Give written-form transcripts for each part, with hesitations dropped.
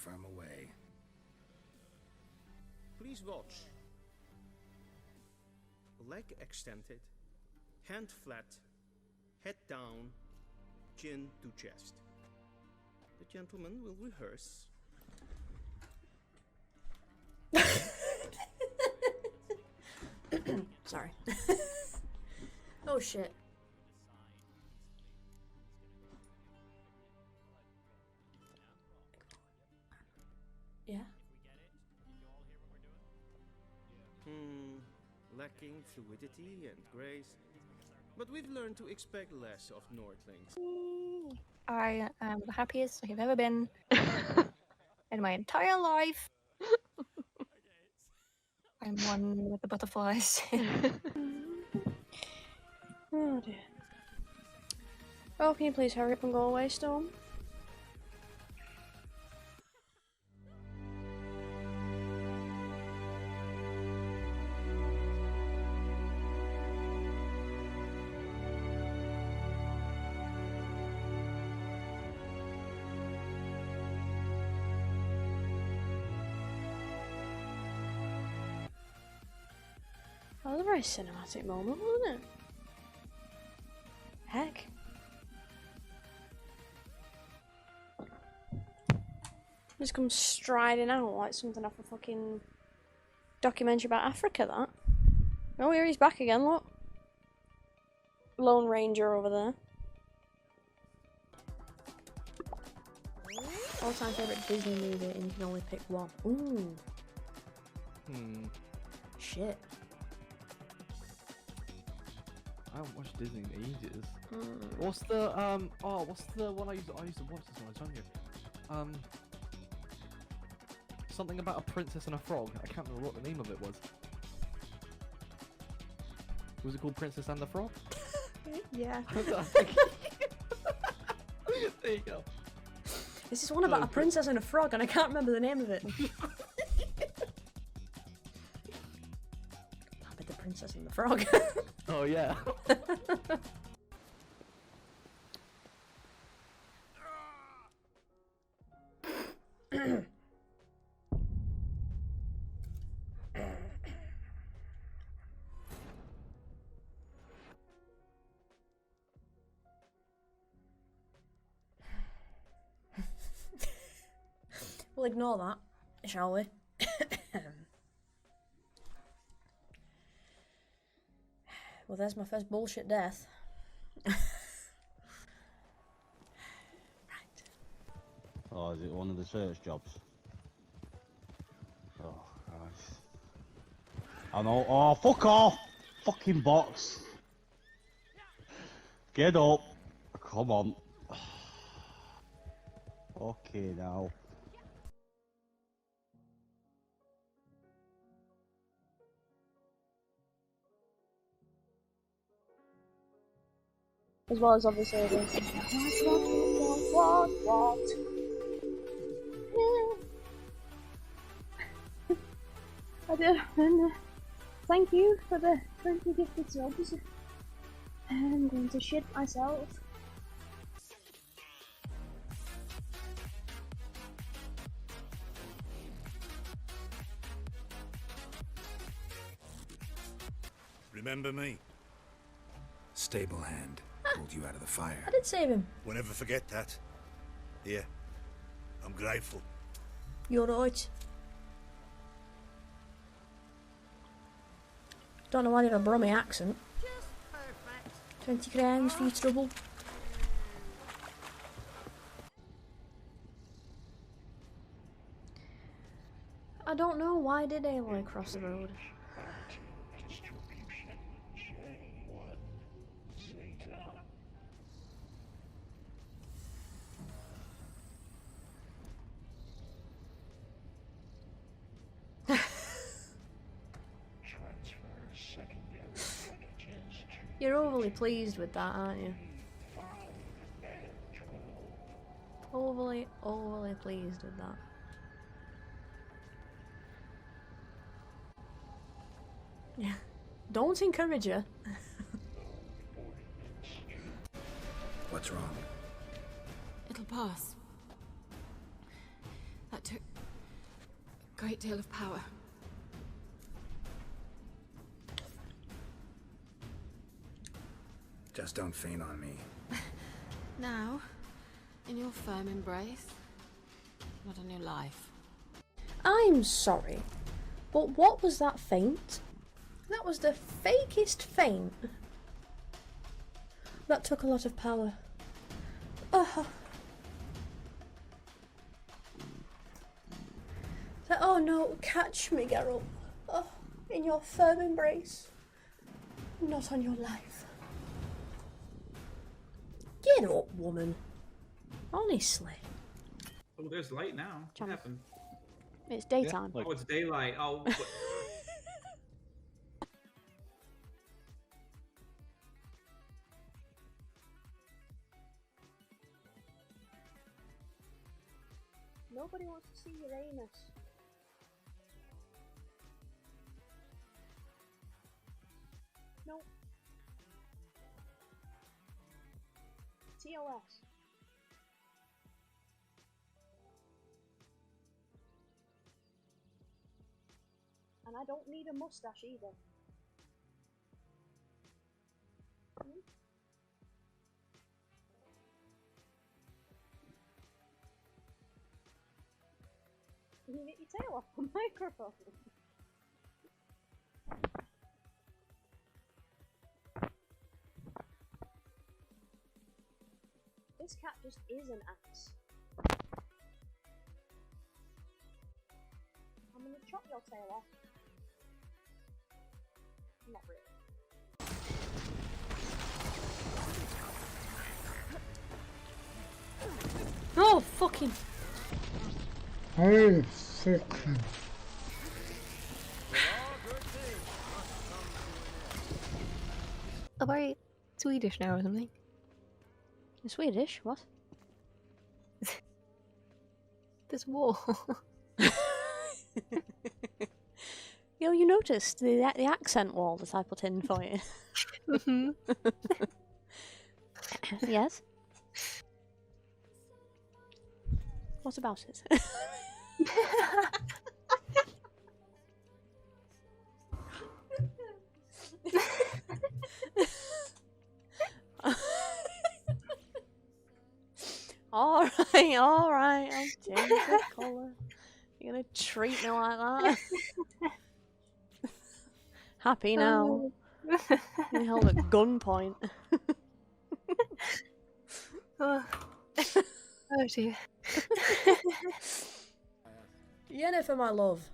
from away. Please watch. Leg extended, hand flat, head down, chin to chest. The gentleman will rehearse. Sorry. Oh shit. Yeah? Lacking fluidity and grace. But we've learned to expect less of Nordlings. I am the happiest I have ever been in my entire life. I'm one with the butterflies. Oh dear. Oh, can you please hurry up and go away, Storm? That was a very cinematic moment, wasn't it? Heck. Just comes striding out like something off a fucking documentary about Africa, that. Oh, here he's back again, look. Lone Ranger over there. All-time favourite Disney movie, and you can only pick one. Ooh. Shit. I haven't watched Disney in ages. What's the what's the one I used to watch this when I was younger? Something about a princess and a frog. I can't remember what the name of it was. Was it called Princess and the Frog? Yeah. There you go. This is one about a princess and a frog, and I can't remember the name of it. Damn it, the princess and the frog. Oh yeah. We'll ignore that, shall we? Well, there's my first bullshit death. Right. Oh, is it one of the search jobs? Oh, Christ. I know. Oh, fuck off! Fucking box! Get up! Come on. Okay, now. As well as obviously the what? I do, and thank you for the 20 gifted subs. I'm going to shit myself. Remember me? Stable hand. Pulled you out of the fire. I did save him. Won't ever forget that. Yeah. I'm grateful. You're right. Don't know why I did a Brummie accent. Just perfect. 20 crowns for your trouble. I don't know, why did Aloy cross the road? You're overly pleased with that, aren't you? Overly pleased with that. Yeah. Don't encourage her. What's wrong? It'll pass. That took a great deal of power. Just don't faint on me. Now, in your firm embrace, not on your life. I'm sorry, but what was that feint? That was the fakest feint. That took a lot of power. Oh no, catch me, Geralt. Oh, in your firm embrace. Not on your life. Get up, woman. Honestly. Oh, there's light now. What happened? It's daytime. Oh, it's daylight. Oh. Nobody wants to see your anus. No. TOS. And I don't need a mustache either. Can you get your tail off the microphone? This cat just is an ass. I'm gonna chop your tail off. Not really. Oh, fucking. Oh, fucking. Am I Swedish now or something? Swedish? What? This wall. Yo, you noticed the accent wall that I put in for you? Mhm. Yes? What about it? Alright, I'll change the colour. You're gonna treat me like that? Happy now. You held at gunpoint. Oh. Oh dear. Yennefer, my love.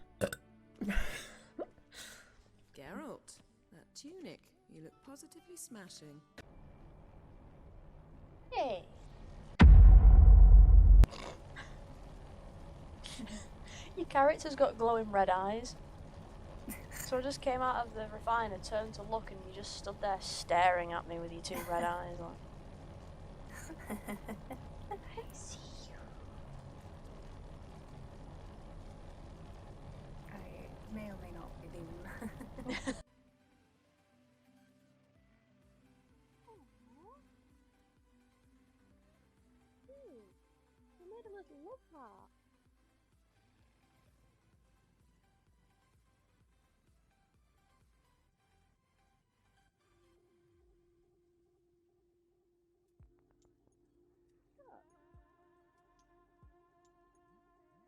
Geralt, that tunic, you look positively smashing. Hey. Your character's got glowing red eyes. So I just came out of the refiner, turned to look, and you just stood there staring at me with your two red eyes. Like, I see you. I may or may not be leaving. You made a little love heart.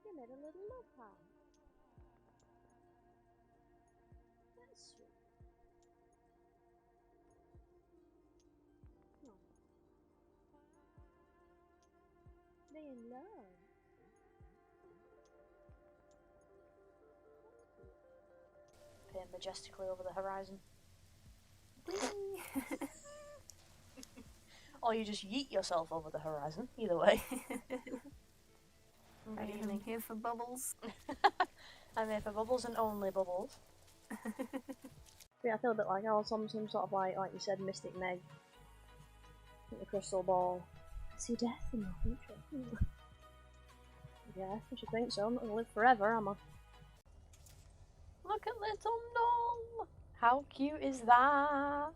You made a little love heart. That's sweet. Oh. They in love. Peer majestically over the horizon. Or you just yeet yourself over the horizon. Either way. I am here for bubbles. I'm here for bubbles and only bubbles. Yeah, I feel a bit like I was on some sort of like you said, Mystic Meg. The crystal ball. I see death in your future. Yeah, I should think so. I'm not gonna live forever, am I? Look at little Noel! How cute is that?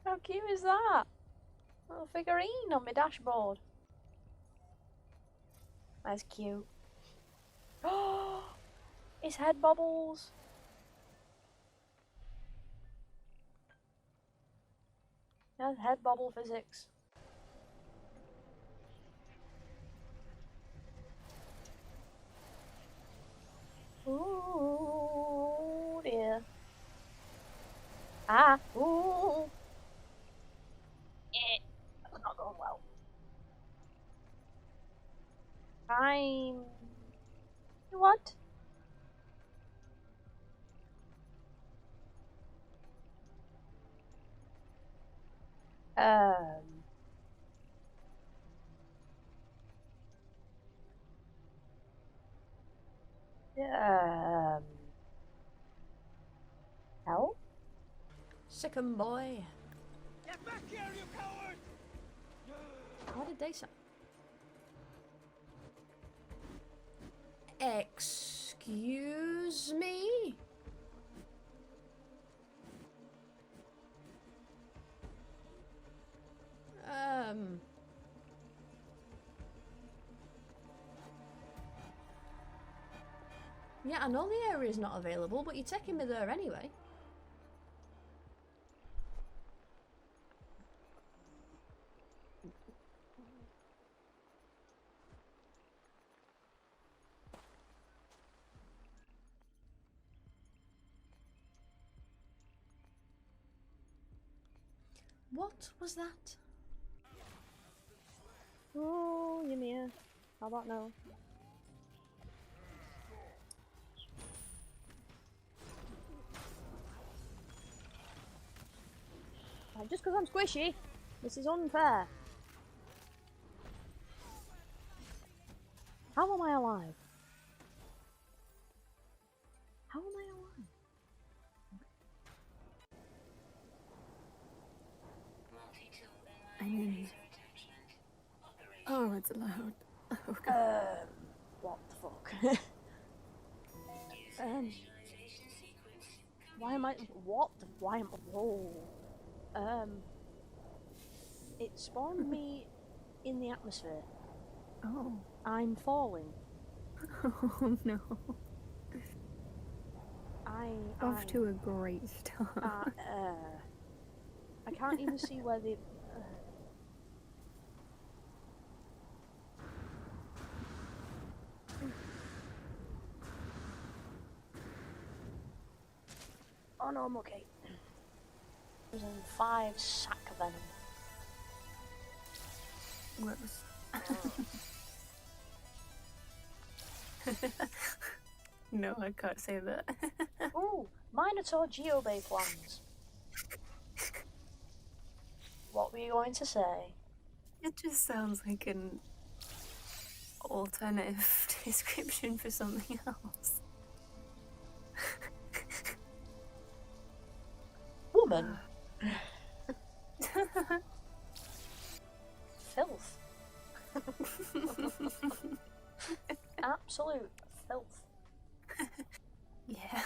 How cute is that? Little figurine on my dashboard. That's cute. Oh, his head bobbles. Yeah, head bobble physics. Ooh, dear. Ah, ooh. That's not going well. I'm... What? Um... Help? Sick'em boy. Get back here, you coward! What did they say? Excuse me? Yeah, I know the area's not available, but you're taking me there anyway. What was that? Oh, Ymir. How about no? Just because I'm squishy, this is unfair. How am I alive? How am I alive? I'm in. Oh, it's loud. Oh, God. What the fuck? Why am I? What? Why am? Whoa. It spawned me in the atmosphere. Oh. I'm falling. Oh no. Off I to a great start. I can't even see where the. Oh no, I'm okay. There's 5 sack venom. Gross. No, I can't say that. Ooh, Minotaur Geobay plans. What were you going to say? It just sounds like an alternative description for something else. Woman. Filth. Absolute filth. Yeah.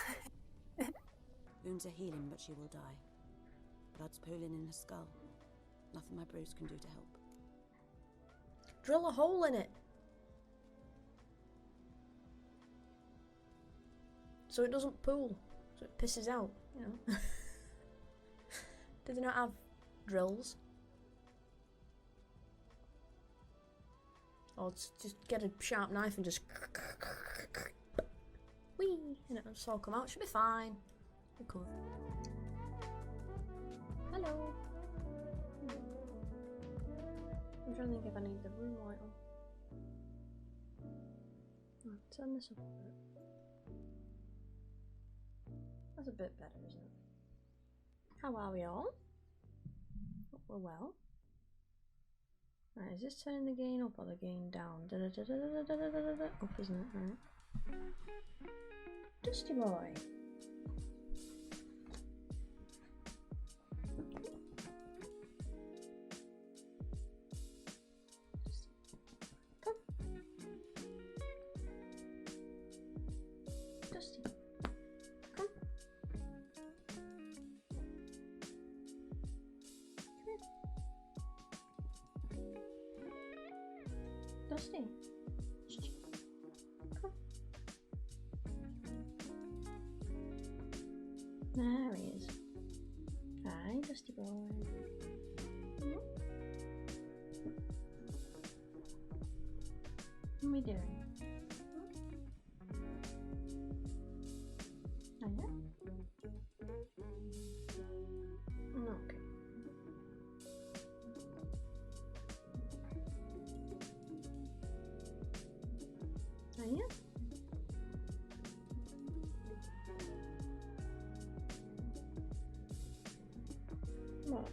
Wounds are healing, but she will die. Blood's pooling in her skull. Nothing my brews can do to help. Drill a hole in it. So it doesn't pool. So it pisses out, you know. Do they not have drills? Or just get a sharp knife and just whee, and it'll just all come out. Should be fine. Be cool. Hello. I'm trying to think if I need the room light on. Right, turn this up a bit. That's a bit better, isn't it? How are we all? Hope we're well. Right, is this turning the gain up or the gain down? Up, isn't it? Right. Dusty boy. Come. Dusty. Come. Dusty. What are we doing? Oh, yeah? Okay. Oh, yeah? What?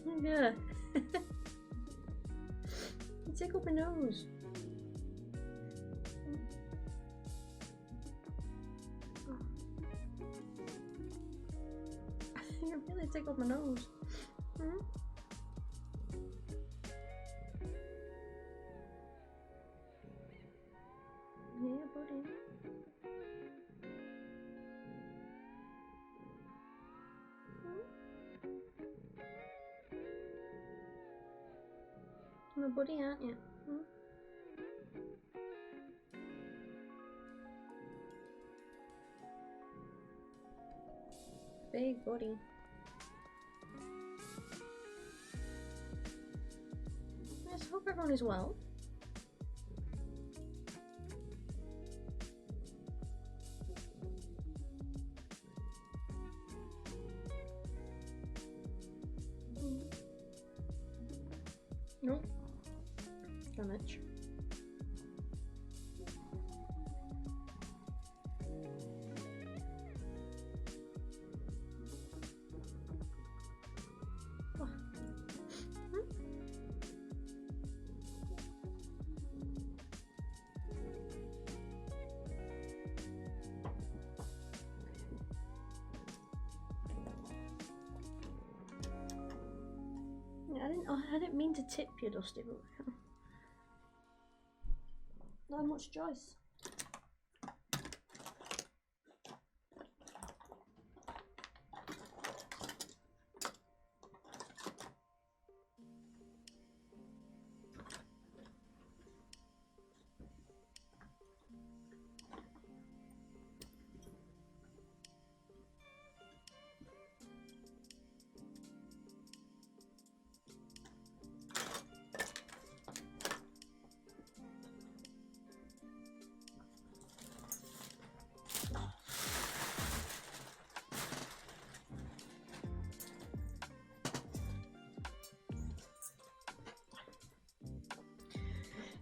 Oh, yeah. You tickled my nose. You really tickled my nose. Yeah, buddy. My buddy, aren't you? Big buddy. Yes, I hope everyone is well. No. Damage. Oh. I didn't mean to tip you, Dusty, but not much choice.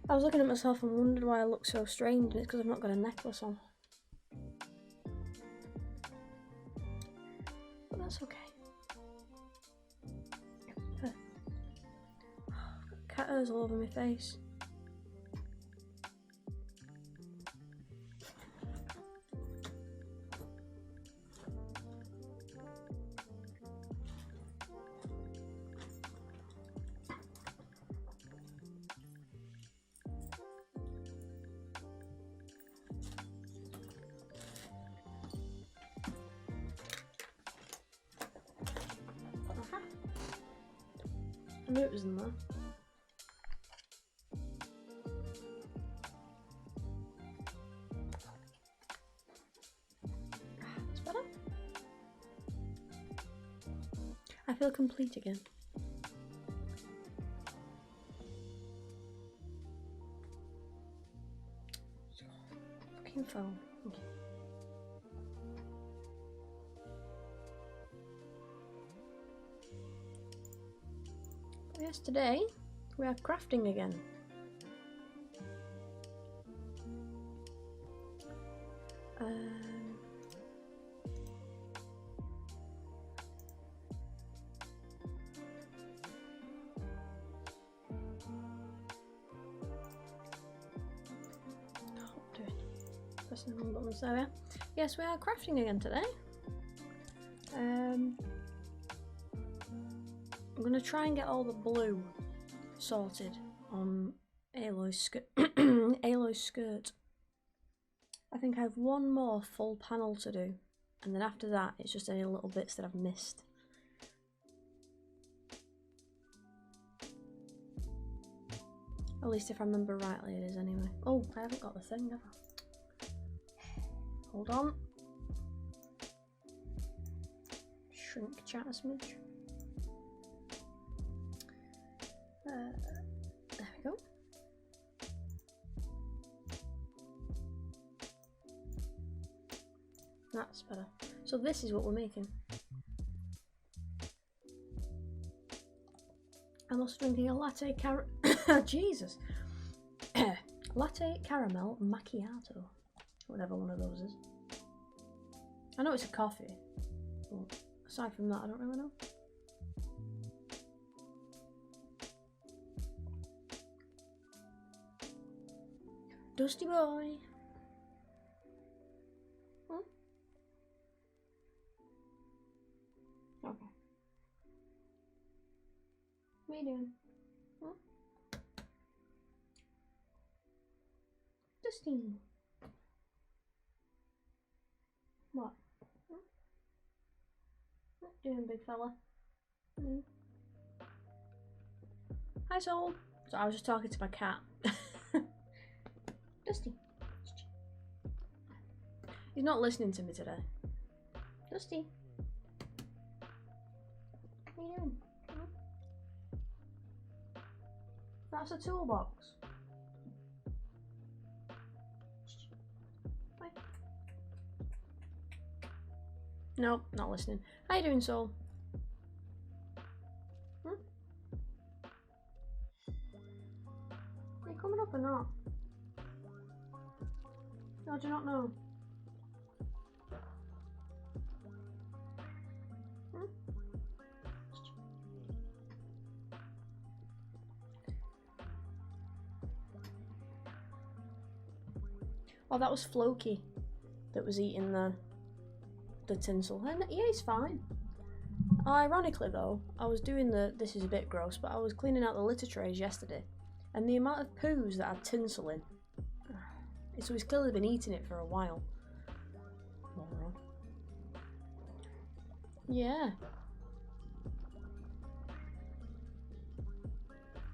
I was looking at myself and wondered why I look so strange, and it's because I've not got a necklace on. But that's okay. Cat hairs all over my face. I knew it was in there. That's better. I feel complete again. Fucking phone. Okay. Yes, today we are crafting again. Pressing the wrong buttons there. We are. Yes, we are crafting again today. I'm gonna try and get all the blue sorted on Aloy's skirt. Aloy's skirt. I think I have one more full panel to do, and then after that, it's just any little bits that I've missed. At least if I remember rightly it is anyway. Oh, I haven't got the thing, have I? Hold on. Shrink chat a smidge. There we go. That's better. So this is what we're making. I'm also drinking a latte Jesus. Latte caramel macchiato. Whatever one of those is. I know it's a coffee. But aside from that, I don't really know. Dusty boy. Hmm? Okay. What are you doing? Hmm? Dusty. What? Hmm? What you doing, big fella? Hmm? Hi, Soul. So I was just talking to my cat. Dusty. He's not listening to me today. Dusty. What are you doing? Hmm? That's a toolbox. Bye. Nope, not listening. How you doing, Soul? Hmm? Are you coming up or not? No, do you not know? Hmm? Oh, that was Floki that was eating the tinsel. And yeah, he's fine. Ironically though, I was doing this is a bit gross, but I was cleaning out the litter trays yesterday, and the amount of poos that had tinsel in. So he's clearly been eating it for a while. Yeah.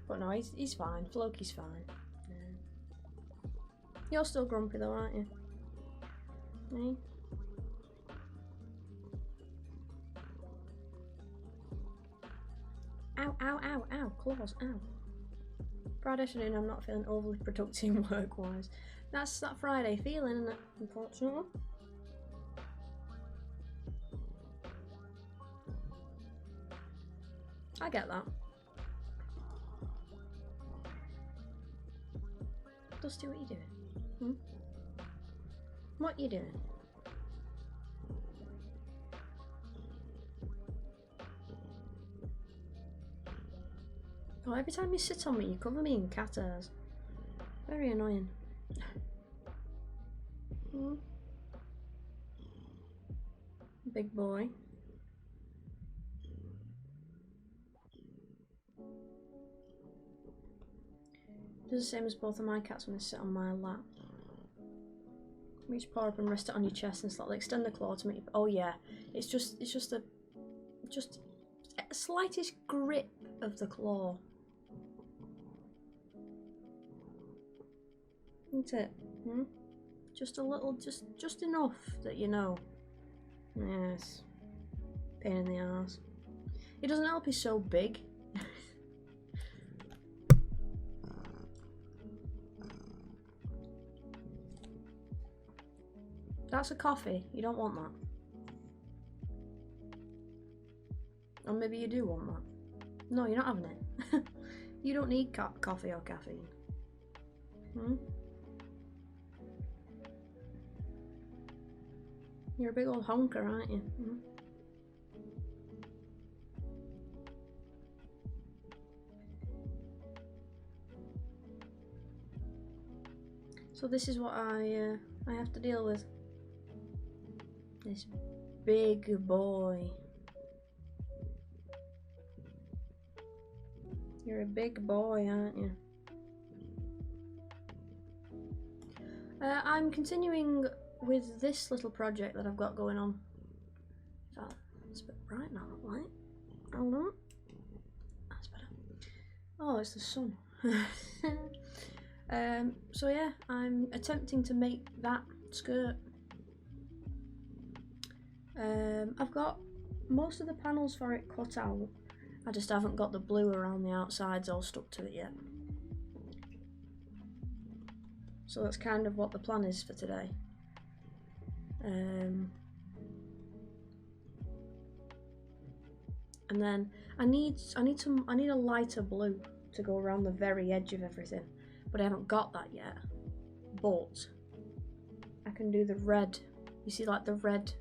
But no, he's fine. Floki's fine. Yeah. You're still grumpy though, aren't you? Me? Ow, ow, ow, ow, claws, ow. Friday afternoon, I'm not feeling overly productive work-wise. That's that Friday feeling, isn't it? Unfortunately. I get that. Dusty, what are you doing? Hmm? What are you doing? Oh, every time you sit on me, you cover me in cat hairs. Very annoying. Hmm? Big boy. Does the same as both of my cats when they sit on my lap. Reach paw up and rest it on your chest and slightly extend the claw to make you... Oh yeah, it's just a slightest grip of the claw. Isn't it? Hmm? Just a little, just enough that you know. Yes. Pain in the arse. It doesn't help he's so big. That's a coffee. You don't want that. Or maybe you do want that. No, you're not having it. You don't need coffee or caffeine. Hmm? You're a big old honker, aren't you? Hmm? So this is what I have to deal with. This big boy. You're a big boy, aren't you? I'm continuing with this little project that I've got going on. It's a bit bright now, that light. Hold on. That's better. Oh, it's the sun. So yeah, I'm attempting to make that skirt. I've got most of the panels for it cut out. I just haven't got the blue around the outsides all stuck to it yet. So that's kind of what the plan is for today. And then I need a lighter blue to go around the very edge of everything, but I haven't got that yet. But I can do the red. You see, like the red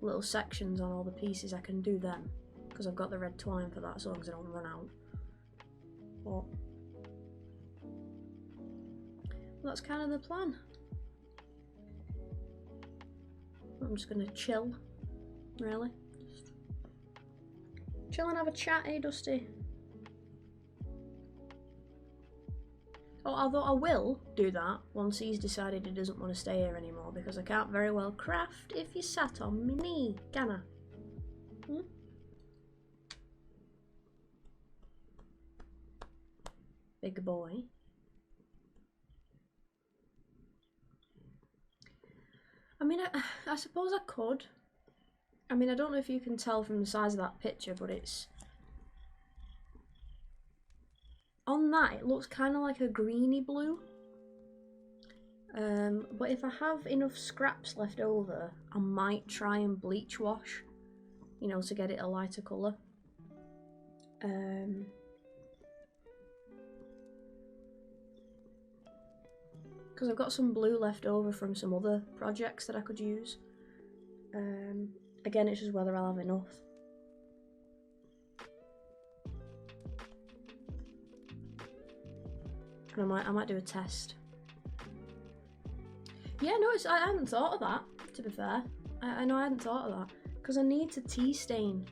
little sections on all the pieces. I can do them because I've got the red twine for that, as long as I don't run out. But that's kind of the plan. I'm just gonna chill, really. Just chill and have a chat, eh, Dusty? Oh, although I will do that once he's decided he doesn't want to stay here anymore, because I can't very well craft if you sat on my knee, can I? Hmm? Big boy. I mean, I suppose I could. I mean, I don't know if you can tell from the size of that picture, but it's... On that, it looks kind of like a greeny blue. But if I have enough scraps left over, I might try and bleach wash, you know, to get it a lighter colour. Because I've got some blue left over from some other projects that I could use. Again, it's just whether I'll have enough. And I might do a test. Yeah, no, I hadn't thought of that, to be fair. I know I hadn't thought of that. Because I need to tea stain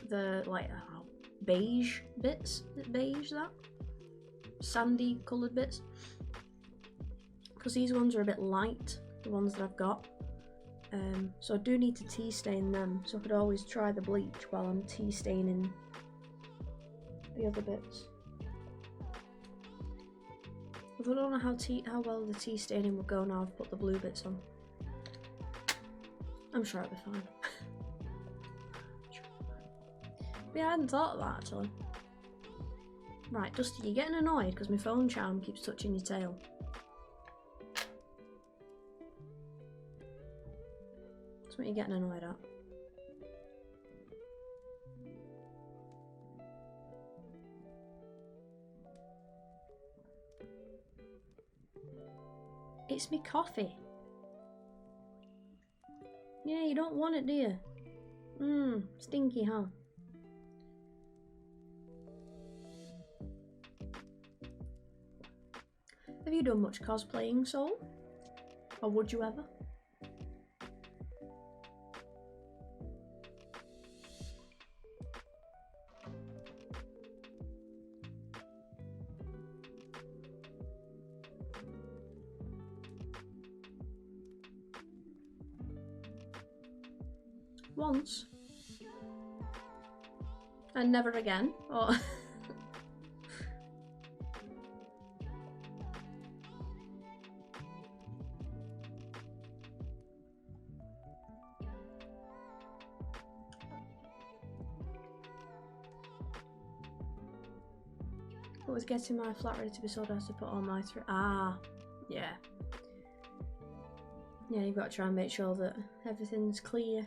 the, like, I don't know, beige bits. Is it beige, that? Sandy coloured bits. Because these ones are a bit light, the ones that I've got. So I do need to tea stain them, so I could always try the bleach while I'm tea staining the other bits. Although I don't know how well the tea staining will go now I've put the blue bits on. I'm sure it'll be fine. But yeah, I hadn't thought of that actually. Right, Dusty, you're getting annoyed because my phone charm keeps touching your tail. That's what you're getting annoyed at. It's me coffee. Yeah, you don't want it, do you? Stinky, huh? Have you done much cosplaying, Soul? Or would you ever? Once. And never again. Or I was getting my flat ready to be sold, I have to put all my through. Ah, yeah. Yeah, you've got to try and make sure that everything's clear.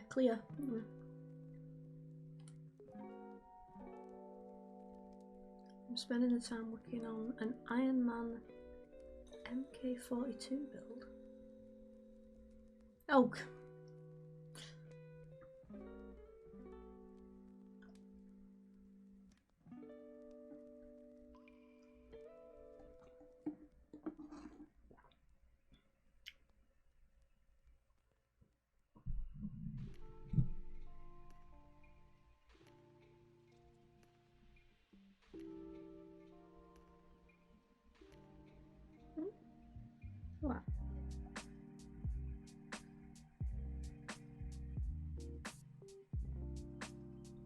I'm spending the time working on an Iron Man MK42 build. Oh. What?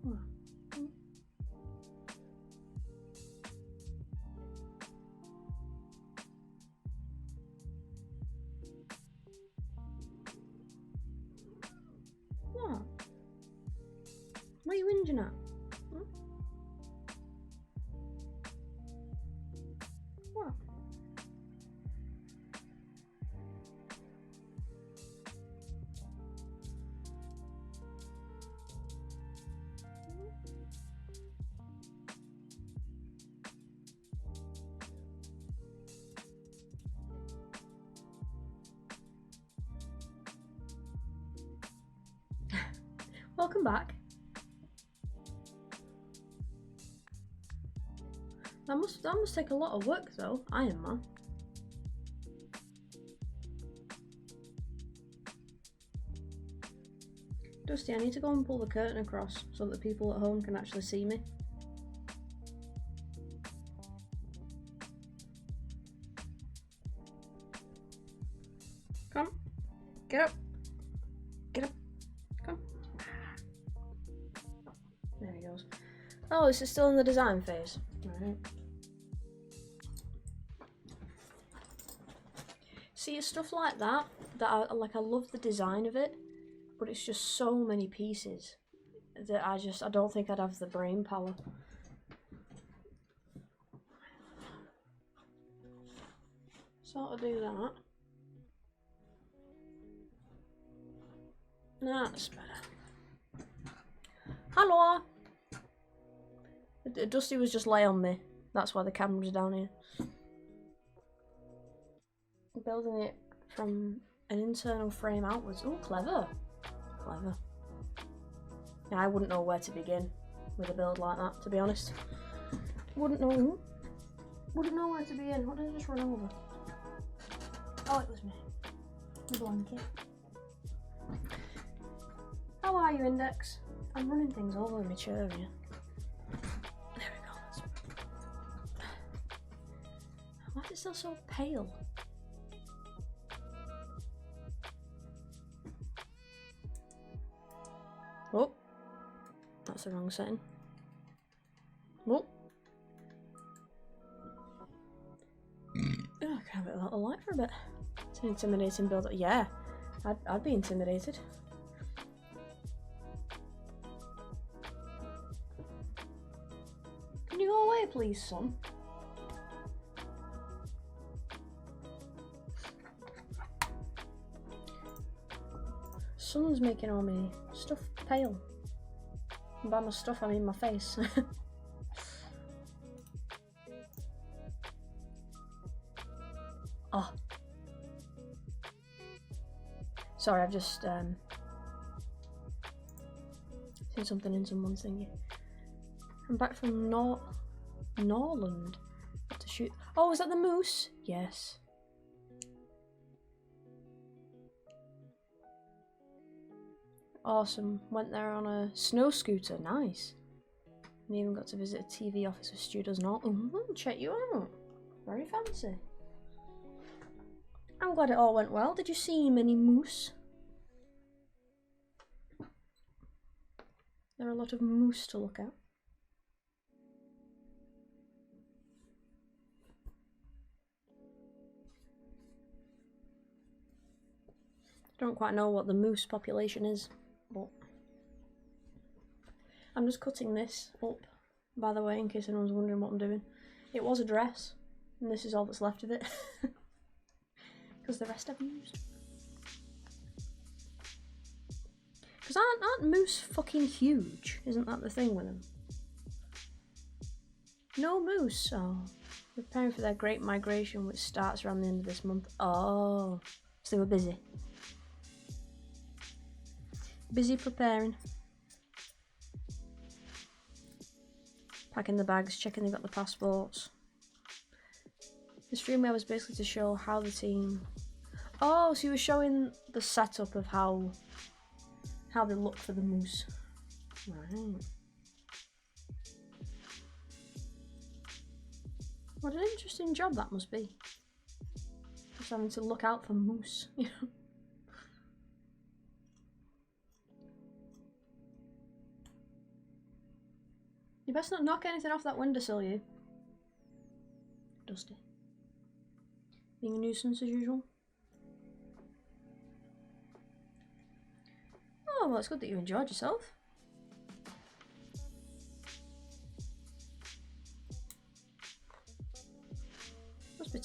What? cringing at? Hmm? What? Welcome back. That must take a lot of work though, Iron Man. Dusty, I need to go and pull the curtain across so that the people at home can actually see me. Come. Get up. Get up. Come. There he goes. Oh, this is still in the design phase. Right. See, it's stuff like that I love the design of it, but it's just so many pieces that I don't think I'd have the brain power. So I'll do that. That's better. Hello! Dusty was just lay on me. That's why the camera's down here. Building it from an internal frame outwards. Oh, clever. Clever. Yeah, I wouldn't know where to begin with a build like that, to be honest. Wouldn't know where to begin. What did I just run over? Oh, it was me. The blanket. How are you, Index? I'm running things over with my chair here. There we go. Why is it still so pale? Oh, that's the wrong setting. Oh. Oh, I can have it a little light for a bit. It's an intimidating build. Yeah, I'd be intimidated. Can you go away, please, son? Sun's making all my stuff pale. And by my stuff, I mean my face. Oh. Sorry, I've just seen something in someone's thingy. I'm back from Norland to shoot. Oh, is that the moose? Yes. Awesome. Went there on a snow scooter. Nice. And even got to visit a TV office of studios and all. Check you out. Very fancy. I'm glad it all went well. Did you see many moose? There are a lot of moose to look at. I don't quite know what the moose population is, but I'm just cutting this up, by the way, in case anyone's wondering what I'm doing. It was a dress, and this is all that's left of it. Because the rest I've used. Because aren't moose fucking huge? Isn't that the thing with them? No moose. Oh. Preparing for their great migration, which starts around the end of this month. Oh. So they were busy. Busy preparing. Packing the bags, checking they got the passports. The stream was basically to show how the team... Oh, so you were showing the setup of how they look for the moose. Right. What an interesting job that must be. Just having to look out for moose, you know. You best not knock anything off that windowsill, you. Dusty. Being a nuisance as usual. Oh, well, it's good that you enjoyed yourself.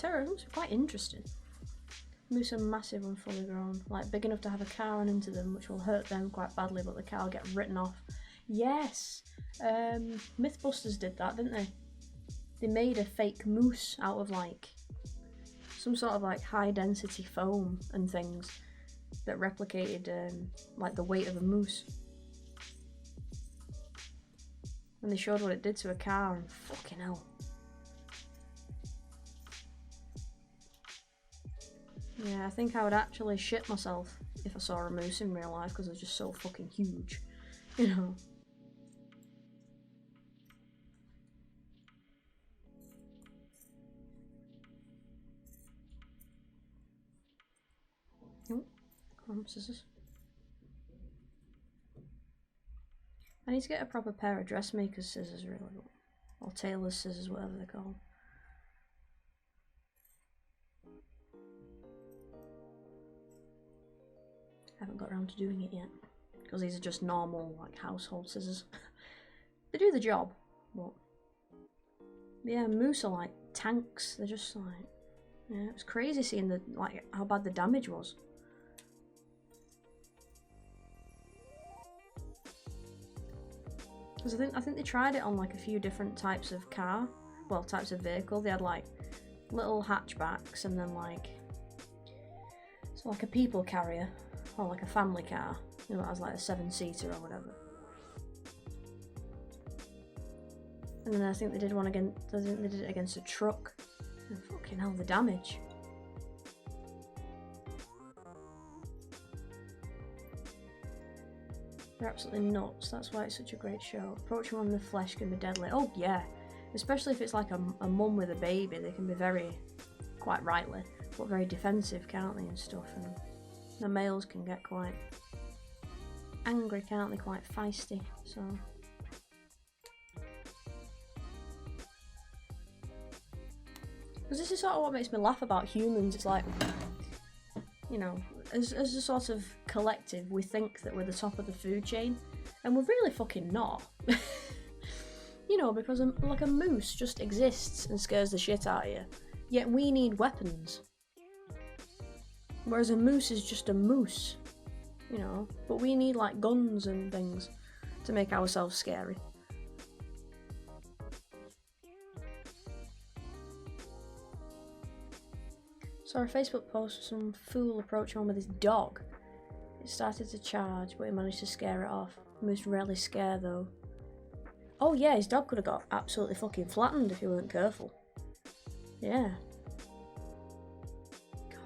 terrible. It looks quite interesting. Moose are massive and fully grown, like big enough to have a car run into them, which will hurt them quite badly, but the car will get written off. Yes! Mythbusters did that, didn't they? They made a fake moose out of like some sort of like high density foam and things that replicated like the weight of a moose. And they showed what it did to a car, and fucking hell. Yeah, I think I would actually shit myself if I saw a moose in real life because they're just so fucking huge, you know. Oh, come on, scissors. I need to get a proper pair of dressmaker's scissors, really, or tailor's scissors, whatever they're called. I haven't got around to doing it yet, because these are just normal, like, household scissors. They do the job, but yeah, moose are like tanks. They're just like, yeah, it was crazy seeing the like how bad the damage was. Because I think they tried it on like a few different types of car, well, types of vehicle. They had like little hatchbacks and then like, so like a people carrier or like a family car, you know, that has like a 7-seater or whatever. And then I think they did one against, I think they did it against a truck. And fucking hell, the damage. They're absolutely nuts. That's why it's such a great show. Approaching one in the flesh can be deadly. Oh yeah, especially if it's like a mum with a baby. They can be very, quite rightly, but very defensive, can't they, and stuff. And the males can get quite angry, can't they? Quite feisty. So. Because this is sort of what makes me laugh about humans. It's like, you know, as a sort of collective, we think that we're the top of the food chain, and we're really fucking not. You know, because like a moose just exists and scares the shit out of you, yet we need weapons. Whereas a moose is just a moose, you know, but we need like guns and things to make ourselves scary. Saw a Facebook post of some fool approaching one with his dog. It started to charge, but he managed to scare it off. Moose rarely scare though. Oh yeah, his dog could have got absolutely fucking flattened if he weren't careful. Yeah.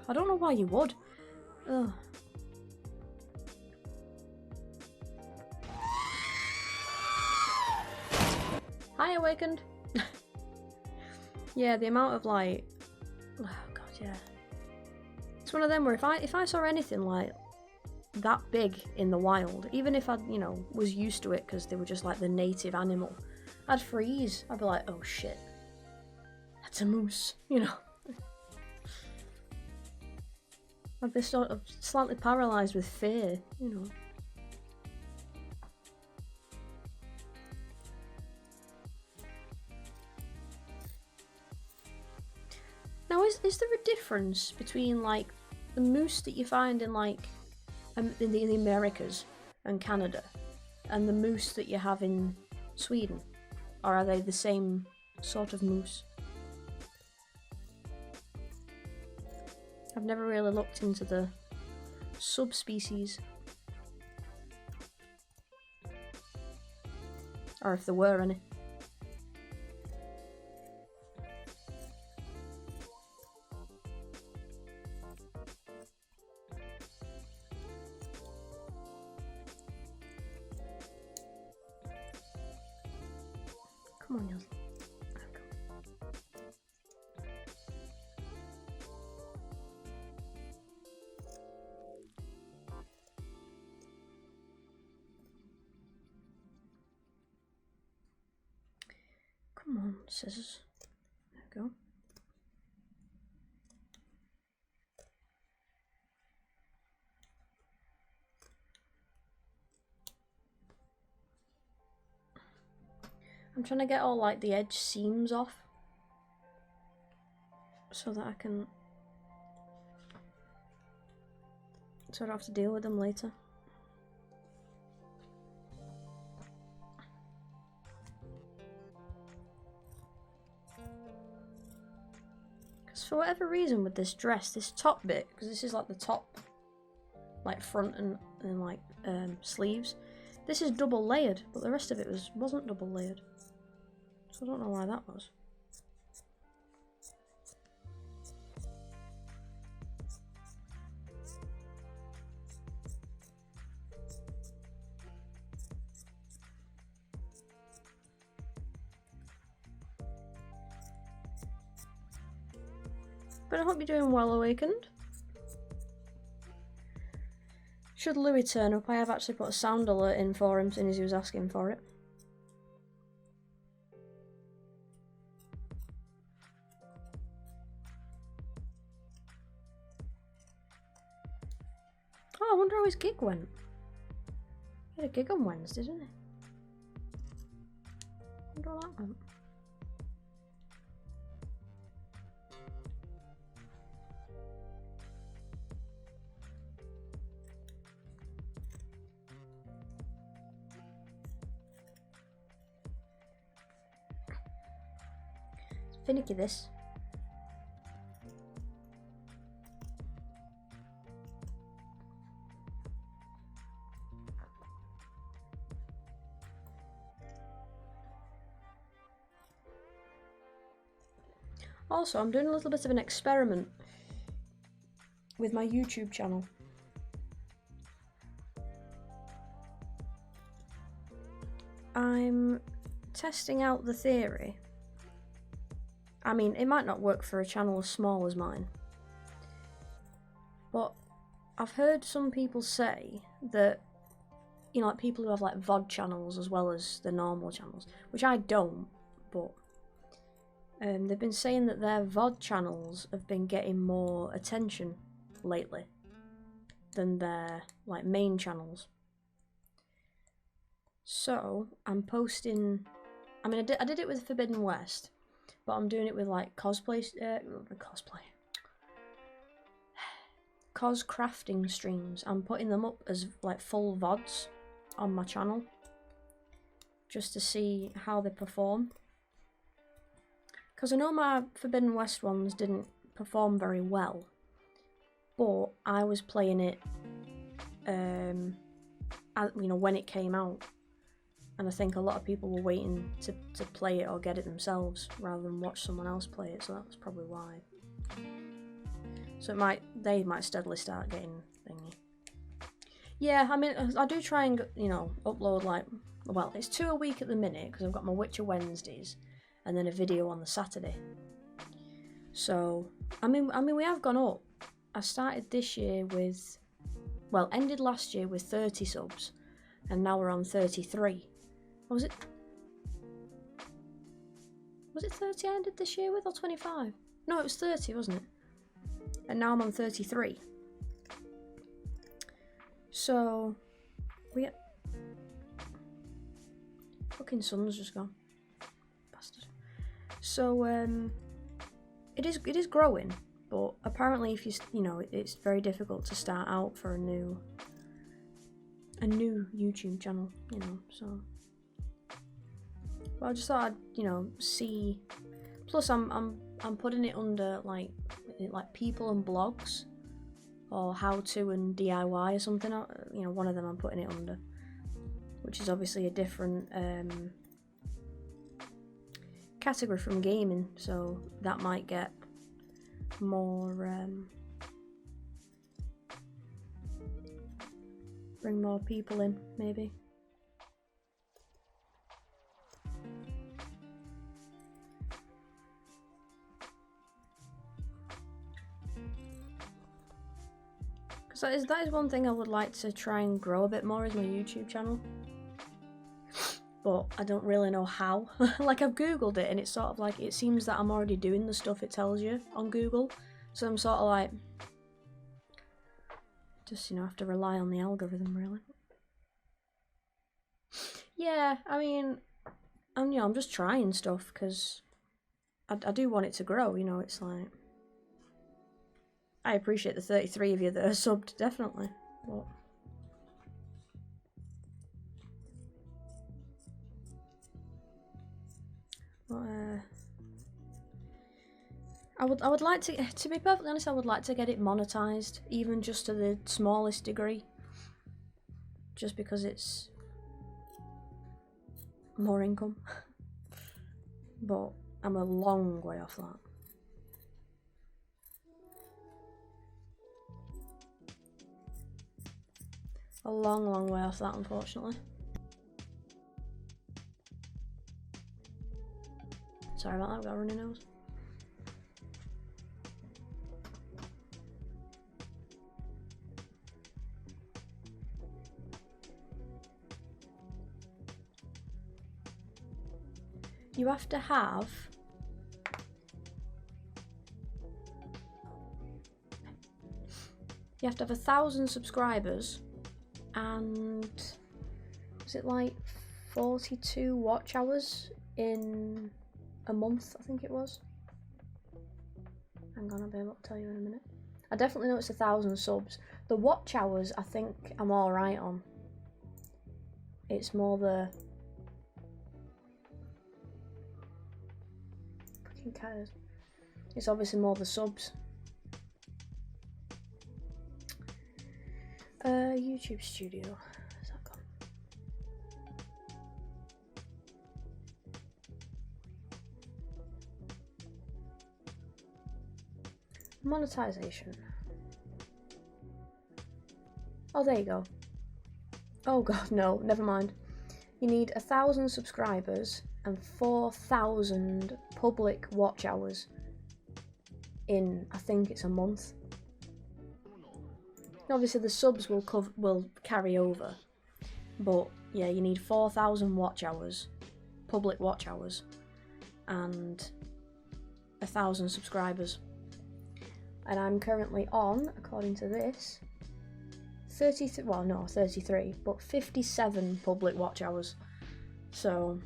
I don't know why you would. Ugh. Hi, Awakened. Yeah, the amount of like, oh god, yeah. It's one of them where if I saw anything like that big in the wild, even if I, you know, was used to it because they were just like the native animal, I'd freeze. I'd be like, oh shit, that's a moose, you know. I'd be sort of slightly paralysed with fear, you know. Now, is there a difference between like the moose that you find in like in the Americas and Canada and the moose that you have in Sweden, or are they the same sort of moose? I've never really looked into the subspecies, or if there were any. Come on, Yos. Come on, scissors. There we go. I'm trying to get all like the edge seams off. so that I can, so I don't have to deal with them later. Because for whatever reason with this dress, this top bit, because this is like the top, like front and like sleeves, this is double layered, but the rest of it wasn't double layered. So I don't know why that was. But I hope you're doing well, Awakened. Should Louis turn up, I have actually put a sound alert in for him since he was asking for it. Oh, I wonder how his gig went. He had a gig on Wednesday, didn't he? I wonder how that went. Finicky this. Also, I'm doing a little bit of an experiment with my YouTube channel. I'm testing out the theory. I mean, it might not work for a channel as small as mine, but I've heard some people say that, you know, like people who have like VOD channels as well as the normal channels, which I don't, but they've been saying that their VOD channels have been getting more attention lately than their like main channels. So I'm posting. I mean, I did it with Forbidden West, but I'm doing it with like cos crafting streams. I'm putting them up as like full VODs on my channel just to see how they perform. Because I know my Forbidden West ones didn't perform very well, but I was playing it, you know, when it came out, and I think a lot of people were waiting to play it or get it themselves rather than watch someone else play it, so that's probably why. So they might steadily start getting thingy. Yeah, I mean, I do try and, you know, upload like, well, it's 2 a week at the minute because I've got my Witcher Wednesdays and then a video on the Saturday. So, I mean, we have gone up. I started this year with, well, ended last year with 30 subs, and now we're on 33. Or was it 30 I ended this year with, or 25? No, it was 30, wasn't it? And now I'm on 33. So, fucking sun's just gone. Bastard. So, it is growing, but apparently if you know, it's very difficult to start out for a new YouTube channel, you know, so. Well, I just thought I'd, you know, see. Plus, I'm putting it under like people and blogs, or how to and DIY or something. You know, one of them I'm putting it under, which is obviously a different category from gaming, so that might get more bring more people in, maybe. Because that is one thing I would like to try and grow a bit more, is my YouTube channel. But I don't really know how. Like, I've googled it and it's sort of like, it seems that I'm already doing the stuff it tells you on Google. So I'm sort of like, just, you know, have to rely on the algorithm, really. Yeah, I mean, I'm just trying stuff because I do want it to grow, you know, it's like, I appreciate the 33 of you that are subbed, definitely. But I would like to be perfectly honest, I would like to get it monetized, even just to the smallest degree. Just because it's more income. But I'm a long way off that. A long, long way off that, unfortunately. Sorry about that, I've got a runny nose. You have to have You have to have 1,000 subscribers and is it like 42 watch hours in a month, I think it was. Hang on, I'll be able to tell you in a minute. I definitely know it's 1,000 subs. The watch hours I think I'm alright on. It's more the fucking cares. It's obviously more the subs. YouTube Studio. Where's that gone? Monetization. Oh, there you go. Oh god, no, never mind. You need 1,000 subscribers and 4,000 public watch hours in, I think it's a month. Obviously the subs will carry over, but yeah, you need 4,000 watch hours, public watch hours, and 1,000 subscribers. And I'm currently on, according to this, 33, well no, 33, but 57 public watch hours. So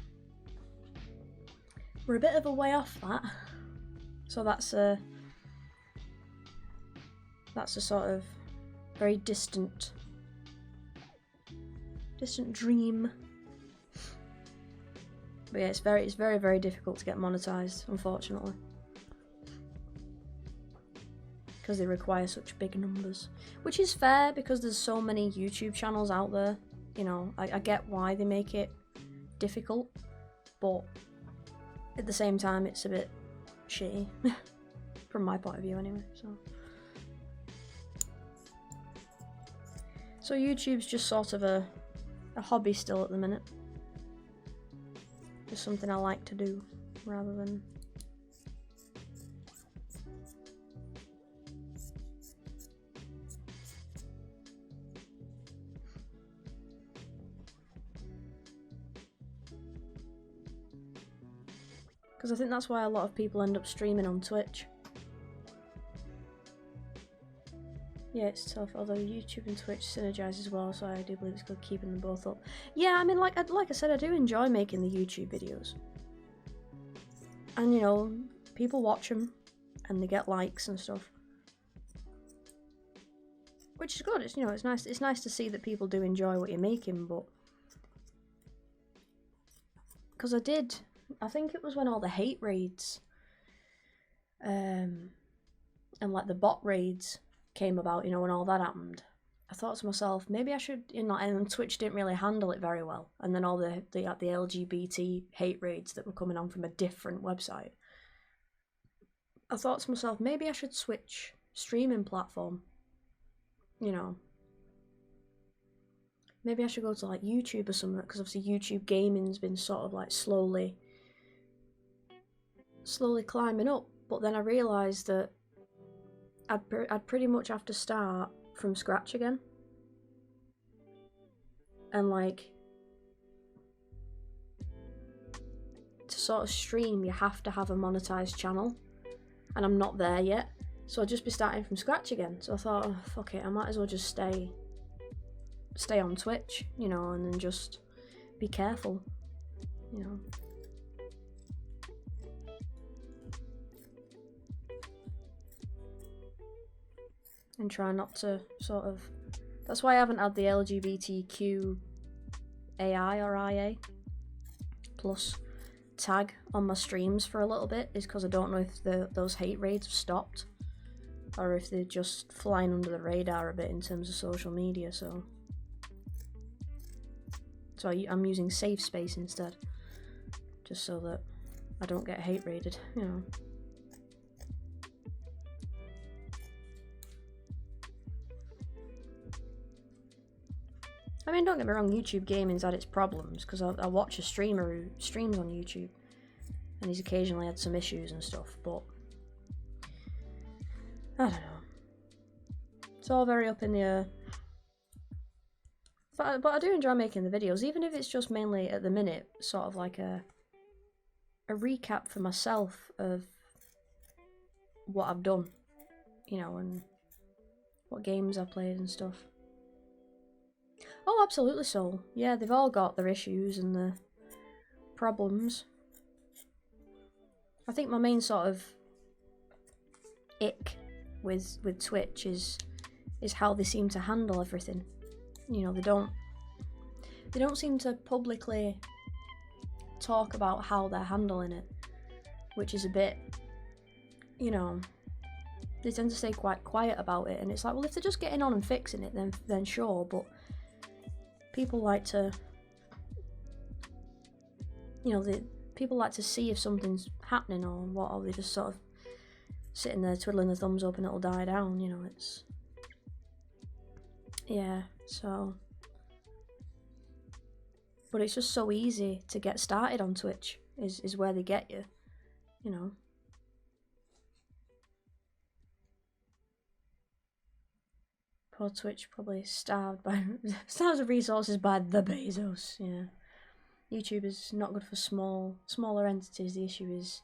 we're a bit of a way off that. So that's a sort of very distant dream. But yeah, it's very, very difficult to get monetized, unfortunately. Because they require such big numbers. Which is fair because there's so many YouTube channels out there. You know, I get why they make it difficult, but at the same time it's a bit shitty. From my point of view anyway, So YouTube's just sort of a hobby still at the minute. Just something I like to do, rather than... Because I think that's why a lot of people end up streaming on Twitch. Yeah, it's tough, although YouTube and Twitch synergize as well, so I do believe it's good keeping them both up. Yeah, I mean, like I said, I do enjoy making the YouTube videos. And, you know, people watch them, and they get likes and stuff. Which is good, it's, you know, it's nice to see that people do enjoy what you're making, but... Because I think it was when all the hate raids, and like the bot raids came about, you know, when all that happened, I thought to myself, maybe I should, you know, and Twitch didn't really handle it very well, and then all the LGBT hate raids that were coming on from a different website. I thought to myself, maybe I should switch streaming platform, you know. Maybe I should go to like YouTube or something, because obviously YouTube gaming's been sort of like slowly climbing up, but then I realised that I'd pretty much have to start from scratch again. And like, to sort of stream you have to have a monetized channel, and I'm not there yet, so I'll just be starting from scratch again. So I thought, oh, fuck it, I might as well just stay on Twitch, you know, and then just be careful, you know. and try not to sort of. That's why I haven't had the LGBTQ AI or IA plus tag on my streams for a little bit, is because I don't know if those hate raids have stopped or if they're just flying under the radar a bit in terms of social media. So I'm using safe space instead, just so that I don't get hate raided, you know. I mean, don't get me wrong, YouTube gaming's had its problems, because I watch a streamer who streams on YouTube, and he's occasionally had some issues and stuff, but I don't know. It's all very up in the air. But I do enjoy making the videos, even if it's just mainly at the minute, sort of like a recap for myself of what I've done, you know, and what games I've played and stuff. Oh, absolutely, Soul. Yeah, they've all got their issues and their problems. I think my main sort of ick with Twitch is how they seem to handle everything. You know, they don't seem to publicly talk about how they're handling it, which is a bit, you know, they tend to stay quite quiet about it, and it's like, well, if they're just getting on and fixing it, then sure, but people like to, you know, people like to see if something's happening or what, or they just sort of sitting there twiddling their thumbs up and it'll die down, you know, it's, yeah, so, but it's just so easy to get started on Twitch, is where they get you, you know. Poor Twitch probably starved of resources by the Bezos, yeah. YouTube is not good for smaller entities. The issue is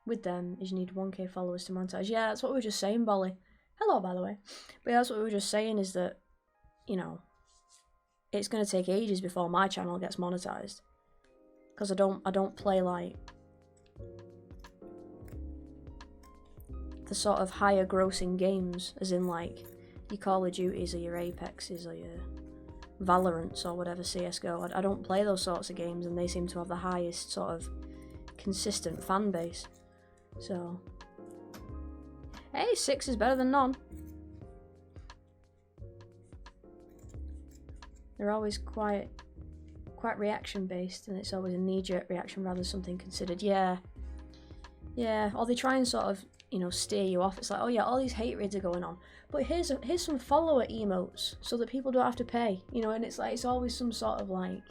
with them is you need 1k followers to monetize. Yeah, that's what we were just saying, Bolly. Hello, by the way. But yeah, that's what we were just saying, is that, you know, it's gonna take ages before my channel gets monetized, because I don't play like the sort of higher grossing games, as in like your Call of Duties or your Apexes or your Valorants or whatever, CSGO. I don't play those sorts of games, and they seem to have the highest sort of consistent fan base. So, hey, 6 is better than none. They're always quite reaction based, and it's always a knee-jerk reaction rather than something considered. Yeah, or they try and sort of, you know, steer you off. It's like, oh yeah, all these hate raids are going on, but here's some follower emotes so that people don't have to pay, you know. And it's like, it's always some sort of like,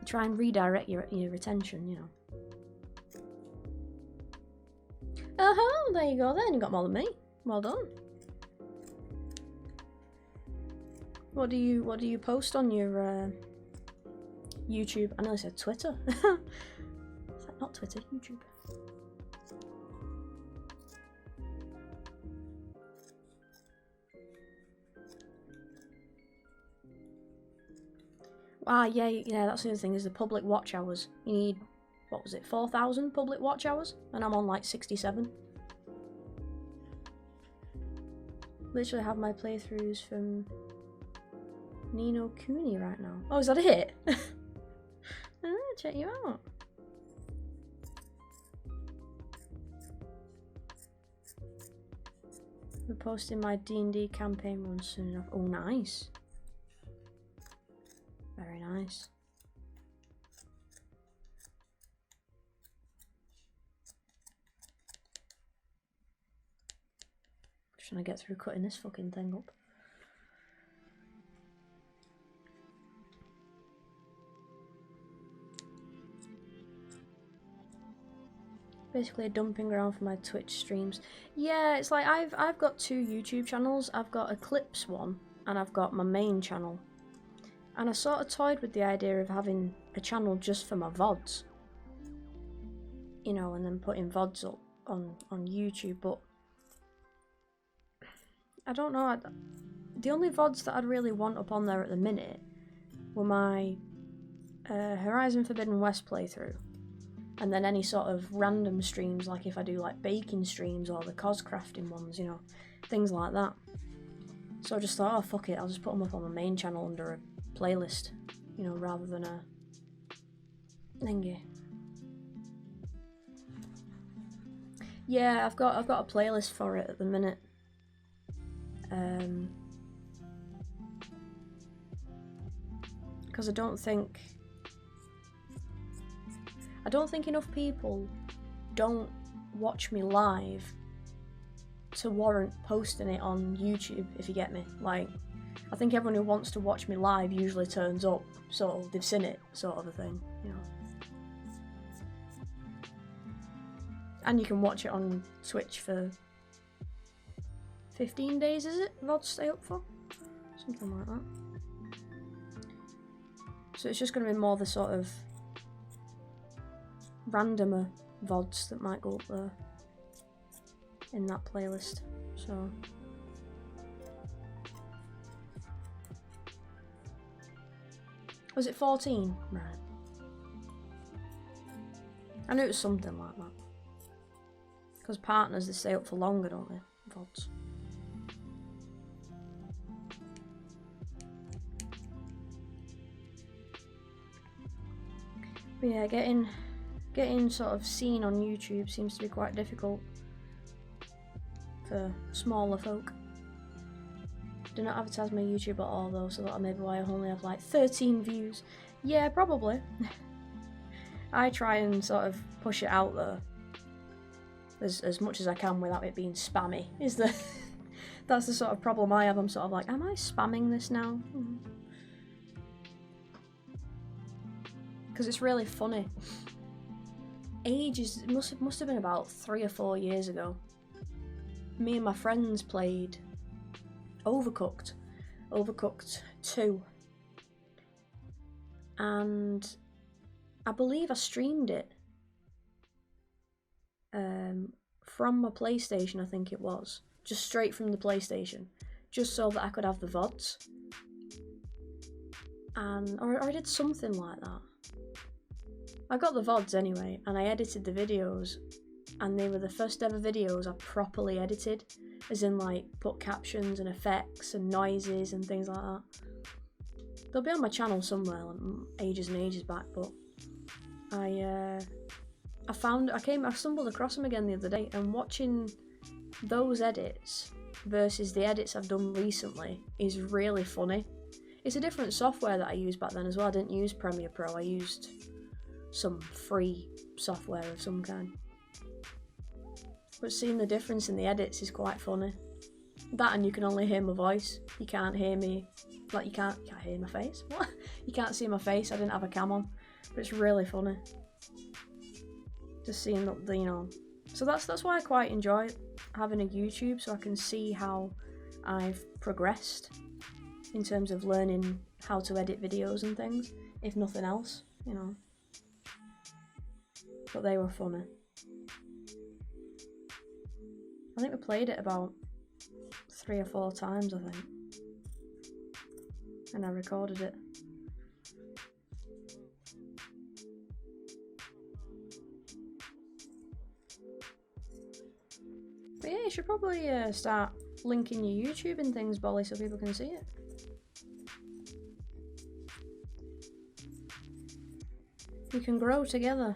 try and redirect your attention, you know. There you go then, you got more than me. Well done. What do you post on your YouTube? I know I said Twitter. Is that not Twitter? YouTube. Ah, yeah, that's the other thing, is the public watch hours. You need, what was it, 4,000 public watch hours? And I'm on like 67. Literally have my playthroughs from Nino Cooney right now. Oh, is that it? Check you out. We're posting my D&D campaign run soon enough. Oh, nice. Very nice. Just trying to get through cutting this fucking thing up. Basically a dumping ground for my Twitch streams. Yeah, it's like I've got 2 YouTube channels. I've got a clips one and I've got my main channel. And I sort of toyed with the idea of having a channel just for my VODs. You know, and then putting VODs up on YouTube, but I don't know. The only VODs that I'd really want up on there at the minute were my Horizon Forbidden West playthrough. And then any sort of random streams, like if I do like baking streams or the cos crafting ones, you know, things like that. So I just thought, oh fuck it, I'll just put them up on my main channel under a playlist, you know, rather than a thingy. Yeah, I've got a playlist for it at the minute. Because I don't think enough people don't watch me live to warrant posting it on YouTube, if you get me. Like, I think everyone who wants to watch me live usually turns up, so they've seen it, sort of a thing, you know. And you can watch it on Twitch for 15 days, is it? VODs stay up for? Something like that. So it's just going to be more the sort of randomer VODs that might go up there in that playlist. So was it 14? Right. I knew it was something like that. Because partners, they stay up for longer, don't they? VODs. But yeah, getting sort of seen on YouTube seems to be quite difficult for smaller folk. Do not advertise my YouTube at all though, so that may be why I only have like 13 views. Yeah, probably. I try and sort of push it out there as much as I can without it being spammy. That's the sort of problem I have. I'm sort of like, am I spamming this now? Because it's really funny. Ages, it must have been about 3 or 4 years ago. Me and my friends played Overcooked 2, and I believe I streamed it from my PlayStation, I think it was, just straight from the PlayStation, just so that I could have the VODs, or I did something like that. I got the VODs anyway, and I edited the videos, and they were the first ever videos I properly edited, as in like put captions and effects and noises and things like that. They'll be on my channel somewhere, like, ages and ages back, but I stumbled across them again the other day, and watching those edits versus the edits I've done recently is really funny. It's a different software that I used back then as well. I didn't use Premiere Pro, I used some free software of some kind. But seeing the difference in the edits is quite funny. That, and you can only hear my voice. You can't hear me. Like, you can't hear my face. What? You can't see my face. I didn't have a cam on. But it's really funny. Just seeing the, you know. So that's why I quite enjoy having a YouTube, so I can see how I've progressed in terms of learning how to edit videos and things, if nothing else, you know. But they were funny. I think we played it about 3 or 4 times, I think. And I recorded it. But yeah, you should probably start linking your YouTube and things, Bolly, so people can see it. We can grow together.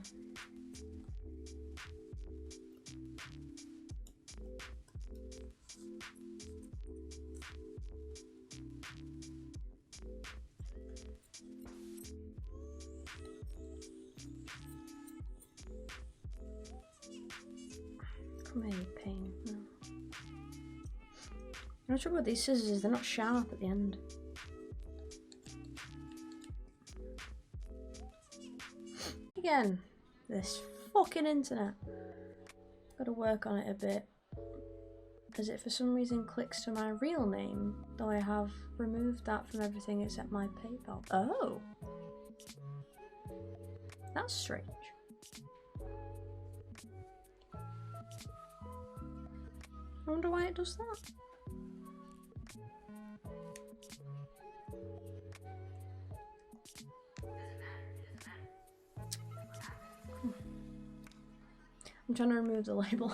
Pain. No. The trouble with these scissors is they're not sharp at the end. Again, this fucking internet. Gotta work on it a bit. As it for some reason clicks to my real name, though I have removed that from everything except my PayPal. Oh! That's strange. I wonder why it does that. I'm trying to remove the label.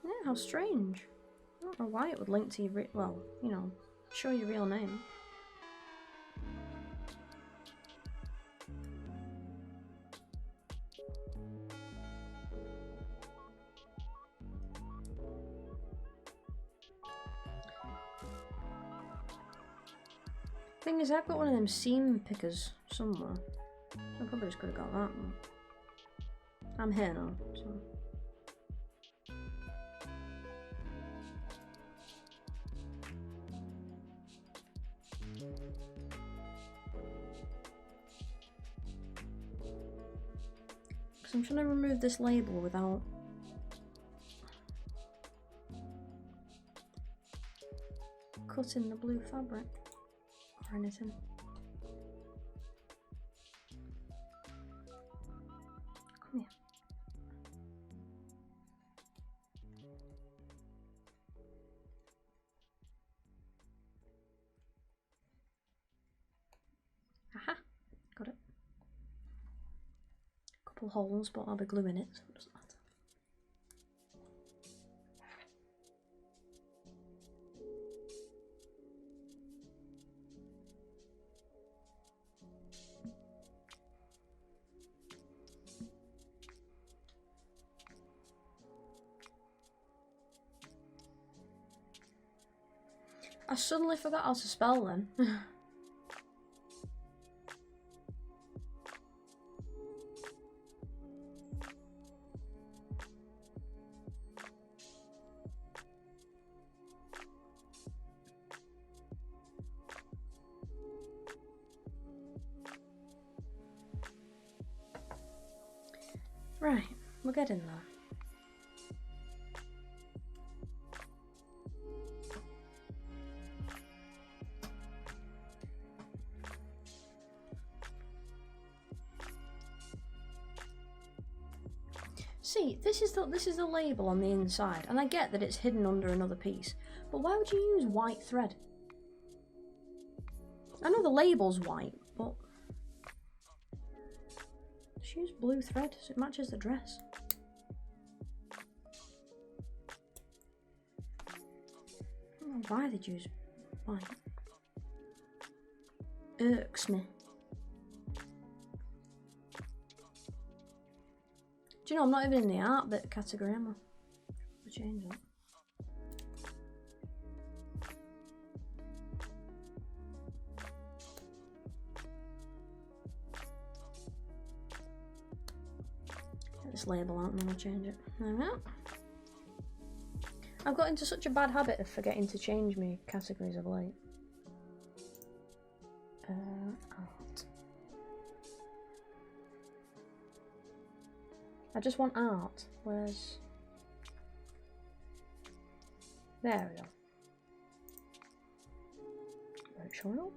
Yeah, how strange. don't know why it would link to your well, you know, show your real name. Thing is, I've got one of them seam pickers somewhere. I probably just could have got that one. I'm here now, so. Because I'm trying to remove this label without cutting the blue fabric or anything. Come here. Aha! Got it. Couple holes, but I'll be gluing it, so it doesn't matter. I suddenly forgot how to spell then. Right, we're getting there. See, this is the label on the inside, and I get that it's hidden under another piece, but why would you use white thread? I know the label's white, but just use blue thread so it matches the dress. I don't know why they'd use white. Irks me. Do you know, I'm not even in the art bit category, am I? I'll change that. Get this label out and then I'll change it. There we are. I've got into such a bad habit of forgetting to change my categories of late. Art. I just want art. Where's... There we go. Right, showing up.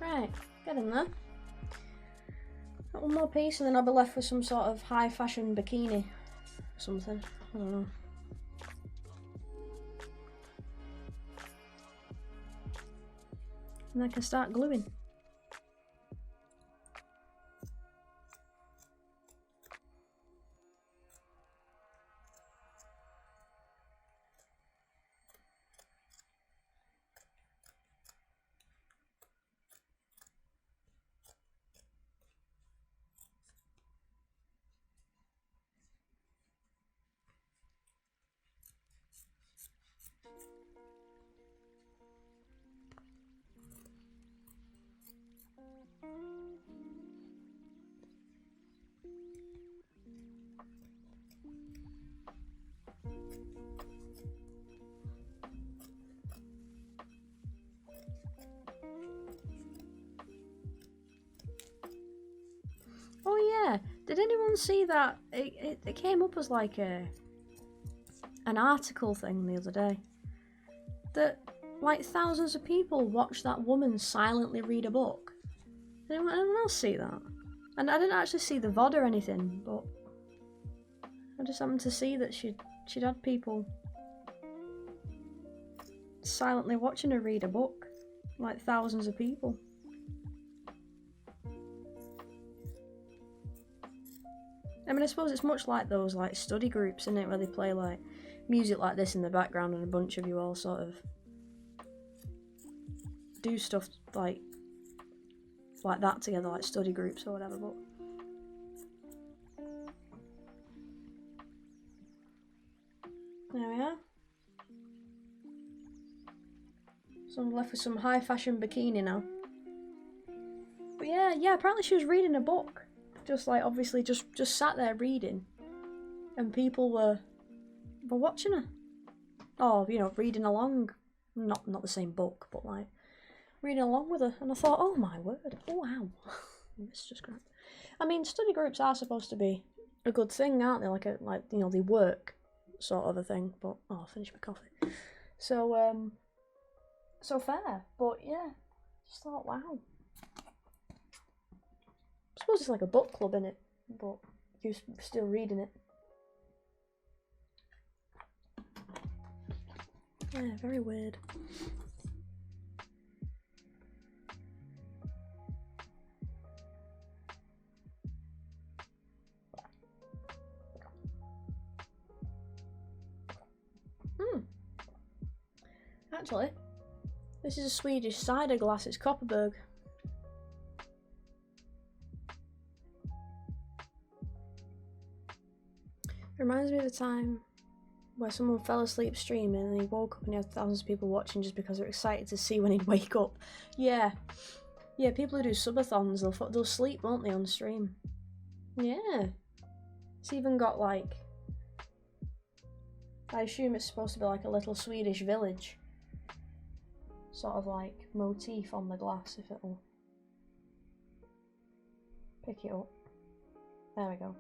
Right, get in there. Got one more piece and then I'll be left with some sort of high fashion bikini. Something. I don't know. And I can start gluing. Oh yeah, did anyone see that? It came up as like a an article thing the other day that like thousands of people watched that woman silently read a book. Did anyone else see that? And I didn't actually see the VOD or anything, but I just happened to see that she'd had people silently watching her read a book, like thousands of people. I mean, I suppose it's much like those like study groups, isn't it, where they play like music like this in the background and a bunch of you all sort of do stuff like that together, like study groups or whatever. But there we are. So I'm left with some high fashion bikini now. But yeah, apparently she was reading a book. Just like obviously just sat there reading. And people were watching her. Oh, you know, reading along. Not the same book, but like reading along with her. And I thought, oh my word, oh wow. It's just great. I mean, study groups are supposed to be a good thing, aren't they? Like you know, they work sort of a thing. But I'll finish my coffee. So so fair, but yeah, just thought, wow. I suppose it's like a book club, innit? But you're still reading it. Yeah, very weird. Actually, this is a Swedish cider glass, it's Kopparberg. It reminds me of the time where someone fell asleep streaming and he woke up and he had thousands of people watching just because they're excited to see when he'd wake up. Yeah, people who do subathons, they'll sleep, won't they, on stream? Yeah. It's even got like, I assume it's supposed to be like a little Swedish village. Sort of like motif on the glass, if it'll pick it up. There we go.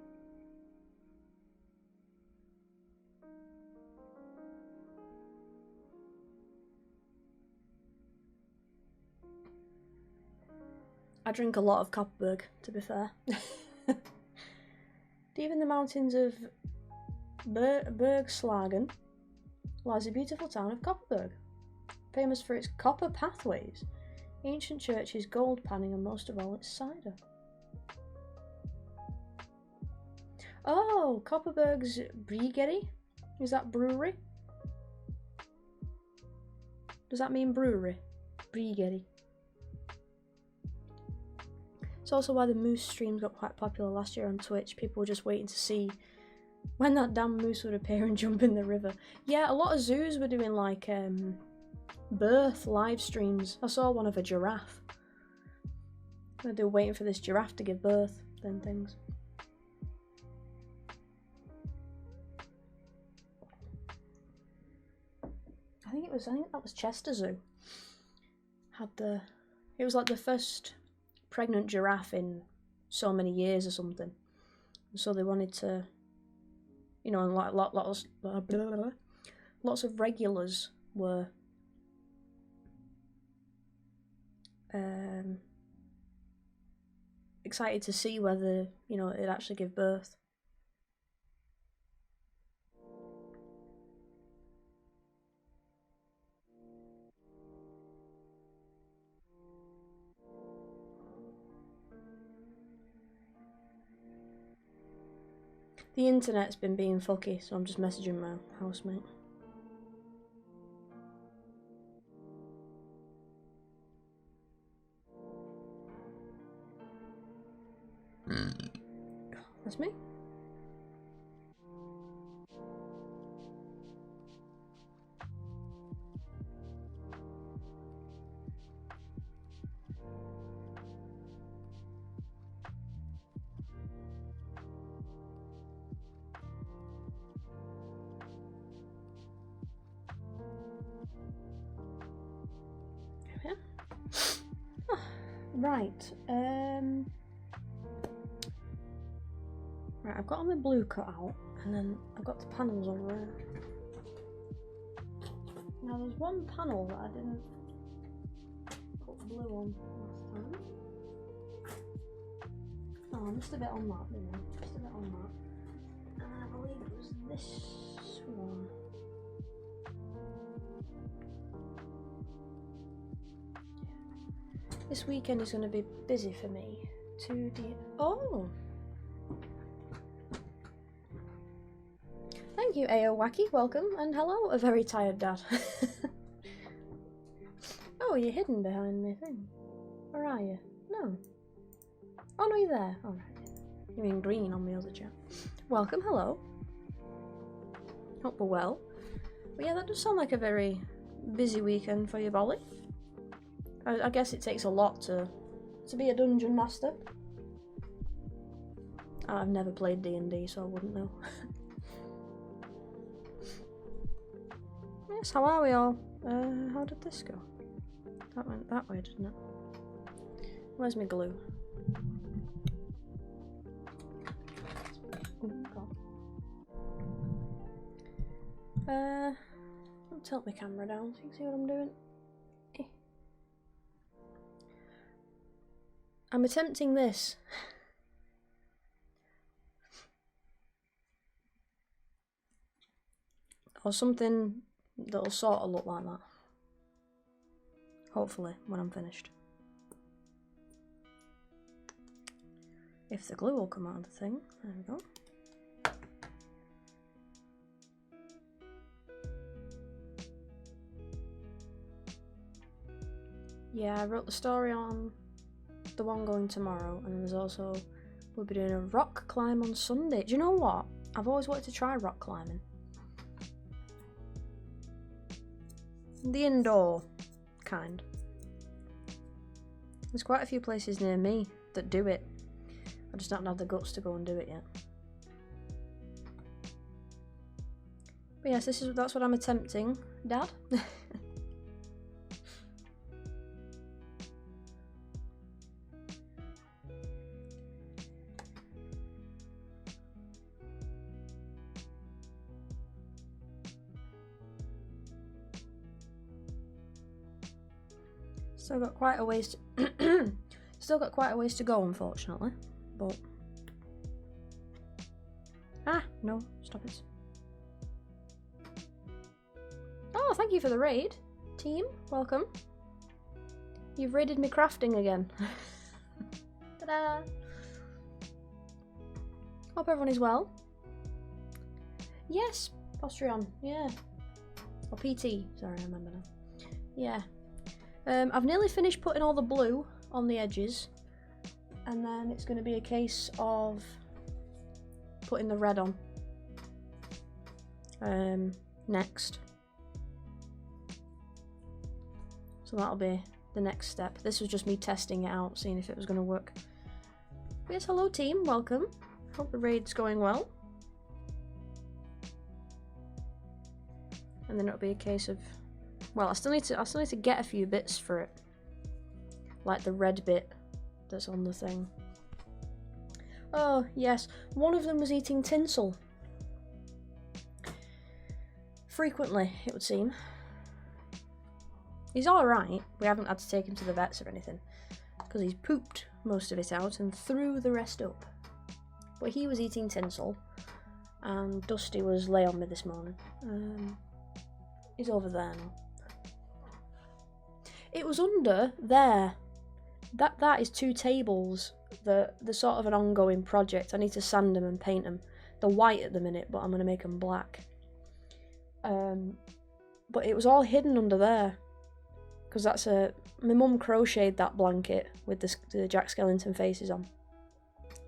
I drink a lot of Kopparberg, to be fair. Deep in the mountains of Bergslagen lies the beautiful town of Kopparberg, famous for its copper pathways, ancient churches, gold panning, and most of all, its cider. Oh, Kopparberg's Bryggeri? Is that brewery? Does that mean brewery? Bryggeri. It's also why the moose streams got quite popular last year on Twitch. People were just waiting to see when that damn moose would appear and jump in the river. Yeah, a lot of zoos were doing like birth live streams. I saw one of a giraffe. They were waiting for this giraffe to give birth, then things. I think that was Chester Zoo. It was like the first pregnant giraffe in so many years or something. So they wanted to, you know, and like lots of regulars were excited to see whether, you know, it'd actually give birth. The internet's been being fucky, so I'm just messaging my housemate. That's me. Yeah. Oh, right. Right, I've got all my blue cut out, and then I've got the panels over there. Now there's one panel that I didn't put blue on last time. Oh, I missed a bit on that, didn't I? Just a bit on that. And I believe it was this one. This weekend is going to be busy for me. 2D. Oh! Thank you, AO Wacky. Welcome and hello, a very tired dad. Oh, you're hidden behind the thing. Where are you? No. Oh, no, you're there. Alright. You mean green on the other chat. Welcome, hello. Hope we're well. But yeah, that does sound like a very busy weekend for you, Bolly. I guess it takes a lot to be a dungeon master. I've never played D&D, so I wouldn't know. Yes, how are we all? How did this go? That went that way, didn't it? Where's my glue? Oh, God. I'll tilt my camera down so you can see what I'm doing. I'm attempting this. Or something that'll sort of look like that. Hopefully, when I'm finished. If the glue will come out of the thing. There we go. Yeah, I wrote the story on the one going tomorrow, and there's also, we'll be doing a rock climb on Sunday. Do you know what? I've always wanted to try rock climbing. The indoor kind. There's quite a few places near me that do it. I just don't have the guts to go and do it yet. But yes, that's what I'm attempting, Dad. Still got quite a ways to still got quite a ways to go, unfortunately. But no, stop it. Oh, thank you for the raid, team. Welcome. You've raided me crafting again. Ta-da! Hope everyone is well. Yes, Postreon. Yeah. Or PT. Sorry, I remember now. Yeah. I've nearly finished putting all the blue on the edges, and then it's going to be a case of putting the red on next. So that'll be the next step. This was just me testing it out, seeing if it was going to work. But yes, hello team, welcome. Hope the raid's going well. And then it'll be a case of, well, I still need to get a few bits for it, like the red bit that's on the thing. Oh yes, one of them was eating tinsel. Frequently, it would seem. He's alright. We haven't had to take him to the vets or anything, because he's pooped most of it out and threw the rest up. But he was eating tinsel, and Dusty was lay on me this morning. He's over there now. It was under there. That is 2 tables. The sort of an ongoing project. I need to sand them and paint them. They're white at the minute, but I'm gonna make them black. But it was all hidden under there, because that's my mum crocheted that blanket with the Jack Skellington faces on.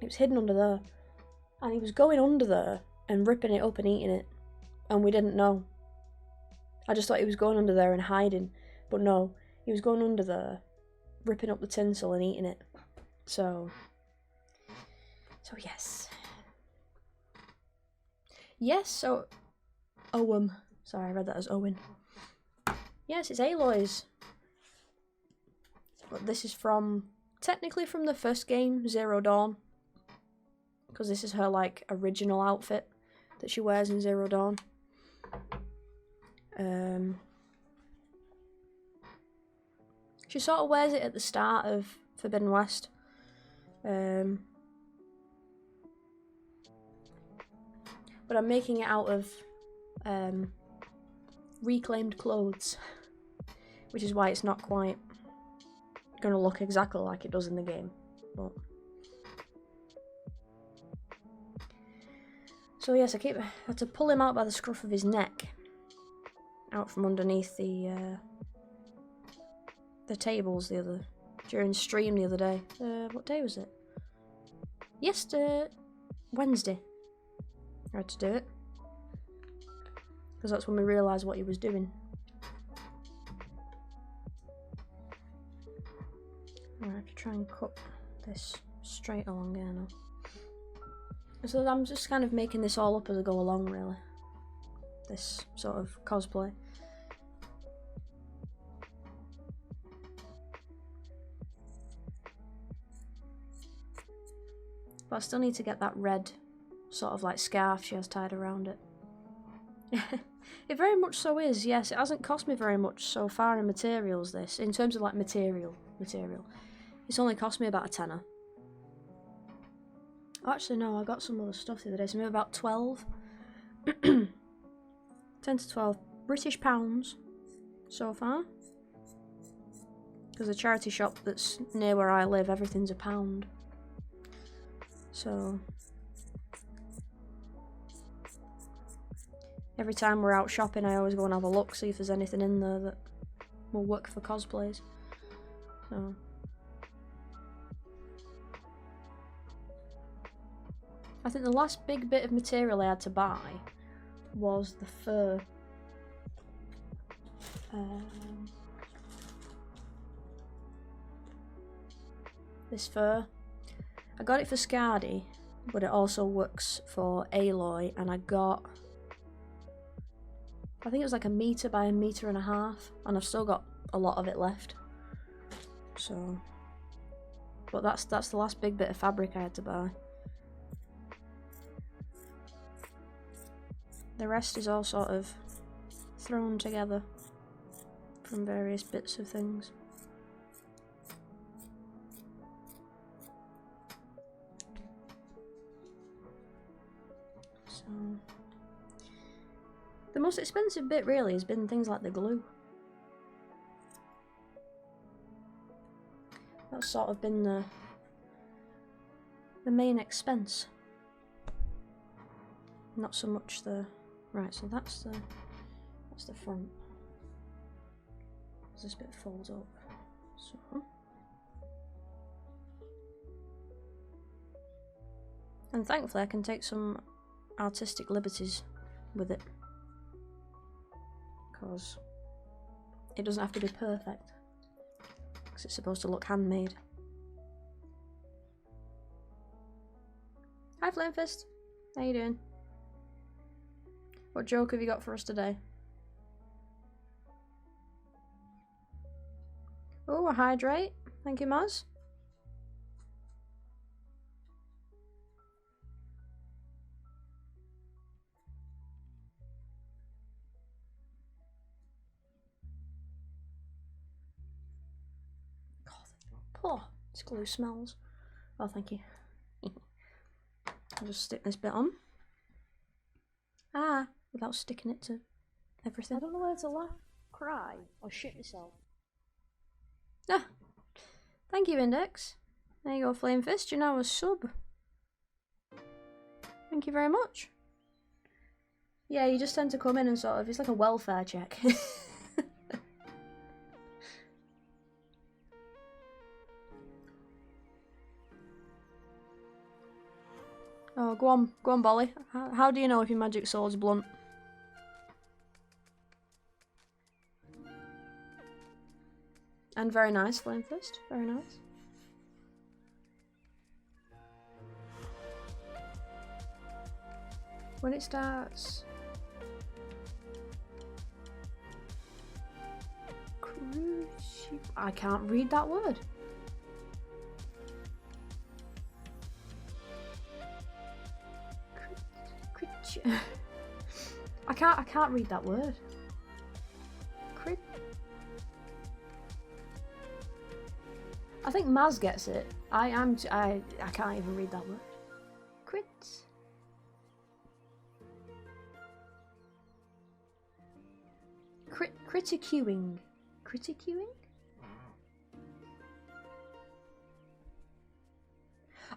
It was hidden under there, and he was going under there and ripping it up and eating it, and we didn't know. I just thought he was going under there and hiding, but no, he was going under there, ripping up the tinsel and eating it. So yes. Yes, so sorry, I read that as Owen. Yes, it's Aloy's. But this is technically from the first game, Zero Dawn. Because this is her, like, original outfit that she wears in Zero Dawn. She sort of wears it at the start of Forbidden West. But I'm making it out of reclaimed clothes, which is why it's not quite gonna look exactly like it does in the game. But so yes, I had to pull him out by the scruff of his neck, out from underneath the tables during stream the other day. What day was it? Wednesday. I had to do it because that's when we realised what he was doing. I have to try and cut this straight along here now. So I'm just kind of making this all up as I go along, really. This sort of cosplay. But I still need to get that red sort of like scarf she has tied around it. It very much so is, yes. It hasn't cost me very much so far in materials, this. In terms of like material. It's only cost me about a tenner. Oh, actually no, I got some other stuff the other day, so maybe about 12. 10 to 12 British pounds so far. Because the charity shop that's near where I live, everything's a pound. So every time we're out shopping, I always go and have a look, see if there's anything in there that will work for cosplays. So I think the last big bit of material I had to buy was the fur. This fur. I got it for Scardy, but it also works for Aloy, and I think it was like 1 meter by 1.5 meters, and I've still got a lot of it left. So, but that's the last big bit of fabric I had to buy. The rest is all sort of thrown together from various bits of things. So the most expensive bit really has been things like the glue. That's sort of been the main expense. Not so much the right. So that's the front. This bit folds up. So. And thankfully I can take some artistic liberties with it, because it doesn't have to be perfect, because it's supposed to look handmade. Hi Flamefist, how you doing? What joke have you got for us today? Oh, a hydrate, thank you Maz. Oh, this glue smells. Oh, thank you. I'll just stick this bit on. Ah, without sticking it to everything. I don't know whether to laugh, cry, or shit myself. Ah, thank you, Index. There you go, Flame Fist. You're now a sub. Thank you very much. Yeah, you just tend to come in and sort of, it's like a welfare check. Oh, go on, Bolly. How do you know if your magic sword's blunt? And very nice, Flame Fist. Very nice. When it starts. I can't read that word. I can't read that word. I think Maz gets it. I can't even read that word. Crits. Critiquing. Critiquing?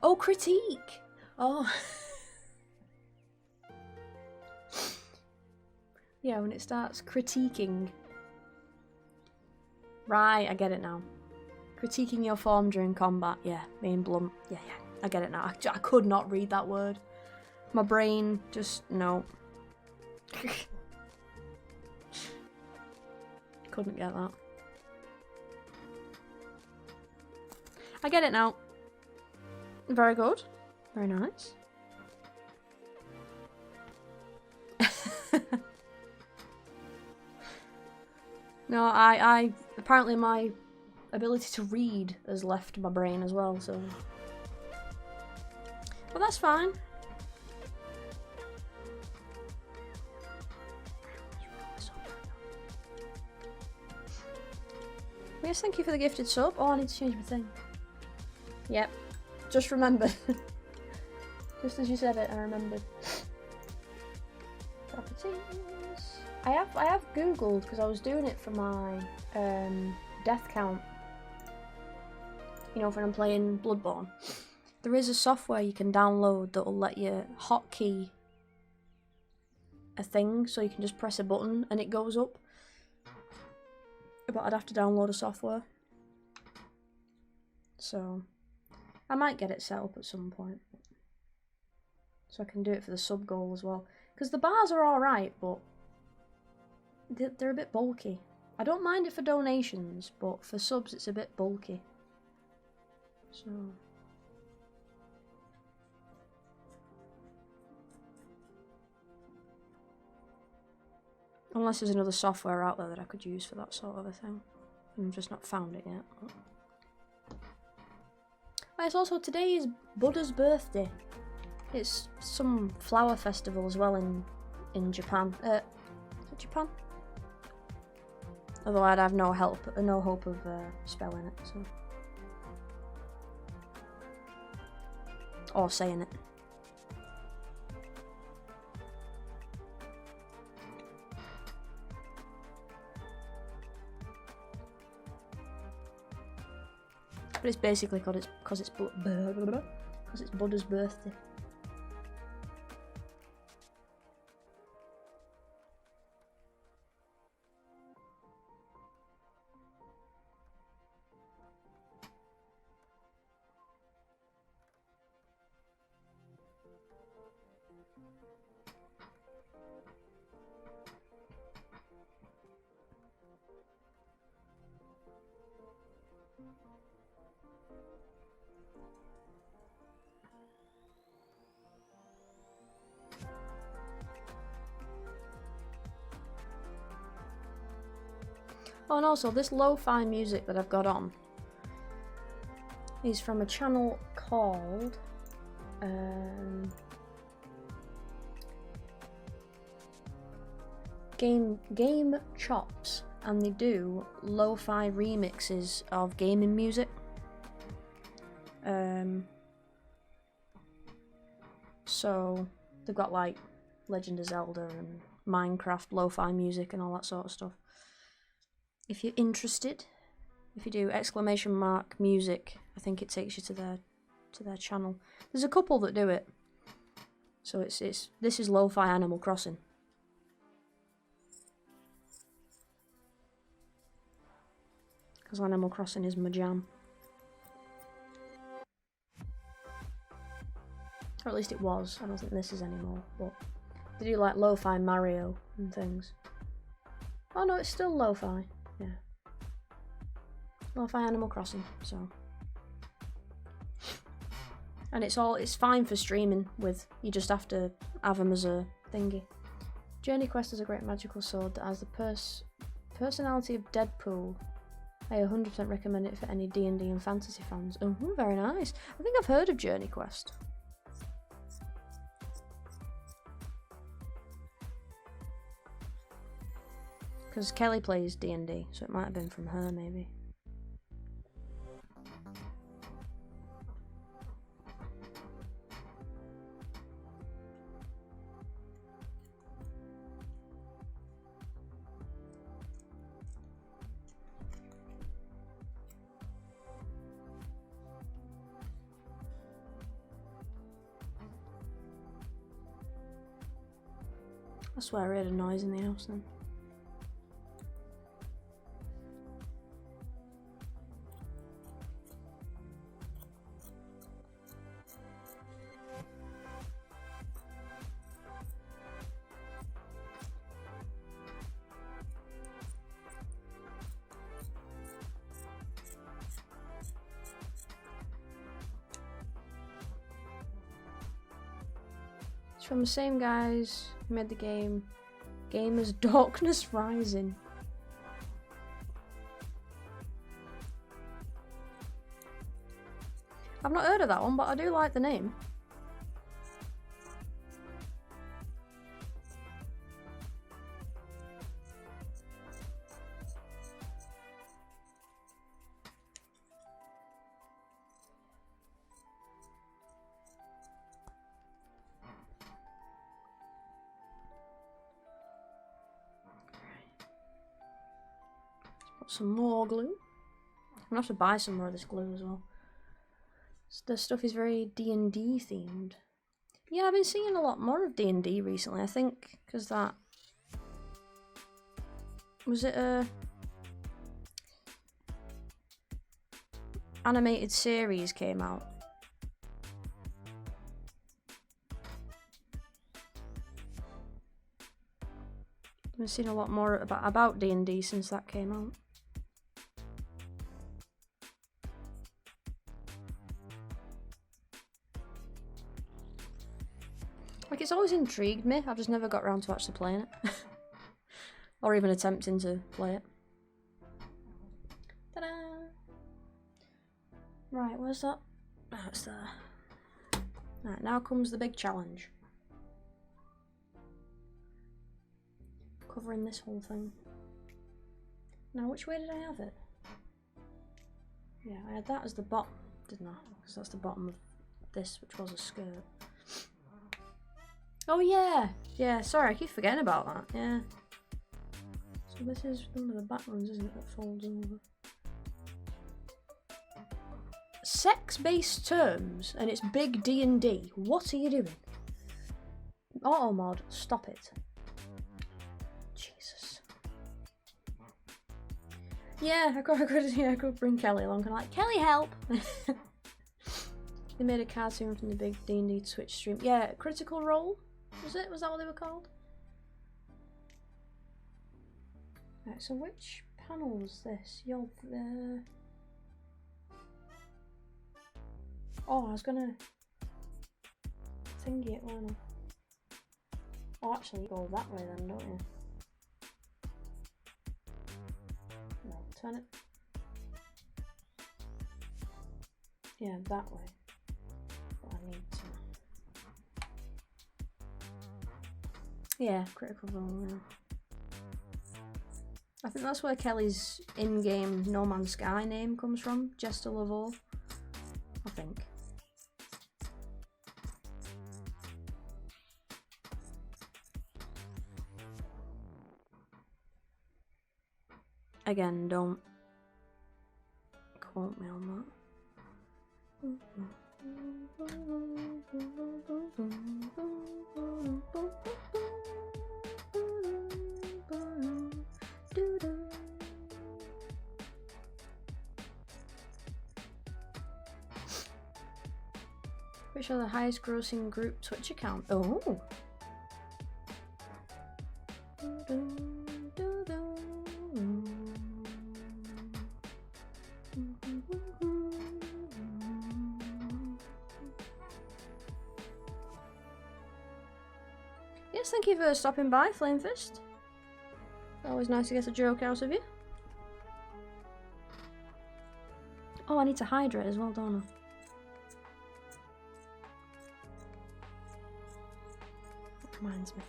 Oh, critique! Oh. Yeah, when it starts critiquing. Right, I get it now. Critiquing your form during combat, yeah, being blunt. Yeah, I get it now. I could not read that word. My brain just, no. Couldn't get that. I get it now. Very good. Very nice. No, I apparently my ability to read has left my brain as well, so. Well, that's fine. Yes, thank you for the gifted sub. Oh, I need to change my thing. Yep. Just remembered. Just as you said it, I remembered. Properties. I have Googled because I was doing it for my death count. You know, when I'm playing Bloodborne. There is a software you can download that will let you hotkey a thing, so you can just press a button and it goes up. But I'd have to download a software. So I might get it set up at some point. So I can do it for the sub goal as well. Because the bars are alright, but they're a bit bulky. I don't mind it for donations, but for subs it's a bit bulky. So unless there's another software out there that I could use for that sort of a thing. I've just not found it yet. But it's also, today is Buddha's birthday. It's some flower festival as well in Japan. Is it Japan? Although I'd have no hope of spelling it, so. Or saying it. But it's basically because it's Buddha's birthday. Oh, and also, this lo-fi music that I've got on is from a channel called Game Chops, and they do lo-fi remixes of gaming music. So they've got like Legend of Zelda and Minecraft lo-fi music and all that sort of stuff. If you're interested, if you do !music, I think it takes you to their channel. There's a couple that do it. So this is lo-fi Animal Crossing. Because Animal Crossing is my jam. Or at least it was. I don't think this is anymore. But they do like lo-fi Mario and things. Oh no, it's still lo-fi. Yeah. Lo-fi Animal Crossing, so. And it's fine for streaming with, you just have to have them as a thingy. Journey Quest is a great magical sword that has the personality of Deadpool. I 100% recommend it for any D&D and fantasy fans. Oh, very nice. I think I've heard of Journey Quest. Because Kelly plays D&D, so it might have been from her, maybe. I swear I heard a noise in the house then. It's from the same guys who made the game as Darkness Rising. I've not heard of that one, but I do like the name. Some more glue. I'm gonna have to buy some more of this glue as well. The stuff is very D&D themed. Yeah, I've been seeing a lot more of D&D recently, I think, because that... Was it a... animated series came out? I've been seeing a lot more about D&D since that came out. Like, it's always intrigued me, I've just never got around to actually playing it. Or even attempting to play it. Ta-da! Right, where's that? Oh, it's there. Right, now comes the big challenge. Covering this whole thing. Now, which way did I have it? Yeah, I had that as the bottom, didn't I? Because that's the bottom of this, which was a skirt. Oh yeah! Yeah, sorry, I keep forgetting about that, yeah. So this is one of the back ones, isn't it, that folds over. Sex-based terms, and it's big D&D. What are you doing? Auto mod, stop it. Jesus. Yeah, I could bring Kelly along and like, Kelly, help! They made a cartoon from the big D&D Twitch stream. Yeah, Critical Role? Was it? Was that what they were called? Right, so which panel was this? You're there. Oh, I was gonna thingy it, weren't I? Oh, actually, you go that way then, don't you? No, turn it. Yeah, that way. But I need to. Yeah, Critical Role, yeah. I think that's where Kelly's in-game No Man's Sky name comes from, Jester Love All. I think. Again, don't quote me on that. Which are the highest grossing group Twitch account? Oh! Yes, thank you for stopping by, Flamefist. Always nice to get a joke out of you. Oh, I need to hydrate as well, don't I? That reminds me.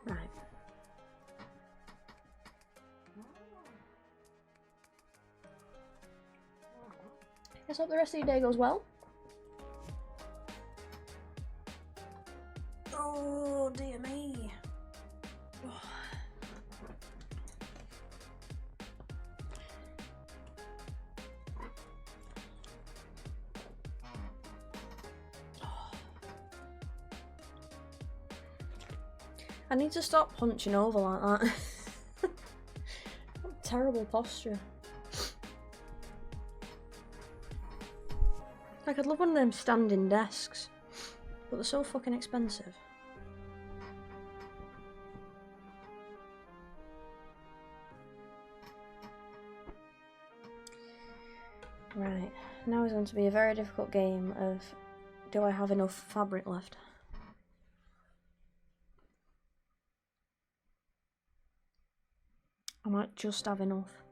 Right. Let's hope the rest of your day goes well. Oh dear me. I need to stop hunching over like that. Terrible posture. Like, I'd love one of them standing desks, but they're so fucking expensive. Right, now is going to be a very difficult game of, do I have enough fabric left? I might just have enough.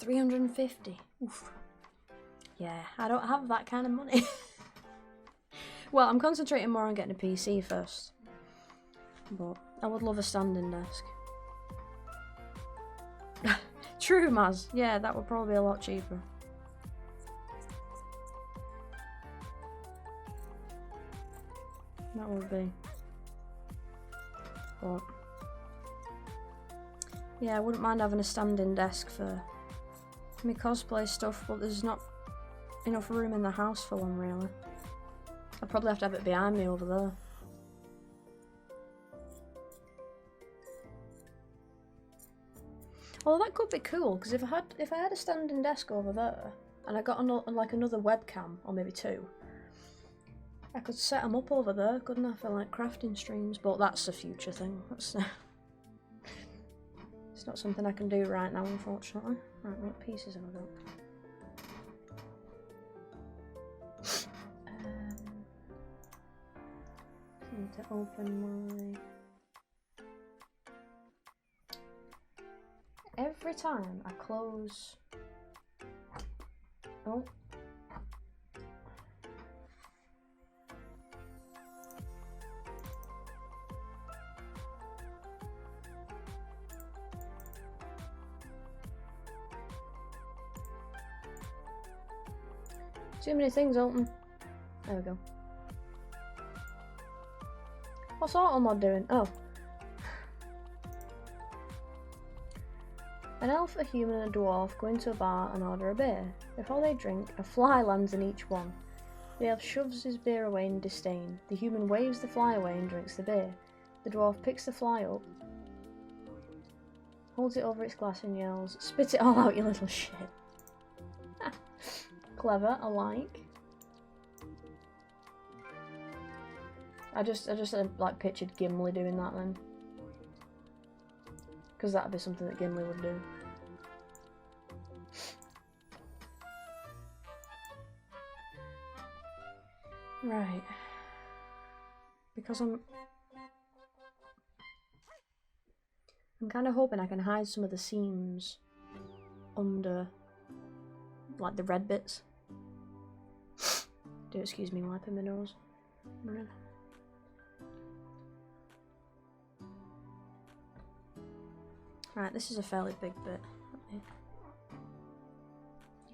$350. Oof. Yeah, I don't have that kind of money. Well, I'm concentrating more on getting a PC first. But I would love a standing desk. True, Maz. Yeah, that would probably be a lot cheaper. That would be. But yeah, I wouldn't mind having a standing desk for my cosplay stuff, but there's not enough room in the house for one, really. I'd probably have to have it behind me over there. Well, that could be cool, because if I had a standing desk over there, and I got another webcam, or maybe two, I could set them up over there, couldn't I, for like crafting streams? But that's a future thing. That's it's not something I can do right now, unfortunately. Right, what pieces have I got? Need to open my... Every time I close... Oh. Too many things open. There we go. What's Automod doing? Oh. An elf, a human, and a dwarf go into a bar and order a beer. Before they drink, a fly lands in each one. The elf shoves his beer away in disdain. The human waves the fly away and drinks the beer. The dwarf picks the fly up, holds it over its glass and yells, "Spit it all out, you little shit." Clever, I like. I just like pictured Gimli doing that then, because that'd be something that Gimli would do. Right, because I'm kind of hoping I can hide some of the seams under like the red bits. Do excuse me wiping my nose. Right. Right, this is a fairly big bit. Let me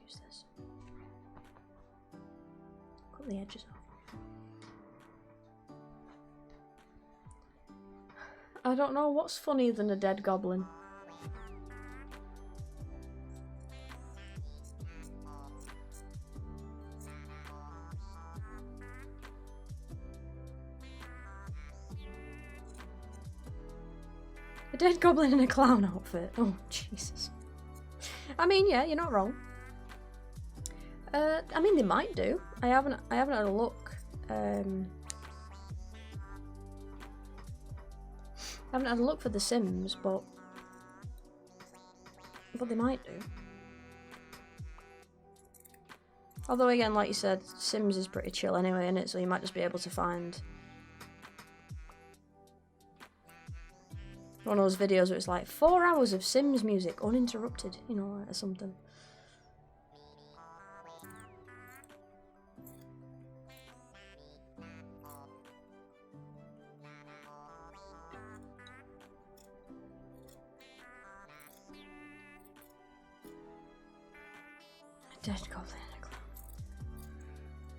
use this. Cut the edges off. I don't know what's funnier than a dead goblin. A dead goblin in a clown outfit. Oh, Jesus. I mean, yeah, you're not wrong. I mean, they might do. I haven't had a look. I haven't had a look for The Sims, but they might do. Although, again, like you said, Sims is pretty chill anyway, innit? So you might just be able to find one of those videos where it's like 4 hours of Sims music uninterrupted, you know, or something. A dead goblin in a clown.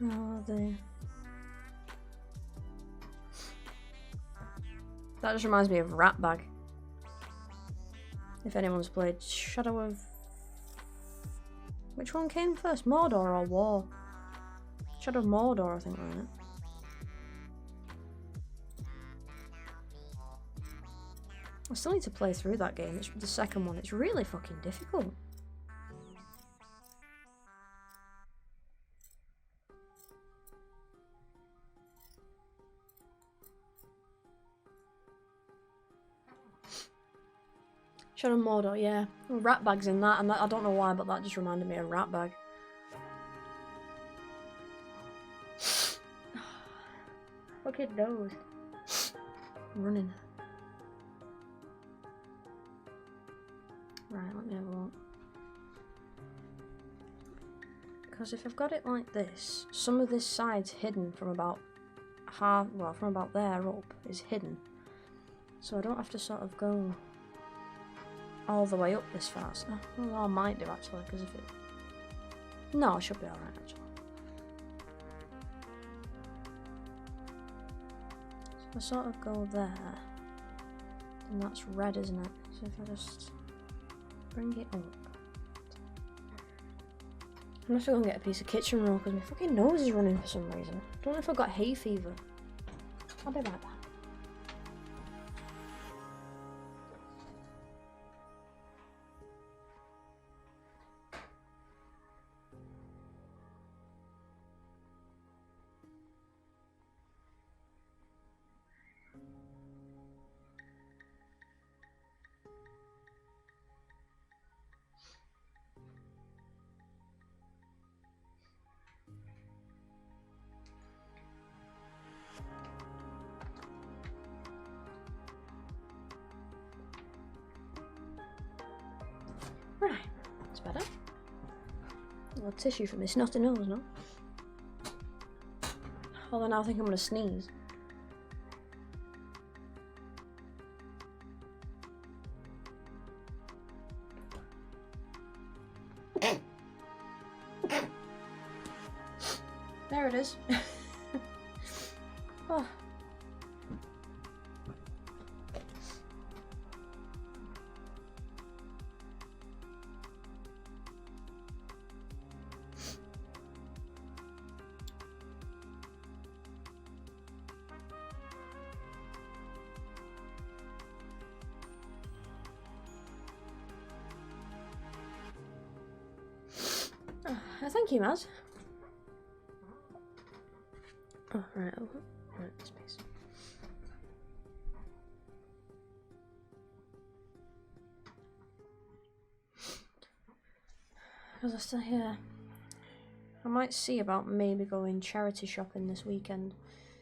Oh, that just reminds me of Rat Bag. If anyone's played Shadow of... Which one came first? Mordor or War? Shadow of Mordor, I think, wasn't it? I still need to play through that game. It's the second one. It's really fucking difficult. Shadow of Mordor, yeah. Rat Bag's in that, and I don't know why, but that just reminded me of Rat Bag. Look at those. Running. Right, let me have a look. Because if I've got it like this, some of this side's hidden from about half, well, from about there up is hidden. So I don't have to sort of go all the way up this fast. Well, I might do actually, because if it... No, I should be alright actually. So I sort of go there, and that's red, isn't it? So if I just bring it up. I'm gonna have to go and get a piece of kitchen roll because my fucking nose is running for some reason. I don't know if I've got hay fever. I'll be right back. Right, that's better. A little tissue for my snotty nose, no? Although now I think I'm gonna sneeze. There it is. Oh. Thank you, Maz. Oh, right, right, space. Because I still here. I might see about maybe going charity shopping this weekend.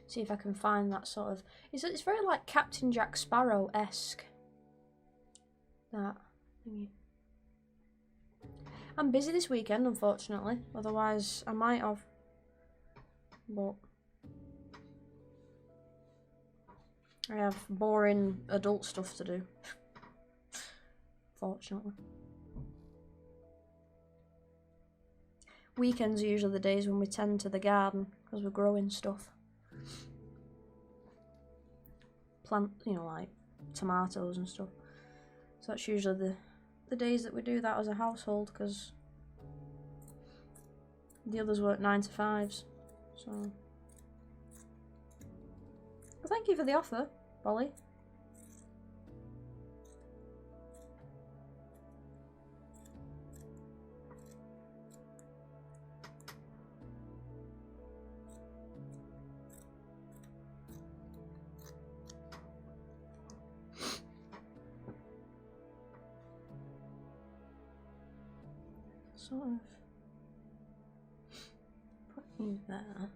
See if I can find that sort of... It's very like Captain Jack Sparrow-esque. That thingy. I'm busy this weekend, unfortunately. Otherwise, I might have. But I have boring adult stuff to do. Fortunately. Weekends are usually the days when we tend to the garden, because we're growing stuff. Plant, you know, like tomatoes and stuff. So that's usually the days that we do that as a household, because the others work 9 to 5s. So, well, thank you for the offer, Bolly. Sort of put you there.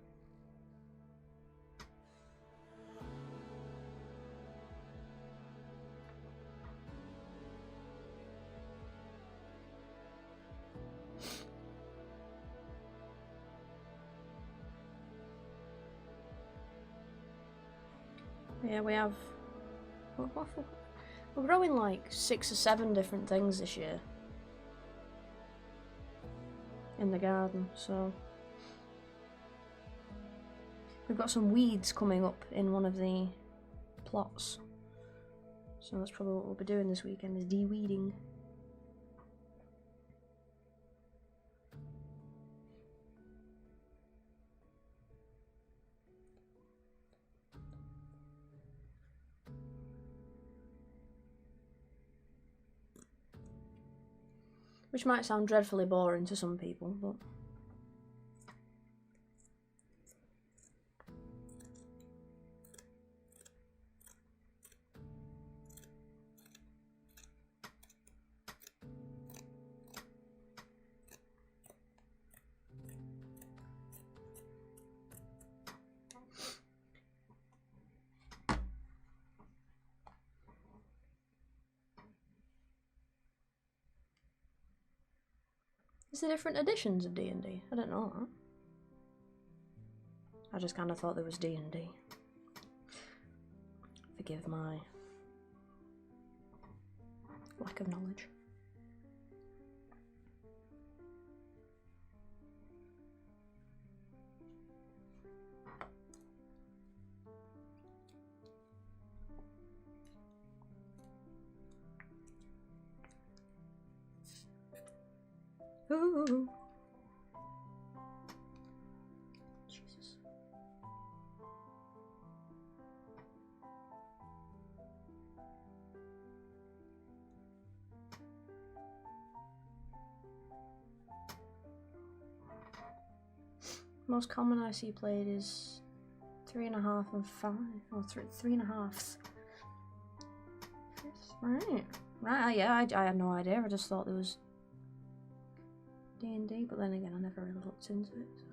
Yeah, we have. We're growing like 6 or 7 different things this year in the garden, so We've got some weeds coming up in one of the plots. So that's probably what we'll be doing this weekend, is de-weeding. Which might sound dreadfully boring to some people, but... Is there different editions of D&D? I don't know that. I just kind of thought there was D&D. Forgive my lack of knowledge. Ooh. Jesus. Most common I see played is 3.5 and 5, or 3.5. Right, right. Yeah, I had no idea. I just thought there was D&D, but then again, I never really looked into it. So.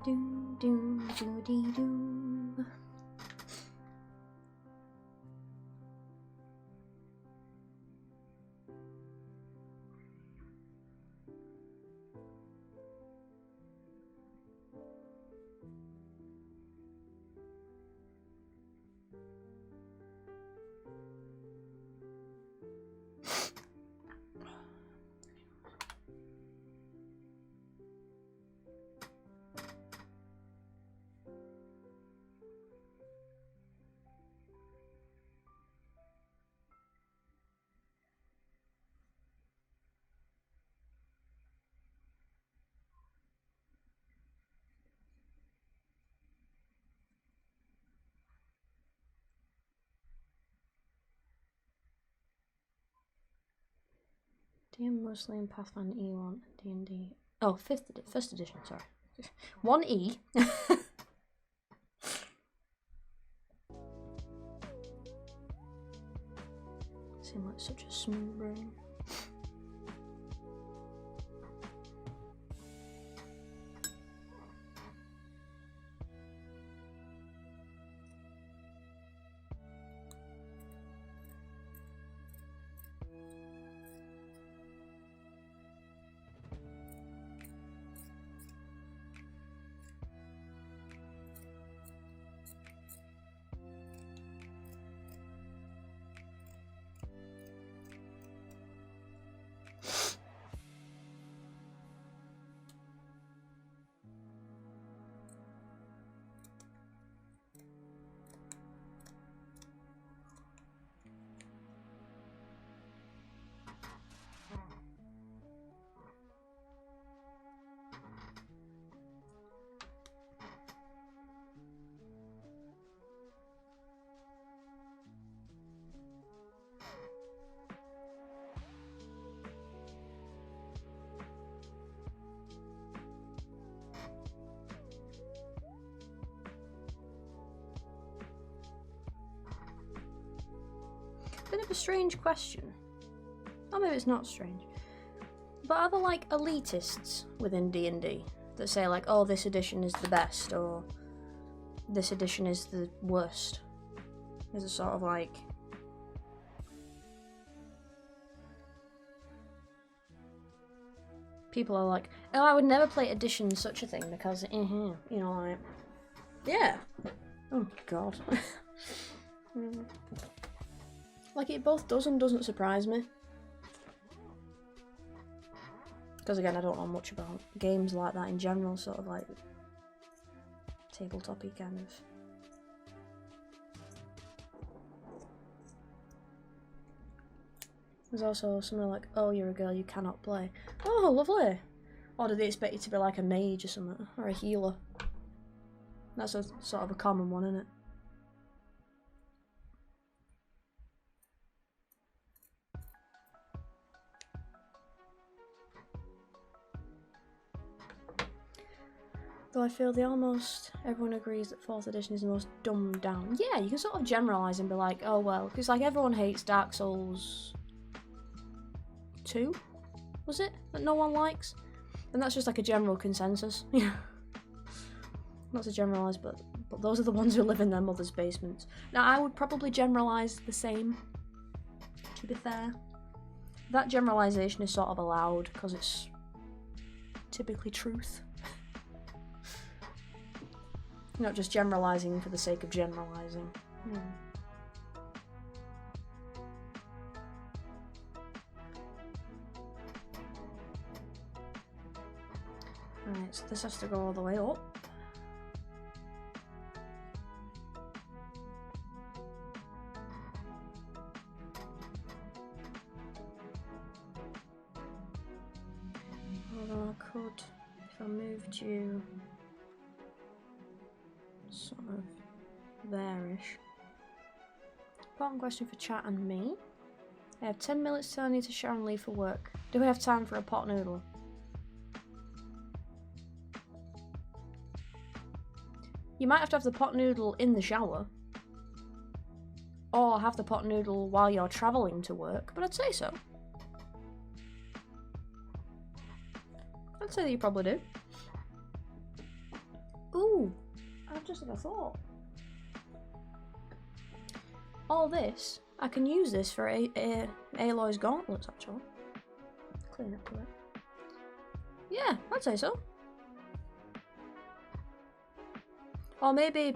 Do do do dee do. DM mostly in Pathfinder E1 and D&D. Oh, first edition, sorry. 1E. Seem like such a smooth brain. Bit of a strange question. Or maybe it's not strange. But are there like elitists within D&D that say like, oh, this edition is the best, or this edition is the worst? Is it sort of like... people are like, oh, I would never play edition such a thing because, you know, like... Yeah. Oh, God. Like, it both does and doesn't surprise me. Because, again, I don't know much about games like that in general, sort of like... tabletop-y kind of... There's also something like, oh, you're a girl, you cannot play. Oh, lovely! Or do they expect you to be like a mage or something? Or a healer? That's a sort of a common one, isn't it? Though I feel almost everyone agrees that 4th edition is the most dumbed down. Yeah, you can sort of generalise and be like, oh well, because like everyone hates Dark Souls 2, was it? That no one likes? And that's just like a general consensus. Yeah. Not to generalise, but those are the ones who live in their mother's basements. Now I would probably generalise the same, to be fair. That generalisation is sort of allowed because it's typically truth. Not just generalising for the sake of generalising. Right, so this has to go all the way up. Although I could, if I moved you sort of there-ish. Important question for chat and me. I have 10 minutes till I need to shower and leave for work. Do we have time for a pot noodle? You might have to have the pot noodle in the shower. Or have the pot noodle while you're travelling to work, but I'd say so. I'd say that you probably do. Ooh, I've just had a thought. All this, I can use this for Aloy's gauntlets, actually. Clean up a bit. Yeah, I'd say so. Or maybe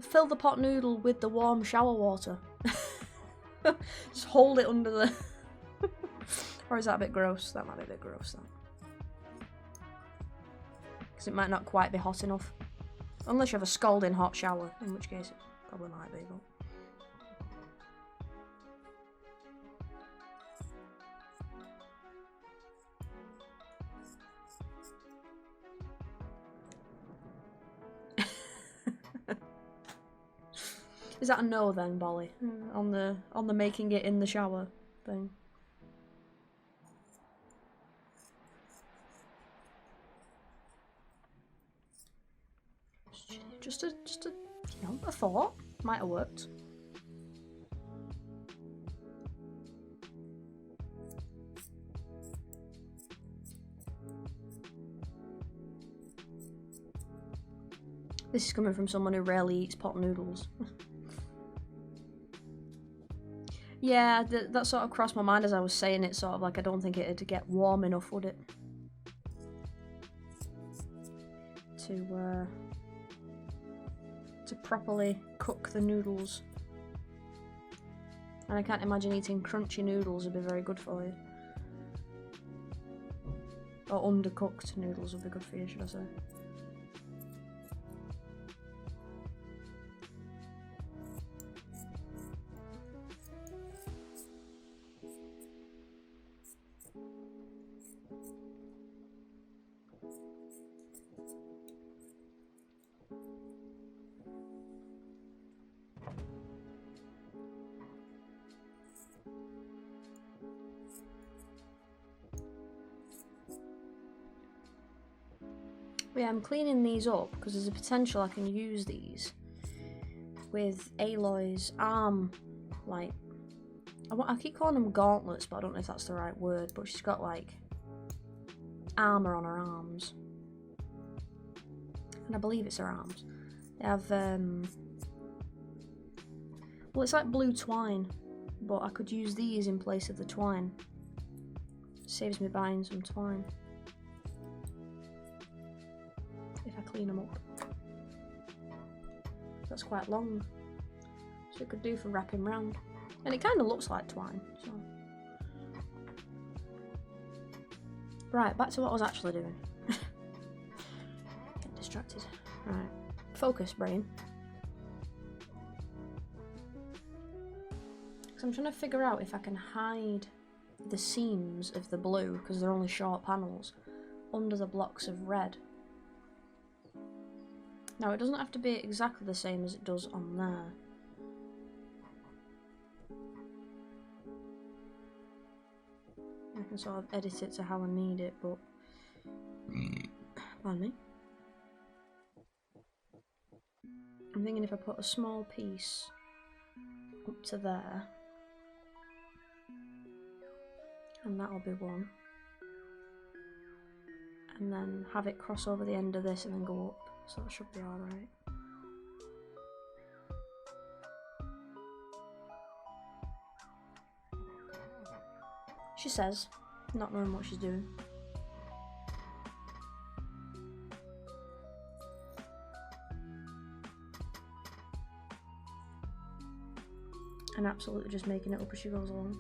fill the pot noodle with the warm shower water. Just hold it under the... Or is that a bit gross? That might be a bit gross, that. Because it might not quite be hot enough. Unless you have a scalding hot shower, in which case it probably might be, but... Is that a no then, Bolly? On the making it in the shower thing. Just a you know, a thought. Might have worked. This is coming from someone who rarely eats pot noodles. Yeah, that sort of crossed my mind as I was saying it, sort of like I don't think it'd get warm enough, would it? To properly cook the noodles. And I can't imagine eating crunchy noodles would be very good for you. Or undercooked noodles would be good for you, should I say. Yeah, I'm cleaning these up because there's a potential I can use these with Aloy's arm, like, I keep calling them gauntlets, but I don't know if that's the right word. But she's got like armor on her arms, and I believe it's her arms. They have well, it's like blue twine, but I could use these in place of the twine. Saves me buying some twine if I clean them up. That's quite long, so it could do for wrapping round, and it kind of looks like twine. So, right, back to what I was actually doing. Get distracted. Right, focus, brain. Because I'm trying to figure out if I can hide the seams of the blue, because they're only short panels, under the blocks of red. Now, it doesn't have to be exactly the same as it does on there. I can sort of edit it to how I need it, but... Pardon me. I'm thinking if I put a small piece up to there, and that'll be one, and then have it cross over the end of this and then go up, so that should be alright. She says, not knowing what she's doing. And absolutely just making it up as she goes along.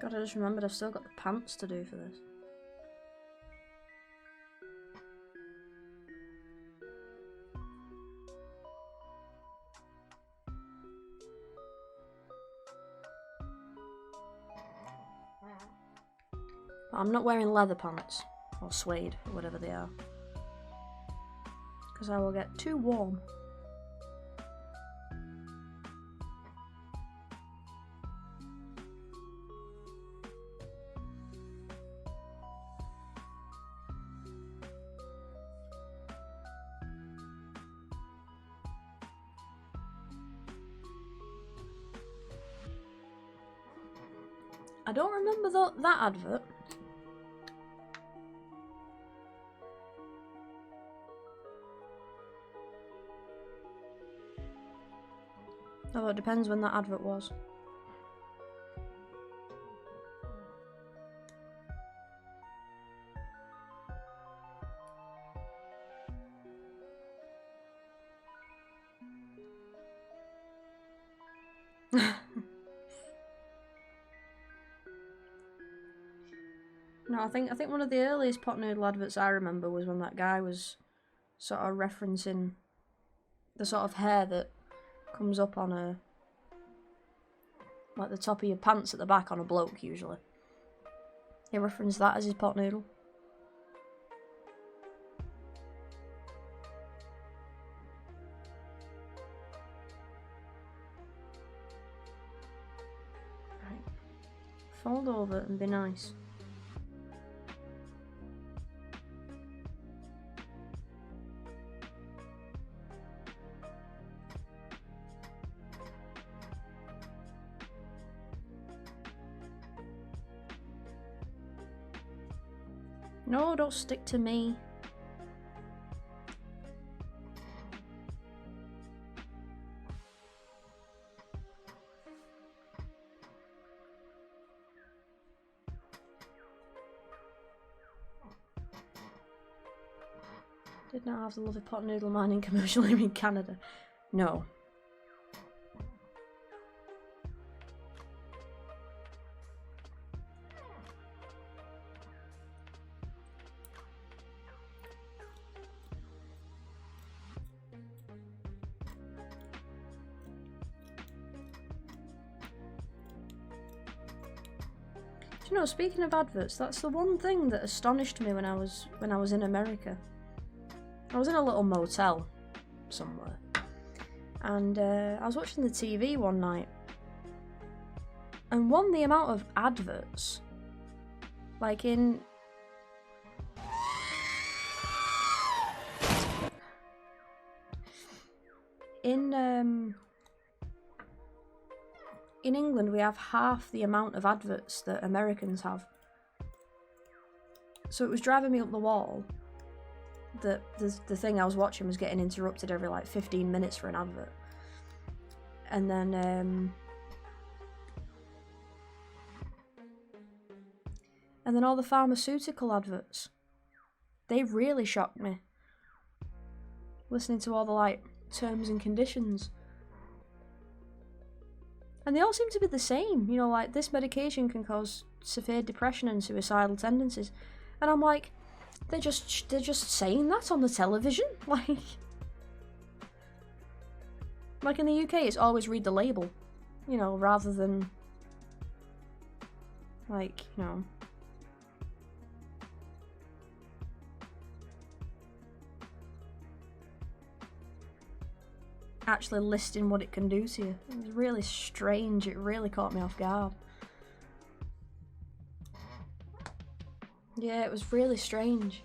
God, I just remembered I've still got the pants to do for this. But I'm not wearing leather pants, or suede, or whatever they are, because I will get too warm. I don't remember that advert. Although it depends when that advert was. No, I think one of the earliest pot noodle adverts I remember was when that guy was sort of referencing the sort of hair that comes up on a, like the top of your pants at the back on a bloke usually. He referenced that as his pot noodle. Right. Fold over and be nice. No, don't stick to me. Did not have the lovely pot noodle mining commercial here in Canada. No. you know, speaking of adverts, that's the one thing that astonished me when I was in America. I was in a little motel somewhere, and I was watching the TV one night, and the amount of adverts, like in England, we have half the amount of adverts that Americans have. So it was driving me up the wall that the thing I was watching was getting interrupted every like 15 minutes for an advert. And then all the pharmaceutical adverts. They really shocked me. Listening to all the like terms and conditions. And they all seem to be the same, you know, like this medication can cause severe depression and suicidal tendencies. And I'm like, they're just saying that on the television, like in the UK, it's always read the label, you know, rather than like, you know, actually listing what it can do to you. It was really strange. It really caught me off guard. Yeah, it was really strange.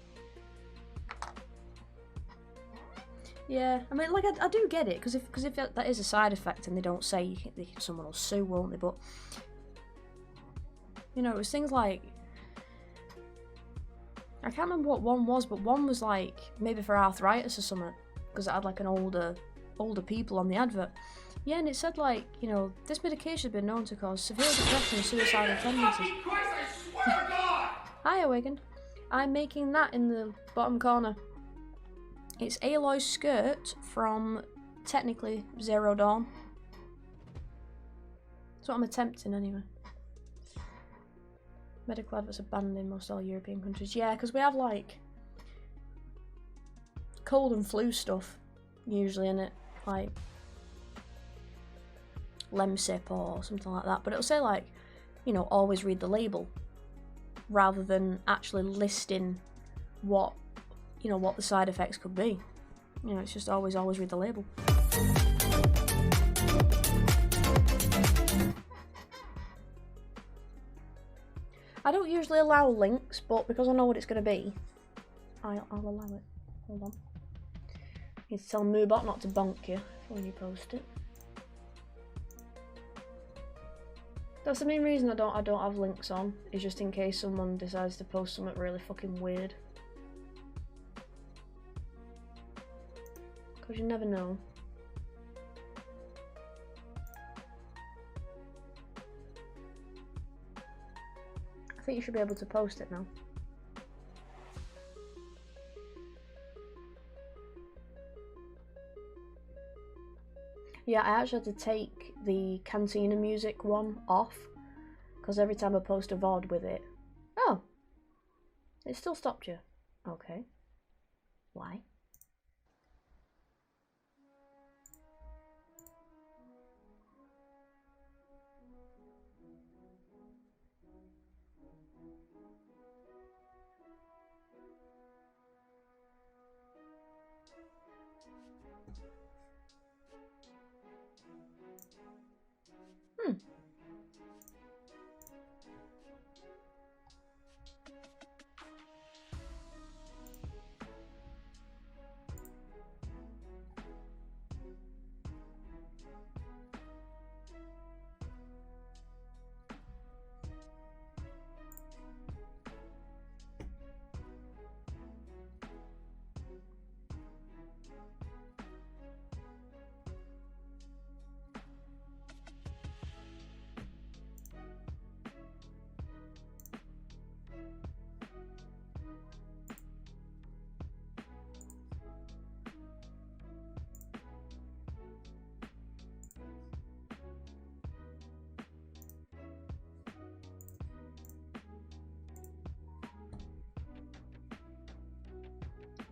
Yeah, I mean, like, I do get it, because if that is a side effect and they don't say, someone will sue, won't they? But, you know, it was things like, I can't remember what one was, but one was like, maybe for arthritis or something, because it had like an older people on the advert. Yeah, and it said like, you know, this medication has been known to cause severe depression and suicidal tendencies. Christ, I swear to God! Hi, Wigan. I'm making that in the bottom corner. It's Aloy's skirt from, technically, Zero Dawn. That's what I'm attempting anyway. Medical adverts are banned in most all European countries. Yeah, because we have like cold and flu stuff usually in it, like Lemsip or something like that. But it'll say like, you know, always read the label, rather than actually listing what, you know, what the side effects could be. You know, it's just always read the label. I don't usually allow links, but because I know what it's going to be, I'll allow it. Hold on. Need to tell Moobot not to bonk you when you post it. That's the main reason I don't have links on, is just in case someone decides to post something really fucking weird. Because you never know. I think you should be able to post it now. Yeah, I actually had to take the Cantina music one off, because every time I post a VOD with it... Oh! It still stopped you. Okay. Why?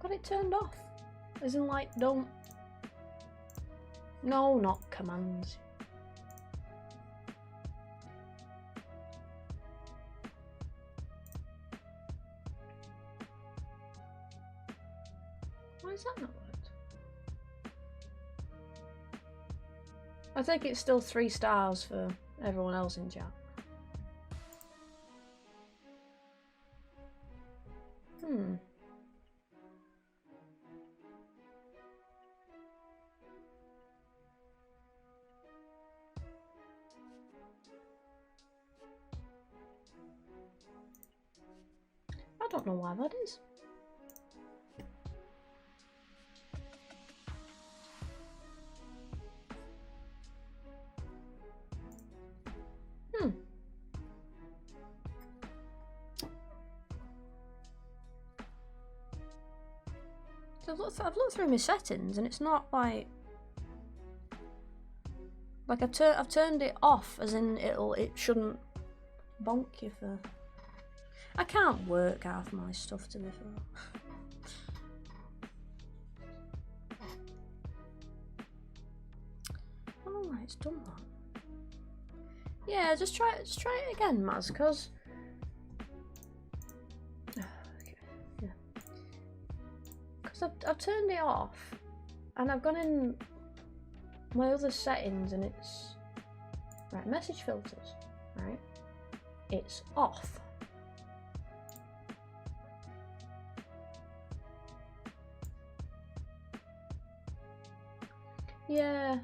Got it turned off. As in, like, don't... No, not commands. Why has that not worked? I think it's still 3 stars for everyone else in chat. I don't know why that is. I've looked through my settings and it's not like I've turned it off, as in it shouldn't bonk you for. I can't work half my stuff, to be fair. I don't know why it's done that. Yeah, just try it again, Maz, because I've turned it off and I've gone in my other settings and it's right, message filters, right, it's off. Yeah,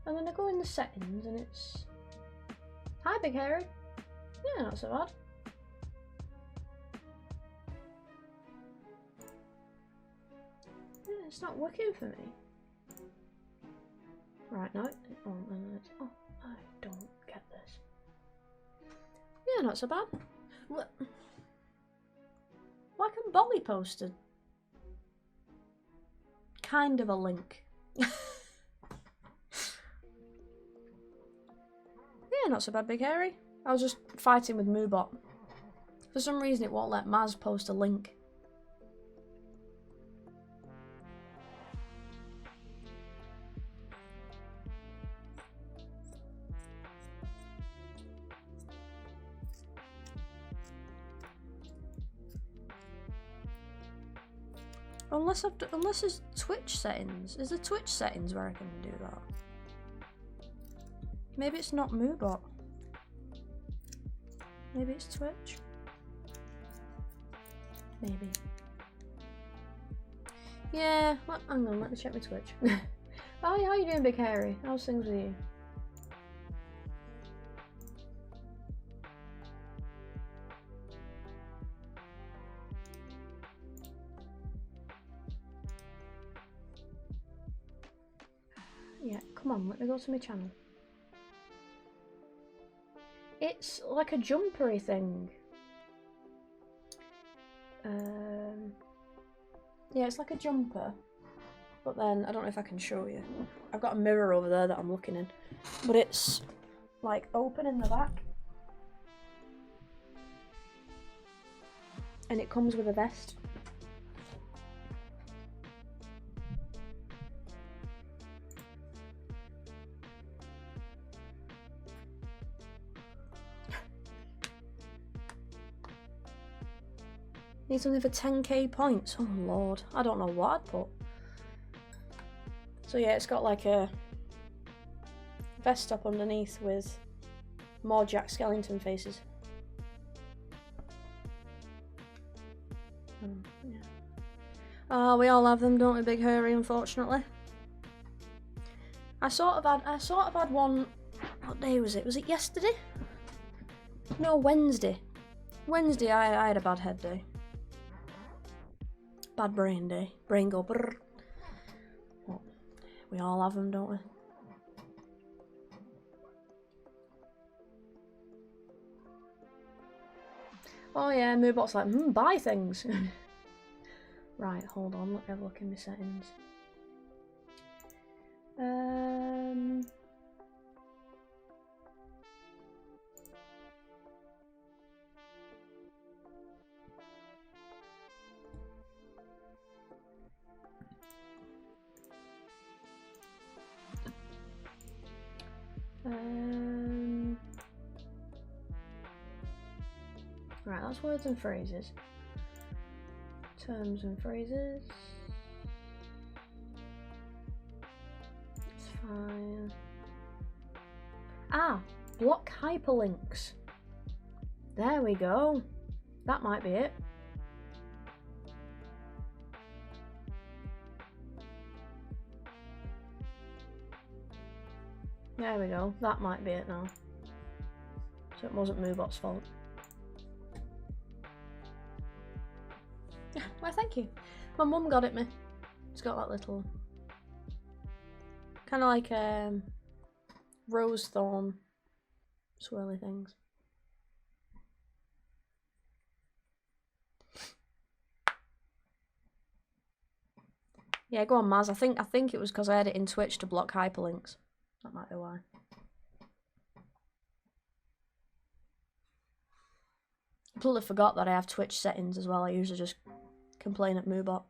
and then I go in the settings and it's hi Big Hairy. Yeah, not so bad. It's not working for me. Right, no. Oh, I don't get this. Yeah, not so bad. What? Why can Bolly post a kind of a link? Yeah, not so bad, Big Hairy. I was just fighting with Moobot. For some reason it won't let Maz post a link. Unless it's Twitch settings. Is the Twitch settings where I can do that? Maybe it's not Moobot. Maybe it's Twitch. Maybe. Yeah, hang on, let me check my Twitch. Hi, how you doing, Big Hairy? How's things with you? Yeah, come on, let me go to my channel. It's like a jumpery thing. Yeah, it's like a jumper. But then, I don't know if I can show you. I've got a mirror over there that I'm looking in. But it's like open in the back. And it comes with a vest. Need something for 10k points. Oh lord, I don't know what I'd put. So yeah, it's got like a vest up underneath with more Jack Skellington faces. Yeah. We all have them, don't we, Big Hairy? Unfortunately, I sort of had one. What day was it? Was it yesterday? No, Wednesday. Wednesday, I had a bad head day. Bad brain day. Brain go brrr. Well, we all have them, don't we? Oh yeah, Moobot's like, buy things. Right, hold on, let me have a look in my settings. Right, that's words and phrases. Terms and phrases. It's fine. Ah, block hyperlinks. There we go. That might be it. There we go. That might be it now. So it wasn't Moobot's fault. Well, thank you. My mum got it me. It's got that little... kind of like rose thorn swirly things. Yeah, go on, Maz. I think it was because I had it in Twitch to block hyperlinks. That might be why. I completely forgot that I have Twitch settings as well. I usually just complain at Moobot.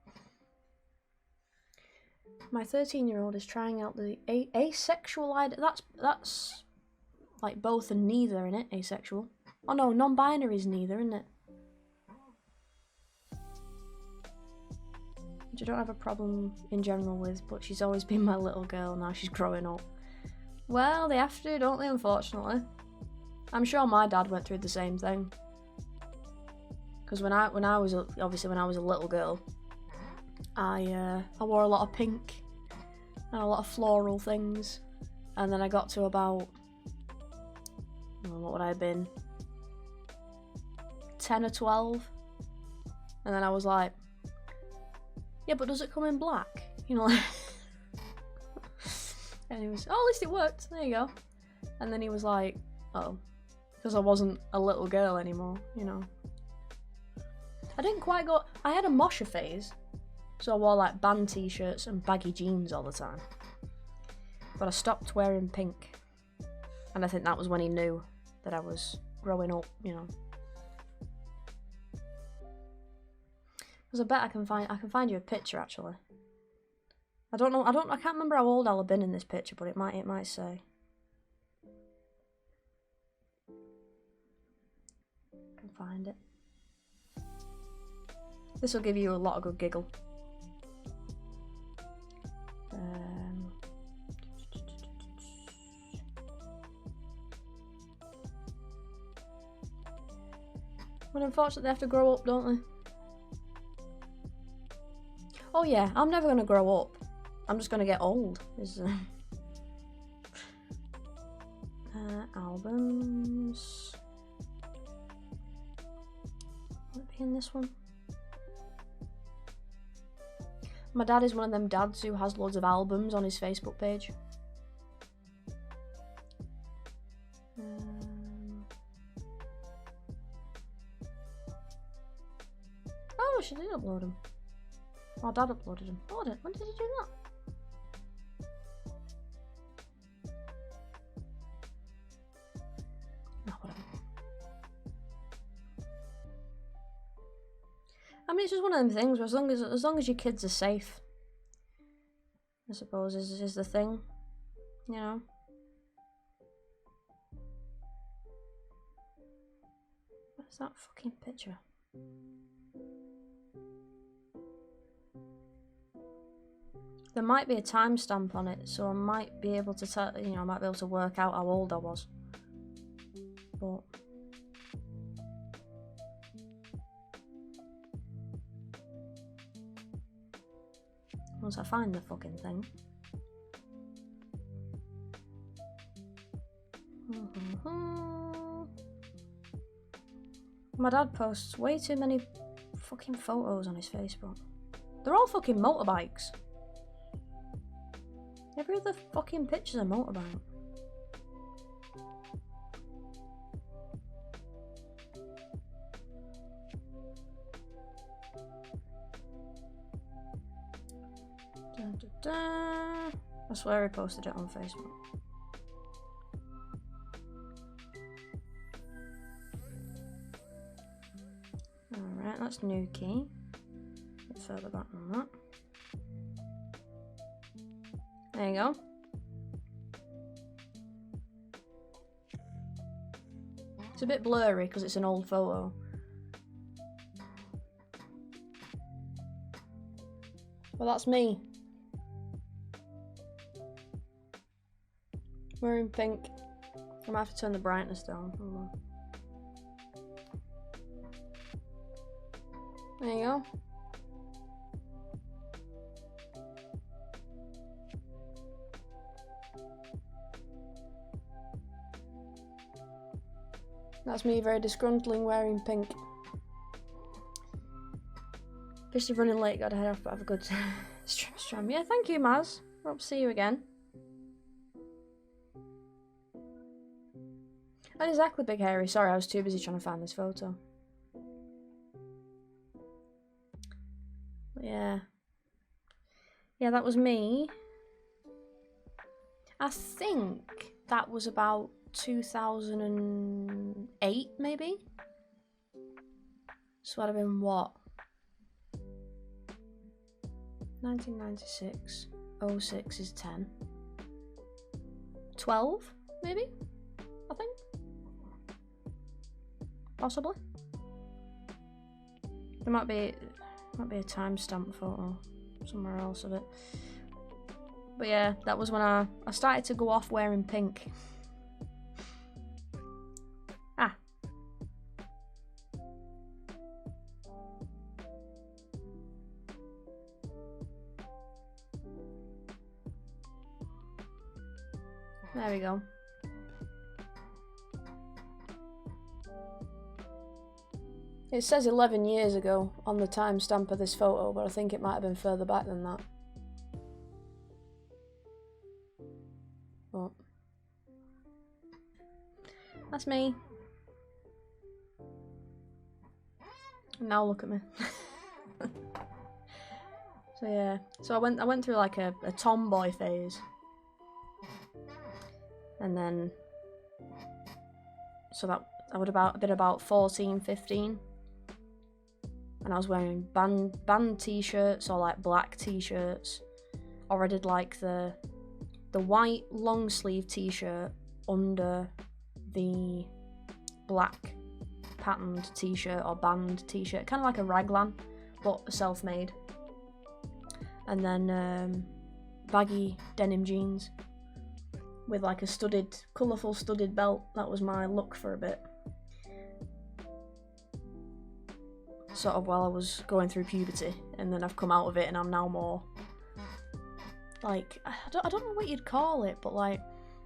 My 13-year-old is trying out the asexual idea. That's like both and neither, in it? Asexual. Oh no, non-binary is neither, isn't it? Which I don't have a problem in general with, but she's always been my little girl. Now she's growing up. Well, they have to, don't they? Unfortunately, I'm sure my dad went through the same thing. Because when I was a little girl, I wore a lot of pink and a lot of floral things, and then I got to about, what would I have been, 10 or 12, and then I was like, yeah, but does it come in black? You know, like and he was, oh, at least it worked, there you go. And then he was like, oh, because I wasn't a little girl anymore, you know. I didn't quite go, I had a mosher phase, so I wore like band t-shirts and baggy jeans all the time. But I stopped wearing pink, and I think that was when he knew that I was growing up, you know. Because I bet I can find you a picture actually. I can't remember how old I'll have been in this picture, but it might say. I can find it. This will give you a lot of good giggle. But unfortunately they have to grow up, don't they? Oh yeah, I'm never gonna grow up. I'm just gonna get old. Albums. Will it be in this one? My dad is one of them dads who has loads of albums on his Facebook page. Oh, she did upload them. Oh, Dad uploaded them. Oh, when did he do that? Oh, whatever. I mean, it's just one of them things where as long as your kids are safe, I suppose is the thing, you know. What's that fucking picture? There might be a timestamp on it, so I might be able to tell, you know, I might be able to work out how old I was. But once I find the fucking thing. My dad posts way too many fucking photos on his Facebook. They're all fucking motorbikes. Every other fucking picture's a motorbike. Dun, dun, dun. I swear he posted it on Facebook. Alright, that's new key. A bit further back than that. There you go. It's a bit blurry because it's an old photo. Well, that's me. Wearing pink. I might have to turn the brightness down. Hold on. There you go. That's me very disgruntling wearing pink. Officially running late, gotta head off, but have a good stream. Yeah, thank you, Maz. Hope to see you again. Not exactly big hairy. Sorry, I was too busy trying to find this photo. But yeah. Yeah, that was me. I think that was about 2008, maybe? So that'd have been what? 1996. 06 is 10. 12, maybe? I think. Possibly. There might be a timestamp photo somewhere else of it. But yeah, that was when I started to go off wearing pink. Ah. There we go. It says 11 years ago on the timestamp of this photo, but I think it might have been further back than that. But that's me. And now look at me. So yeah, so I went through like a tomboy phase, and then so that I would have been about 14, 15. And I was wearing band t-shirts or like black t-shirts, or I did like the white long sleeve t-shirt under the black patterned t-shirt or band t-shirt, kind of like a raglan but self-made, and then baggy denim jeans with like a colourful studded belt. That was my look for a bit. Sort of while I was going through puberty, and then I've come out of it and I'm now more like, I don't know what you'd call it, but like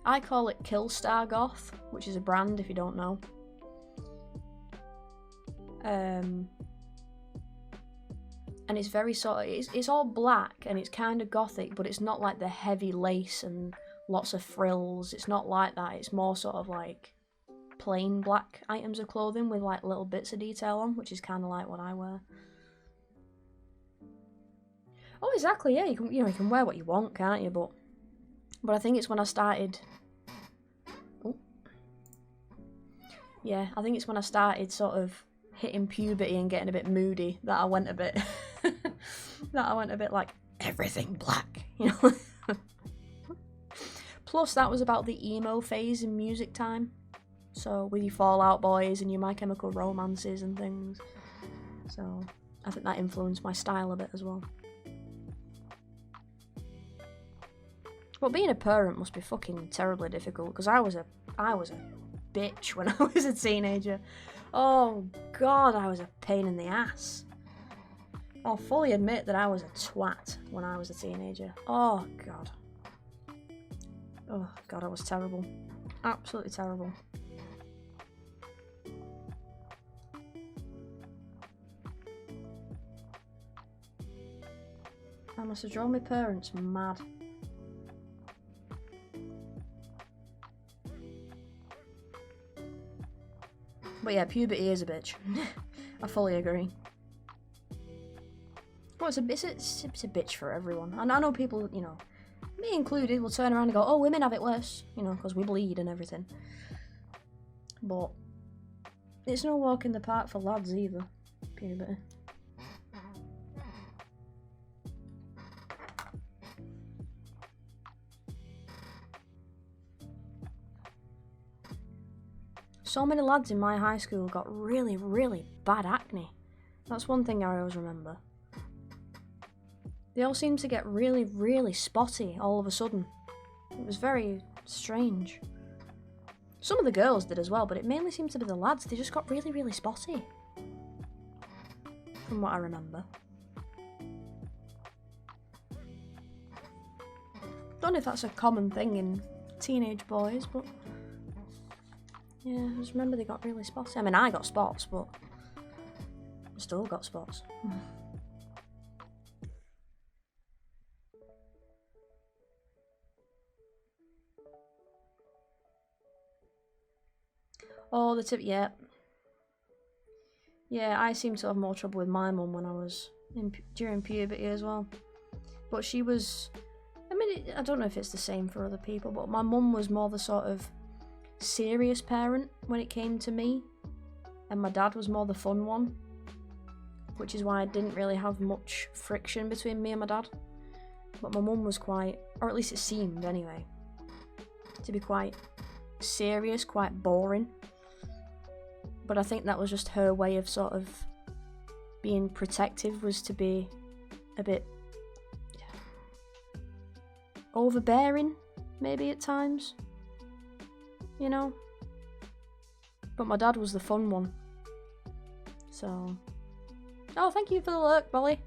I call it Killstar Goth, which is a brand if you don't know. And it's very sort of, it's all black and it's kind of gothic, but it's not like the heavy lace and lots of frills. It's not like that. It's more sort of like plain black items of clothing with like little bits of detail on, which is kind of like what I wear. Oh, exactly. Yeah, you can wear what you want, can't you? But I think it's when I started. Oh. Yeah, I think it's when I started sort of hitting puberty and getting a bit moody that I went a bit like everything black, you know. Plus, that was about the emo phase in music time. So with your Fall Out Boys and your My Chemical Romances and things. So I think that influenced my style a bit as well. But being a parent must be fucking terribly difficult, because I was a bitch when I was a teenager. Oh god, I was a pain in the ass. I'll fully admit that I was a twat when I was a teenager. Oh god. Oh god, I was terrible. Absolutely terrible. I must have drawn my parents mad. But yeah, puberty is a bitch. I fully agree. Well, it's a bitch for everyone. And I know people, you know, me included, will turn around and go, oh, women have it worse, you know, because we bleed and everything. But it's no walk in the park for lads either, puberty. So many lads in my high school got really, really bad acne. That's one thing I always remember. They all seemed to get really, really spotty all of a sudden. It was very strange. Some of the girls did as well, but it mainly seemed to be the lads. They just got really, really spotty. From what I remember. Don't know if that's a common thing in teenage boys, but... yeah, I just remember they got really spotty. I mean, I got spots, but... I still got spots. Oh, the tip, yeah. Yeah, I seem to have more trouble with my mum when I was during puberty as well. But she was, I mean, I don't know if it's the same for other people, but my mum was more the sort of serious parent when it came to me. And my dad was more the fun one. Which is why I didn't really have much friction between me and my dad. But my mum was quite, or at least it seemed anyway, to be quite serious, quite boring. But I think that was just her way of sort of being protective, was to be a bit overbearing, maybe at times. You know? But my dad was the fun one. So... oh, thank you for the lurk, Bolly.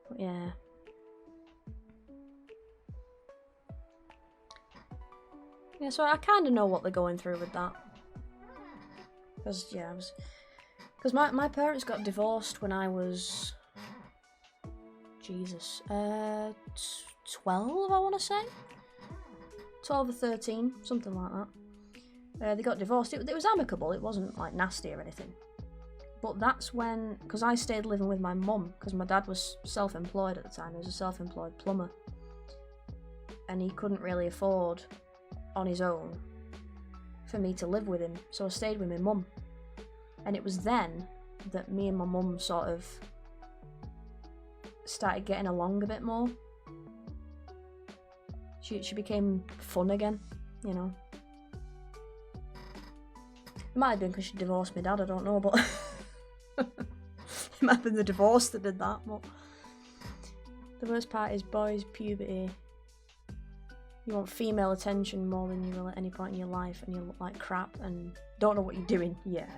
But yeah. Yeah, so I kind of know what they're going through with that. Because, yeah, because my parents got divorced when I was... Jesus. 12, I want to say? 12 or 13, something like that. They got divorced. It was amicable, it wasn't like nasty or anything. But that's when, because I stayed living with my mum, because my dad was self-employed at the time. He was a self-employed plumber. And he couldn't really afford, on his own, for me to live with him. So I stayed with my mum. And it was then that me and my mum sort of started getting along a bit more. She became fun again, you know. It might have been because she divorced my dad, I don't know, but... it might have been the divorce that did that, but... the worst part is boys' puberty. You want female attention more than you will at any point in your life, and you look like crap and don't know what you're doing. Yeah.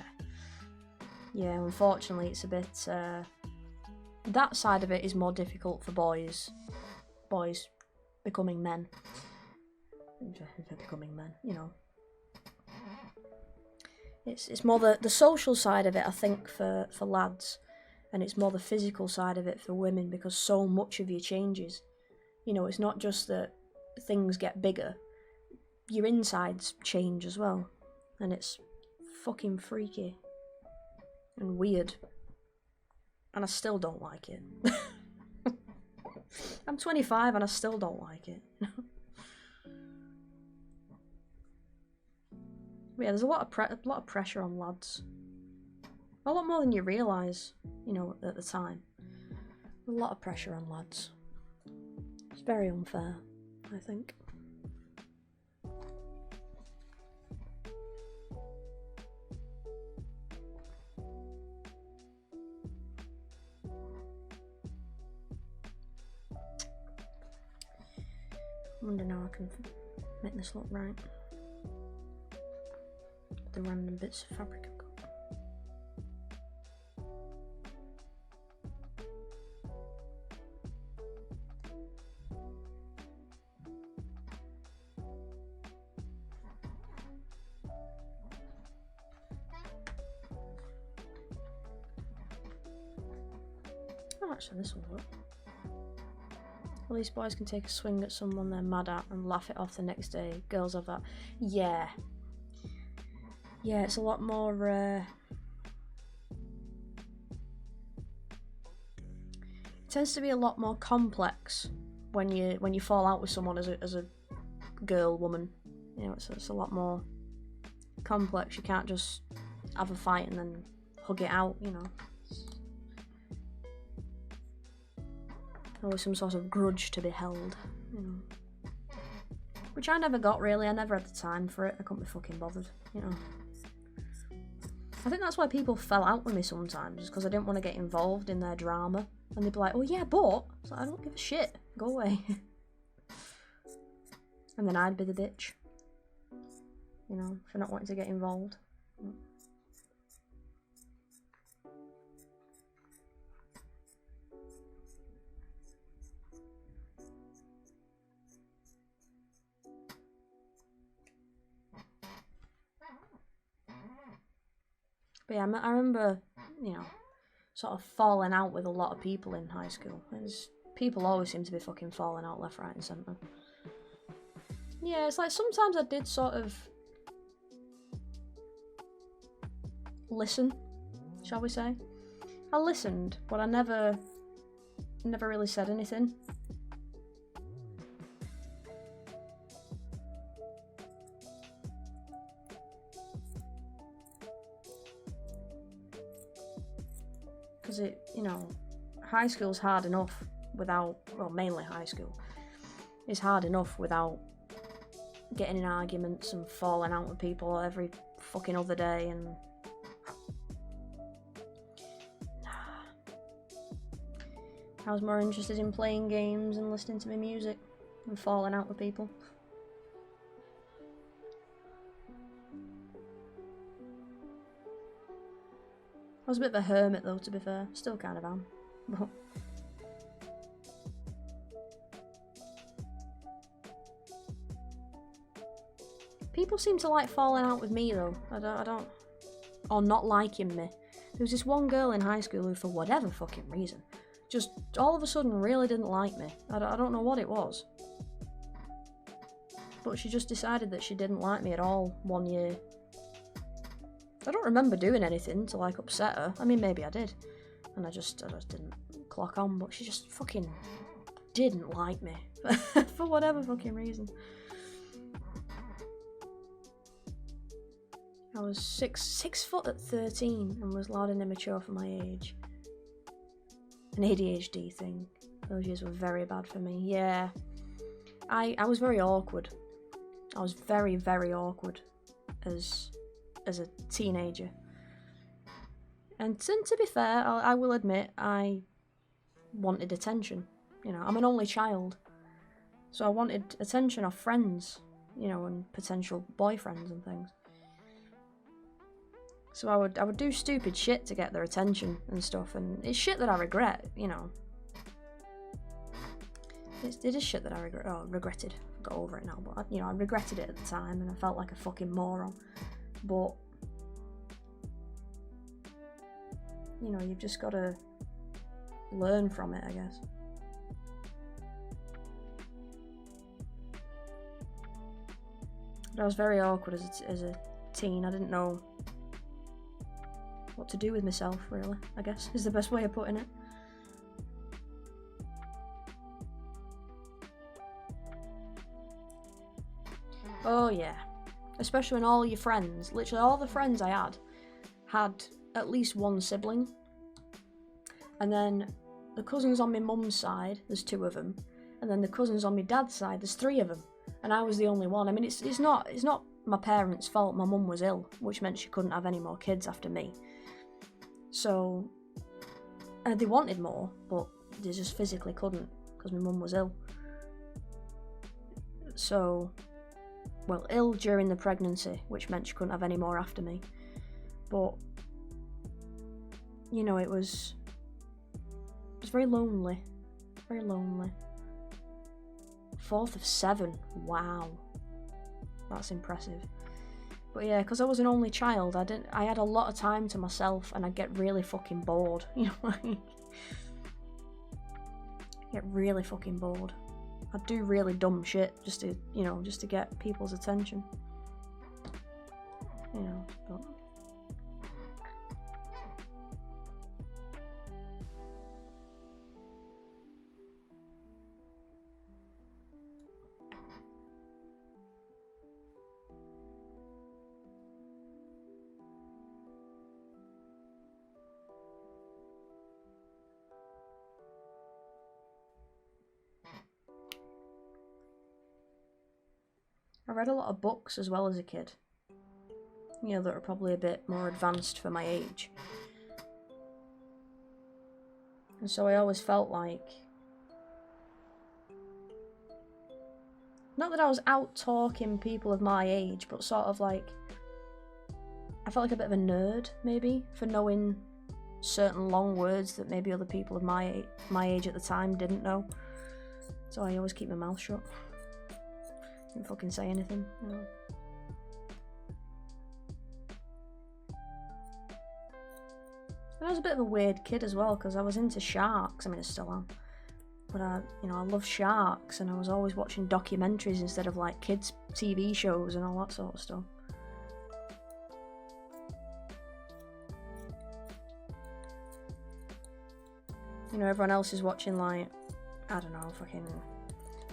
Yeah, unfortunately it's a bit... that side of it is more difficult for boys. Boys becoming men. Becoming men, you know. It's more the social side of it, I think, for lads, and it's more the physical side of it for women, because so much of you changes. You know, it's not just that things get bigger, your insides change as well, and it's fucking freaky and weird, and I still don't like it. I'm 25 and I still don't like it. Yeah, there's a lot of pressure on lads. A lot more than you realise, you know, at the time. A lot of pressure on lads. It's very unfair, I think. I wonder how I can make this look right. The random bits of fabric I've got. Oh, actually, this will work. At least boys can take a swing at someone they're mad at and laugh it off the next day. Girls have that. Yeah. Yeah, it's a lot more, it tends to be a lot more complex when you fall out with someone as a girl, woman. You know, it's a lot more complex. You can't just have a fight and then hug it out, you know. Always some sort of grudge to be held, you know. Which I never got, really. I never had the time for it. I couldn't be fucking bothered, you know. I think that's why people fell out with me sometimes, because I didn't want to get involved in their drama. And they'd be like, oh yeah, but... It's like, I don't give a shit. Go away. And then I'd be the bitch. You know, for not wanting to get involved. But yeah, I remember, you know, sort of falling out with a lot of people in high school. People always seem to be fucking falling out left, right and centre. Yeah, it's like sometimes I did sort of listen, shall we say. I listened, but I never really said anything. Because you know, high school's hard enough without, well, mainly high school, is hard enough without getting in arguments and falling out with people every fucking other day, and I was more interested in playing games and listening to my music and falling out with people. I was a bit of a hermit though, to be fair. Still kind of am. But people seem to like falling out with me though. I don't, or not liking me. There was this one girl in high school who, for whatever fucking reason, just all of a sudden really didn't like me. I don't know what it was. But she just decided that she didn't like me at all one year. I don't remember doing anything to like upset her. I mean, maybe I did. And I just didn't clock on, but she just fucking didn't like me. For whatever fucking reason. I was 6 foot at 13 and was loud and immature for my age. An ADHD thing. Those years were very bad for me. Yeah. I was very awkward. I was very, very awkward as a teenager. And to be fair, I will admit, I wanted attention. You know, I'm an only child. So I wanted attention off friends, you know, and potential boyfriends and things. So I would do stupid shit to get their attention and stuff, and it's shit that I regret, you know. It is shit that I regretted. I've got over it now, but you know, I regretted it at the time, and I felt like a fucking moron. But you know, you've just got to learn from it, I guess. But I was very awkward as a teen. I didn't know what to do with myself, really, I guess, is the best way of putting it. Oh yeah. Especially when all your friends, literally all the friends I had at least one sibling. And then the cousins on my mum's side, there's 2 of them. And then the cousins on my dad's side, there's 3 of them. And I was the only one. I mean, it's not my parents' fault. My mum was ill, which meant she couldn't have any more kids after me. So, they wanted more, but they just physically couldn't, because my mum was ill. So, well, ill during the pregnancy, which meant she couldn't have any more after me. But, you know, it was very lonely. Very lonely. 4th of 7. Wow. That's impressive. But yeah, because I was an only child, I had a lot of time to myself, and I'd get really fucking bored. You know, like, get really fucking bored. I'd do really dumb shit just to, you know, just to get people's attention. You know, but I read a lot of books as well as a kid. You know, that are probably a bit more advanced for my age. And so I always felt like... Not that I was out talking people of my age, but sort of like... I felt like a bit of a nerd, maybe, for knowing certain long words that maybe other people of my age at the time didn't know. So I always keep my mouth shut. Didn't fucking say anything, you know. And I was a bit of a weird kid as well, because I was into sharks. I mean, I still am. But I love sharks, and I was always watching documentaries instead of like kids' TV shows and all that sort of stuff. You know, everyone else is watching like, I don't know, fucking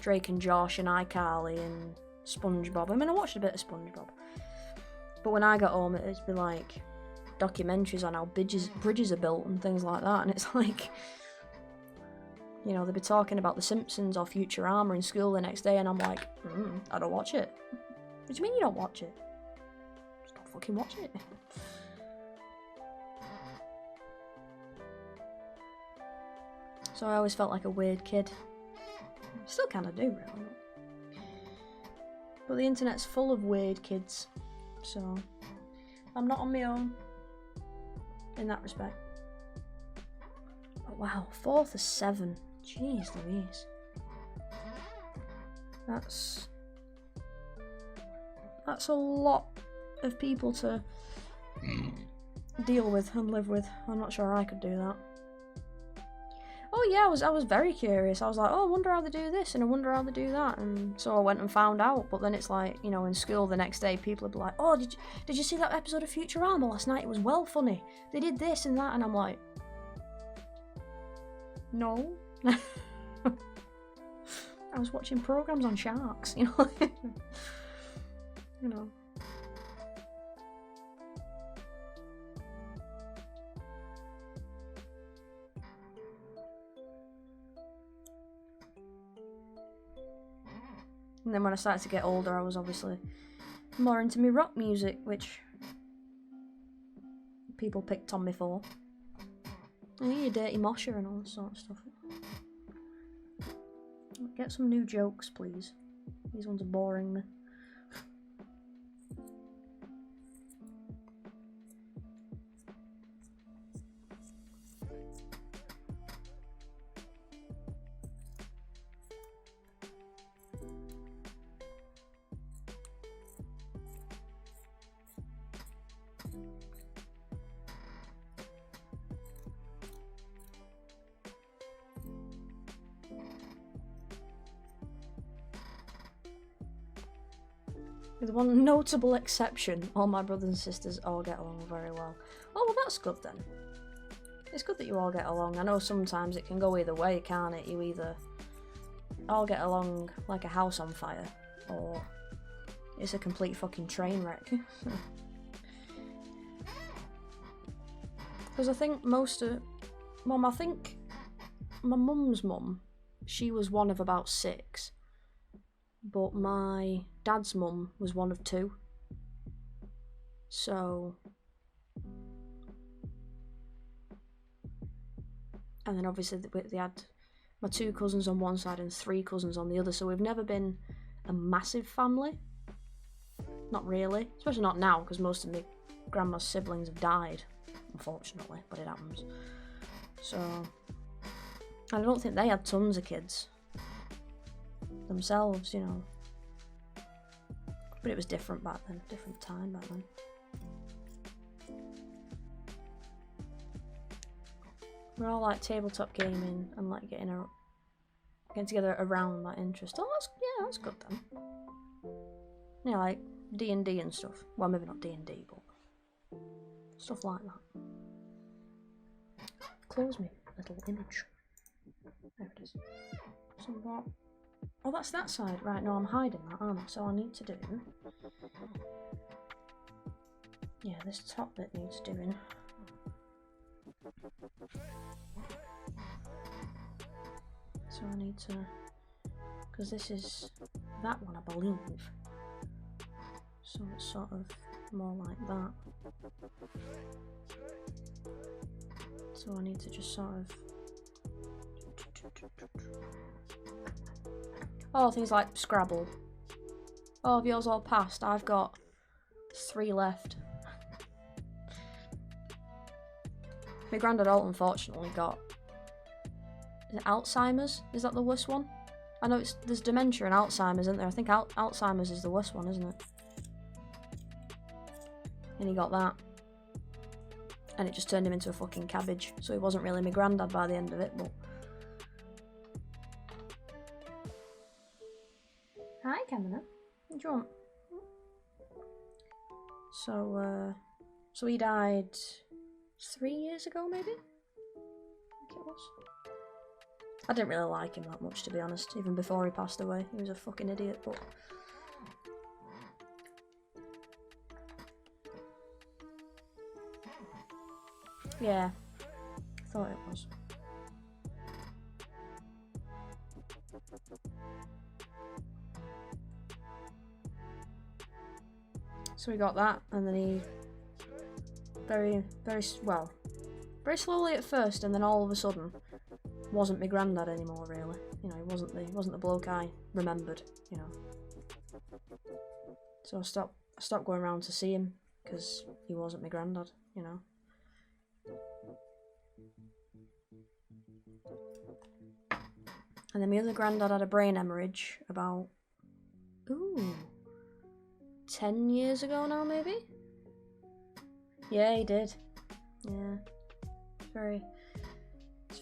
Drake and Josh and iCarly and SpongeBob. I mean, I watched a bit of SpongeBob. But when I got home, it'd be like documentaries on how bridges are built and things like that. And it's like, you know, they'd be talking about The Simpsons or Futurama in school the next day, and I'm like, I don't watch it. What do you mean you don't watch it? Just don't fucking watch it. So I always felt like a weird kid. Still kind of do, really. But the internet's full of weird kids, so I'm not on my own in that respect. But wow, 4th of 7. Jeez Louise. That's a lot of people to deal with and live with. I'm not sure I could do that. Oh yeah, I was very curious. I was like, oh, I wonder how they do this and I wonder how they do that, and so I went and found out. But then it's like, you know, in school the next day, people would be like, oh, did you see that episode of Futurama last night? It was well funny. They did this and that, and I'm like, no. I was watching programs on sharks, you know. You know. And then when I started to get older, I was obviously more into my rock music, which people picked on me for. Oh, you dirty mosher and all that sort of stuff. Get some new jokes, please. These ones are boring me. With one notable exception, all my brothers and sisters all get along very well. Oh, well, that's good then. It's good that you all get along. I know sometimes it can go either way, can't it? You either all get along like a house on fire, or it's a complete fucking train wreck. Because I think I think my mum's mum, she was one of about 6. But my dad's mum was one of 2. So... And then obviously they had my 2 cousins on one side and 3 cousins on the other, so we've never been a massive family. Not really. Especially not now, because most of my grandma's siblings have died, unfortunately, but it happens. So... And I don't think they had tons of kids themselves, you know. But it was different back then, different time back then. We're all like tabletop gaming and like getting together around that interest. Oh, that's good then. Yeah, like D&D and stuff. Well, maybe not D&D, but stuff like that. Close me, little image. There it is. So what? Oh, that's that side. Right, no, I'm hiding that, aren't I? So I need to do... Yeah, this top bit needs doing. So I need to... Because this is that one, I believe. So it's sort of more like that. So I need to just sort of... Oh, things like Scrabble. Oh, have yours all passed? I've got 3 left. My granddad unfortunately got... Is it Alzheimer's? Is that the worst one? I know there's dementia and Alzheimer's, isn't there? I think Alzheimer's is the worst one, isn't it? And he got that. And it just turned him into a fucking cabbage. So he wasn't really my granddad by the end of it, but... Hi, Camilla. What do you want? So he died 3 years ago, maybe? I think it was. I didn't really like him that much, to be honest, even before he passed away. He was a fucking idiot, but... Yeah, thought it was. So we got that, and then he very slowly at first, and then all of a sudden wasn't my granddad anymore. Really, you know, he wasn't the bloke I remembered. You know, so I stopped going around to see him because he wasn't my granddad. You know. And then my other granddad had a brain hemorrhage about 10 years ago now, maybe? Yeah, he did. Yeah.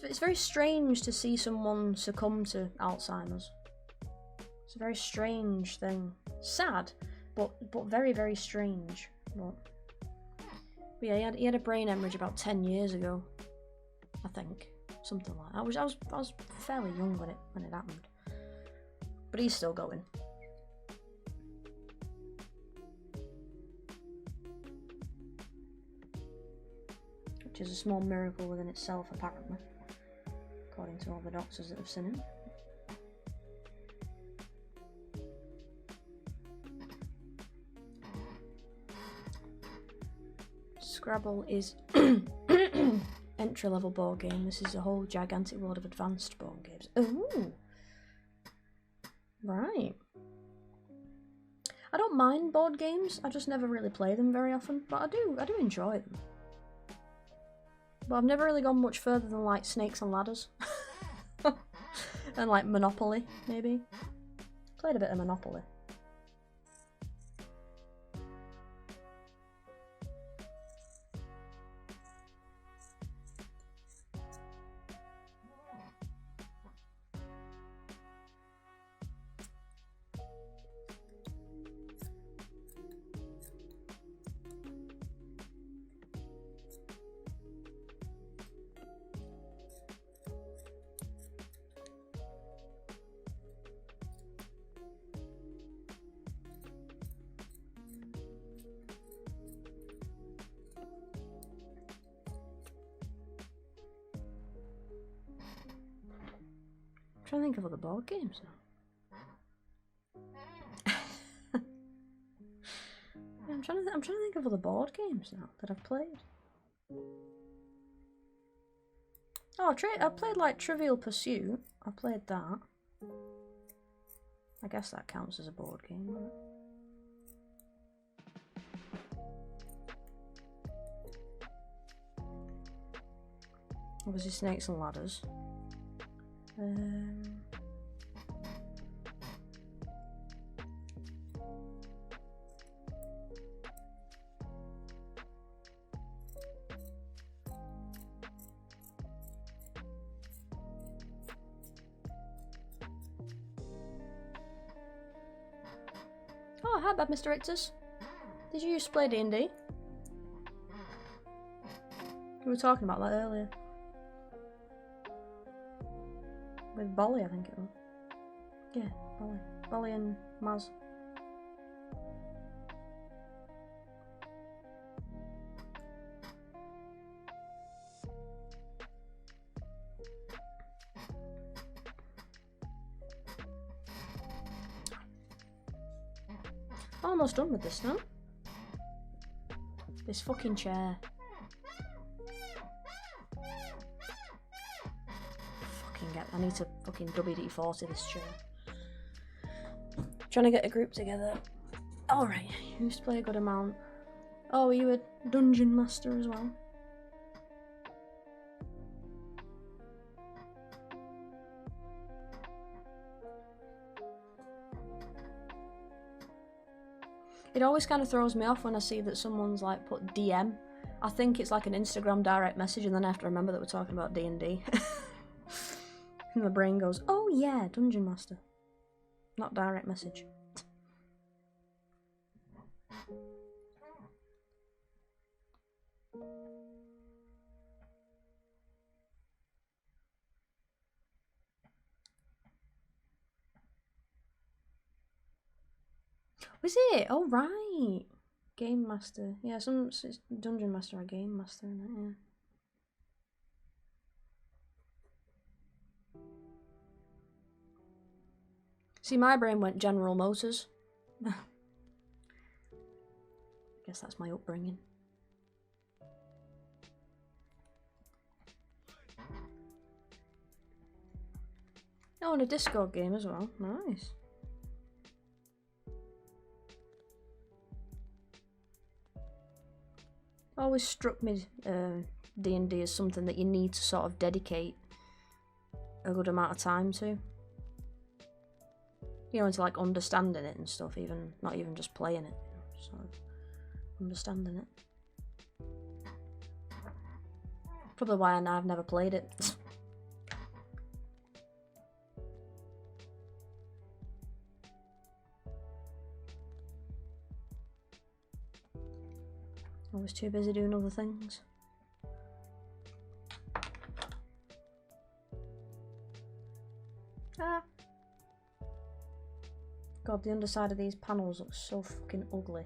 It's very strange to see someone succumb to Alzheimer's. It's a very strange thing. Sad, but very, very strange. But yeah, he had a brain hemorrhage about 10 years ago, I think. Something like that. I was fairly young when it happened. But he's still going. Which is a small miracle within itself, apparently. According to all the doctors that have seen him. Scrabble is entry-level board game. This is a whole gigantic world of advanced board games. Ooh! Right. I don't mind board games, I just never really play them very often, but I do enjoy them. But I've never really gone much further than like Snakes and Ladders. And like Monopoly, maybe. Played a bit of Monopoly. I'm trying to think of other board games now. I'm trying to think of other board games now that I've played. Oh, I played like Trivial Pursuit. I played that. I guess that counts as a board game, doesn't it? Obviously Snakes and Ladders. Oh, hi, bad Mr. Ictus. Did you used to play D&D? We were talking about that earlier. With Bolly, I think it was. Yeah, Bolly. Bolly and Maz. almost done with this now. This fucking chair. I need to fucking WD-40 this chair. Trying to get a group together. Alright, you used to play a good amount. Oh, are you a dungeon master as well? It always kind of throws me off when I see that someone's like put DM. I think it's like an Instagram direct message and then I have to remember that we're talking about D&D. And my brain goes, oh yeah, Dungeon Master. Not direct message. Was it? Oh right. Game Master. Yeah, it's Dungeon Master or Game Master, isn't it? Yeah. See, my brain went General Motors. I guess that's my upbringing. Oh, and a Discord game as well. Nice. Always struck me D&D as something that you need to sort of dedicate a good amount of time to. You know, into like understanding it and stuff, even not even just playing it, you know, sort of understanding it. Probably why I've never played it. I was too busy doing other things. Ah. God, the underside of these panels looks so fucking ugly.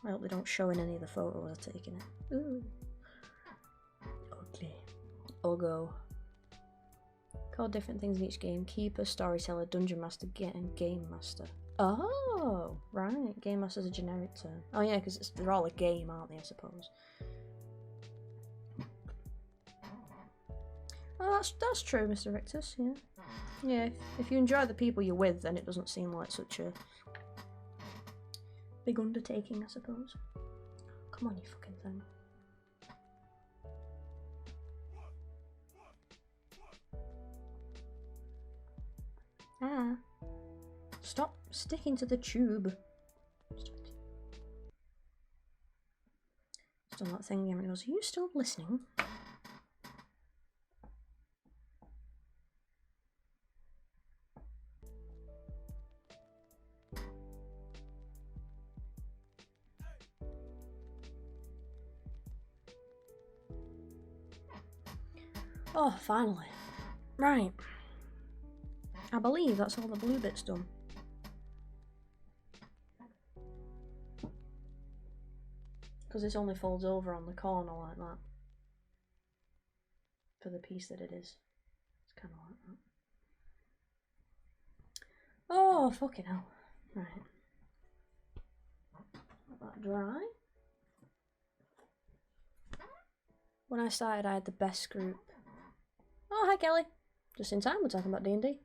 I hope they don't show in any of the photos I've taken it. Ooh. Ugly. Uggo. Called different things in each game. Keeper, Storyteller, Dungeon Master, and Game Master. Oh, right. Game Master's a generic term. Oh yeah, because they're all a game, aren't they, I suppose. Oh, that's true, Mr. Rictus, yeah. Yeah, if you enjoy the people you're with, then it doesn't seem like such a big undertaking, I suppose. Come on, you fucking thing. Ah. Stop sticking to the tube. Still that thing again, and goes, are you still listening? Oh, finally. Right. I believe that's all the blue bits done. Because this only folds over on the corner like that. For the piece that it is. It's kind of like that. Oh, fucking hell. Right. Let that dry. When I started, I had the best group. Oh, hi Kelly. Just in time, we're talking about D&D.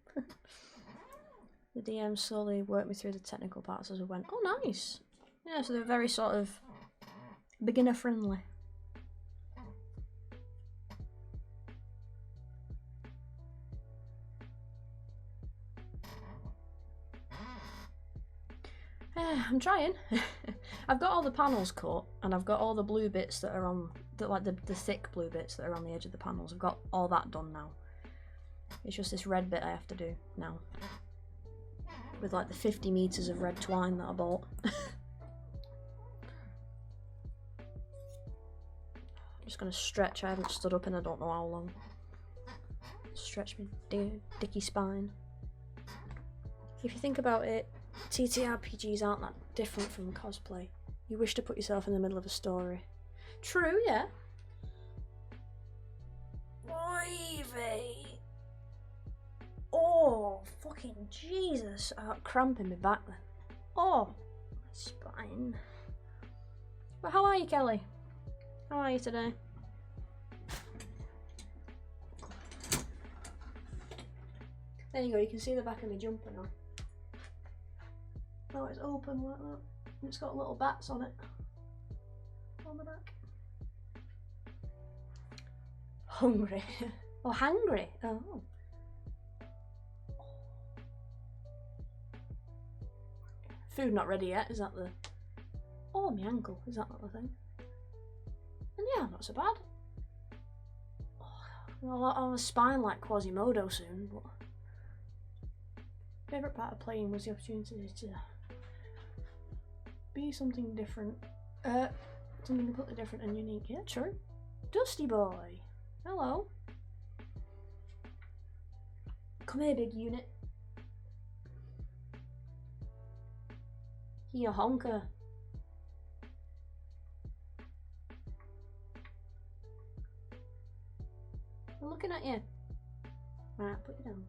The DM slowly worked me through the technical parts as we went. Oh, nice. Yeah, so they're very sort of beginner friendly. I'm trying. I've got all the panels cut, and I've got all the blue bits that are on, like the thick blue bits that are on the edge of the panels. I've got all that done now. It's just this red bit I have to do now. With like the 50 meters of red twine that I bought. I'm just gonna stretch. I haven't stood up in I don't know how long. Stretch my dicky spine. If you think about it, TTRPGs aren't that different from cosplay. You wish to put yourself in the middle of a story. True, yeah. Oy Oh, fucking Jesus. I got cramp in my back then. Oh, spine. Well, how are you, Kelly? How are you today? There you go, you can see the back of my jumper now. Oh, it's open like that. It's got little bats on it. On the back. Hungry. Oh, hangry. Oh. Food not ready yet, is that the... Oh, my ankle, is that the thing? And yeah, not so bad. Oh, well, I'll have a spine like Quasimodo soon, but... Favourite part of playing was the opportunity to be something different. Something completely different and unique. Yeah, true. Dusty boy. Hello. Come here, big unit. Here, honker. I'm looking at you. Right, put it down.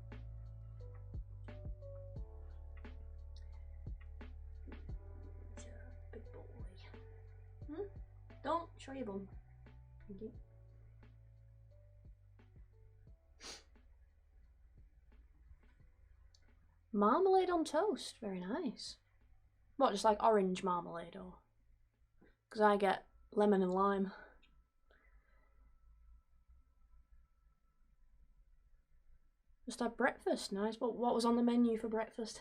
Big boy. Don't show your bum. Thank you. Marmalade on toast. Very nice. What, just like orange marmalade or? Because I get lemon and lime. Just had breakfast. Nice. But what was on the menu for breakfast?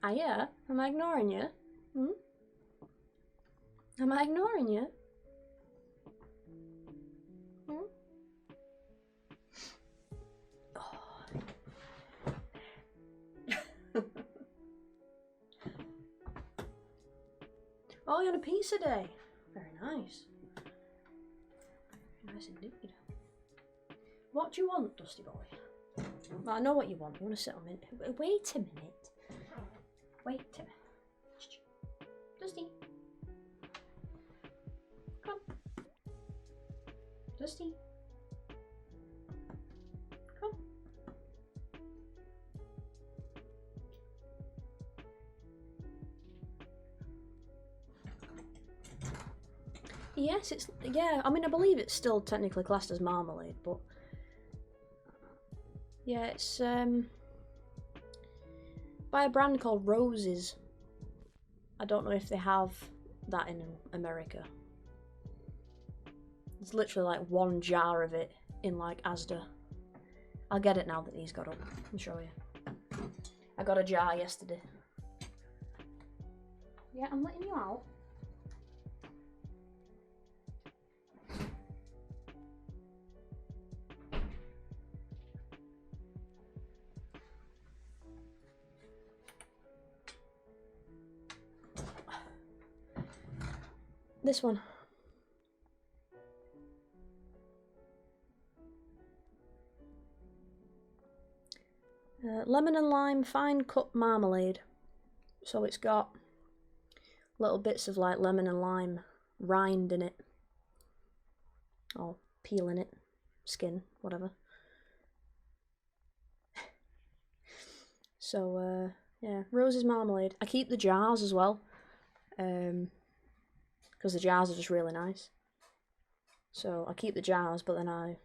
Ah, yeah? Am I ignoring you? Am I ignoring you? Oh, you had a pizza day. Very nice. Very nice indeed. What do you want, Dusty boy? Well, I know what you want. You want to sit on it. Wait a minute. Wait a minute. Dusty. Come. Dusty. Come. Yes, it's, yeah, I mean, I believe it's still technically classed as marmalade, but yeah, it's by a brand called Roses. I don't know if they have that in America. It's literally like one jar of it in like Asda. I'll get it now that he's got up and show you. I got a jar yesterday. Yeah, I'm letting you out. This one. Lemon and lime fine cut marmalade. So it's got little bits of like lemon and lime rind in it. Or peel in it. Skin, whatever. So, yeah, Rose's marmalade. I keep the jars as well. Because the jars are just really nice. So I keep the jars, but then I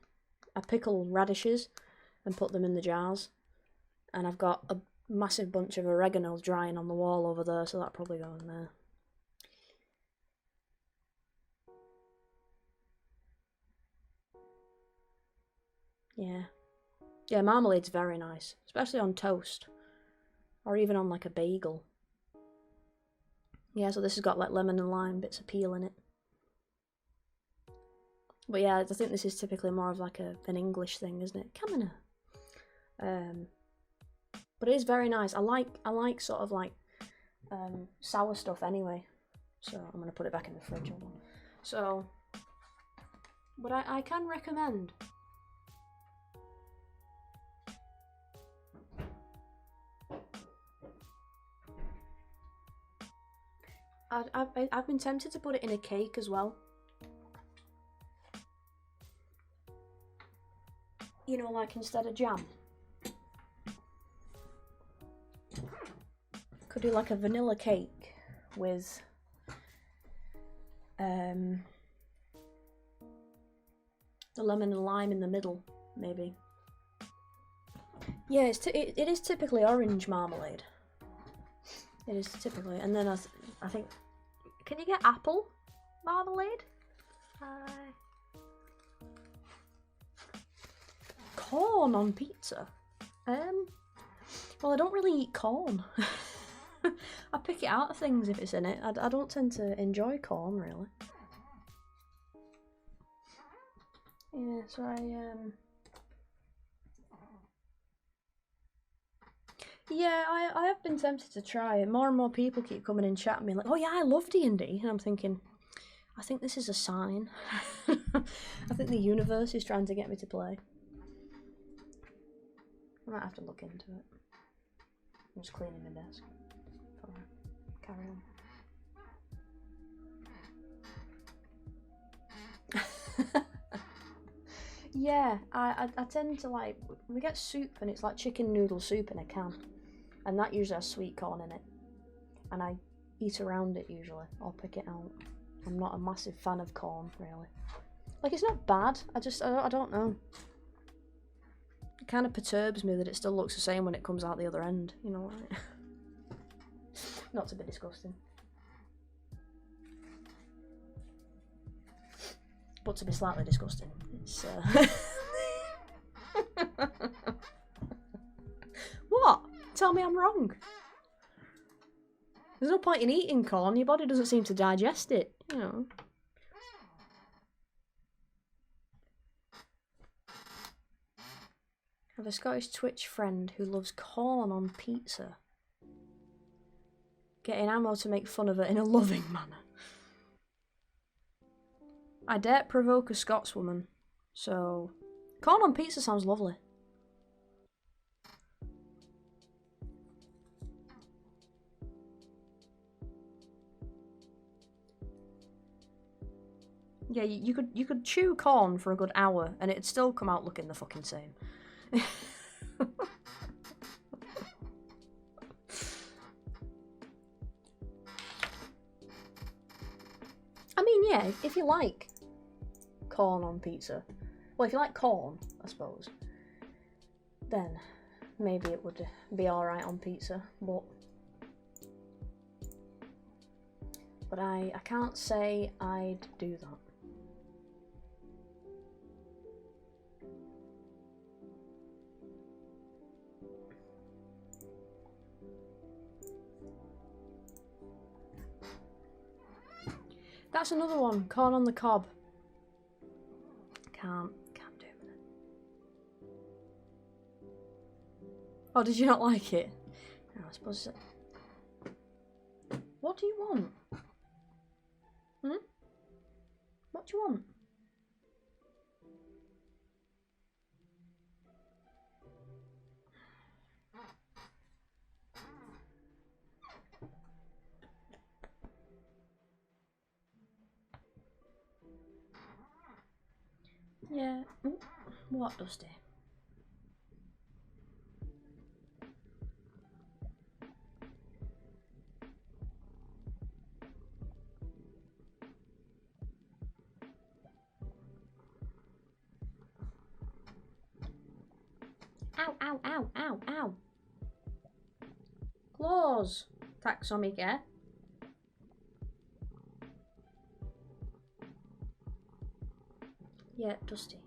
pickle radishes and put them in the jars. And I've got a massive bunch of oregano drying on the wall over there, so that'll probably go in there. Yeah. Yeah, marmalade's very nice, especially on toast. Or even on like a bagel. Yeah, so this has got like lemon and lime bits of peel in it. But yeah, I think this is typically more of like an English thing, isn't it? Come on now. But it is very nice. I like sort of like sour stuff anyway. So I'm gonna put it back in the fridge. So, but I can recommend. I've been tempted to put it in a cake as well. You know, like instead of jam. Could do like a vanilla cake with the lemon and lime in the middle, maybe. Yeah, it is typically orange marmalade. It is typically, and then I think, can you get apple marmalade? Corn on pizza? Well, I don't really eat corn. I pick it out of things if it's in it. I don't tend to enjoy corn, really. Yeah, so yeah, I have been tempted to try it. More and more people keep coming in chat and being like, oh yeah, I love D&D. And I'm thinking, I think this is a sign. I think the universe is trying to get me to play. I might have to look into it. I'm just cleaning my desk. Carry on. Yeah, I tend to like, we get soup and it's like chicken noodle soup in a can. And that usually has sweet corn in it. And I eat around it usually, or pick it out. I'm not a massive fan of corn, really. Like, it's not bad, I don't know. It kind of perturbs me that it still looks the same when it comes out the other end, you know, like. Not to be disgusting. But to be slightly disgusting. It's, What? Tell me I'm wrong. There's no point in eating corn, your body doesn't seem to digest it, you know. I have a Scottish Twitch friend who loves corn on pizza. Getting ammo to make fun of it in a loving manner. I dare provoke a Scotswoman, so corn on pizza sounds lovely. Yeah, you could chew corn for a good hour and it'd still come out looking the fucking same. I mean, yeah, if you like corn on pizza, well, if you like corn, I suppose, then maybe it would be alright on pizza, but I can't say I'd do that. That's another one, corn on the cob. Can't do it. Oh, did you not like it? No, I suppose. What do you want? What do you want? Yeah. Ooh. What, Dusty? Ow, ow, ow, ow, ow. Claws. Taxomic, eh? Yeah, Dusty.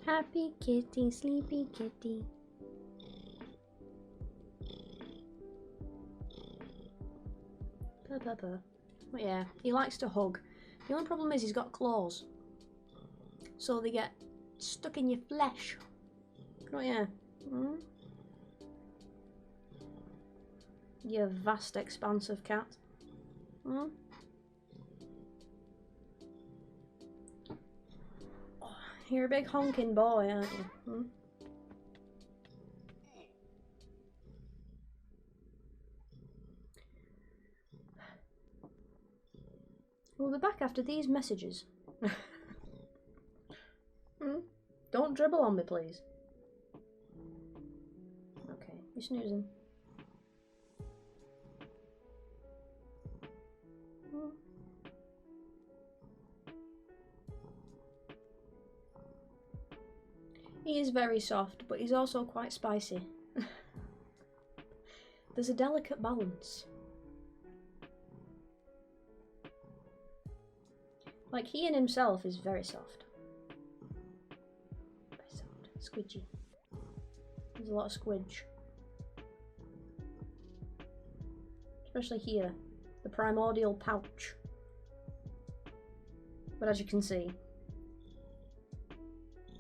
Happy kitty, sleepy kitty. Purr, purr, purr. But yeah, he likes to hug. The only problem is he's got claws. So they get stuck in your flesh. Oh yeah. Mm? You vast expanse of cat. Mm? Oh, you're a big honking boy, aren't you? Mm? We'll be back after these messages. Don't dribble on me, please. Okay, you're snoozing. He is very soft, but he's also quite spicy. There's a delicate balance. Like, he in himself is very soft. Very soft. Squidgy. There's a lot of squidge. Especially here. The primordial pouch. But as you can see,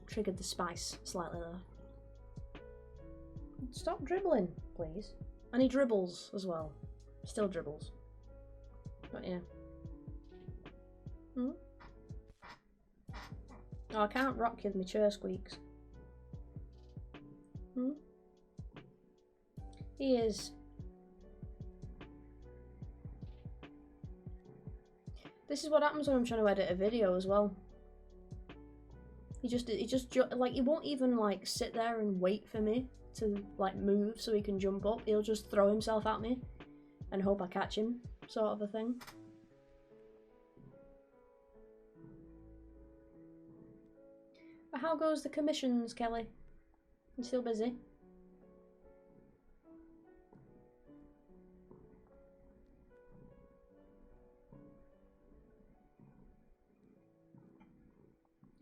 triggered the spice slightly there. Stop dribbling, please. And he dribbles as well. Still dribbles. But yeah. Oh, I can't rock you with my chair squeaks. He is. This is what happens when I'm trying to edit a video as well. He just like, he won't even like sit there and wait for me to like move so he can jump up. He'll just throw himself at me and hope I catch him, sort of a thing. But how goes the commissions, Kelly? You still busy?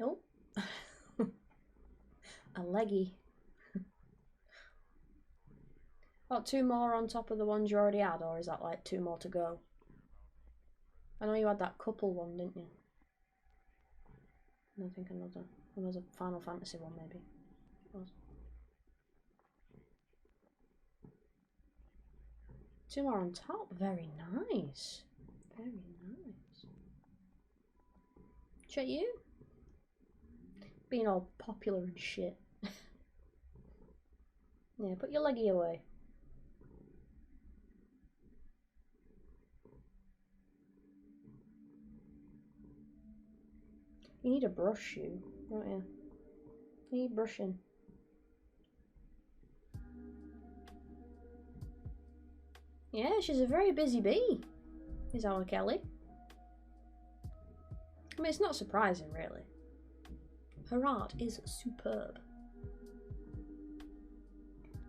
Oh. A leggy. What, 2 more on top of the ones you already had, or is that like 2 more to go? I know you had that couple one, didn't you? I think another Final Fantasy one, maybe. It was. 2 more on top. Very nice. Very nice. Check you. Being all popular and shit. Yeah, put your leggy away. You need a brush, you, don't you? You need brushing. Yeah, she's a very busy bee, is our Kelly. I mean, it's not surprising, really. Her art is superb.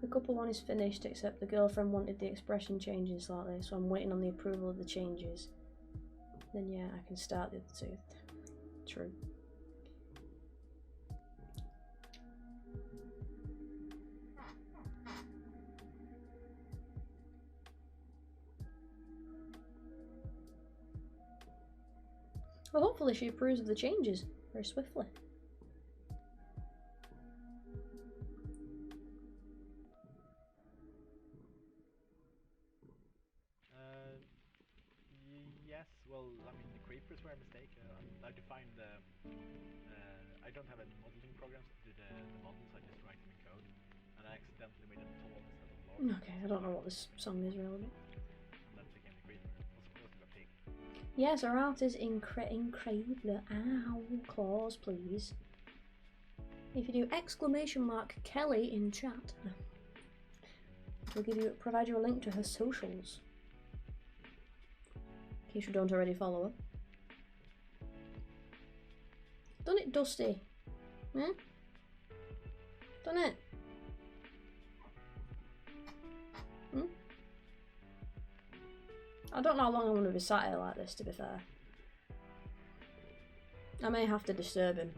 The couple one is finished, except the girlfriend wanted the expression changing slightly, so I'm waiting on the approval of the changes. Then yeah, I can start the other 2. True. Well, hopefully she approves of the changes very swiftly. Yes, well, I mean, the creepers were a mistake. I defined the... I don't have a modeling program to do the models, I just write them in code. And I accidentally made a tall instead of low. Okay, I don't know what this song is relevant. And that became the creeper. It was supposed to be a pig. Yes, her art is incredible. Ow, claws, please. If you do exclamation mark Kelly in chat, we'll provide you a link to her socials. In case you don't already follow her. Done it, Dusty. Hmm? Done it. Hmm? I don't know how long I'm going to be sat here like this, to be fair. I may have to disturb him.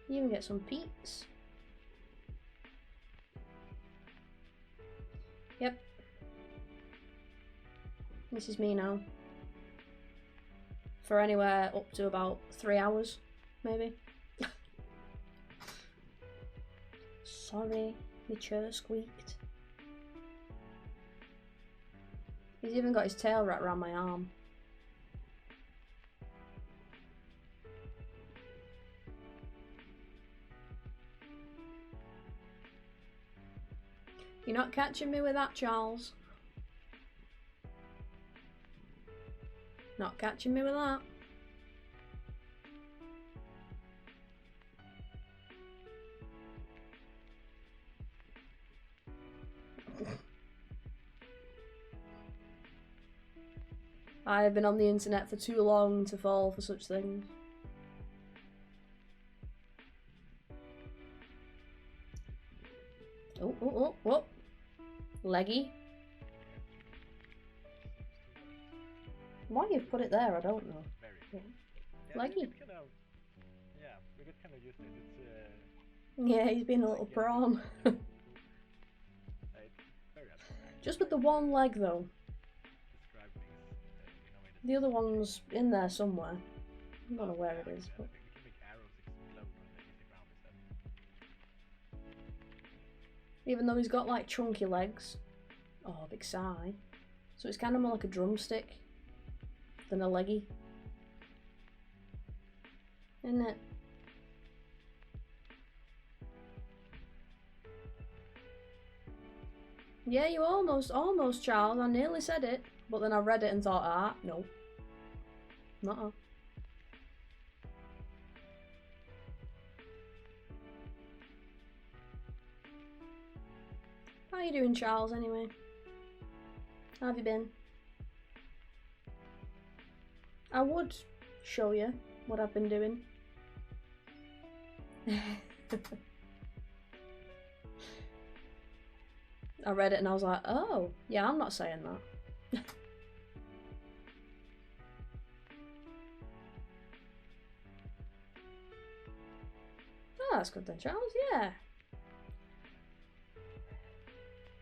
You even get some peeps. Yep. This is me now. For anywhere up to about 3 hours, maybe. Sorry, my chair squeaked. He's even got his tail wrapped around my arm. You're not catching me with that, Charles. Not catching me with that. I have been on the internet for too long to fall for such things. Oh, oh, oh, oh. Leggy. Why you've put it there, I don't know. Yeah, Leggy. It's kind of, yeah, we got kind of used to it. Yeah, he's been a little prawn. It's very Just with the one leg though. describe things in a way that The other one's in there somewhere. I don't know where it is, but we can make arrows explode when they hit the ground instead. even though he's got like chunky legs. Oh, big sigh. So it's kind of more like a drumstick than a leggy. Isn't it? Yeah, you almost, Charles. I nearly said it, but then I read it and thought, ah, no. Nuh-uh. How you doing, Charles, anyway? How have you been? I would show you what I've been doing. I read it and I was like, oh, yeah, I'm not saying that. Oh, that's good then, Charles, yeah.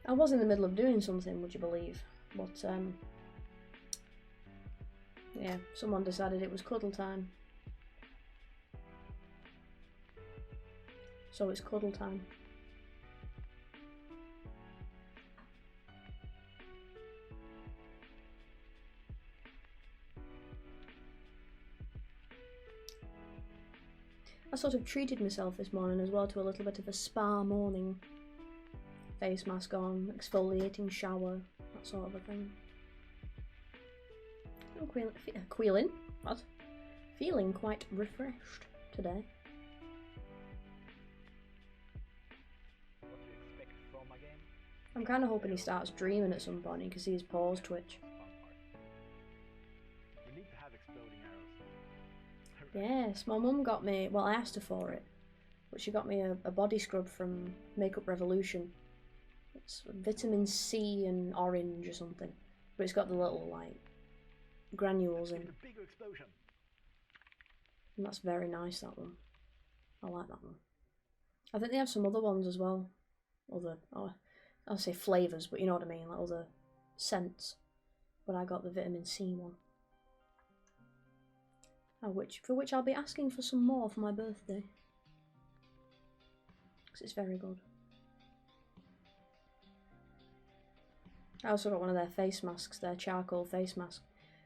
I was in the middle of doing something, would you believe? But, yeah, someone decided it was cuddle time. So it's cuddle time. I sort of treated myself this morning as well to a little bit of a spa morning. Face mask on, exfoliating shower, that sort of a thing. I'm queeling? What? Feeling quite refreshed today. What do you expect from a game? I'm kind of hoping he starts dreaming at some point. You can see his paws twitch. We need to have exploding arrows. Yes, my mum got me, well, I asked her for it, but she got me a body scrub from Makeup Revolution. It's vitamin C and orange or something, but it's got the little, like, granules in. A bigger explosion. And that's very nice, that one. I like that one. I think they have some other ones as well. Other, I'll say flavours, but you know what I mean, like other scents. But I got the vitamin C one. For which I'll be asking for some more for my birthday. Because it's very good. I also got one of their face masks, their charcoal face mask.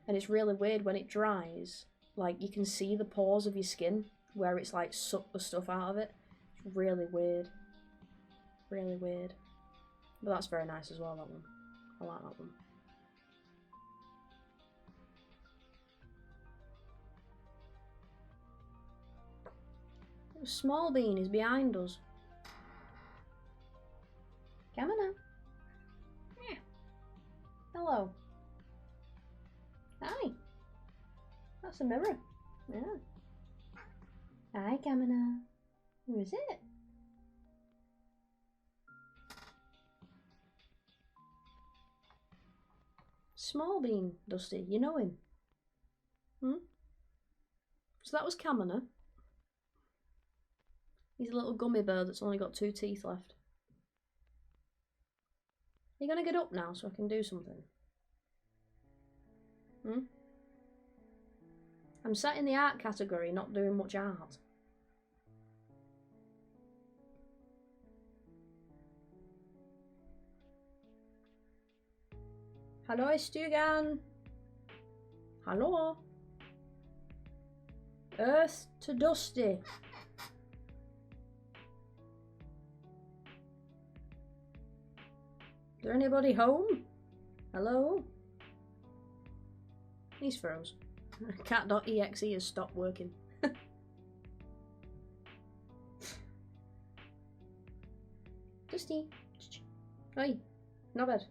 And it's really weird when it dries. Like, you can see the pores of your skin where it's like sucked the stuff out of it. It's really weird. Really weird. But that's very nice as well, that one. I like that one. Small Bean is behind us. Come on now. Yeah. Hello. Hi. That's a mirror. Yeah. Hi, Kamina. Who is it? Small Bean, Dusty. You know him? Hmm? So that was Kamina. He's a little gummy bear that's only got 2 teeth left. You gonna get up now so I can do something? Hmm? I'm sat in the art category, not doing much art. Hallå i stugan! Hallå? Earth to Dusty. Is there anybody home? Hello? He's froze. Cat.exe has stopped working. Dusty. Oi, not bad.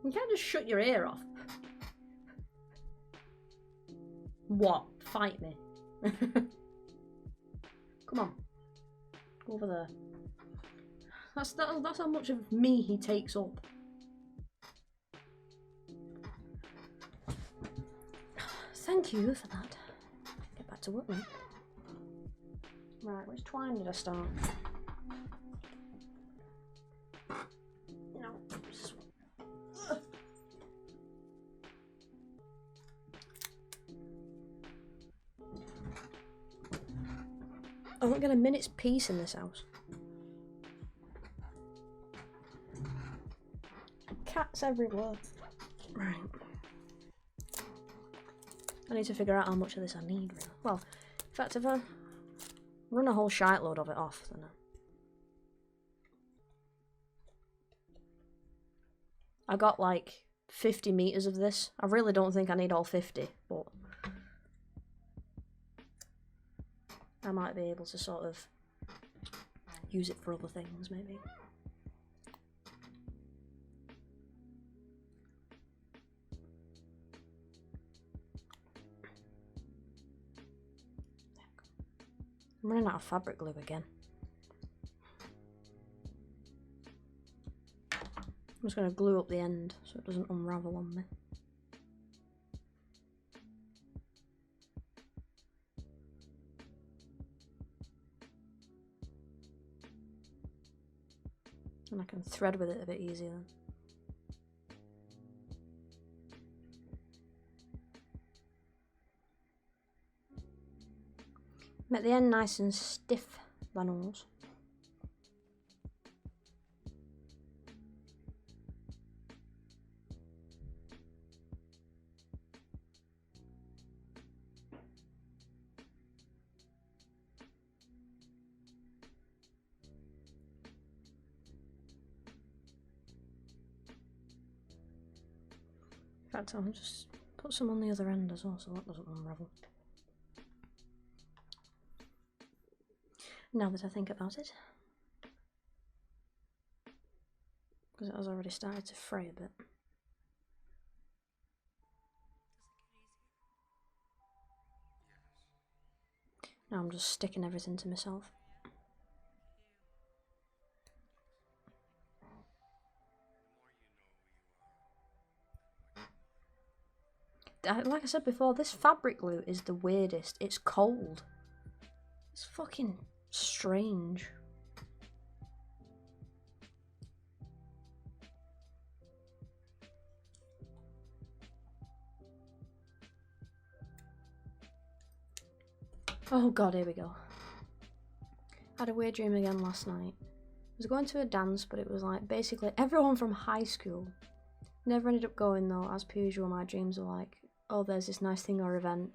You can't just shut your ear off. What? Fight me. Come on. Go over there. That's how much of me he takes up. Thank you for that. Get back to work now. Right, which twine did I start? No. I won't get a minute's peace in this house. Cats everywhere. Right. I need to figure out how much of this I need, really. Well, in fact, if I run a whole shite load of it off, then I got like 50 meters of this. I really don't think I need all 50, but I might be able to sort of use it for other things, maybe. I'm running out of fabric glue again. I'm just going to glue up the end so it doesn't unravel on me. And I can thread with it a bit easier then. Make the end nice and stiff, Lanos. In fact, I'll just put some on the other end as well so that doesn't unravel. Now that I think about it. Because it has already started to fray a bit. Now I'm just sticking everything to myself. Like I said before, this fabric glue is the weirdest. It's cold. It's fucking strange. Oh god, here we go. I had a weird dream again last night. I was going to a dance, but it was like basically everyone from high school. Never ended up going though, as per usual. My dreams were like, oh, there's this nice thing or event.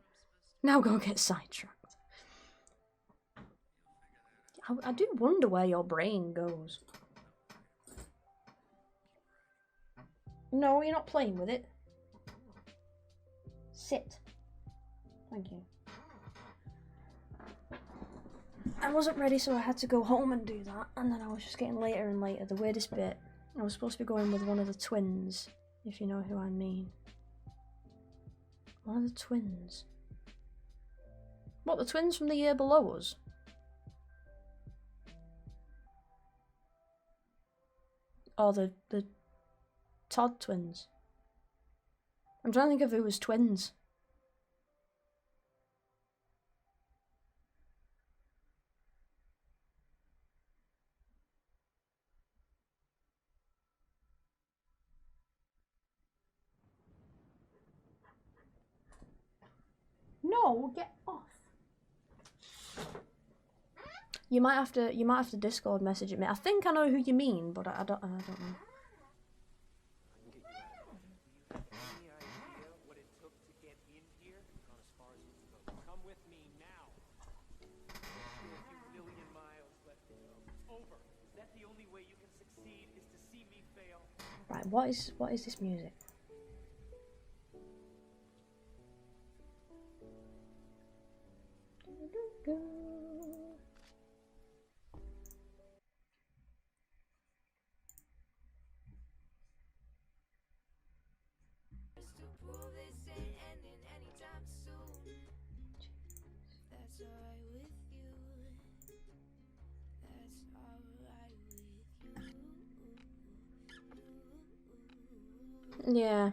Now go get sidetracked. I do wonder where your brain goes. No, you're not playing with it. Sit. Thank you. I wasn't ready, so I had to go home and do that. And then I was just getting later and later. The weirdest bit, I was supposed to be going with one of the twins, if you know who I mean. What are the twins? What, the twins from the year below us? Or the Todd twins? I'm trying to think of who was twins. No, get off. You might have to Discord message it me. I think I know who you mean, but I don't know. Right, what is this music? Yeah.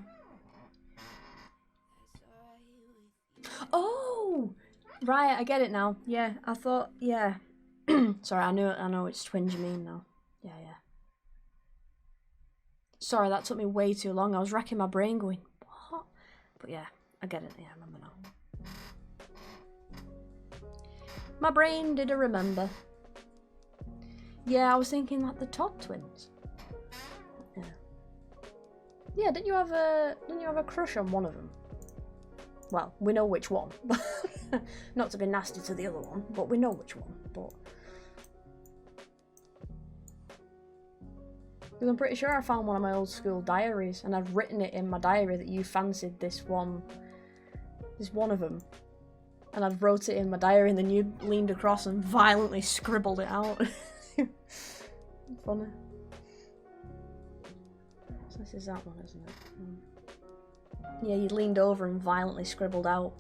Oh! Right, I get it now. Yeah, I thought, yeah. Sorry, I know it's twins you mean now. Yeah. Sorry, that took me way too long. I was racking my brain going, what? But yeah, I get it. Yeah, I remember now. My brain did a remember. Yeah, I was thinking like the Todd twins. Yeah. Yeah, didn't you have a crush on one of them? Well, we know which one. Not to be nasty to the other one, but we know which one. But because I'm pretty sure I found one of my old school diaries, and I've written it in my diary that you fancied this one of them, and I've wrote it in my diary, and then you leaned across and violently scribbled it out. Funny. So this is that one, isn't it? Yeah, you leaned over and violently scribbled out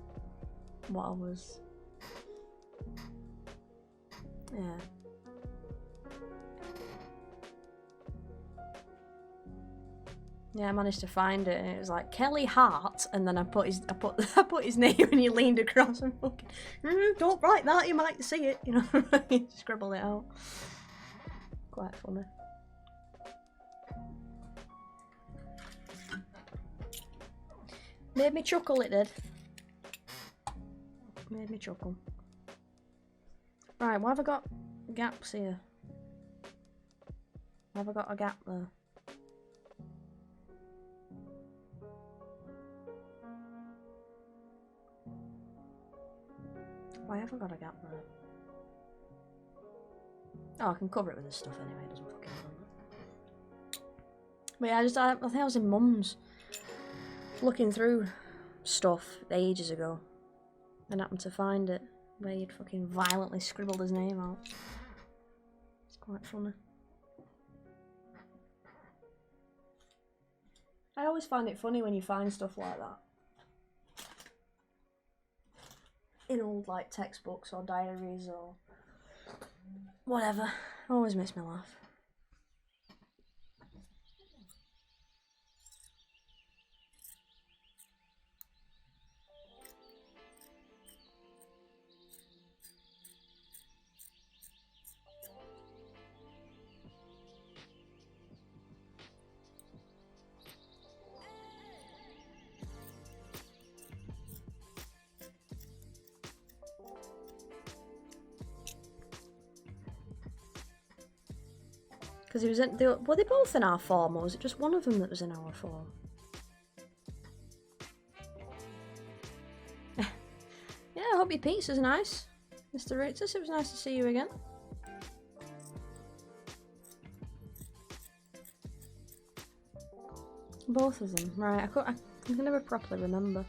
what I was. Yeah. Yeah, I managed to find it, and it was like Kelly Hart, and then I put his name, and you leaned across and fucking, don't write that, you might see it, you know. You scribble it out. Quite funny. Made me chuckle, it did. Made me chuckle. Right, why have I got gaps here? Why have I got a gap there? Why have I got a gap there? Oh, I can cover it with this stuff anyway, it doesn't fucking matter. But yeah, I think I was in Mum's looking through stuff ages ago and happened to find it where he'd fucking violently scribbled his name out. It's quite funny. I always find it funny when you find stuff like that in old like textbooks or diaries or whatever. Always makes me laugh. Because he was in. Were they both in our form, or was it just one of them that was in our form? Yeah, I hope your pizza's nice, Mr. Ritus. It was nice to see you again. Both of them, right? I can never properly remember.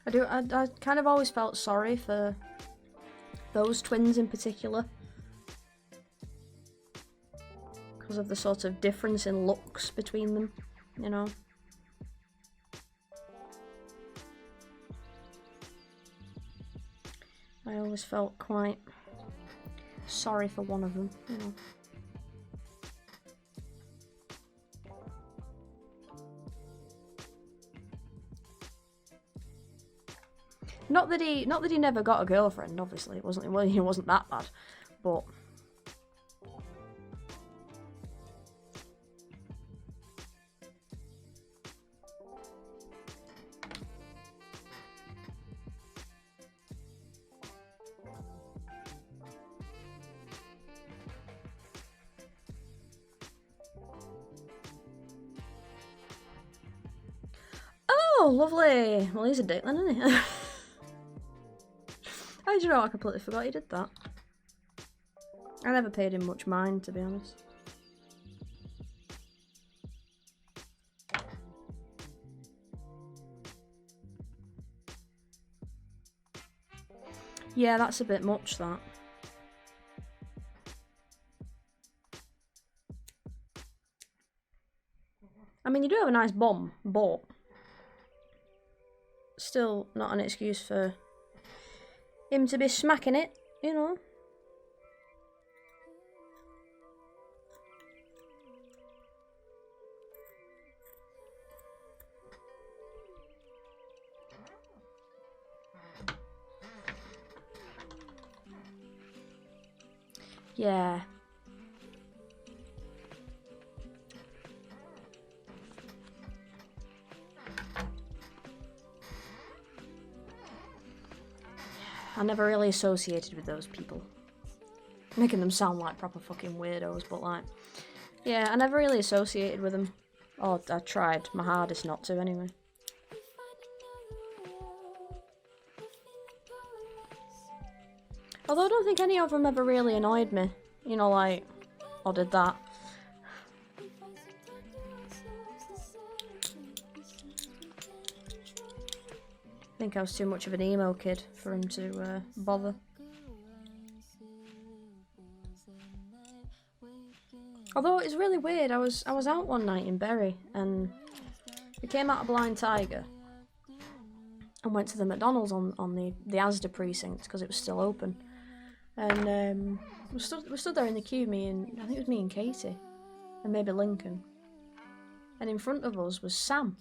I kind of always felt sorry for those twins in particular. Because of the sort of difference in looks between them, you know. I always felt quite sorry for one of them, you know. Not that he never got a girlfriend. Obviously, it wasn't that bad, but. Oh, lovely. Well, he's a dick then, isn't he? I don't know, I completely forgot he did that. I never paid him much mind, to be honest. Yeah, that's a bit much, that. I mean, you do have a nice bum, but still not an excuse for him to be smacking it, you know. Yeah. I never really associated with those people. Making them sound like proper fucking weirdos, but like... Yeah, I never really associated with them. Or I tried my hardest not to, anyway. Although I don't think any of them ever really annoyed me. You know, like... Or did that. I think I was too much of an emo kid for him to bother. Although it's really weird, I was out one night in Bury and we came out of Blind Tiger and went to the McDonald's on the Asda precinct because it was still open. And we stood there in the queue, I think it was me and Katie, and maybe Lincoln. And in front of us was Sam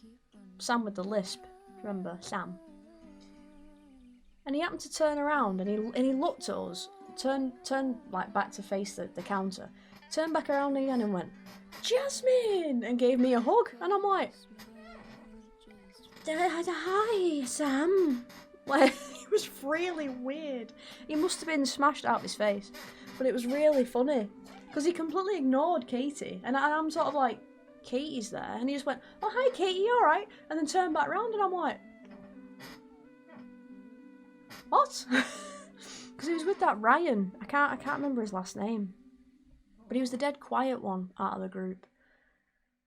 with the lisp. Remember Sam? And he happened to turn around and he looked at us, turned like back to face the counter, turned back around again and went, "Jasmine!" and gave me a hug. And I'm like, "Hi, Sam." Like, it was really weird. He must have been smashed out of his face, but it was really funny because he completely ignored Katie, and I'm sort of like, Katie's there, and he just went, "Oh, hi, Katie, you all right?" And then turned back around, and I'm like, what? Because he was with that Ryan. I can't remember his last name, but he was the dead quiet one out of the group.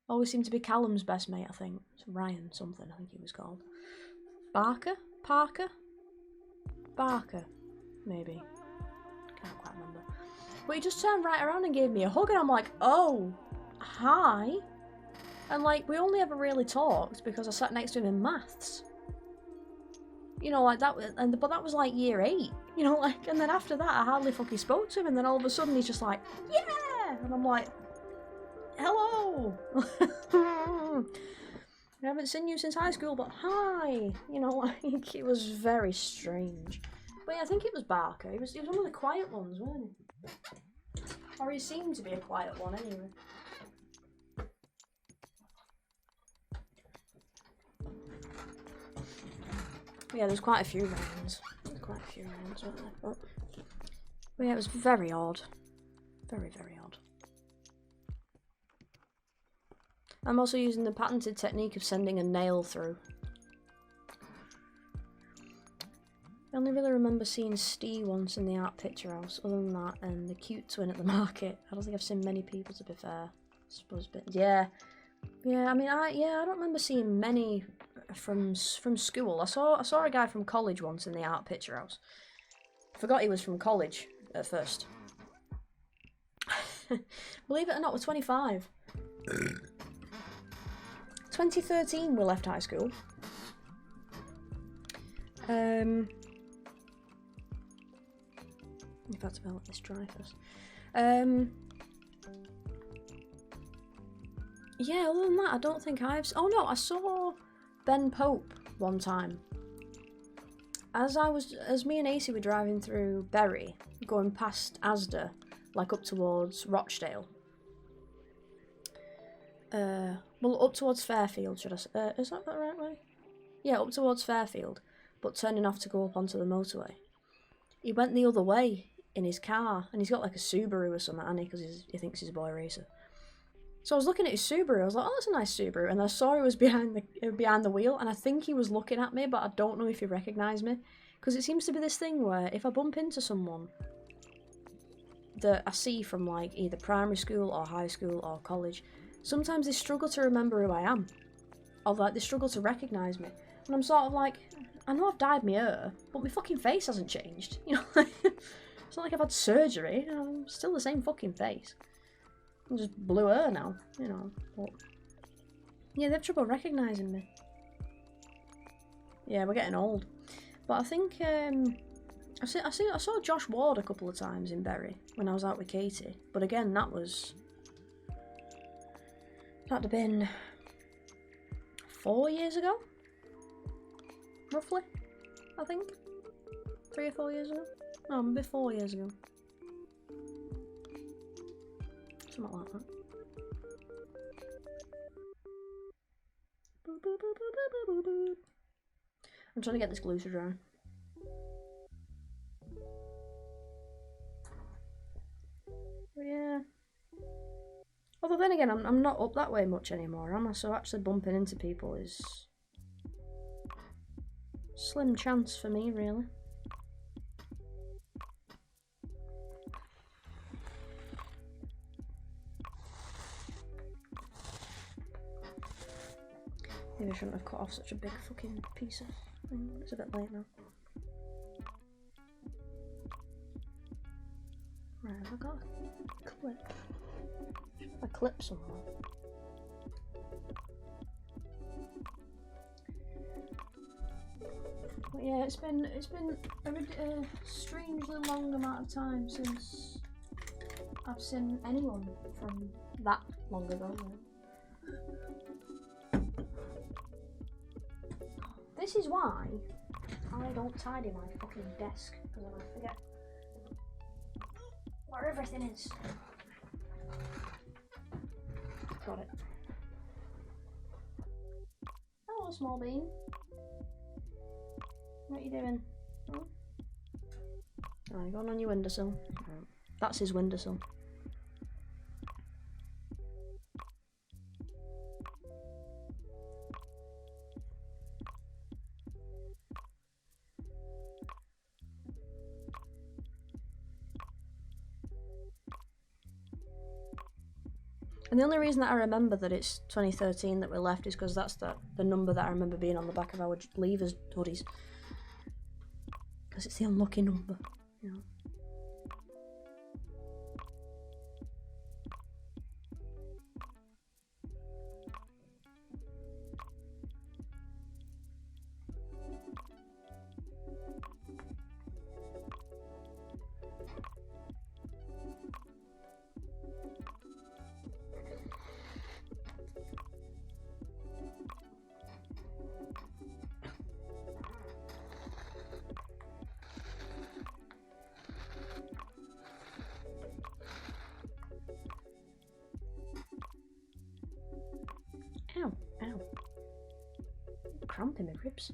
Always seemed to be Callum's best mate, I think. So Ryan something, I think he was called. Parker, maybe. Can't quite remember. But he just turned right around and gave me a hug, and I'm like, oh, hi. And like, we only ever really talked because I sat next to him in maths. You know, like that, but that was like year 8, you know, like, and then after that I hardly fucking spoke to him, and then all of a sudden he's just like, yeah, and I'm like, hello. I haven't seen you since high school, but hi, you know, like, it was very strange. But yeah, I think it was Barker. He was one of the quiet ones, wasn't he? Or he seemed to be a quiet one anyway. Yeah, there's quite a few rounds. Weren't there? But yeah, it was very odd. Very, very odd. I'm also using the patented technique of sending a nail through. I only really remember seeing Steve once in the art picture house, other than that, and the cute twin at the market. I don't think I've seen many people, to be fair. I suppose, but yeah. Yeah, I mean, I don't remember seeing many from school. I saw a guy from college once in the art picture house. I forgot he was from college at first. Believe it or not, we're 25. 2013 we left high school. In fact, I'll let this dry first. Yeah, other than that, I don't think I've... Oh no, I saw Ben Pope one time. As me and AC were driving through Bury, going past Asda, like up towards Rochdale. Well, up towards Fairfield, should I say? Is that the right way? Yeah, up towards Fairfield, but turning off to go up onto the motorway. He went the other way in his car, and he's got like a Subaru or something, hasn't he? Because he thinks he's a boy racer. So I was looking at his Subaru, I was like, oh, that's a nice Subaru, and I saw he was behind the wheel, and I think he was looking at me, but I don't know if he recognised me. Because it seems to be this thing where if I bump into someone that I see from like either primary school or high school or college, sometimes they struggle to remember who I am. Or like they struggle to recognise me. And I'm sort of like, I know I've dyed my hair, but my fucking face hasn't changed. You know, it's not like I've had surgery, I'm still the same fucking face. I'm just blue hair now, you know. But yeah, they have trouble recognising me. Yeah, we're getting old. But I think I saw Josh Ward a couple of times in Bury when I was out with Katie. But again, that'd have been 4 years ago, roughly. I think 3 or 4 years ago. No, maybe 4 years ago. Something like that. I'm trying to get this glue to dry. But yeah. Although then again, I'm not up that way much anymore, am I? So actually bumping into people is slim chance for me, really. Maybe I shouldn't have cut off such a big fucking piece of thing. It's a bit late now. Right, have I got a clip? Should have a clip somewhere. But yeah, it's been a strangely long amount of time since I've seen anyone from that long ago. This is why I don't tidy my fucking desk, because I forget where everything is. Got it. Hello, small bean. What are you doing? Oh, you're going on your windowsill. That's his windowsill. And the only reason that I remember that it's 2013 that we left is because that's the number that I remember being on the back of our leavers hoodies. Because it's the unlucky number, you know. Ow, ow. Cramp in my ribs.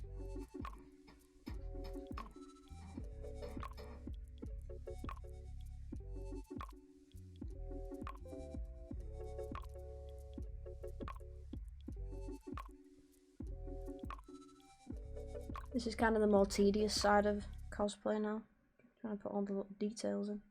This is kind of the more tedious side of cosplay now. Trying to put all the little details in.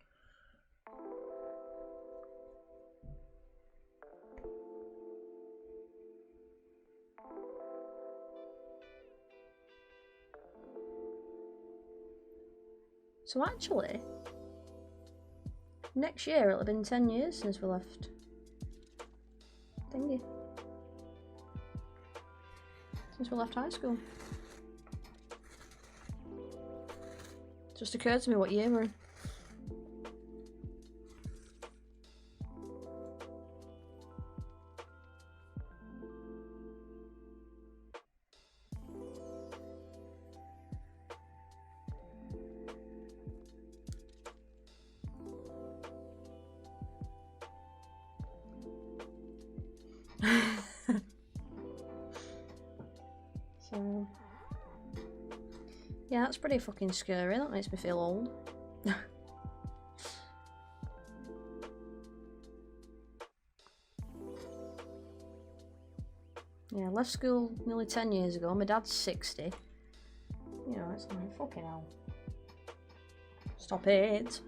So actually, next year it'll have been 10 years since we left thingy. Since we left high school. It just occurred to me what year we're in. So, yeah, that's pretty fucking scary. That makes me feel old. Yeah, I left school nearly 10 years ago. My dad's 60. You know, it's like, fucking hell. Stop it.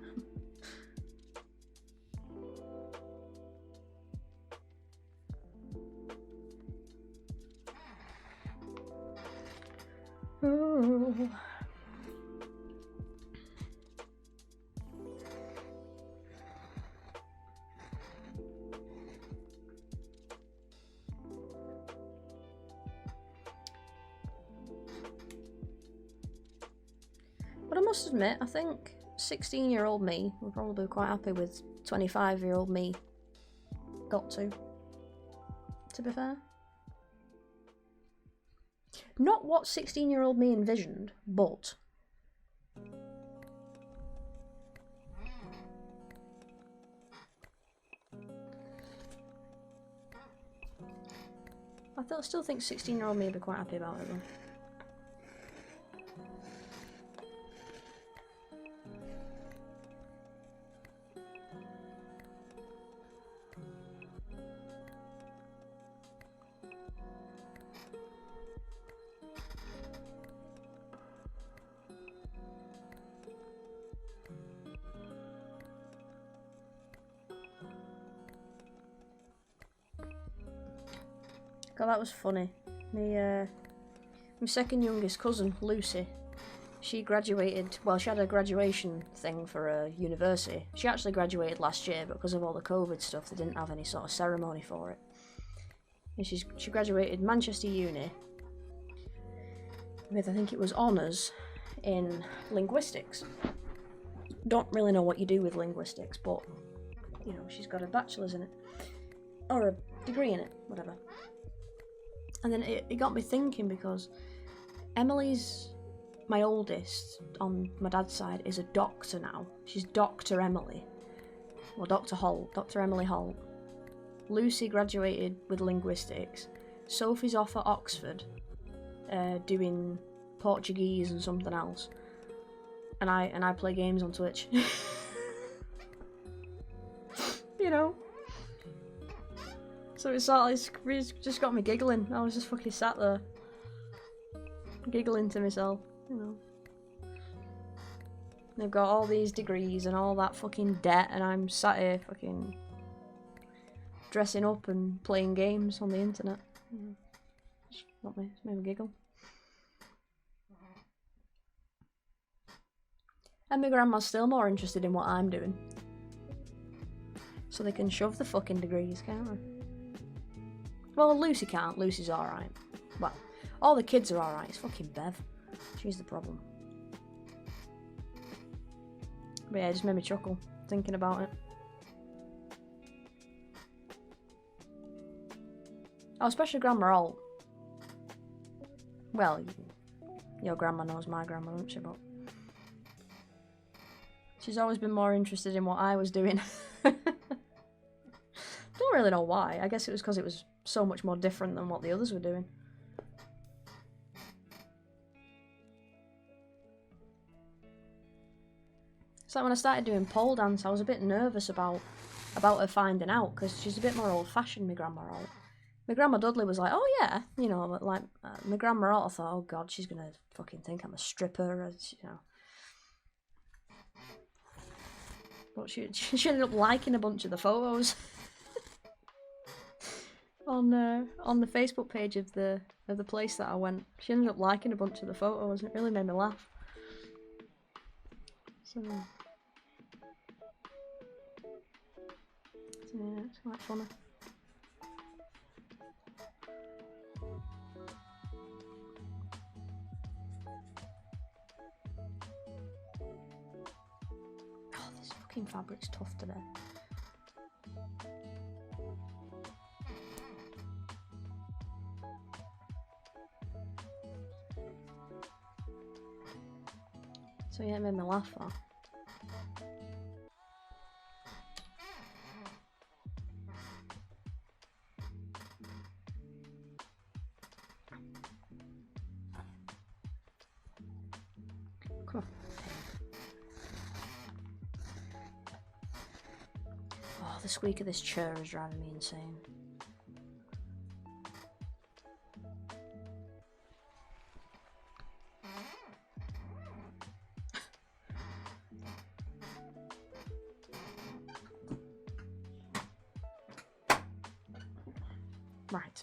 Ooh. But I must admit, I think 16-year-old me would probably be quite happy with 25-year-old me got to be fair. Not what 16-year-old me envisioned, but I still think 16-year-old me would be quite happy about it though. God, that was funny. My second youngest cousin, Lucy, she graduated, well, she had a graduation thing for a university. She actually graduated last year, but because of all the COVID stuff, they didn't have any sort of ceremony for it. And she graduated Manchester Uni with, I think it was honours in linguistics. Don't really know what you do with linguistics, but, you know, she's got a bachelor's in it. Or a degree in it, whatever. And then it got me thinking, because Emily's, my oldest, on my dad's side, is a doctor now. She's Dr. Emily. Well, Dr. Holt, Dr. Emily Holt. Lucy graduated with linguistics. Sophie's off at Oxford, doing Portuguese and something else. And I play games on Twitch. You know? So it's just got me giggling. I was just fucking sat there, giggling to myself, you know. They've got all these degrees and all that fucking debt, and I'm sat here fucking dressing up and playing games on the internet. It's made me giggle. And my grandma's still more interested in what I'm doing. So they can shove the fucking degrees, can't they? Well, Lucy can't. Lucy's alright. Well, all the kids are alright. It's fucking Bev. She's the problem. But yeah, it just made me chuckle thinking about it. Oh, especially Grandma Holt. Well, your grandma knows my grandma, doesn't she? But she's always been more interested in what I was doing. Don't really know why. I guess it was because it was so much more different than what the others were doing. It's like when I started doing pole dance, I was a bit nervous about her finding out, because she's a bit more old-fashioned, my grandma Holt. My grandma Dudley was like, oh yeah, you know, but like, my grandma Holt, I thought, oh god, she's gonna fucking think I'm a stripper, you know. But she ended up liking a bunch of the photos. On the Facebook page of the place that I went. She ended up liking a bunch of the photos, and it really made me laugh. So yeah, it's quite funny. Oh, this fucking fabric's tough today. So yeah, it made me laugh that. Come on. Oh, the squeak of this chair is driving me insane. Right.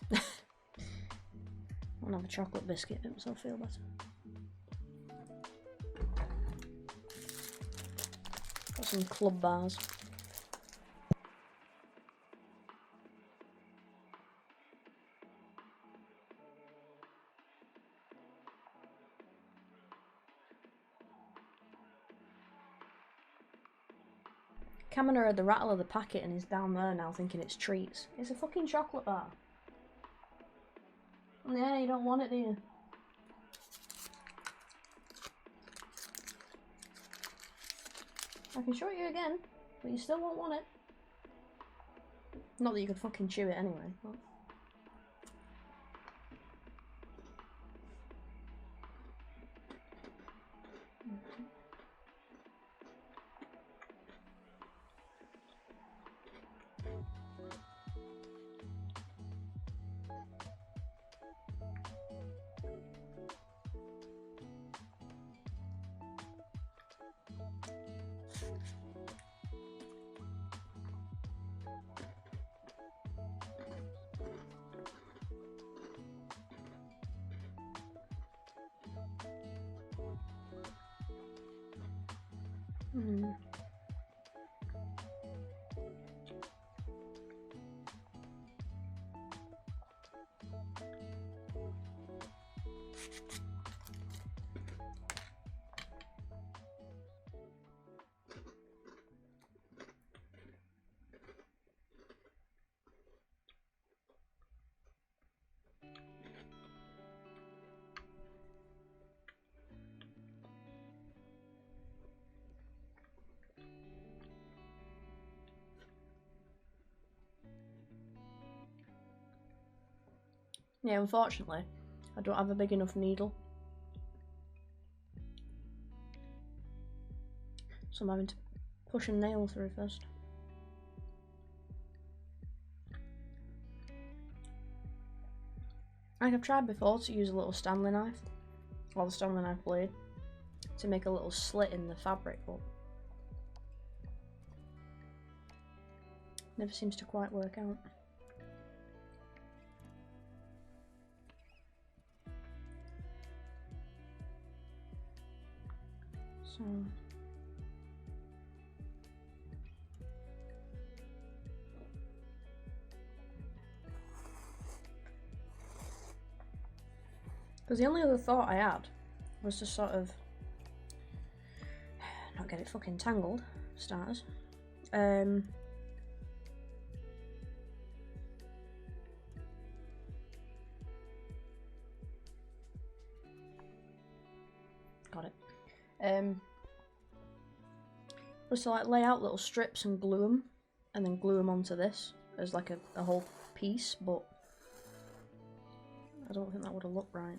I'll have a chocolate biscuit, it makes me feel better. Got some club bars. Cameron heard the rattle of the packet and is down there now thinking it's treats. It's a fucking chocolate bar. Yeah, you don't want it, do you? I can show it you again, but you still won't want it. Not that you could fucking chew it anyway. But... Yeah, unfortunately, I don't have a big enough needle. So I'm having to push a nail through first. Like I've tried before to use a little Stanley knife, or the Stanley knife blade, to make a little slit in the fabric, but never seems to quite work out. So because the only other thought I had was to sort of not get it fucking tangled, starters. Got it. Was to like lay out little strips and glue them, and then glue them onto this as like a whole piece, but I don't think that would have looked right.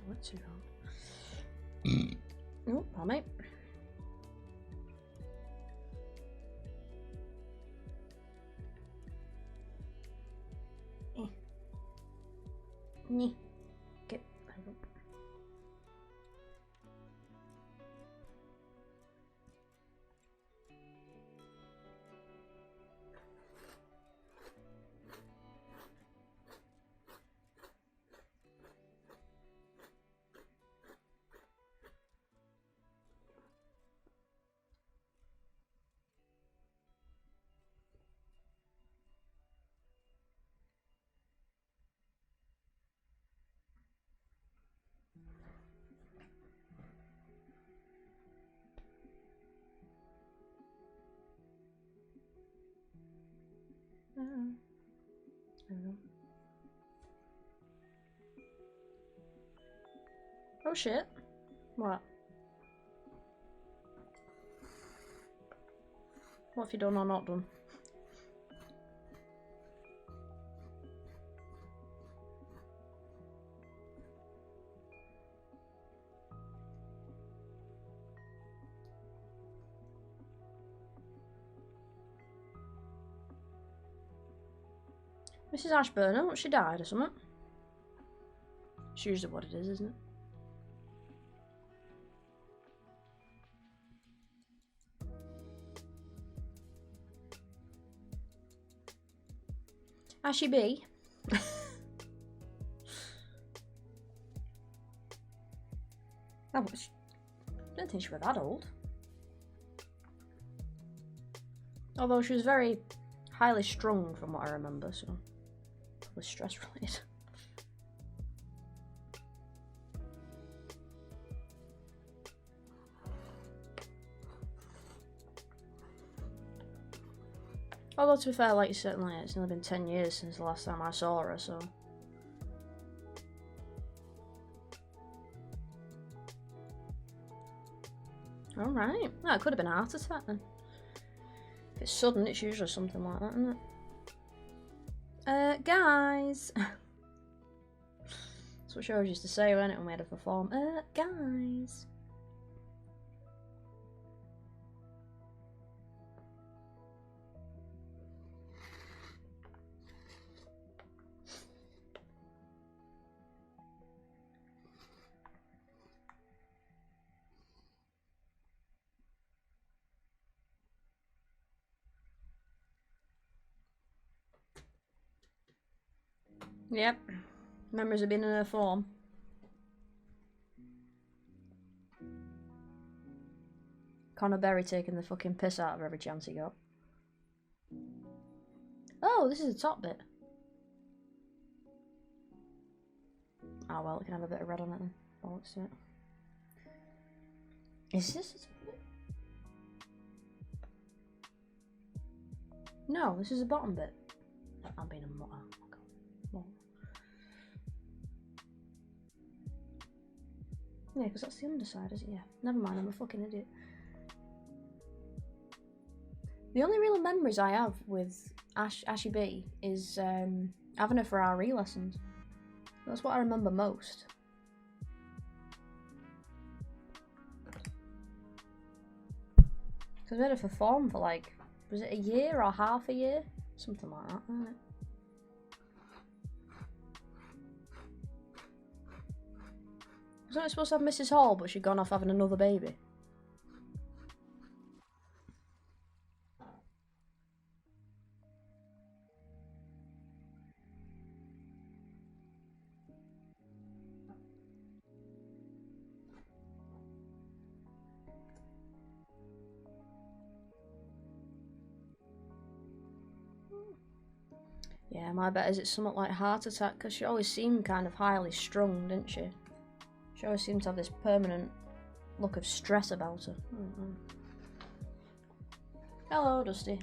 toilet too hard. Oh, pardon me. Get over. Oh shit. What? What have you done or not done? Mrs. Ashburner, what, she died or something? It's usually what it is, isn't it? Ashy B. I don't think she was that old. Although she was very highly strung from what I remember, so probably stress related. Although to be fair, like you said, like, it's only been 10 years since the last time I saw her, so... Alright, well, it could have been a heart attack then. If it's sudden, it's usually something like that, isn't it? Guys! That's what she always used to say, wasn't it, when we had to perform? Guys! Yep. Memories have been in her form. Connor Berry taking the fucking piss out of every chance he got. Oh, this is the top bit. Oh well, it can have a bit of red on it then. Bollocks to it. Is this the top bit? No, this is the bottom bit. I'm being a mutter. Yeah, because that's the underside, isn't it? Yeah. Never mind, I'm a fucking idiot. The only real memories I have with Ashy B is having her for RE lessons. That's what I remember most. Because we had her for form for like, was it a year or half a year? Something like that, wasn't it? Wasn't it supposed to have Mrs. Hall, but she'd gone off having another baby? Yeah, my bet is it's something like heart attack, because she always seemed kind of highly strung, didn't she? She always seemed to have this permanent look of stress about her. Hello, Dusty.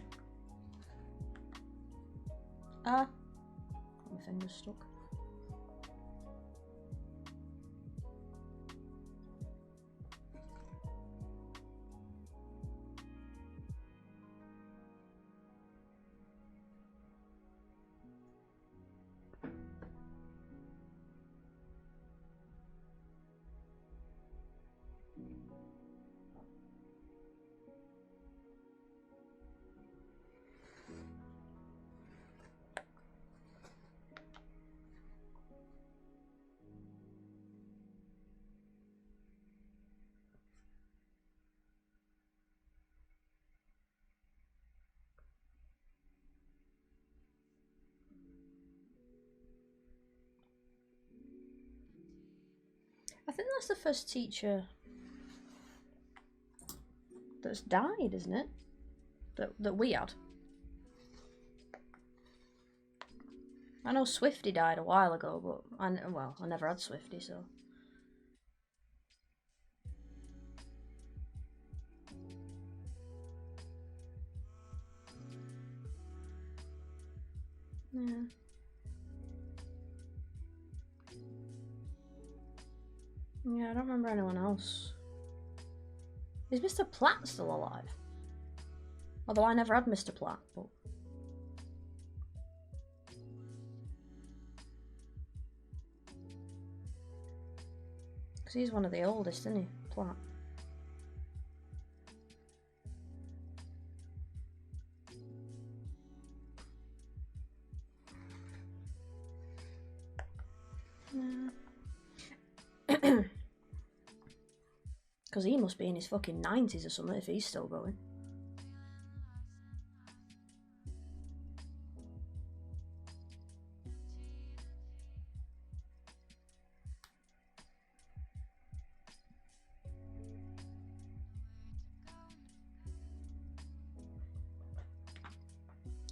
Ah. My finger's stuck. I think that's the first teacher that's died, isn't it? That we had. I know Swifty died a while ago, but I never had Swifty, so. Yeah. Yeah, I don't remember anyone else. Is Mr. Platt still alive? Although I never had Mr. Platt, but... Because he's one of the oldest, isn't he? Platt. Because he must be in his fucking 90s or something if he's still going.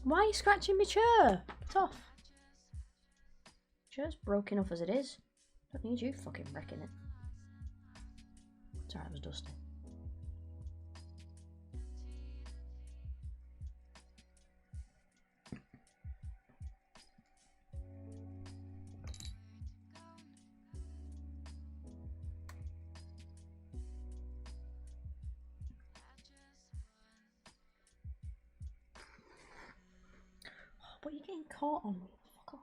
Why are you scratching my chair? Get off. Chair's broke enough as it is. Don't need you fucking wrecking it. Sorry, it was dusty. Oh, but you're getting caught on me. Fuck off.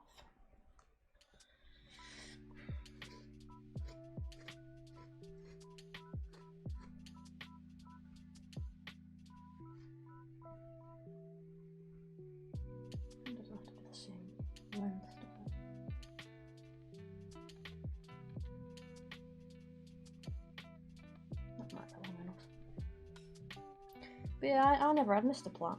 It doesn't have to be the same length. That might be long enough. But yeah, I never had Mr. Platt.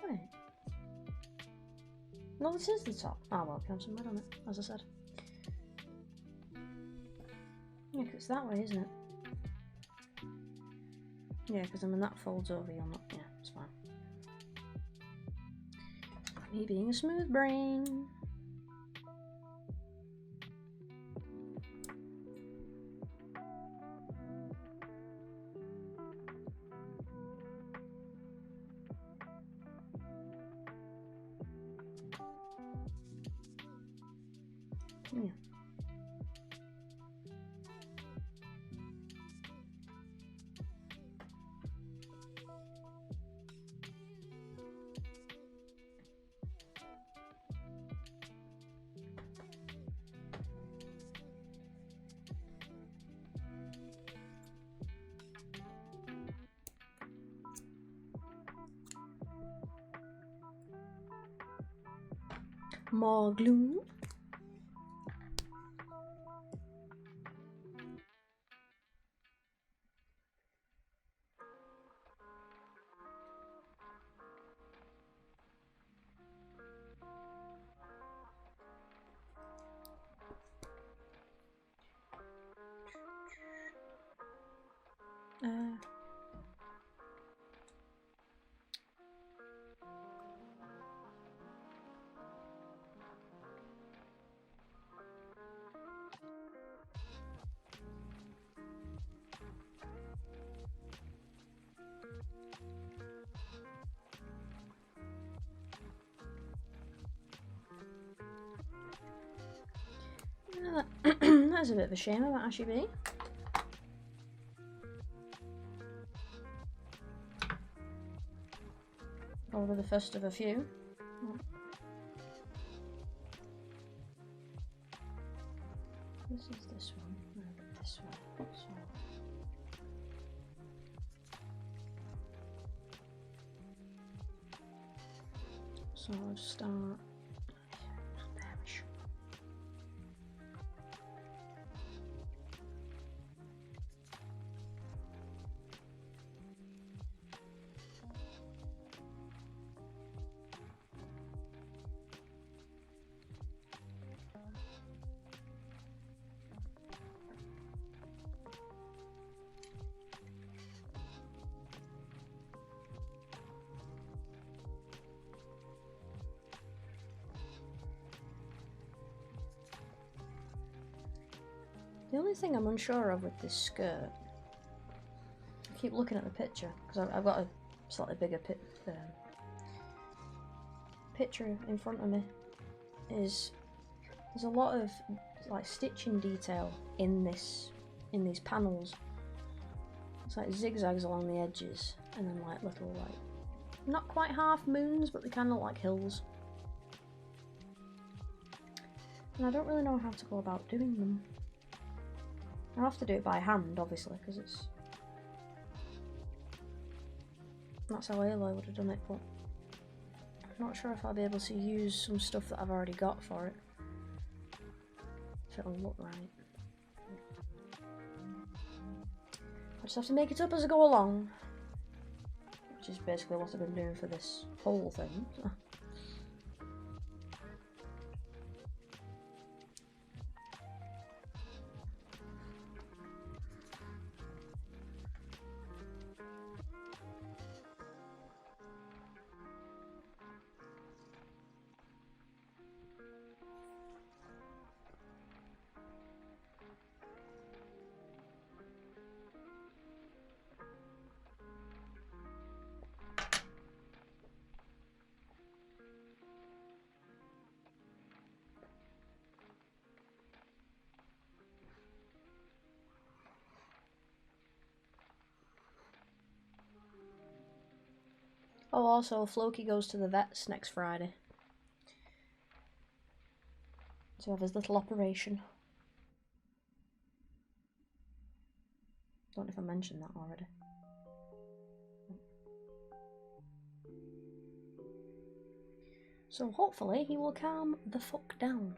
Right. No, this is the top. Oh well, can have some red on it, as I said. Yeah, 'cause it's that way, isn't it? Yeah, because then when that folds over, you'll not. Yeah, it's fine. Me being a smooth brain. Yeah. More glue. That's a bit of a shame about Ashy B. Over the first of a few. This is this one. No, this one. So I'll start. only thing I'm unsure of with this skirt, I keep looking at the picture because I've got a slightly bigger picture in front of me, is there's a lot of like stitching detail in these panels. It's like zigzags along the edges and then like little like not quite half moons, but they kind of look like hills. And I don't really know how to go about doing them. I'll have to do it by hand, obviously, because that's how Aloy would have done it, but I'm not sure if I'll be able to use some stuff that I've already got for it. If it'll look right. I just have to make it up as I go along. Which is basically what I've been doing for this whole thing. Oh, also, Floki goes to the vets next Friday to have his little operation. Don't know if I mentioned that already. So hopefully he will calm the fuck down.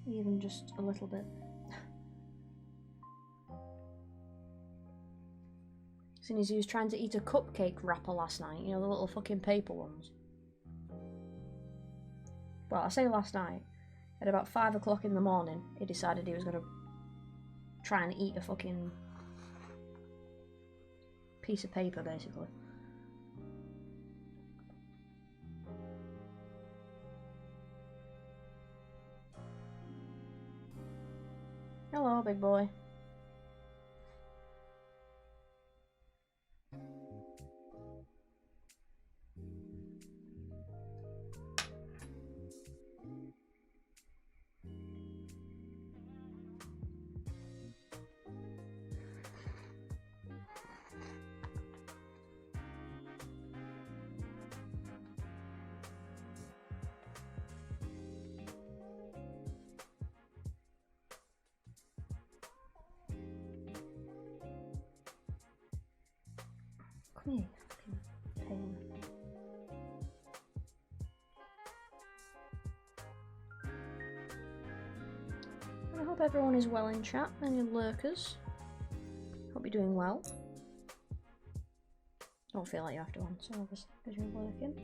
Even just a little bit. Seeing as he was trying to eat a cupcake wrapper last night, you know, the little fucking paper ones. Well, I say last night, at about 5 o'clock in the morning, he decided he was going to try and eat a fucking piece of paper, basically. Hello, big boy. Come here, fucking pain. I hope everyone is well in chat, and your lurkers. Hope you're doing well. Don't feel like you have to answer, obviously, because you're working.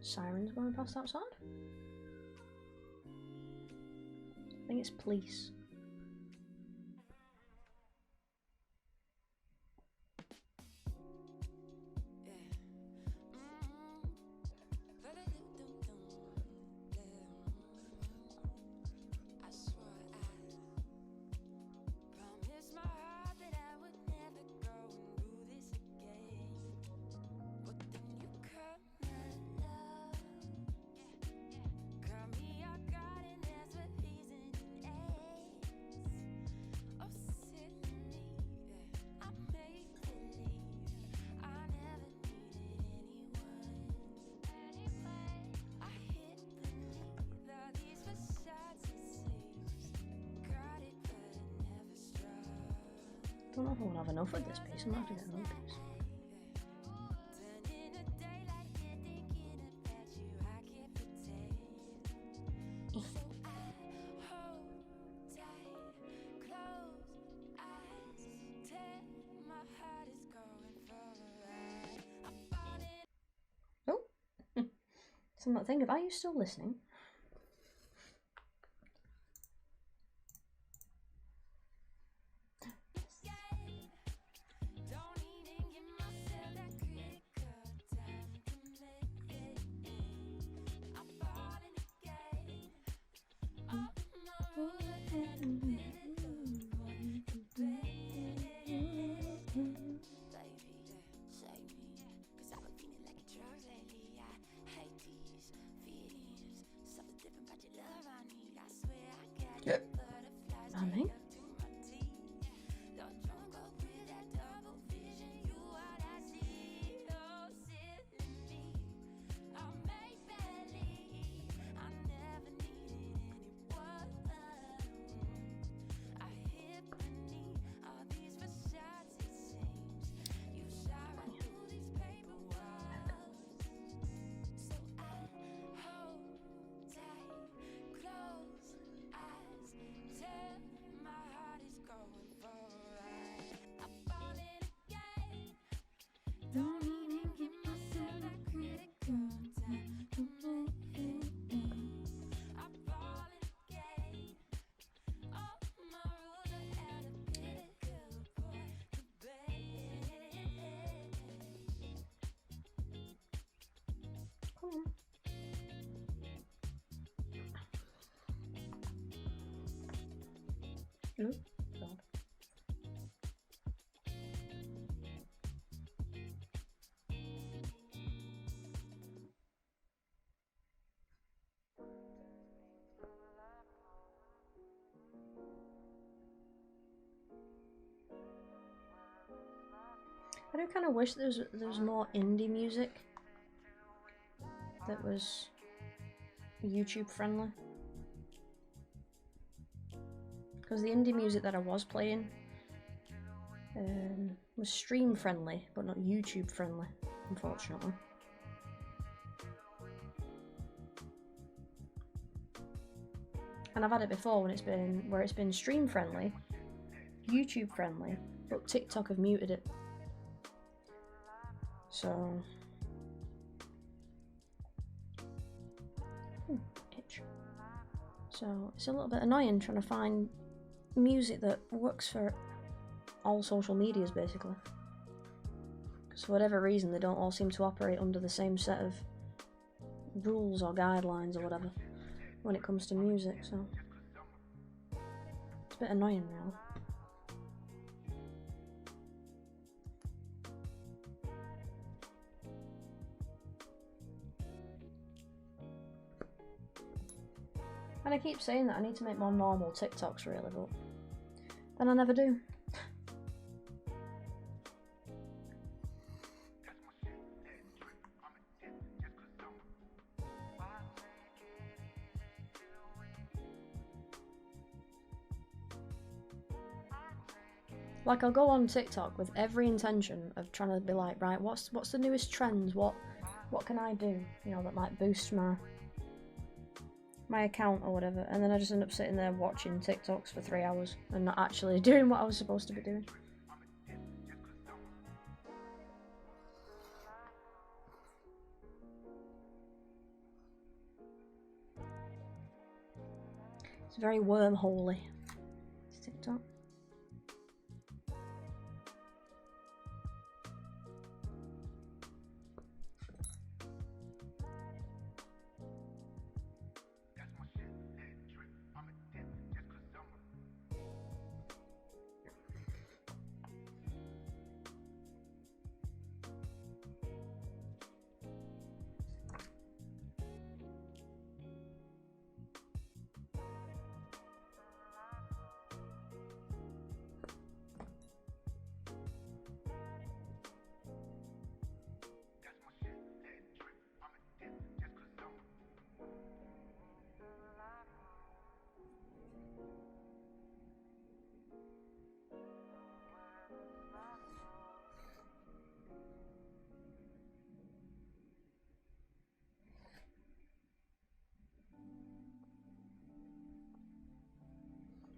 Sirens going past outside? I think it's police. I don't know if I want to have enough of this piece. I'm going to have to get another piece. So I'm not thinking, are you still listening? Mommy? Oh, God. I do kind of wish there's more indie music that was YouTube friendly. Because the indie music that I was playing was stream friendly, but not YouTube friendly, unfortunately. And I've had it before when it's been stream friendly, YouTube friendly, but TikTok have muted it. So itch. So it's a little bit annoying trying to find music that works for all social medias, basically. Because for whatever reason, they don't all seem to operate under the same set of rules or guidelines or whatever when it comes to music, so it's a bit annoying, really. And I keep saying that I need to make more normal TikToks, really, but then I never do. Like, I'll go on TikTok with every intention of trying to be like, right, what's the newest trends? What can I do? You know, that might boost my account or whatever, and then I just end up sitting there watching TikToks for 3 hours and not actually doing what I was supposed to be doing. It's very wormholey, TikTok.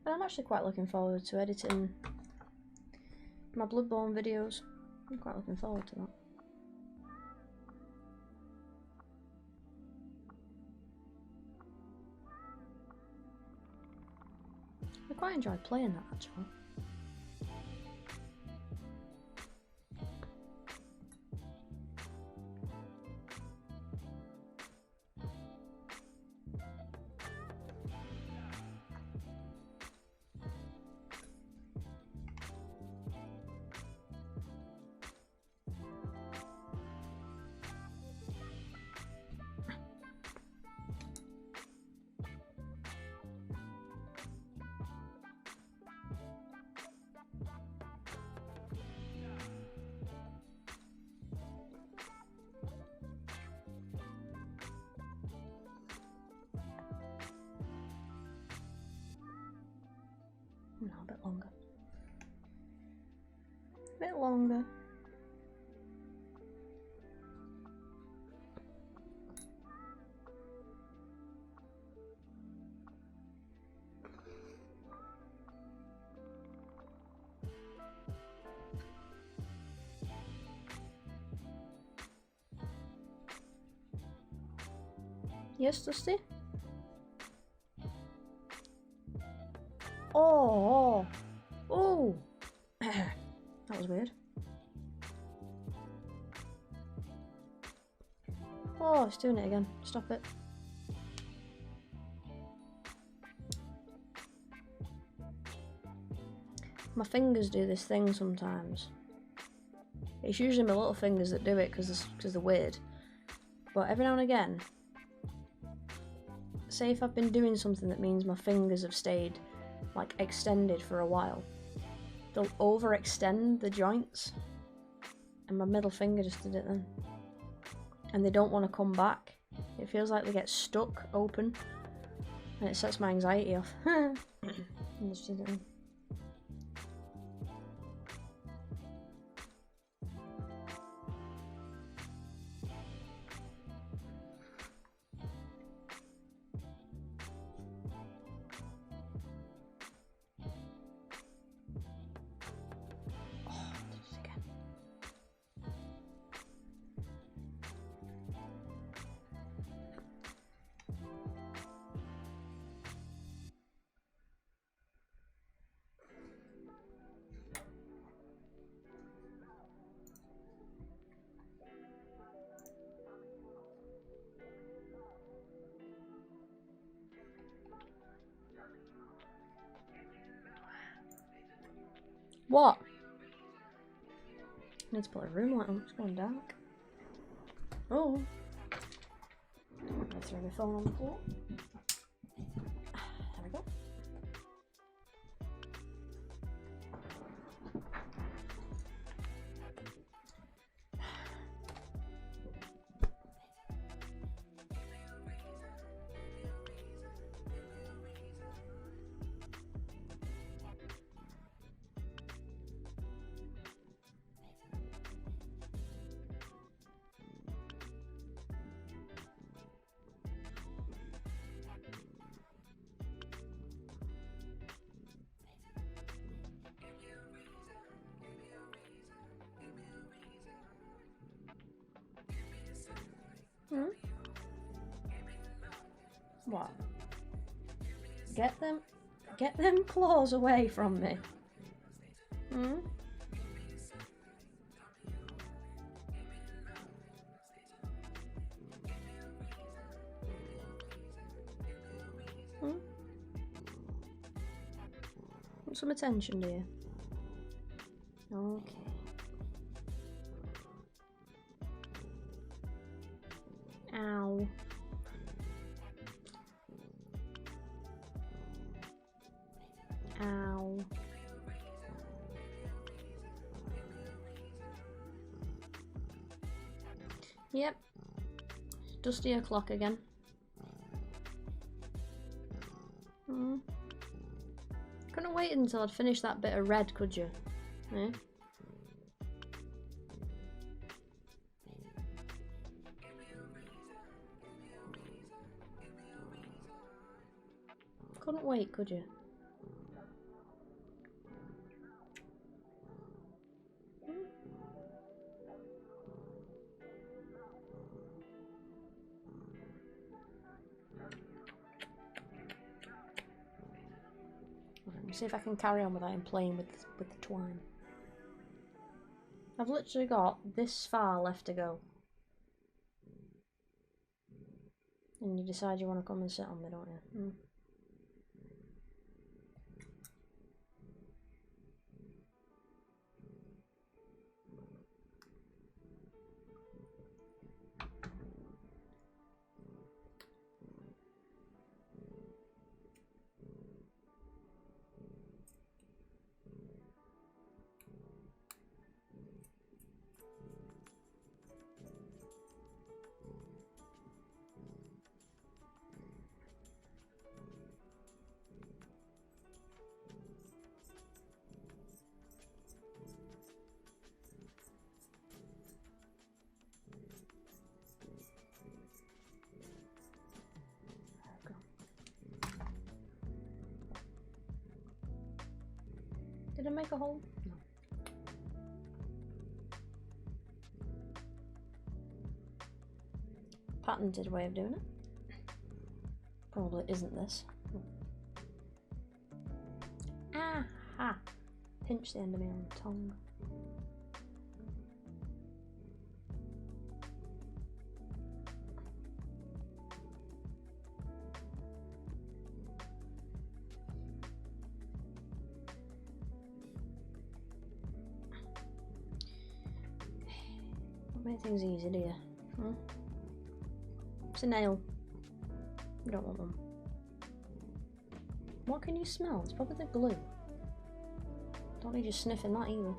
But I'm actually quite looking forward to editing my Bloodborne videos. I'm quite looking forward to that. I quite enjoyed playing that actually. No, a bit longer. A bit longer. Yes, Dusty? Oh, oh, that was weird. Oh, it's doing it again. Stop it. My fingers do this thing sometimes. It's usually my little fingers that do it because they're weird. But every now and again, say if I've been doing something that means my fingers have stayed like extended for a while, they'll overextend the joints, and my middle finger just did it then, and they don't want to come back. It feels like they get stuck open, and it sets my anxiety off. And just did it then. What? I need to put a room light on, it's going dark. Oh. I throw my phone on the floor. There we go. Hmm? What? Get them claws away from me. Hmm? Hmm? Want some attention, dear? Okay. Ow. Ow. Yep. Dusty o'clock again. Couldn't wait until I'd finished that bit of red, could you? Eh? Couldn't wait, could you? See if I can carry on without him playing with the twine. I've literally got this far left to go. And you decide you want to come and sit on me, don't you? Mm. Did I make a hole? No. Patented way of doing it. Probably isn't this. Aha! Pinch the end of my own tongue. Make things easy, do you? Hmm? It's a nail. You don't want them. What can you smell? It's probably the glue. Don't need you sniffing that either.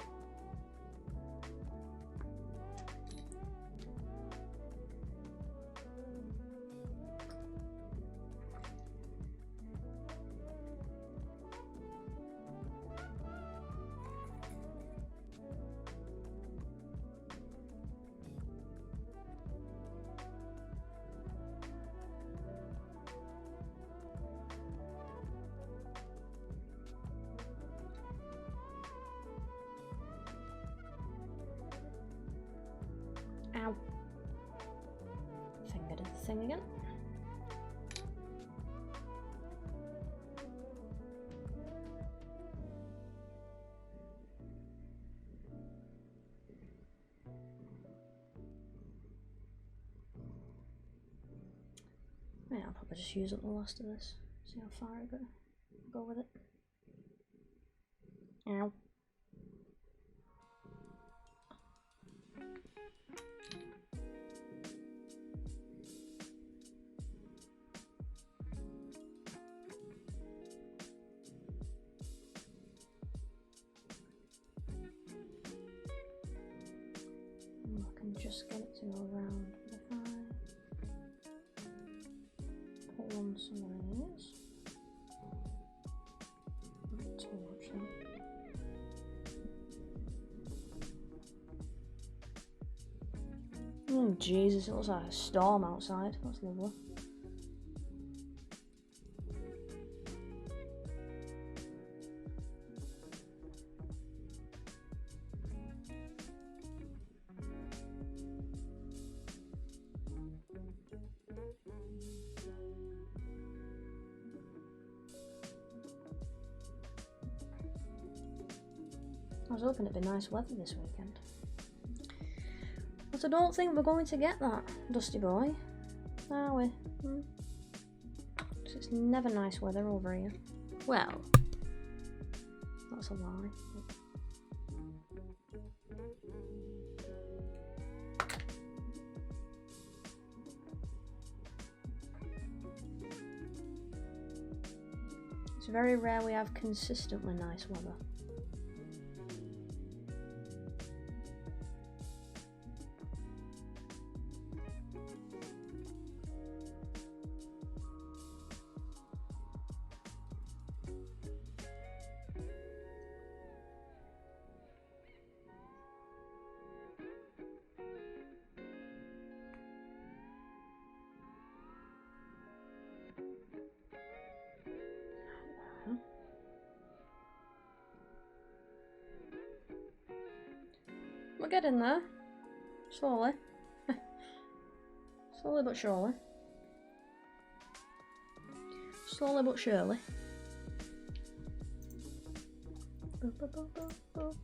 Ow. Finger did the thing again. Yeah, I'll probably just use up the last of this. See how far I go with it. Ow. I can just get it to go around. But if I pull on some of these, not too much then. Oh Jesus, it looks like a storm outside. That's lovely. I was hoping it'd be nice weather this weekend. But I don't think we're going to get that, Dusty Boy. Are we? Hmm? 'Cause it's never nice weather over here. Well, that's a lie. It's very rare we have consistently nice weather. We're getting there. Slowly. Slowly but surely. Slowly but surely. Boop, boop, boop, boop, boop.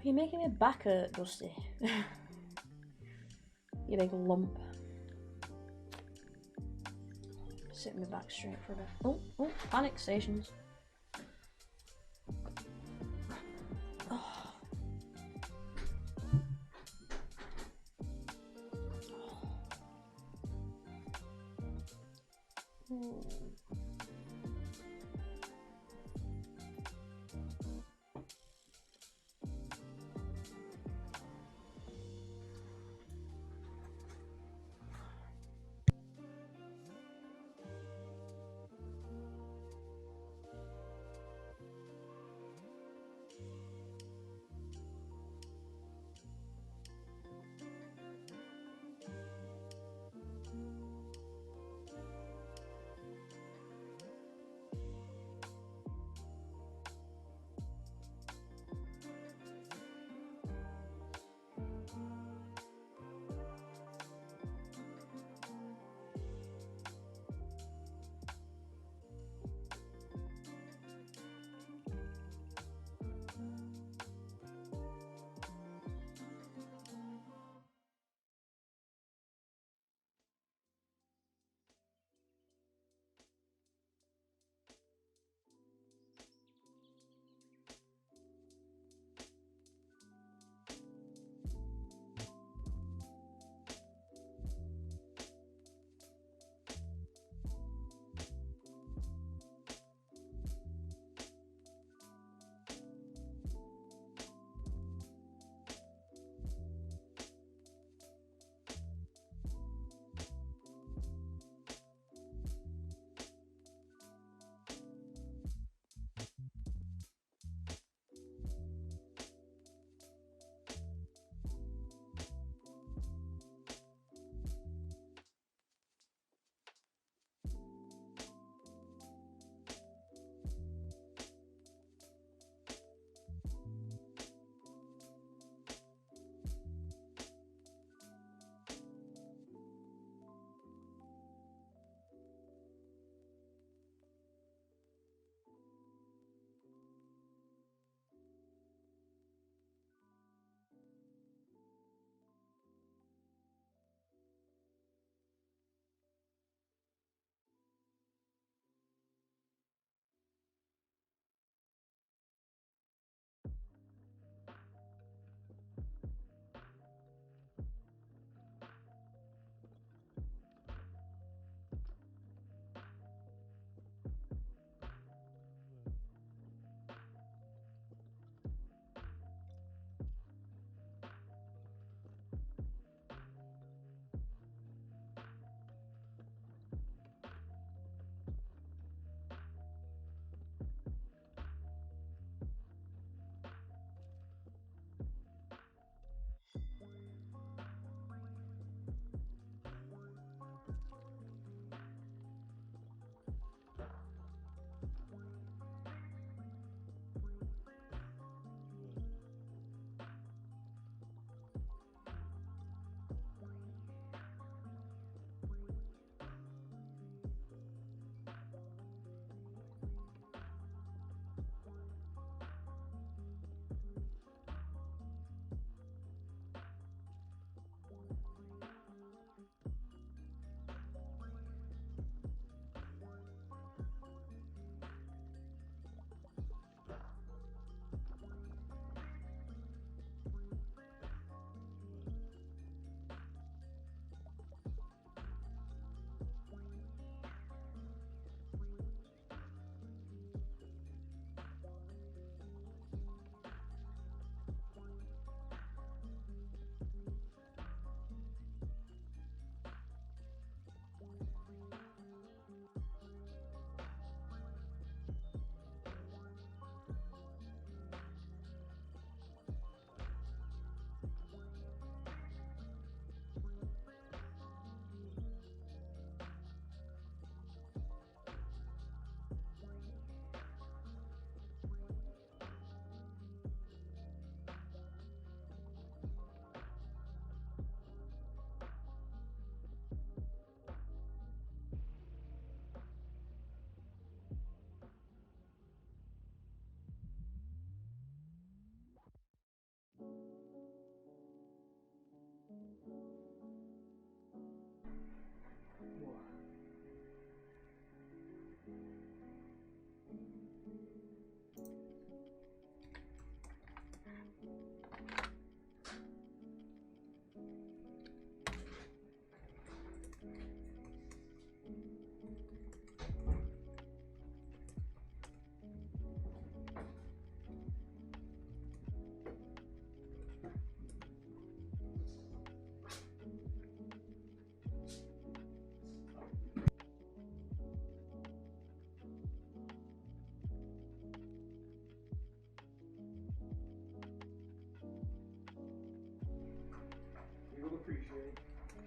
You're making me back hurt, Dusty. You big lump. Sit me back straight for a bit. Oh, oh, panic stations. Oh. Oh.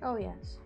Oh yes.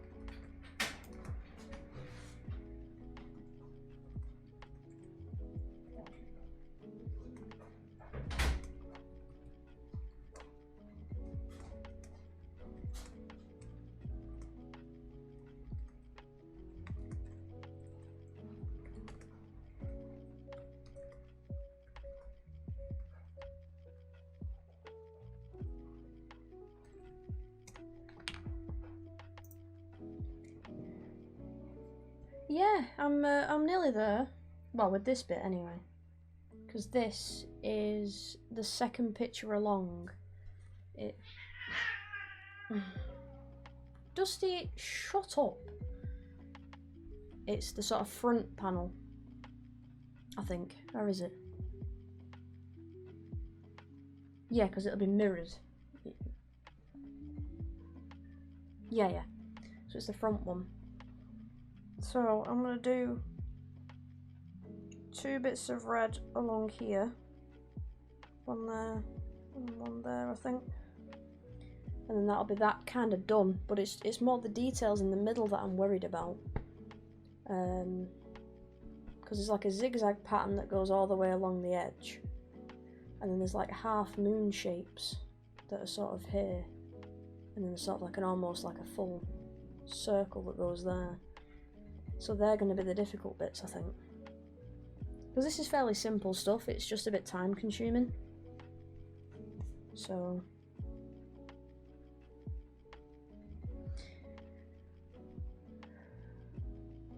Yeah, I'm nearly there. Well, with this bit anyway. Because this is the second picture along. It... Dusty, shut up. It's the sort of front panel, I think. Or is it? Yeah, because it'll be mirrored. Yeah, yeah. So it's the front one. So I'm going to do 2 bits of red along here. One there and one there, I think. And then that'll be that kind of done. But it's more the details in the middle that I'm worried about. Because there's like a zigzag pattern that goes all the way along the edge. And then there's like half moon shapes that are sort of here. And then there's sort of like almost like a full circle that goes there. So they're going to be the difficult bits, I think. Because this is fairly simple stuff, it's just a bit time consuming. So...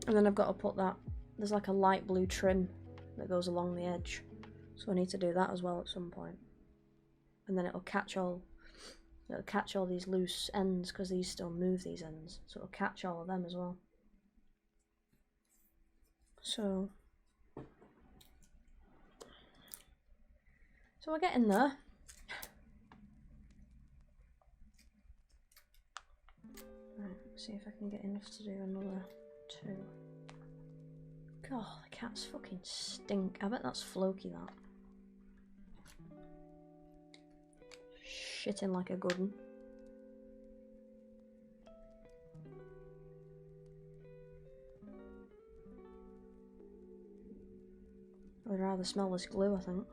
And then I've got to put that, there's like a light blue trim that goes along the edge. So I need to do that as well at some point. And then it'll catch all these loose ends, because these still move, these ends. So it'll catch all of them as well. So we're getting there. Right, let's see if I can get enough to do another 2. God, the cats fucking stink. I bet that's Floki, that. Shitting like a good one. I'd rather smell this glue, I think.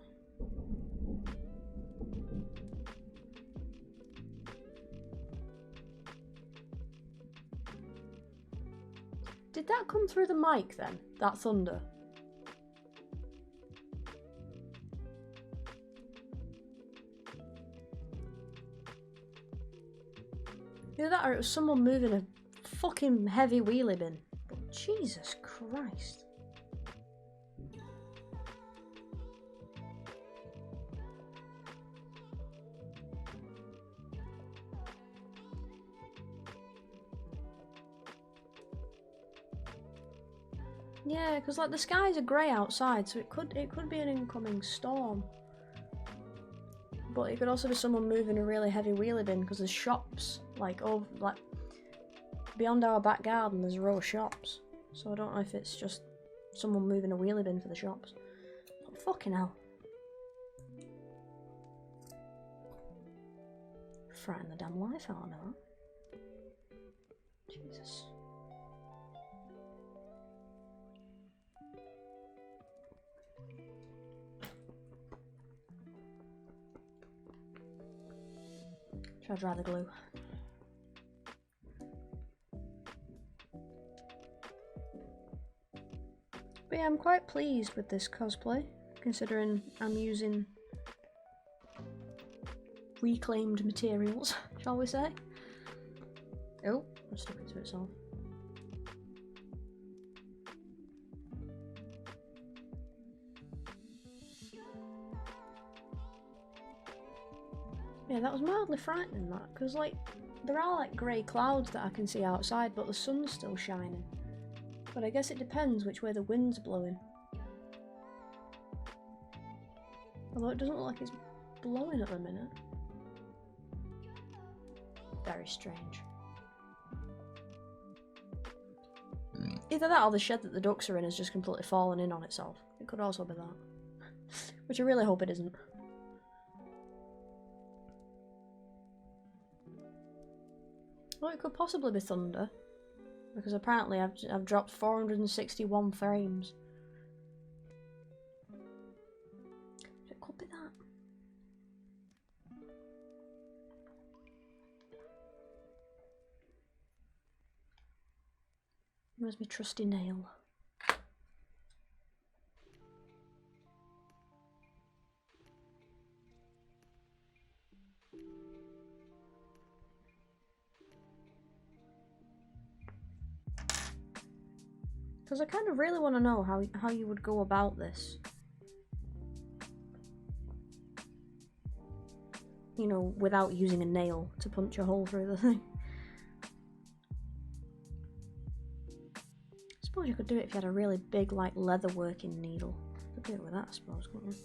Did that come through the mic then? That thunder? Either that or it was someone moving a fucking heavy wheelie bin. But Jesus Christ. Yeah, because like the skies are grey outside, so it could be an incoming storm. But it could also be someone moving a really heavy wheelie bin, because there's shops like beyond our back garden. There's a row of shops, so I don't know if it's just someone moving a wheelie bin for the shops. But fucking hell, frighten the damn life out of me, that. Jesus. Should I dry the glue? But yeah, I'm quite pleased with this cosplay, considering I'm using reclaimed materials, shall we say. Oh, I stuck it to itself. Yeah, that was mildly frightening, that, because like there are like grey clouds that I can see outside, but the sun's still shining. But I guess it depends which way the wind's blowing. Although it doesn't look like it's blowing at the minute. Very strange. Either that or the shed that the ducks are in has just completely fallen in on itself. It could also be that. Which I really hope it isn't. Well, it could possibly be thunder, because apparently I've dropped 461 frames. It could be that. Where's my trusty nail? Because I kind of really want to know how you would go about this. You know, without using a nail to punch a hole through the thing. I suppose you could do it if you had a really big, like, leather working needle. You could do it with that, I suppose, couldn't you?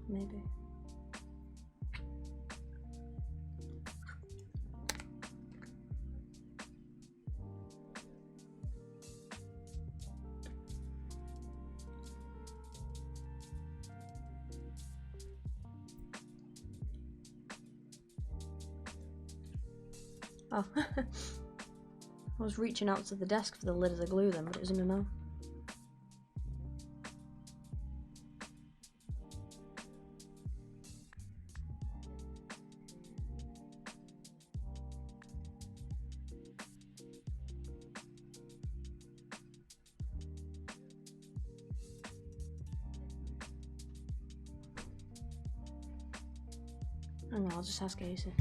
Maybe. Oh. I was reaching out to the desk for the lid of the glue then, but it was in a no. Hang on, I'll just ask Casey.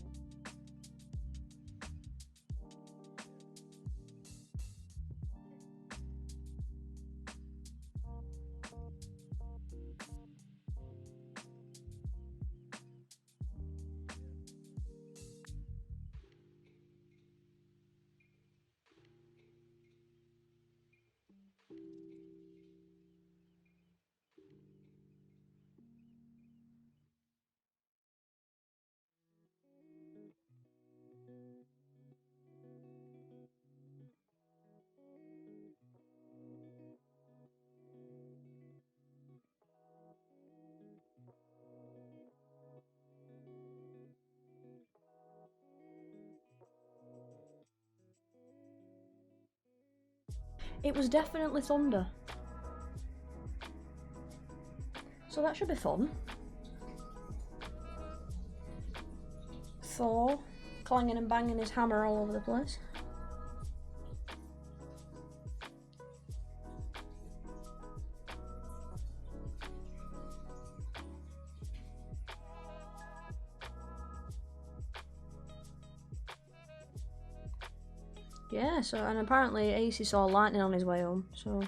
It was definitely thunder. So that should be fun. Thor clanging and banging his hammer all over the place. Yeah, so, and apparently AC saw lightning on his way home, so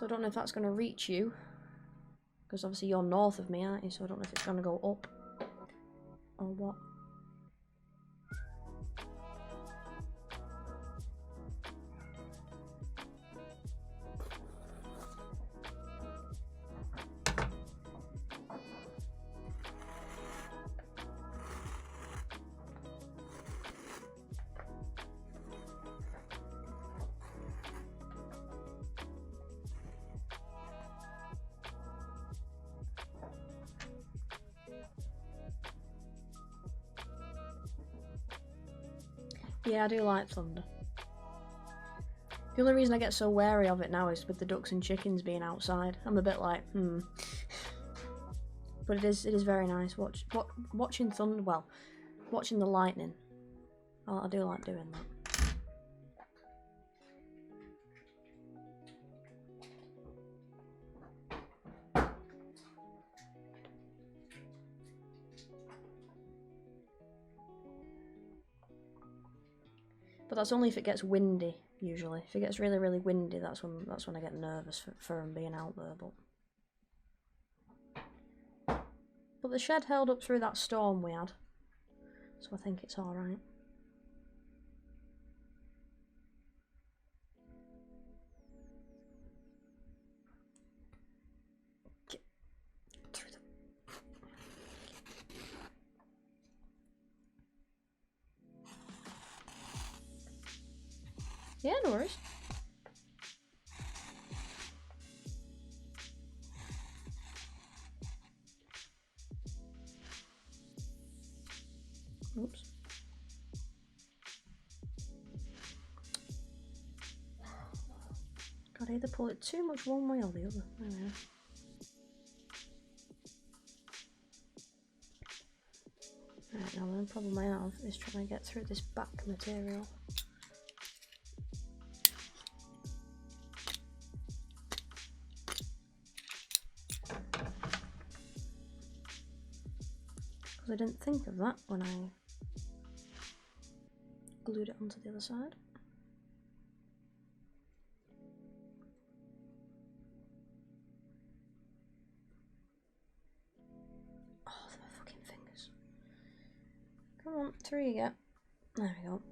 I don't know if that's going to reach you, because obviously you're north of me, aren't you, so I don't know if it's going to go up, or what. Yeah, I do like thunder. The only reason I get so wary of it now is with the ducks and chickens being outside. I'm a bit like, But it is very nice watching thunder. Well, watching the lightning. I do like doing that. But that's only if it gets windy, usually. If it gets really, really windy, that's when I get nervous for them being out there. But the shed held up through that storm we had, so I think it's all right. Get through the... Yeah, no worries. Oops. God, I either pull it too much one way or the other. Anyway. Right, now the only problem I have is trying to get through this back material. Because I didn't think of that when I glued it onto the other side. Oh, they're my fucking fingers. Come on, through you get. There we go.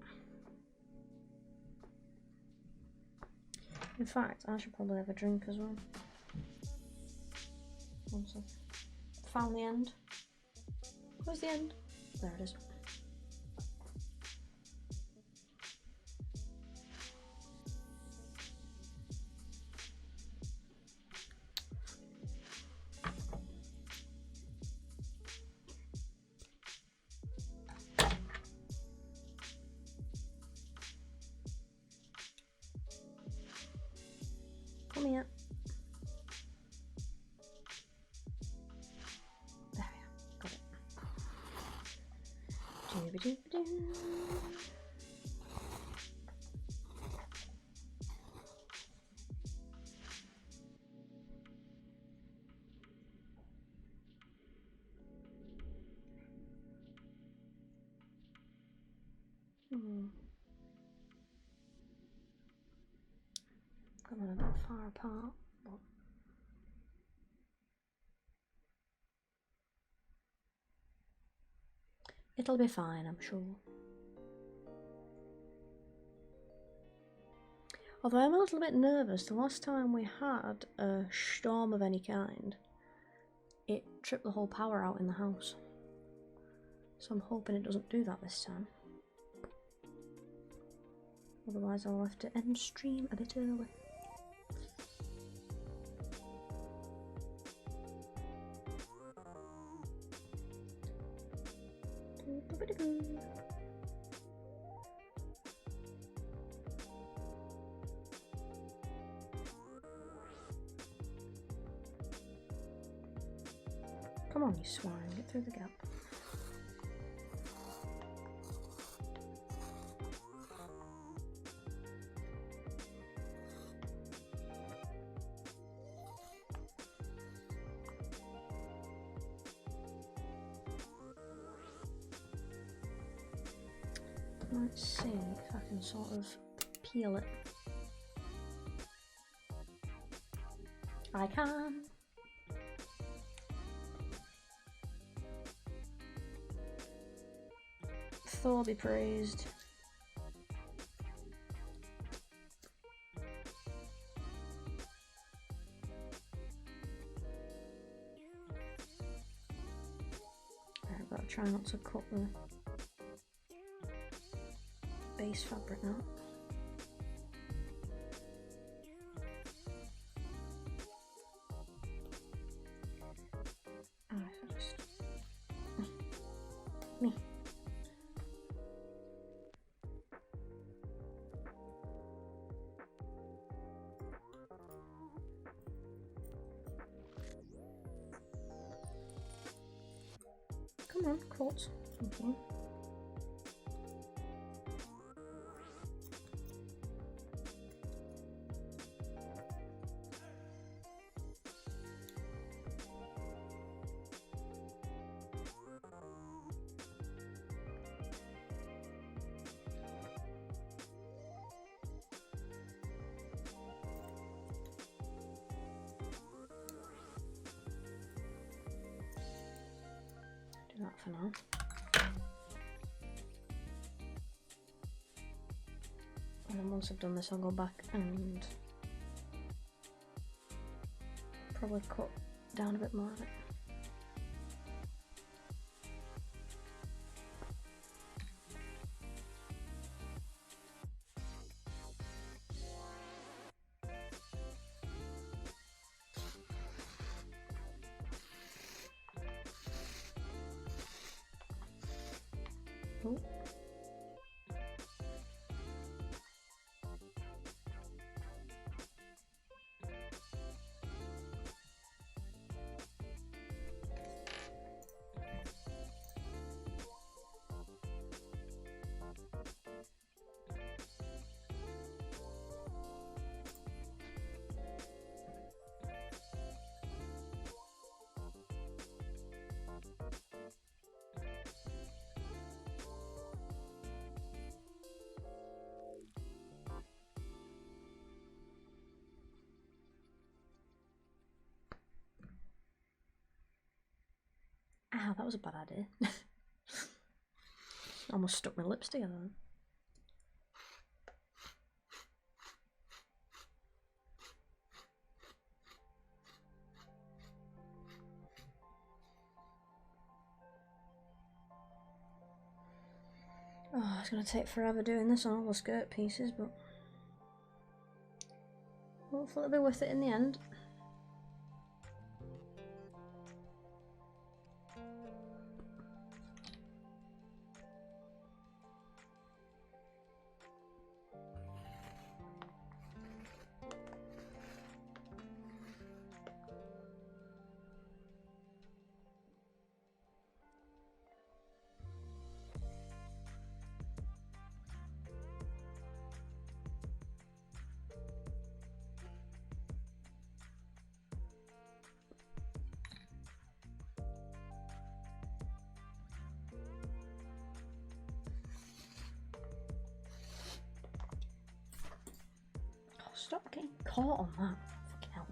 In fact, I should probably have a drink as well. One sec. Found the end. Where's the end? There it is. Come here. There we are. Got it. Dooba-dooba-doo. Got them a bit far apart, but it'll be fine, I'm sure. Although I'm a little bit nervous, the last time we had a storm of any kind, it tripped the whole power out in the house. So I'm hoping it doesn't do that this time. Otherwise I'll have to end stream a bit early. Come on, you swine, get through the gap. Let's see if I can sort of peel it. I can. Thor be praised. I've got to try not to cut the base fabric now. Oh, if I just... me. Come on, cut. Okay. Do that for now. And then once I've done this, I'll go back and probably cut down a bit more of it. Oh. Ow, that was a bad idea. Almost stuck my lips together then. Oh, it's going to take forever doing this on all the skirt pieces, but hopefully it'll be worth it in the end. Stop getting caught on that. Fucking hell.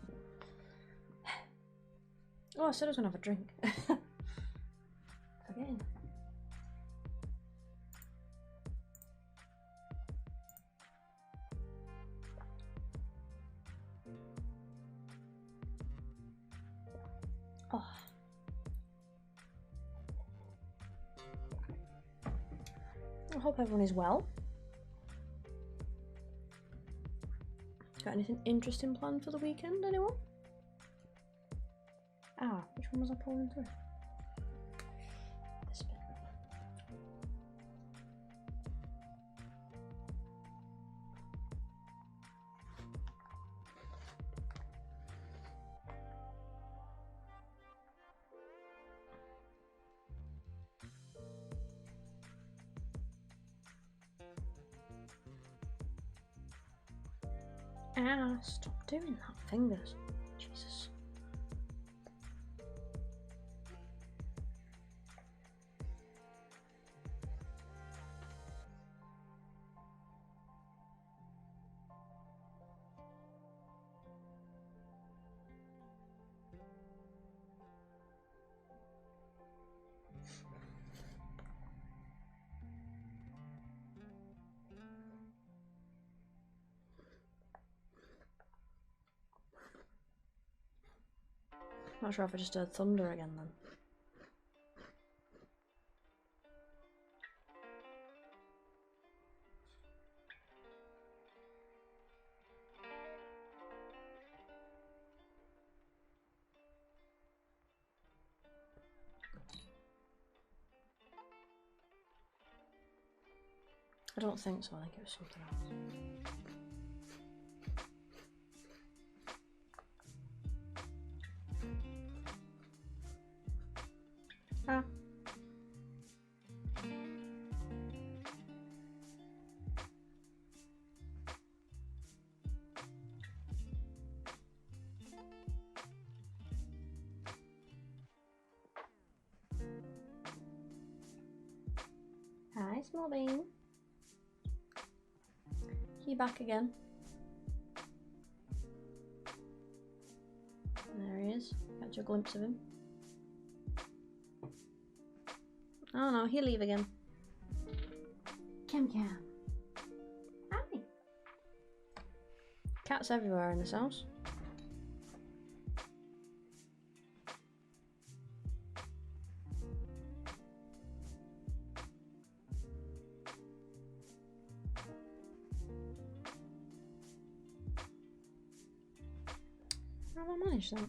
Oh, I said I was gonna have a drink. Forgetting. Oh. I hope everyone is well. Got anything interesting planned for the weekend, anyone? Ah, which one was I pulling through? This bit. Ah, stop doing that, fingers. Jesus. Not sure if I just heard thunder again then. I don't think so, I think it was something else. Ah. Hi, small bean. You back again? There he is. Catch a glimpse of him. Oh no, he'll leave again. Cam. Hi. Cats everywhere in this house. How do I manage that?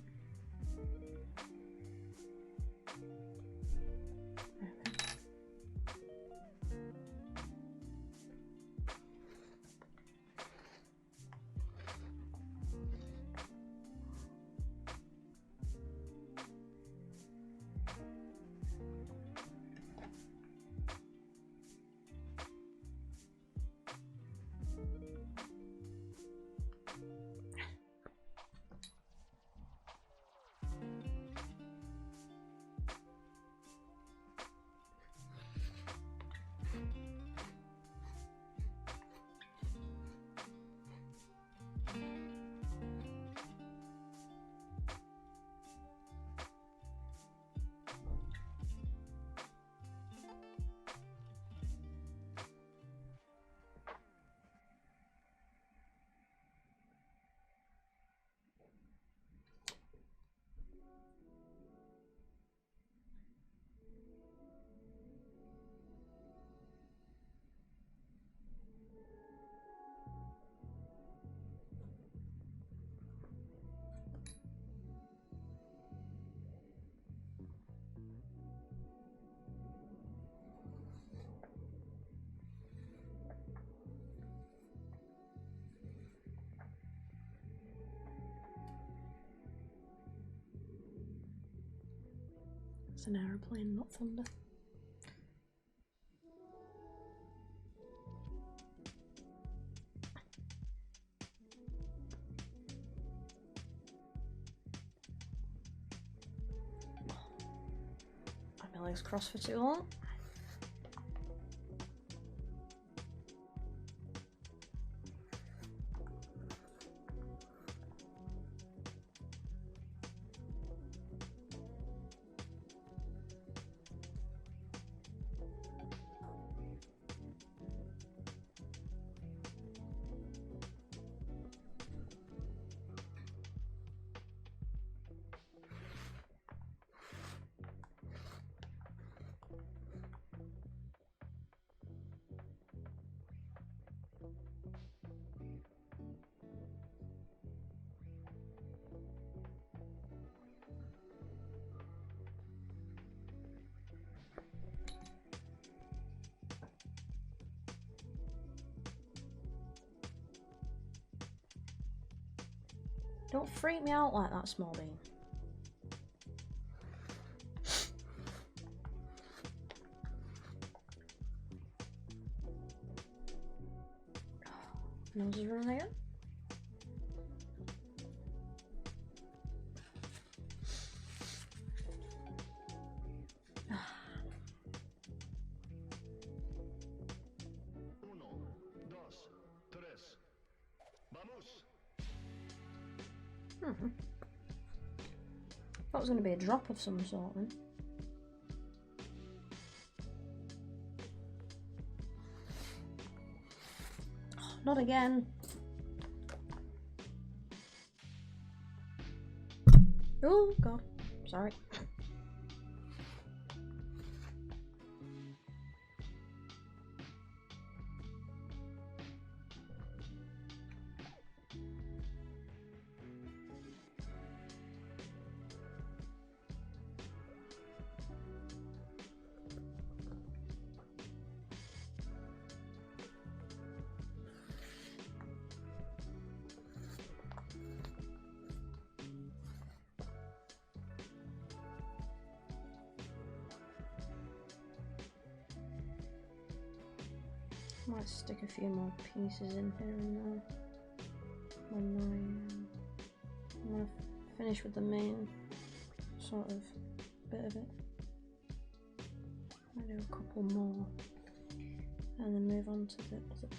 an aeroplane, not thunder. Had my legs crossed for too long. Don't freak me out like that, small bean. Nose is running again. Thought it was going to be a drop of some sort then. Oh, not again. Oh god, sorry. Might stick a few more pieces in here and there when I'm gonna finish with the main sort of bit of it. I'll do a couple more and then move on to the other bit.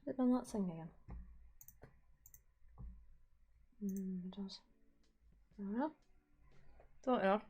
Has it done that thing again? It does. Well, thought it had.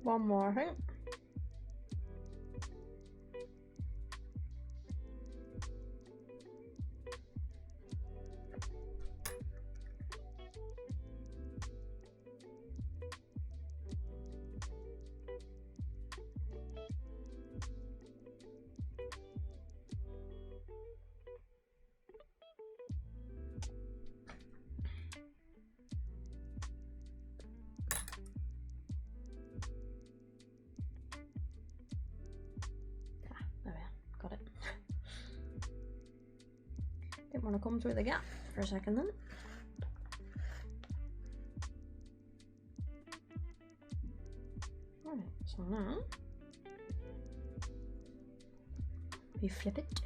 One more, I think. Want to come through the gap for a second then? Alright, so now we flip it.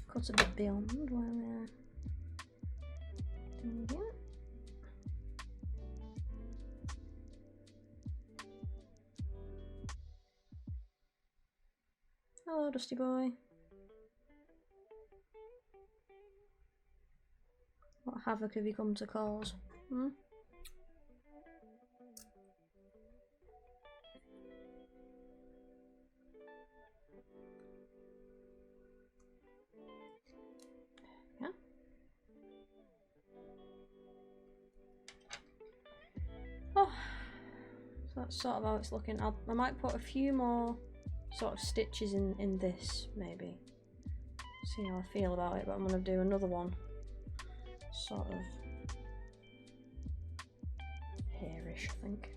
Cut a bit beyond while we're doing it. Hello, Dusty Boy. What havoc have you come to cause? Hmm? Yeah. Oh, so that's sort of how it's looking. I might put a few more sort of stitches in this, maybe. See how I feel about it, but I'm going to do another one. Sort of hairish, I think.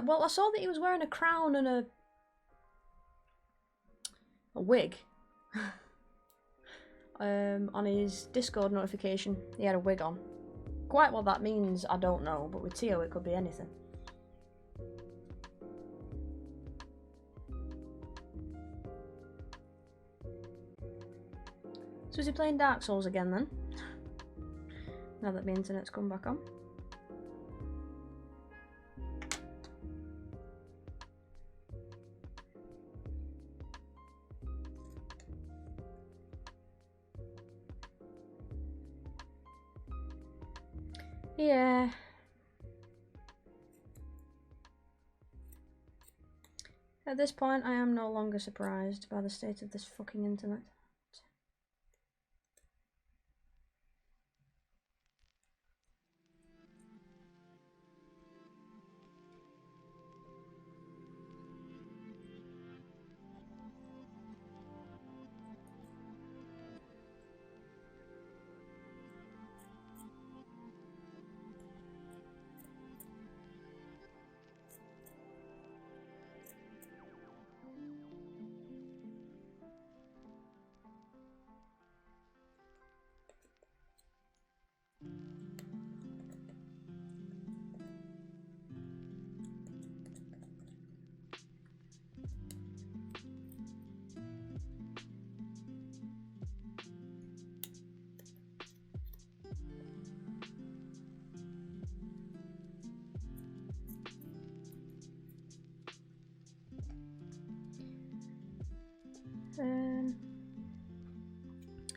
Well, I saw that he was wearing a crown and a wig. On his Discord notification, he had a wig on. Quite what that means, I don't know, but with Tio it could be anything. So is he playing Dark Souls again then? Now that my internet's come back on. Yeah. At this point, I am no longer surprised by the state of this fucking internet.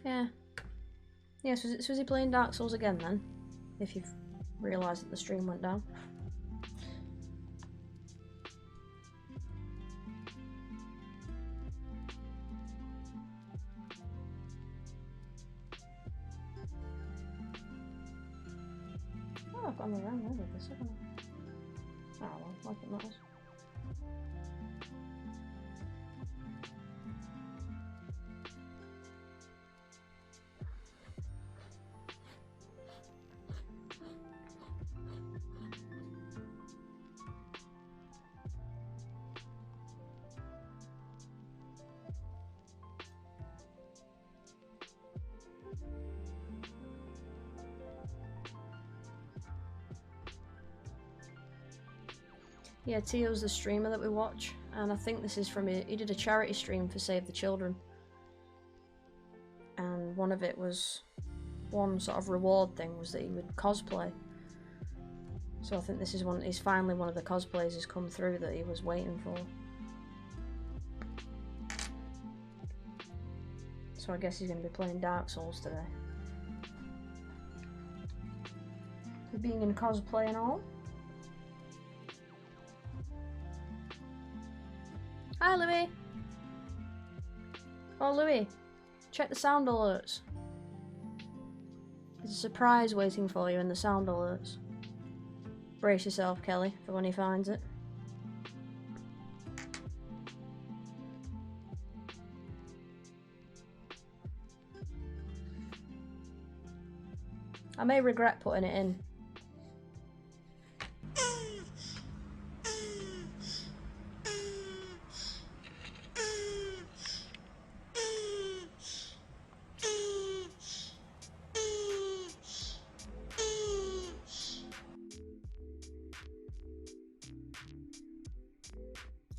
Yeah. Yeah, so is he playing Dark Souls again then? If you've realised that the stream went down. Oh, I've got me around there with this, haven't I? Oh well, like it matters. Yeah, Tio's the streamer that we watch, and I think this is from he did a charity stream for Save the Children. And one of it was, one sort of reward thing was that he would cosplay. So I think this is finally one of the cosplays has come through that he was waiting for. So I guess he's going to be playing Dark Souls today. For being in cosplay and all. Hi Louis! Oh Louis, check the sound alerts. There's a surprise waiting for you in the sound alerts. Brace yourself, Kelly, for when he finds it. I may regret putting it in.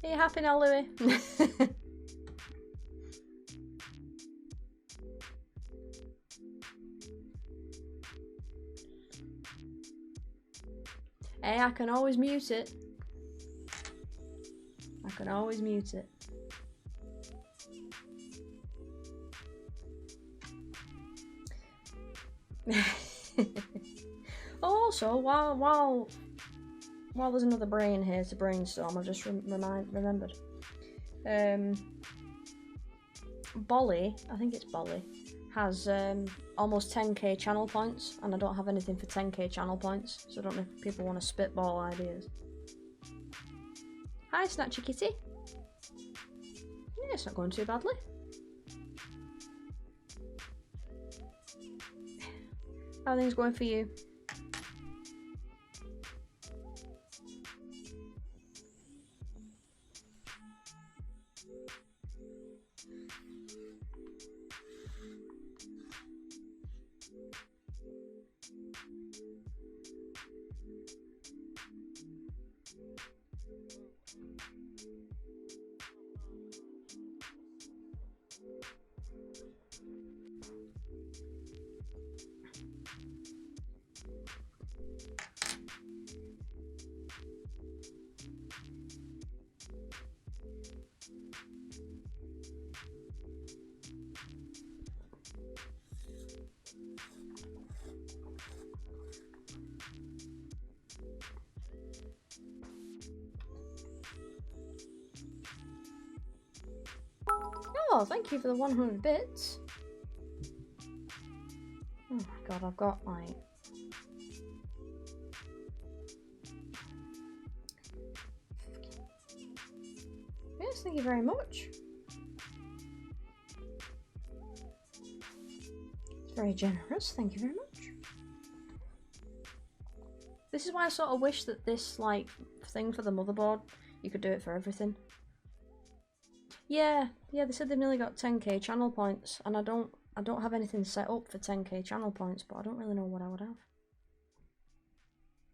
Are you happy now, Louis? Hey, I can always mute it. I can always mute it. Also, while there's another brain here to brainstorm, I've just remembered. Bolly, I think it's Bolly, has almost 10k channel points, and I don't have anything for 10k channel points, so I don't know if people want to spitball ideas. Hi, Snatchy Kitty. Yeah, it's not going too badly. How are things going for you? Oh, thank you for the 100 bits. Oh my god, I've got like... Yes, thank you very much. It's very generous, thank you very much. This is why I sort of wish that this, like, thing for the motherboard, you could do it for everything. Yeah, they said they've nearly got 10k channel points, and I don't have anything set up for 10k channel points, but I don't really know what I would have.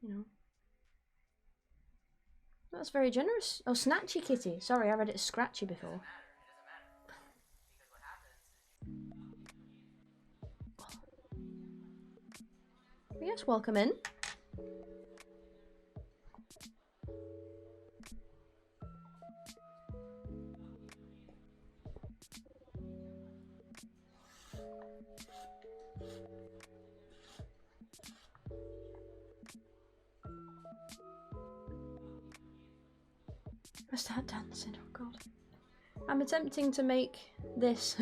You know. That's very generous. Oh, Snatchy Kitty. Sorry, I read it as Scratchy before. Yes, welcome in. I start dancing, oh god. I'm attempting to make this,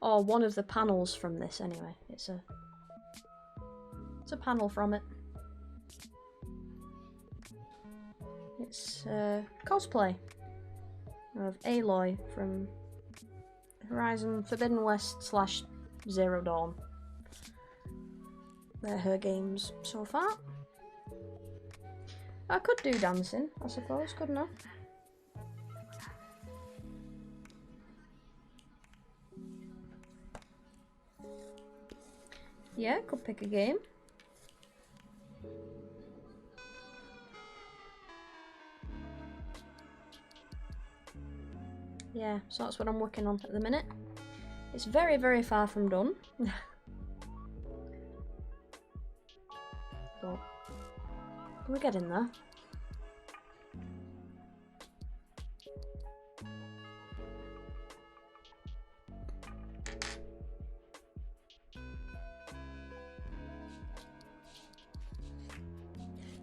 or one of the panels from this anyway. It's a panel from it. It's cosplay of Aloy from Horizon Forbidden West / Zero Dawn. They're her games so far. I could do dancing, I suppose, couldn't I? Yeah, could pick a game. Yeah, so that's what I'm working on at the minute. It's very, very far from done. But We're getting there.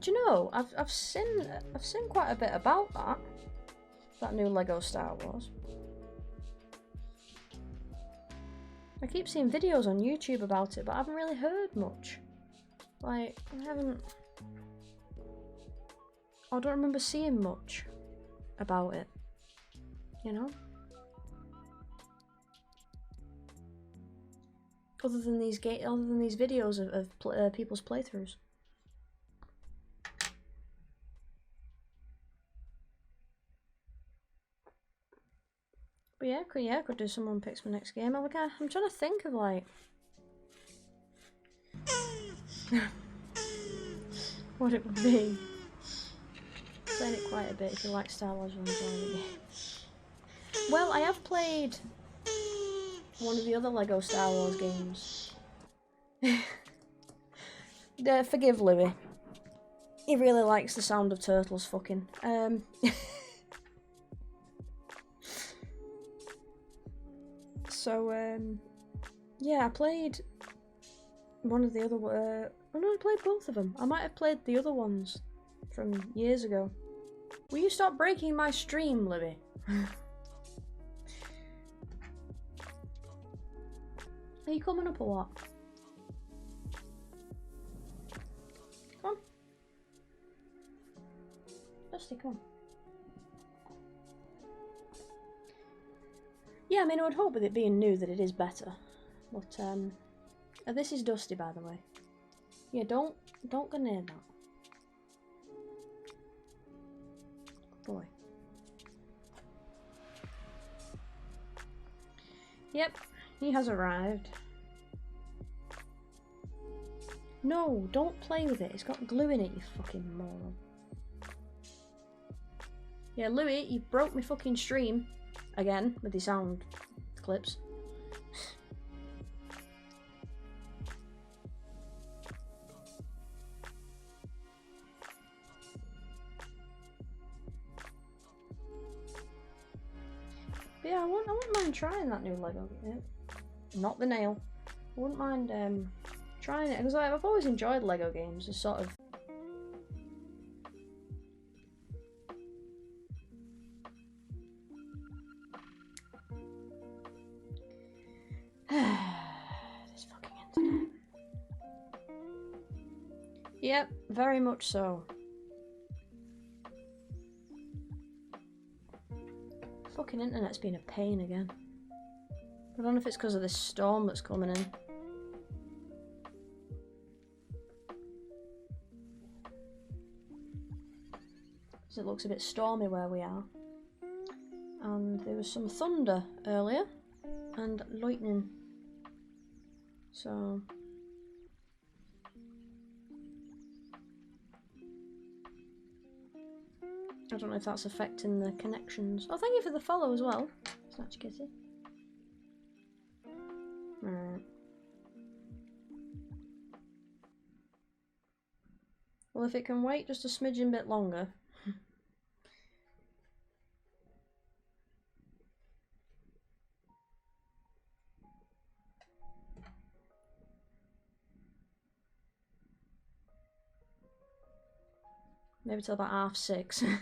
Do you know, I've seen quite a bit about that new Lego Star Wars. I keep seeing videos on YouTube about it, but I haven't really heard much. Like, I don't remember seeing much about it, you know? Other than these videos of people's playthroughs. But yeah, I could do someone picks my next game. I'm trying to think of like what it would be. Played it quite a bit. If you like Star Wars, you'll enjoy the game. Well, I have played one of the other Lego Star Wars games. Forgive Louis. He really likes the sound of turtles fucking. So, yeah, I played one of the other, oh no, I played both of them. I might have played the other ones from years ago. Will you stop breaking my stream, Libby? Are you coming up or what? Come on. Dusty, come on. Yeah, I mean, I would hope with it being new that it is better. But, this is Dusty, by the way. Yeah, don't go near that. Boy. Yep, he has arrived. No, don't play with it. It's got glue in it, you fucking moron. Yeah, Louis, you broke my fucking stream. Again, with the sound clips. But yeah, I wouldn't mind trying that new Lego game. Not the nail. I wouldn't mind trying it, because I've always enjoyed Lego games. It's sort of... This fucking internet. Yep, very much so. Fucking internet's been a pain again. I don't know if it's because of this storm that's coming in. Because it looks a bit stormy where we are. And there was some thunder earlier. And lightning. So... I don't know if that's affecting the connections. Oh, thank you for the follow as well. Snatch Kitty. Right. Well, if it can wait just a smidgen bit longer. Maybe till about 6:30.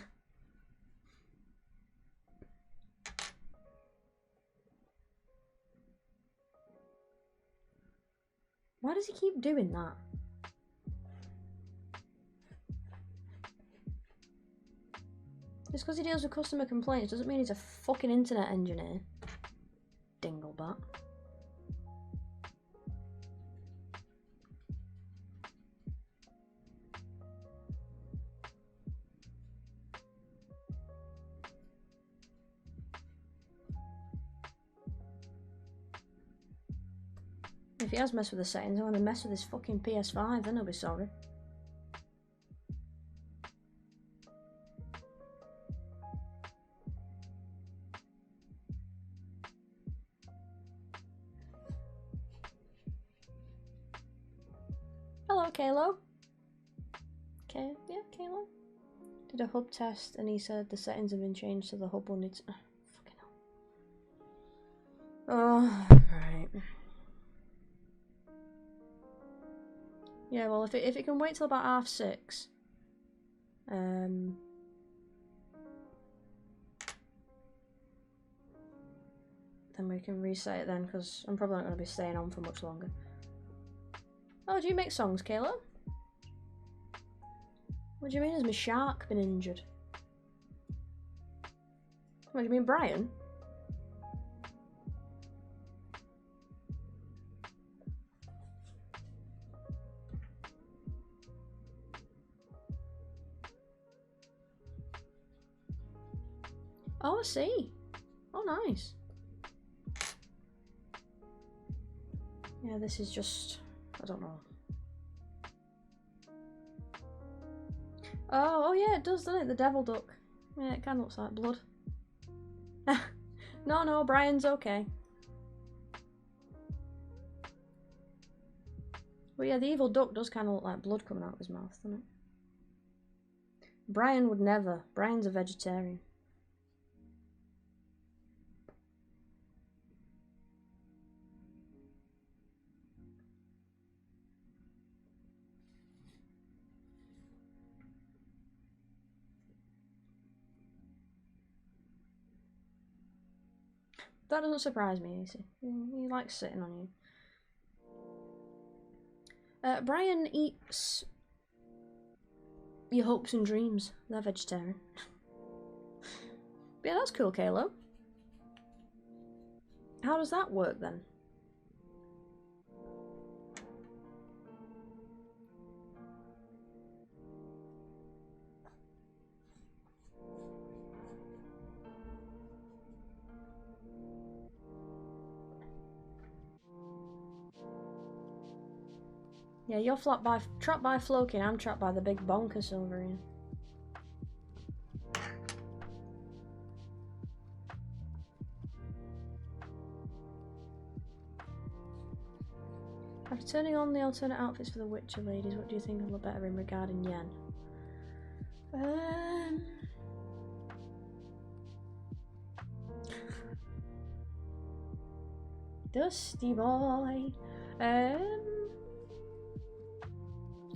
Why does he keep doing that? Just because he deals with customer complaints doesn't mean he's a fucking internet engineer. Dinglebat. If he has messed with the settings, I'm going to mess with his fucking PS5, then he'll be sorry. Hello, Kalo. Yeah, Kayla. Did a hub test and he said the settings have been changed so the hub will need to... fucking hell. Oh, right. Yeah, well, if it can wait till about 6:30, then we can reset it then, because I'm probably not going to be staying on for much longer. Oh, do you make songs, Kayla? What do you mean, has my shark been injured? What do you mean, Brian? Oh, I see. Oh, nice. Yeah, this is just... I don't know. Oh yeah, it does, doesn't it? The devil duck. Yeah, it kind of looks like blood. No, Brian's okay. But yeah, the evil duck does kind of look like blood coming out of his mouth, doesn't it? Brian would never. Brian's a vegetarian. That doesn't surprise me, Acey. He likes sitting on you. Brian eats your hopes and dreams. They're vegetarian. But yeah, that's cool, Kalo. How does that work then? Yeah, you're trapped by Floki, and I'm trapped by the big bonkus over here. After turning on the alternate outfits for the Witcher ladies, what do you think will look better in regarding Yen? Dusty boy.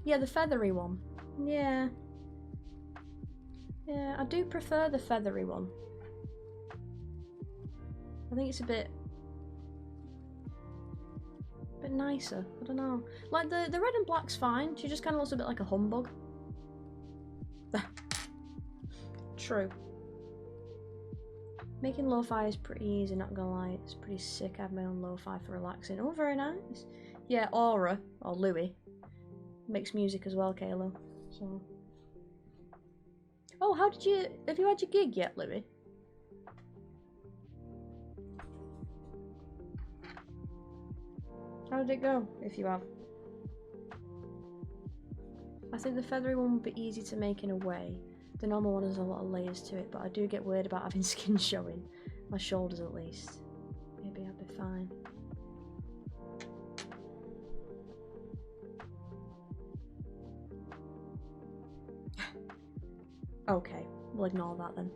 Yeah, the feathery one. Yeah. Yeah, I do prefer the feathery one. I think it's a bit nicer. I don't know. Like the red and black's fine. She just kind of looks a bit like a humbug. True. Making lo-fi is pretty easy, not gonna lie. It's pretty sick. I have my own lo-fi for relaxing. Oh, very nice. Yeah, Aura, or Louis, makes music as well, Kayla. So. Oh, have you had your gig yet, Louis? How did it go, if you have? I think the feathery one would be easy to make in a way. The normal one has a lot of layers to it, but I do get weird about having skin showing. My shoulders at least. Maybe I'll be fine. Okay, we'll ignore that then.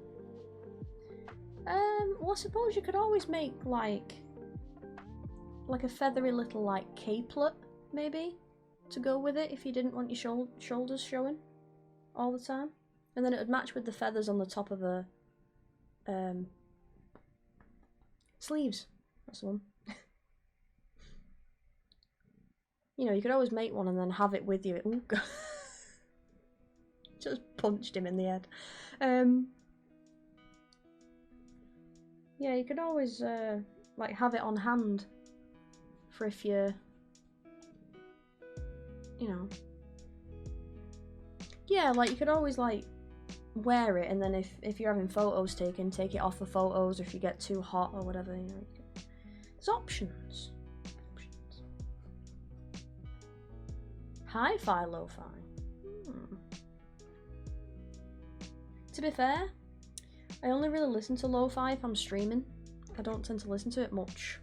Well, I suppose you could always make like a feathery little like capelet, maybe, to go with it if you didn't want your shoulders showing all the time. And then it would match with the feathers on the top of the sleeves. That's the one. You know, you could always make one and then have it with you. Ooh, God. Just punched him in the head. Yeah, you could always like have it on hand for if you know. Yeah, like you could always like wear it, and then if you're having photos taken, take it off for photos, or if you get too hot or whatever, you know. There's options. Hi-fi, lo-fi. To be fair, I only really listen to lo-fi if I'm streaming. I don't tend to listen to it much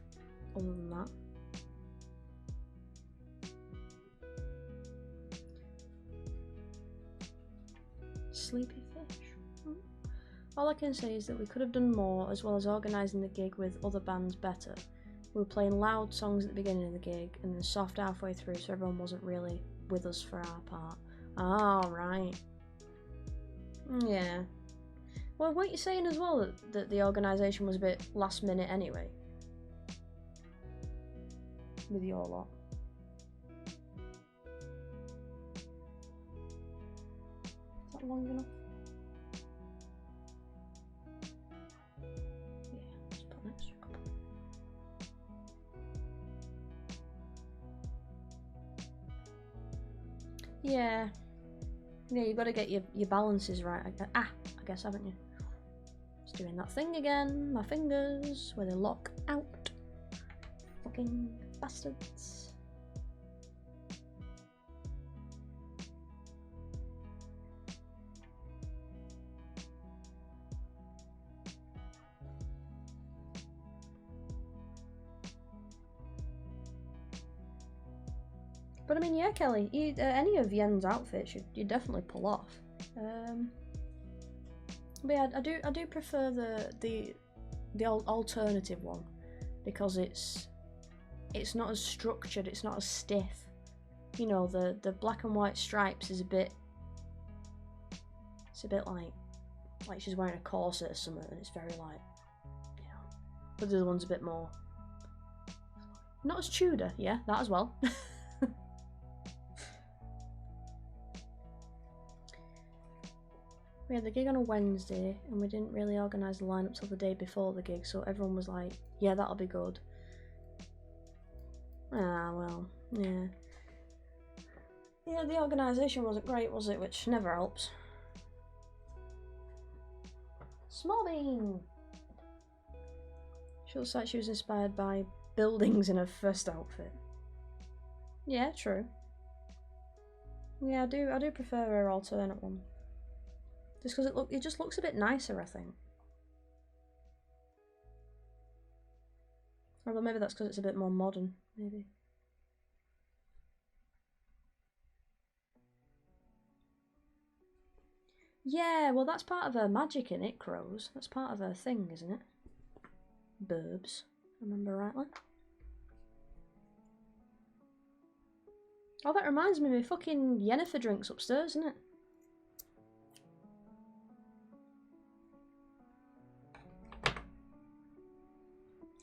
other than that. sleepy fish. All I can say is that we could have done more, as well as organising the gig with other bands better. We were playing loud songs at the beginning of the gig, and then soft halfway through, so everyone wasn't really with us for our part. Oh, right. Yeah. Well, weren't you saying as well that the organisation was a bit last minute anyway? With your lot. Is that long enough? Yeah, let's put an extra couple. Yeah. Yeah, you've got to get your balances right. I guess, haven't you? It's doing that thing again. My fingers, where they lock out. Fucking bastards. But I mean, yeah, Kelly, any of Yen's outfits you definitely pull off. But yeah, I do prefer the alternative one, because it's not as structured, it's not as stiff. You know, the black and white stripes is a bit like she's wearing a corset or something, and it's very like, you know. But the other one's a bit more not as Tudor, yeah, that as well. We had the gig on a Wednesday, and we didn't really organise the lineup till the day before the gig, so everyone was like, yeah, that'll be good. Ah, well, yeah. Yeah, the organisation wasn't great, was it? Which never helps. Smallbean! She looks like she was inspired by buildings in her first outfit. Yeah, true. Yeah, I do prefer her alternate one. Just because it just looks a bit nicer, I think. Although maybe that's because it's a bit more modern, maybe. Yeah, well that's part of her magic in it, crows. That's part of her thing, isn't it? Burbs, if I remember rightly. Oh, that reminds me of my fucking Yennefer drinks upstairs, isn't it?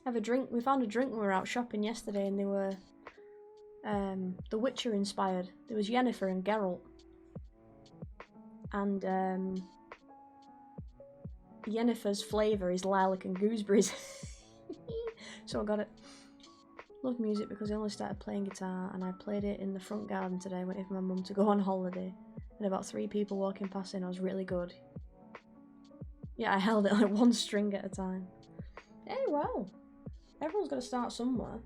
Have a drink. We found a drink when we were out shopping yesterday, and they were The Witcher inspired. There was Yennefer and Geralt, and Yennefer's flavour is lilac and gooseberries. So I got it. Love music because I only started playing guitar, and I played it in the front garden today, waiting for my mum to go on holiday, and about 3 people walking past, and I was really good. Yeah, I held it like one string at a time. Hey, well. Everyone's got to start somewhere.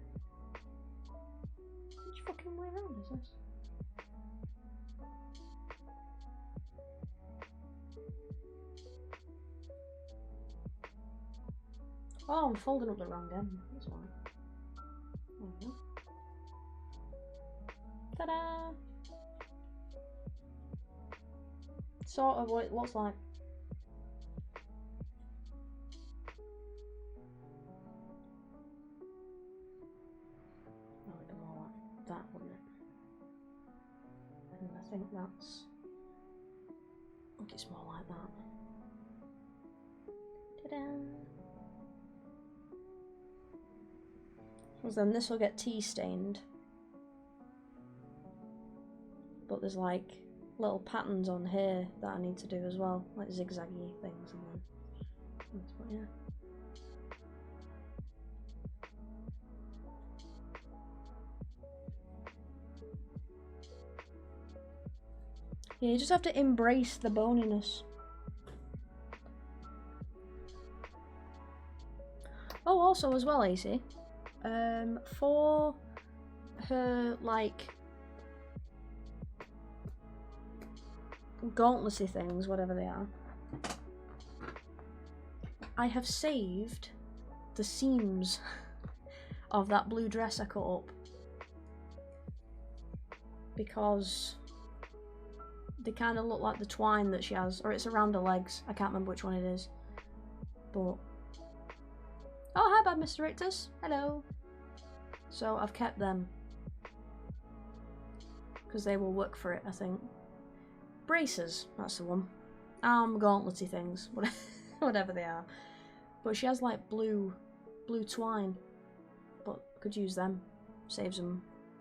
Which fucking way around is this? Oh, I'm folding up the wrong end. That's why. There we go. Ta-da! Sort of what it looks like. That, wouldn't it? And I think that's... I think it's more like that. Ta-da! Because then this will get tea stained. But there's like little patterns on here that I need to do as well, like zigzaggy things, and then that's what, yeah. Yeah, you just have to embrace the boniness. Oh, also as well, AC, for her, like, gauntlety things, whatever they are, I have saved the seams of that blue dress I cut up, because They kind of look like the twine that she has, or it's around her legs. I can't remember which one it is. But oh, hi, bad Mr. Rictus. Hello. So I've kept them because they will work for it, I think. Braces, that's the one. Gauntletty things, whatever they are. But she has like blue twine, but I could use them. Saves them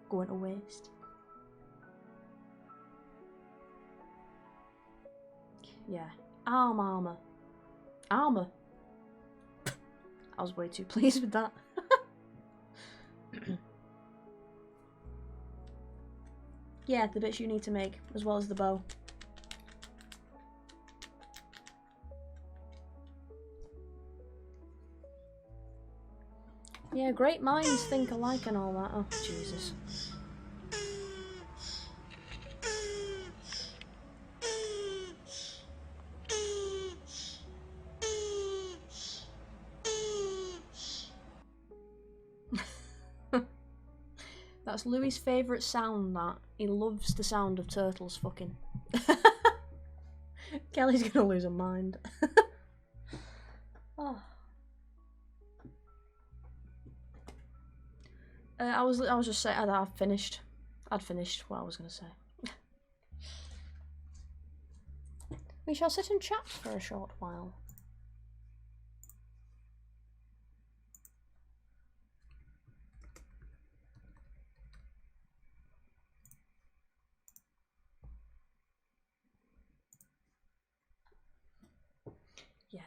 going to waste. Yeah, armor. Armor. I was way too pleased with that. Yeah, the bits you need to make, as well as the bow. Yeah, great minds think alike and all that. Oh, Jesus. That's Louis' favourite sound, that. He loves the sound of turtles fucking. Kelly's gonna lose her mind. Oh. I was just saying that I'd finished what I was gonna say. We shall sit and chat for a short while. Yeah.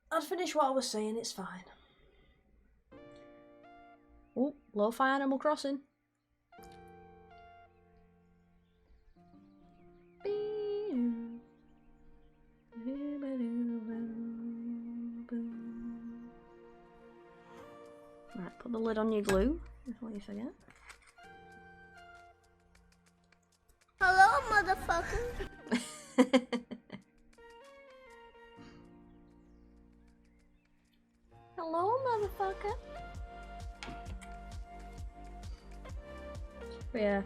I'd finish what I was saying, it's fine. Oh, lo-fi Animal Crossing. Right, put the lid on your glue before you forget. Hello, motherfucker. Hello, motherfucker. But yeah,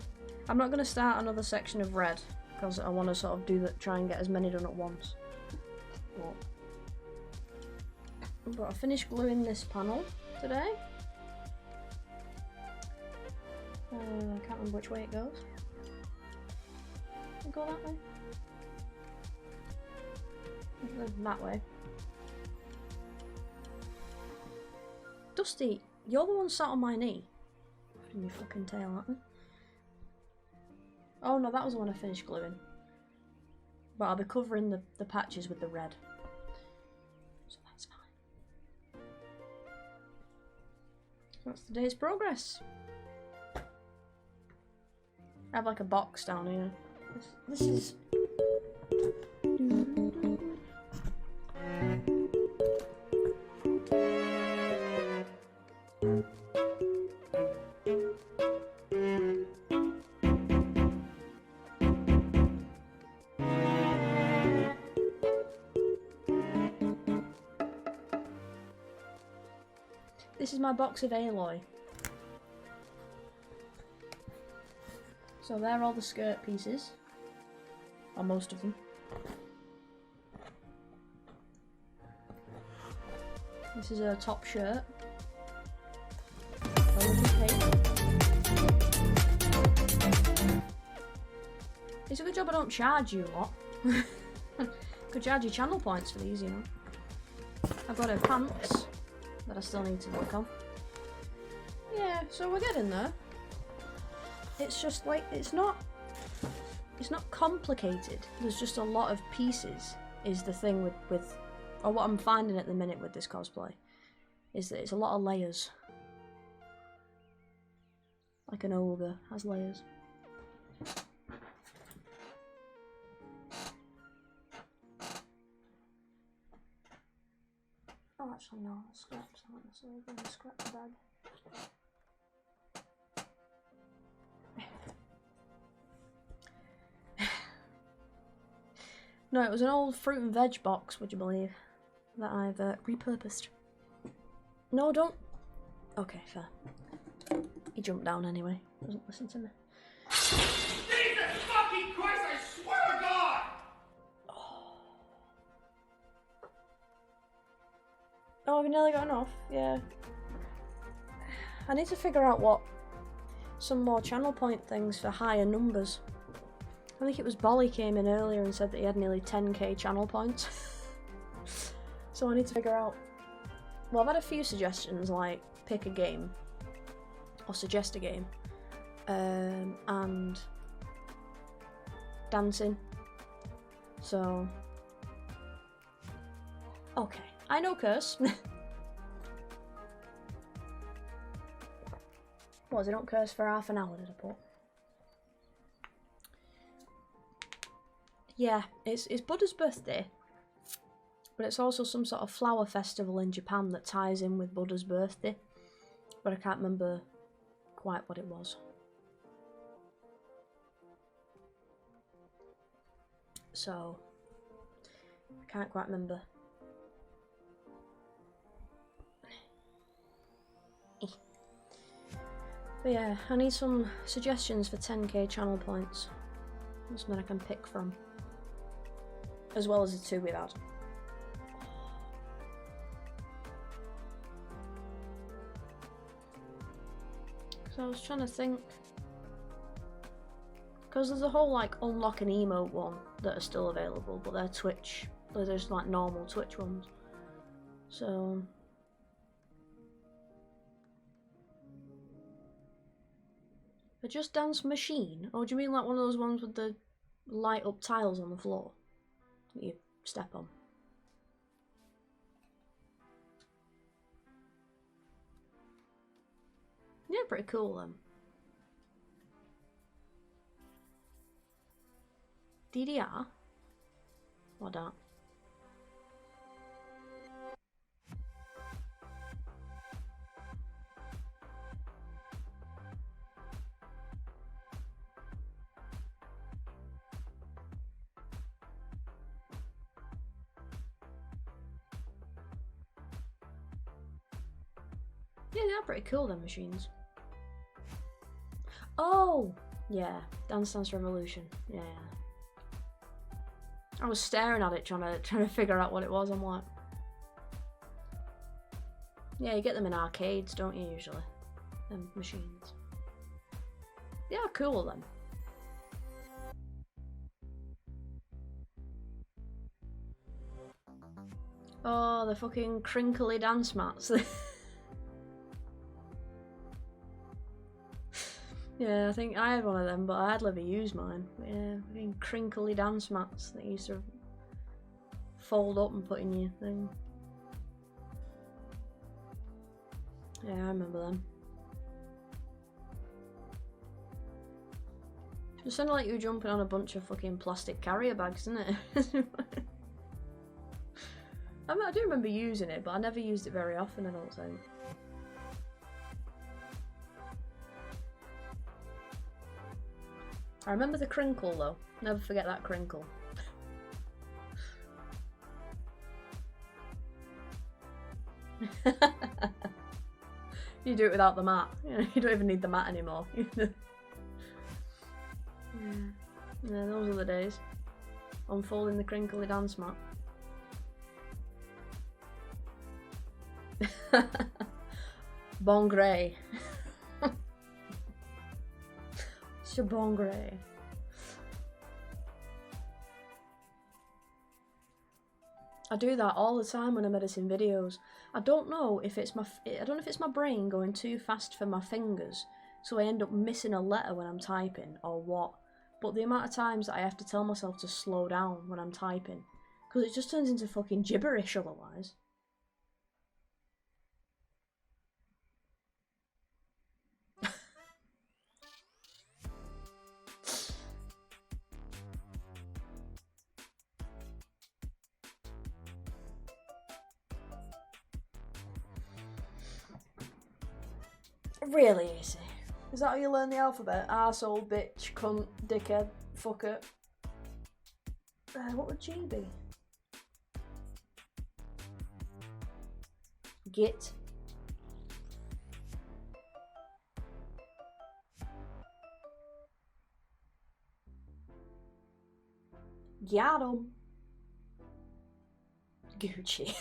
I'm not going to start another section of red because I want to sort of do that, try and get as many done at once. But I finished gluing this panel today. I can't remember which way it goes. Go that way. That way. Dusty, you're the one sat on my knee. Putting your fucking tail at me. Oh no, that was the one I finished gluing. But I'll be covering the patches with the red. So that's fine. That's the day's progress. I have like a box down here. This is... This is my box of Aloy. So they're all the skirt pieces. Or most of them. This is a top shirt. It's a good job I don't charge you a lot. Could charge you channel points for these, you know. I've got her pants that I still need to work on. Yeah, so we're getting there. It's just like, it's not complicated. There's just a lot of pieces is the thing with or what I'm finding at the minute with this cosplay is that it's a lot of layers. Like an ogre has layers. Oh, actually no, the scraps aren't necessarily going to scrap the bag. No, it was an old fruit and veg box, would you believe, that I've repurposed. No, don't. Okay, fair. He jumped down anyway. Doesn't listen to me. Jesus fucking Christ, I swear to God! Oh, have you nearly got enough? Yeah. I need to figure out what some more channel point things for higher numbers. I think it was Bolly came in earlier and said that he had nearly 10k channel points. So I need to figure out... Well, I've had a few suggestions, like pick a game, or suggest a game, and dancing. So... Okay, I know curse. What, they don't curse for half an hour, did I put? Yeah, it's Buddha's birthday, but it's also some sort of flower festival in Japan that ties in with Buddha's birthday, but I can't remember quite what it was. So, I can't quite remember. But yeah, I need some suggestions for 10k channel points. Something I can pick from. As well as the two we've had. So I was trying to think. Because there's a whole like unlock an emote one that are still available, but they're Twitch. They're just like normal Twitch ones. So... A Just Dance machine? Or do you mean like one of those ones with the light up tiles on the floor that you step on? Yeah, pretty cool then. DDR? What that? Yeah, they are pretty cool, them machines. Oh! Yeah, Dance Dance Revolution. Yeah. I was staring at it trying to figure out what it was. I'm like... Yeah, you get them in arcades, don't you, usually? Them machines. They are cool, then. Oh, the fucking crinkly dance mats. Yeah, I think I had one of them, but I hardly ever used mine. But yeah, fucking crinkly dance mats that you used to fold up and put in your thing. Yeah, I remember them. It sounded like you were jumping on a bunch of fucking plastic carrier bags, didn't it? I mean, I do remember using it, but I never used it very often, I don't think. I remember the crinkle though. Never forget that crinkle. You do it without the mat. You don't even need the mat anymore. Yeah, those are the days. Unfolding the crinkly dance mat. Bon grey. Bon grey. I do that all the time when I'm editing videos. I don't know if it's my brain going too fast for my fingers, so I end up missing a letter when I'm typing, or what. But the amount of times that I have to tell myself to slow down when I'm typing, because it just turns into fucking gibberish otherwise. Really easy. Is that how you learn the alphabet? Arsehole, bitch, cunt, dickhead, fucker. What would G be? Git. Got 'em. Gucci.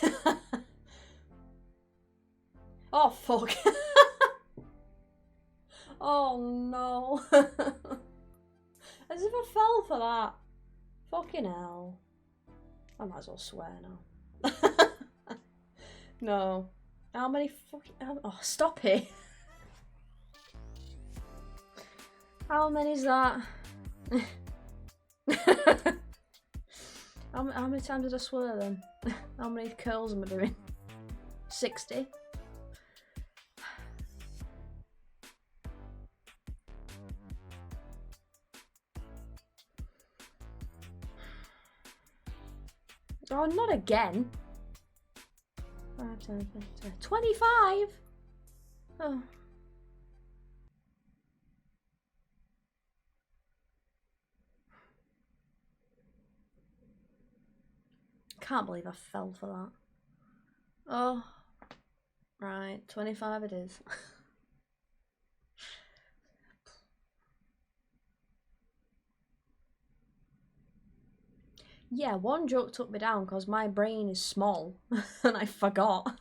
Oh, fuck. Oh, no. As if I fell for that. Fucking hell. I might as well swear now. No. How many fucking... Oh, stop it. How many is that? How many times did I swear then? How many curls am I doing? 60? Oh, not again. 5, 10, 15, 25? Oh. Can't believe I fell for that. Oh. Right, 25 it is. Yeah, one joke took me down because my brain is small and I forgot.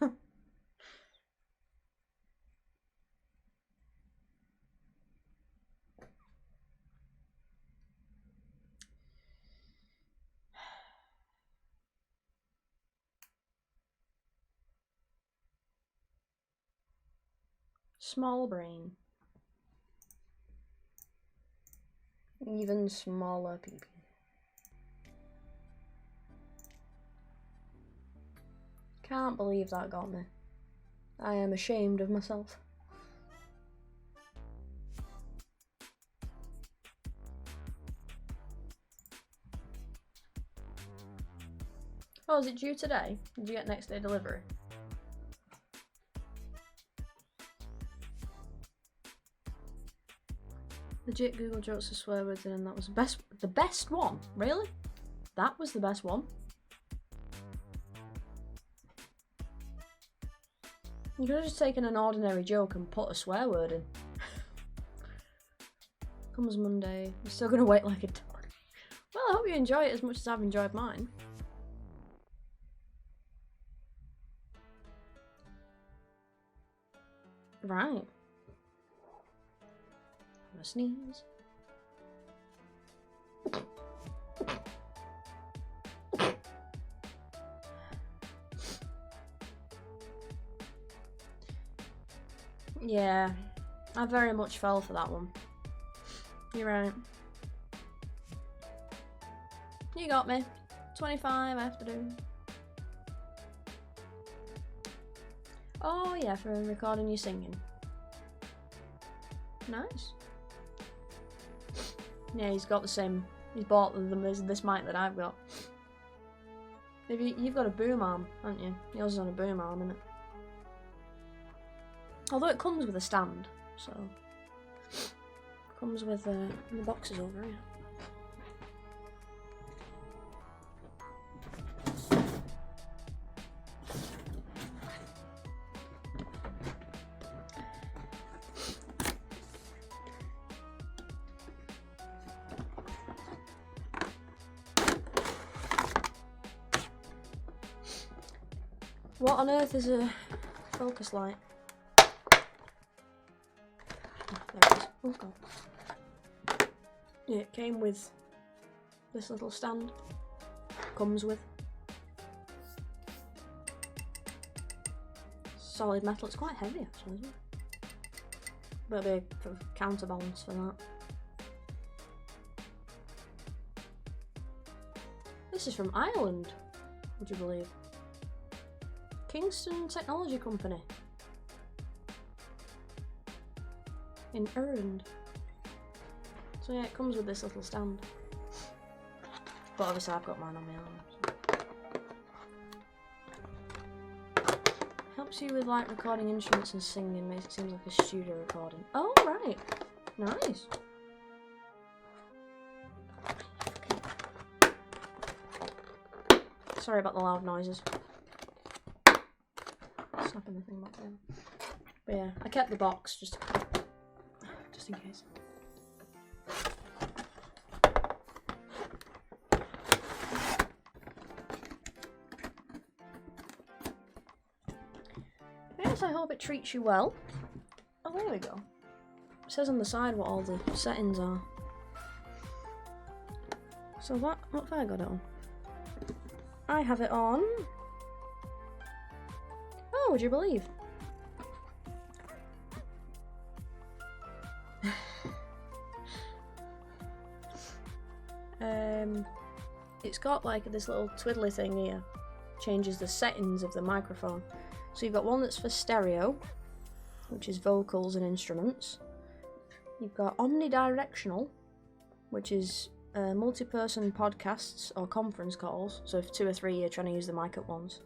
Small brain. Even smaller people. Can't believe that got me. I am ashamed of myself. Oh, is it due today? Did you get next day delivery? Legit Google jokes to swear words and that was the best one? Really? That was the best one? You could have just taken an ordinary joke and put a swear word in. Comes Monday. I'm still gonna wait like a dog. Well, I hope you enjoy it as much as I've enjoyed mine. Right. I'm gonna sneeze. Yeah, I very much fell for that one. You're right. You got me. 25 I have to do. Oh yeah, for recording you singing. Nice. Yeah, he's got the same. He's bought this mic that I've got. You've got a boom arm, haven't you? Yours is on a boom arm, isn't it? Although it comes with a stand, so comes with the boxes over here. What on earth is a focus light? There it is. Oh god. Yeah, it came with this little stand. Comes with. Solid metal. It's quite heavy actually, isn't it? But a big counterbalance for that. This is from Ireland, would you believe? Kingston Technology Company. In Ireland. So yeah, it comes with this little stand. But obviously I've got mine on my arm. So. Helps you with like recording instruments and singing, makes it seem like a studio recording. Oh right. Nice. Sorry about the loud noises. Snapping the thing back down. But yeah, I kept the box just in case. Yeah. Yes, I hope it treats you well. Oh, there we go. It says on the side what all the settings are. So what have I got it on? I have it on... Oh, would you believe? It's got like this little twiddly thing here. Changes the settings of the microphone. So you've got one that's for stereo, which is vocals and instruments. You've got omnidirectional, which is multi-person podcasts or conference calls. So if 2 or 3 you're trying to use the mic at once.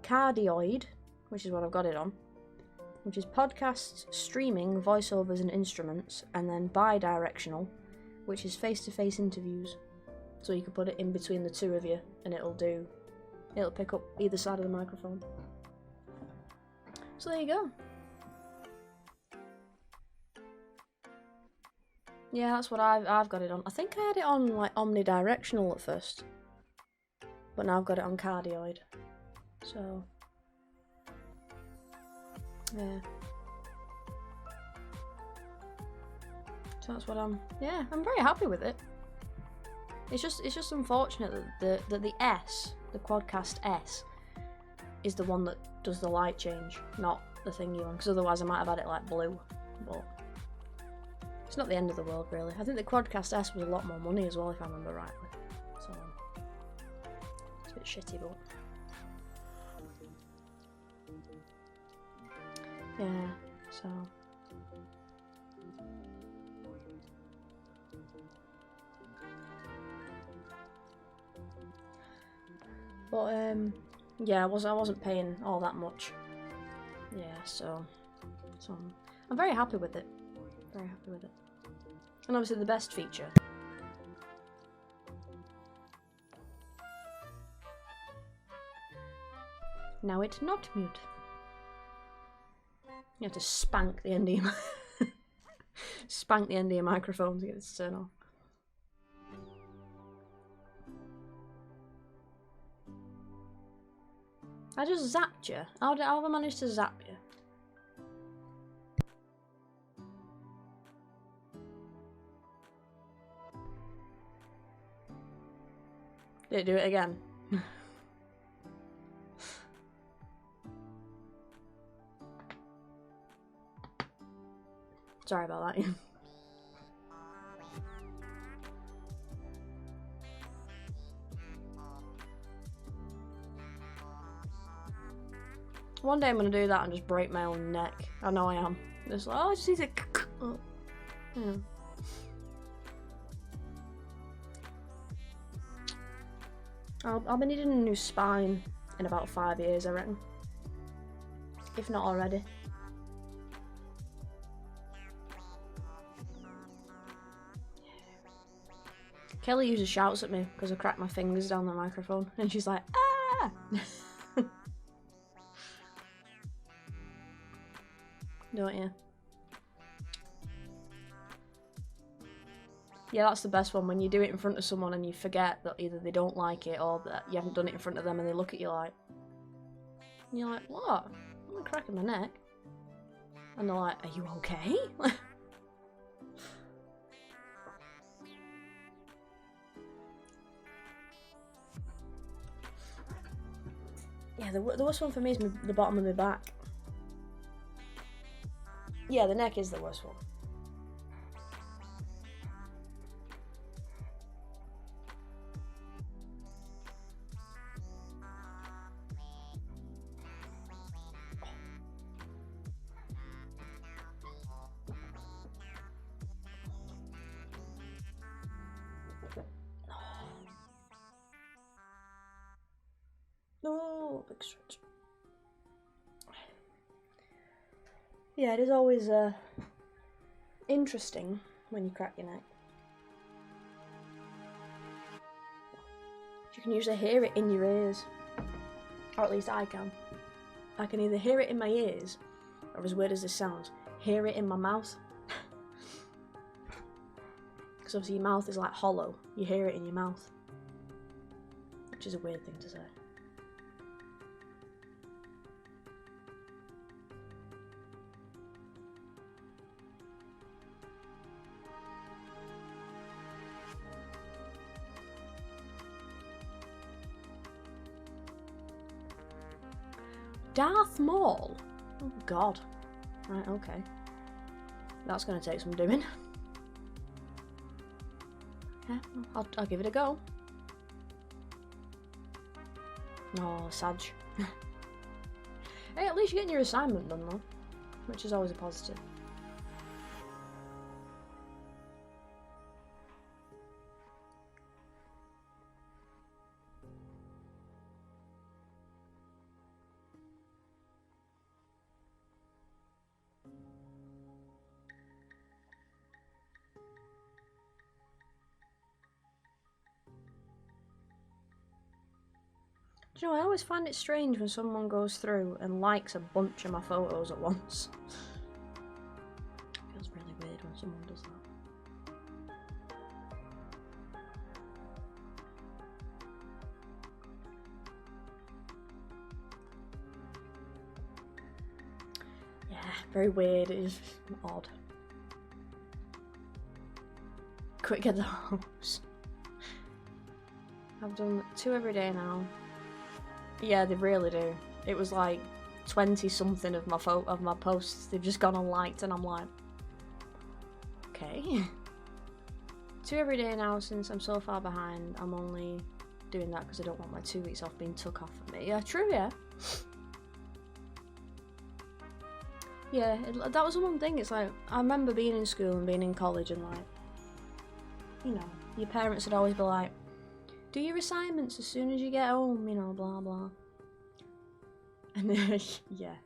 Cardioid, which is what I've got it on, which is podcasts, streaming, voiceovers and instruments. And then bidirectional, which is face-to-face interviews. So you can put it in between the 2 of you and it'll pick up either side of the microphone. So there you go. Yeah, that's what I've got it on. I think I had it on like omnidirectional at first, but now I've got it on cardioid. So yeah. So that's what I'm very happy with it. It's just unfortunate that the S, the Quadcast S, is the one that does the light change, not the thingy one, because otherwise I might have had it like blue, but it's not the end of the world really. I think the Quadcast S was a lot more money as well, if I remember rightly, so it's a bit shitty, but yeah, so but yeah, I wasn't paying all that much. Yeah, so I'm very happy with it. Very happy with it. And obviously the best feature. Now it's not mute. You have to spank the end of your spank the end of your microphone to get it to turn off. I just zapped you. How have I managed to zap you? Did it do it again? Sorry about that. One day I'm gonna do that and just break my own neck. I know I am. Just like, oh, I just need to. Oh. Yeah. I'll be needing a new spine in about 5 years, I reckon. If not already. Kelly usually shouts at me because I crack my fingers down the microphone, and she's like, ah! Don't you? Yeah, that's the best one, when you do it in front of someone and you forget that either they don't like it or that you haven't done it in front of them and they look at you like... And you're like, what? I'm not cracking my neck. And they're like, are you okay? Yeah, the worst one for me is the bottom of my back. Yeah, the neck is the worst one. No, big stretch. Yeah, it is always interesting when you crack your neck. You can usually hear it in your ears. Or at least I can. I can either hear it in my ears, or as weird as this sounds, hear it in my mouth. Because obviously your mouth is like hollow. You hear it in your mouth. Which is a weird thing to say. Darth Maul? Oh god. Right, okay. That's gonna take some doing. Yeah, I'll give it a go. Oh, Sag. Hey, at least you're getting your assignment done though, which is always a positive. Do you know, I always find it strange when someone goes through and likes a bunch of my photos at once. It feels really weird when someone does that. Yeah, very weird. It is odd. Quick, get the hose. I've done 2 every day now. Yeah, they really do. It was like 20 something of my posts. They've just gone unliked, and I'm like, okay. 2 every day now since I'm so far behind. I'm only doing that because I don't want my 2 weeks off being took off of me. Yeah, true. Yeah. Yeah, that was the one thing. It's like I remember being in school and being in college, and like, you know, your parents would always be like, do your assignments as soon as you get home, you know, blah blah. And then, yeah.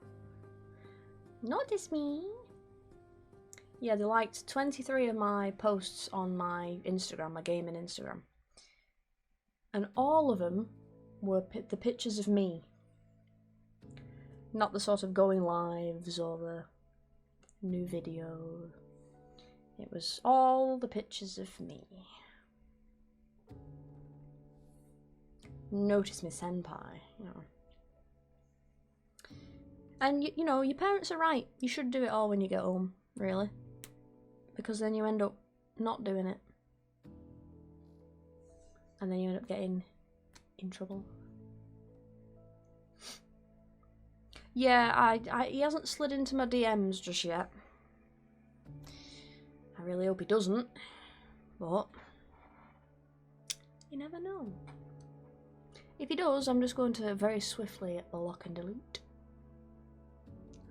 Notice me. Yeah, they liked 23 of my posts on my Instagram, my gaming Instagram. And all of them were the pictures of me. Not the sort of going lives or the new video. It was all the pictures of me. Notice me, senpai, you know. And you know, your parents are right. You should do it all when you get home, really, because then you end up not doing it, and then you end up getting in trouble. Yeah, he hasn't slid into my DMs just yet. I really hope he doesn't, but you never know. If he does, I'm just going to very swiftly block and delete.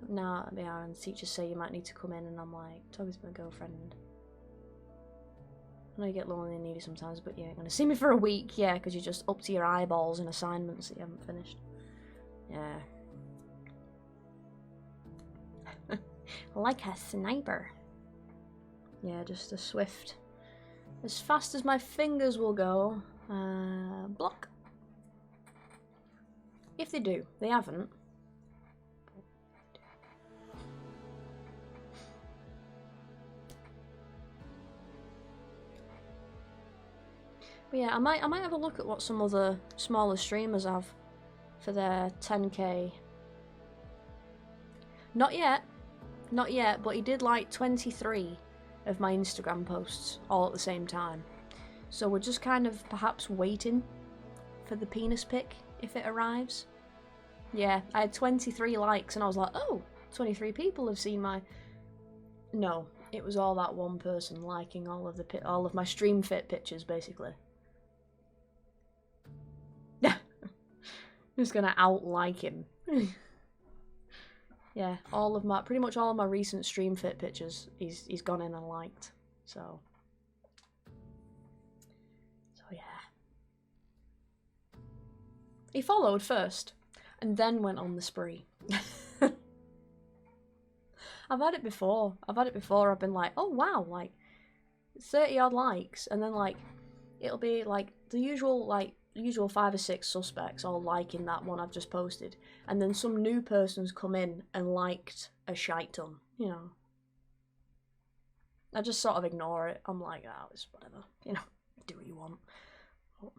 Nah, yeah, and teachers say you might need to come in, and I'm like, talking to my girlfriend. I know you get lonely and needy sometimes, but yeah, you're gonna see me for a week, yeah, because you're just up to your eyeballs in assignments that you haven't finished. Yeah. Like a sniper. Yeah, just a swift. As fast as my fingers will go. Block. If they do. They haven't. But yeah, I might have a look at what some other smaller streamers have for their 10k. Not yet, but he did like 23 of my Instagram posts all at the same time. So we're just kind of perhaps waiting for the penis pic if it arrives. Yeah, I had 23 likes and I was like, oh, 23 people have seen my... No, it was all that one person liking all of my stream fit pictures, basically. I'm just gonna out-like him. Yeah, pretty much all of my recent stream fit pictures, he's gone in and liked. So yeah. He followed first, and then went on the spree. I've had it before. I've been like, oh wow, like 30 odd likes, and then like it'll be like the usual 5 or 6 suspects all liking that one I've just posted, and then some new person's come in and liked a shite ton, you know. I just sort of ignore it. I'm like, oh, it's whatever, you know, do what you want. But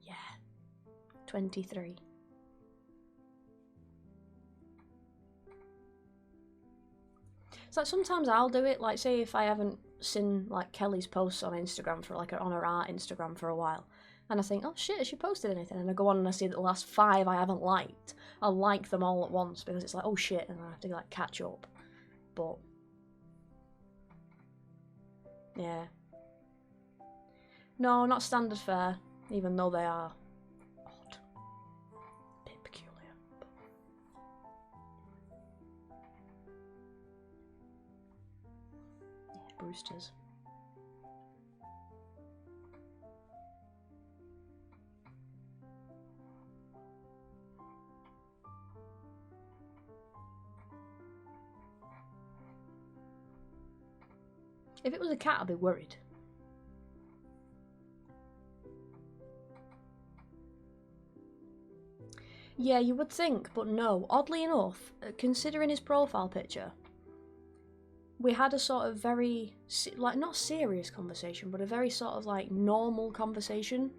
yeah, 23. So like, sometimes I'll do it, like say if I haven't seen like Kelly's posts on Instagram for like on her art Instagram for a while, And I think, oh shit, has she posted anything? And I go on and I see that the last 5 I haven't liked. I'll like them all at once because it's like, oh shit, and I have to like catch up. But yeah. No, not standard fare, even though they are odd. A bit peculiar. Yeah, Brewsters. If it was a cat, I'd be worried. Yeah, you would think, but no. Oddly enough, considering his profile picture, we had a sort of very, like, not serious conversation, but a very sort of, like, normal conversation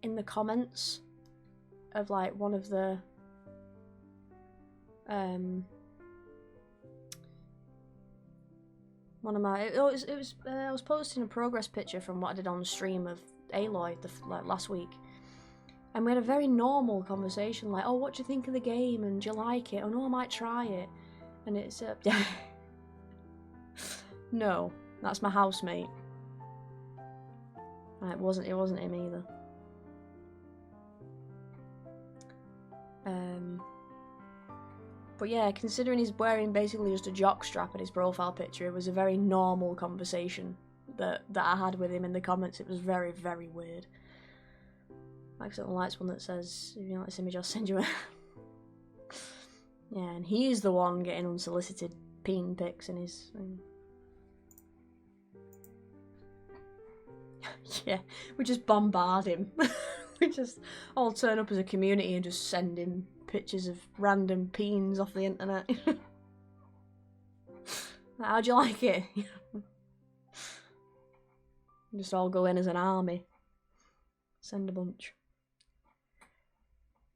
in the comments of, like, one of the, one of my, I was posting a progress picture from what I did on the stream of Aloy like, last week. And we had a very normal conversation, like, oh, what do you think of the game? And do you like it? Oh, no, I might try it. And it's, no, that's my housemate. It wasn't him either. But yeah, considering he's wearing basically just a jockstrap at his profile picture, it was a very normal conversation that I had with him in the comments. It was very, very weird. Accidentally likes one that says, if you don't like this image, I'll send you a... Yeah, and he's the one getting unsolicited peen pics in his... Yeah, we just bombard him. We just all turn up as a community and just send him pictures of random peens off the internet. How'd you like it? Just all go in as an army. Send a bunch.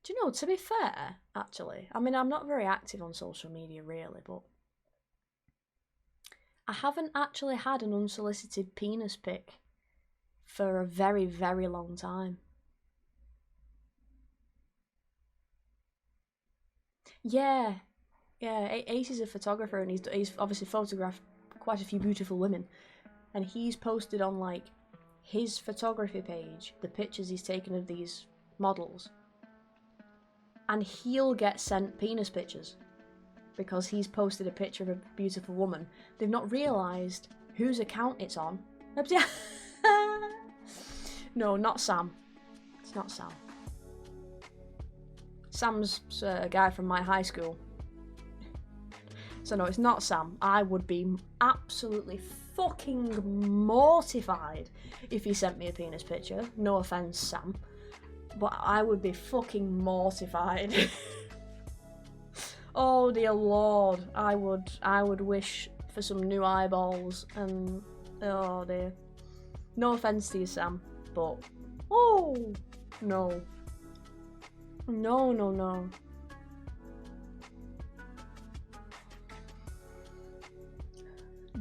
Do you know, to be fair, actually, I mean, I'm not very active on social media really, but I haven't actually had an unsolicited penis pic for a very, very long time. Yeah, Ace is a photographer and he's obviously photographed quite a few beautiful women, and he's posted on like his photography page the pictures he's taken of these models, and he'll get sent penis pictures because he's posted a picture of a beautiful woman. They've not realised whose account it's on. No, not Sam. It's not Sam. Sam's a guy from my high school. So no, it's not Sam. I would be absolutely fucking mortified if he sent me a penis picture. No offence, Sam. But I would be fucking mortified. Oh dear Lord. I would wish for some new eyeballs and... Oh dear. No offence to you, Sam. But... Oh! No. No.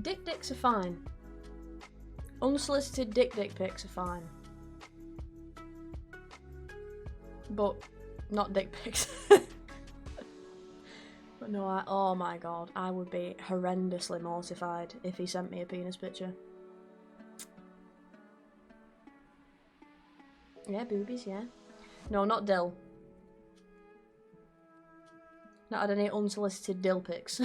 Dick pics are fine. Unsolicited dick pics are fine. But not dick pics. But no, oh my god, I would be horrendously mortified if he sent me a penis picture. Yeah, boobies, yeah. No, not dill. Not had any unsolicited dill pics.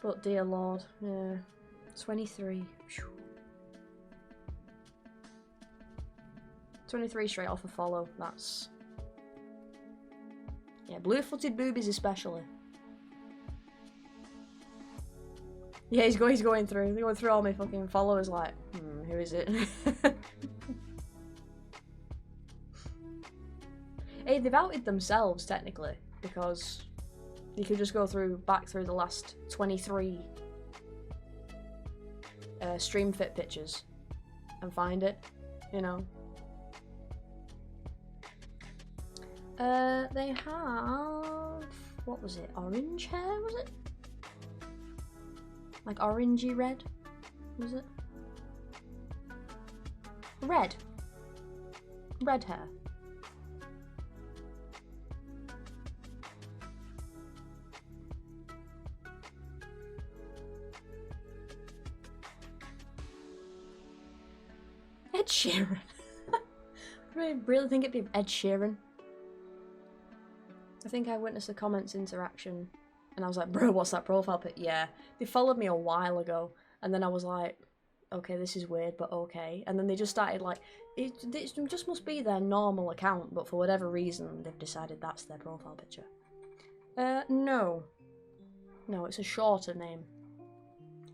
But dear Lord, yeah. 23. 23 straight off a follow, that's... Yeah, blue-footed boobies especially. Yeah, he's going through. They're going through all my fucking followers like, who is it? Hey, they've outed themselves technically, because you could just go back through the last 23 stream fit pictures and find it, you know. They have, what was it, orange hair, was it? Like orangey red, was it? Red. Red hair. Ed Sheeran. I really think it'd be Ed Sheeran. I think I witnessed the comments interaction and I was like, bro, what's that profile pic? Yeah. They followed me a while ago and then I was like, okay, this is weird, but okay. And then they just started like, it just must be their normal account, but for whatever reason, they've decided that's their profile picture. No. No, it's a shorter name.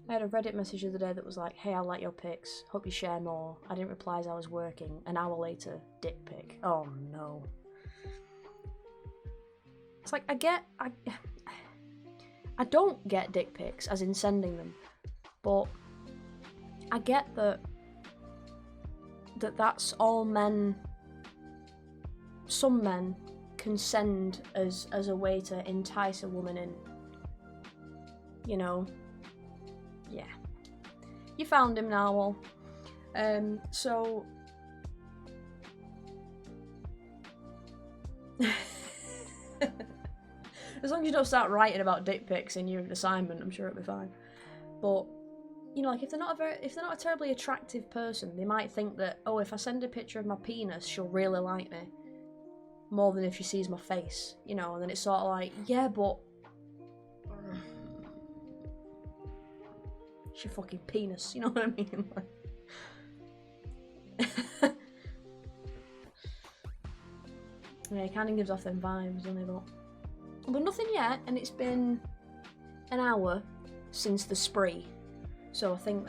I had a Reddit message the other day that was like, hey, I like your pics. Hope you share more. I didn't reply as I was working. An hour later, dick pic. Oh no. It's like, I don't get dick pics, as in sending them. But I get that's all men, some men can send as a way to entice a woman in. You know? Yeah. You found him, Narwhal. So... as long as you don't start writing about dick pics in your assignment, I'm sure it'll be fine. But, you know, like, if they're not a terribly attractive person, they might think that, oh, if I send a picture of my penis, she'll really like me. More than if she sees my face, you know, and then it's sort of like, yeah, but... it's your fucking penis, you know what I mean? Yeah, it kind of gives off them vibes, doesn't it? But nothing yet, and it's been an hour since the spree. So I think,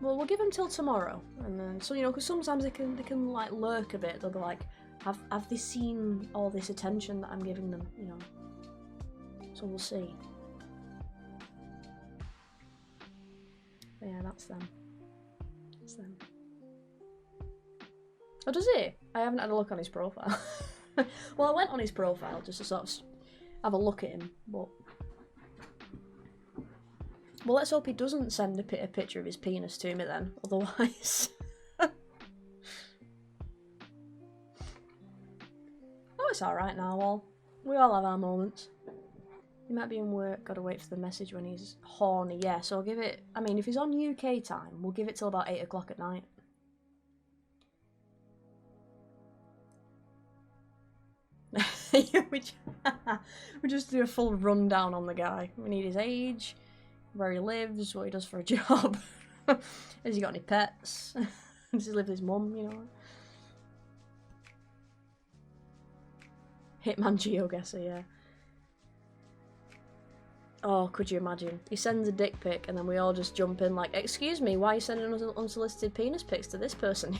well, we'll give them till tomorrow, and then, so, you know, because sometimes they can like lurk a bit. They'll be like, have they seen all this attention that I'm giving them, you know? So we'll see. But yeah, that's them. That's them. Oh, does it? I haven't had a look on his profile. Well, I went on his profile just to sort of have a look at him, but... well, let's hope he doesn't send a picture of his penis to me then, otherwise... oh, it's alright now, Wal. We all have our moments. He might be in work, gotta wait for the message when he's horny. Yeah, so I'll give it... I mean, if he's on UK time, we'll give it till about 8 o'clock at night. we just do a full rundown on the guy. We need his age, where he lives, what he does for a job. Has he got any pets? Does he live with his mum, you know? Hitman GeoGuessr, yeah. Oh, could you imagine? He sends a dick pic and then we all just jump in like, excuse me, why are you sending unsolicited penis pics to this person?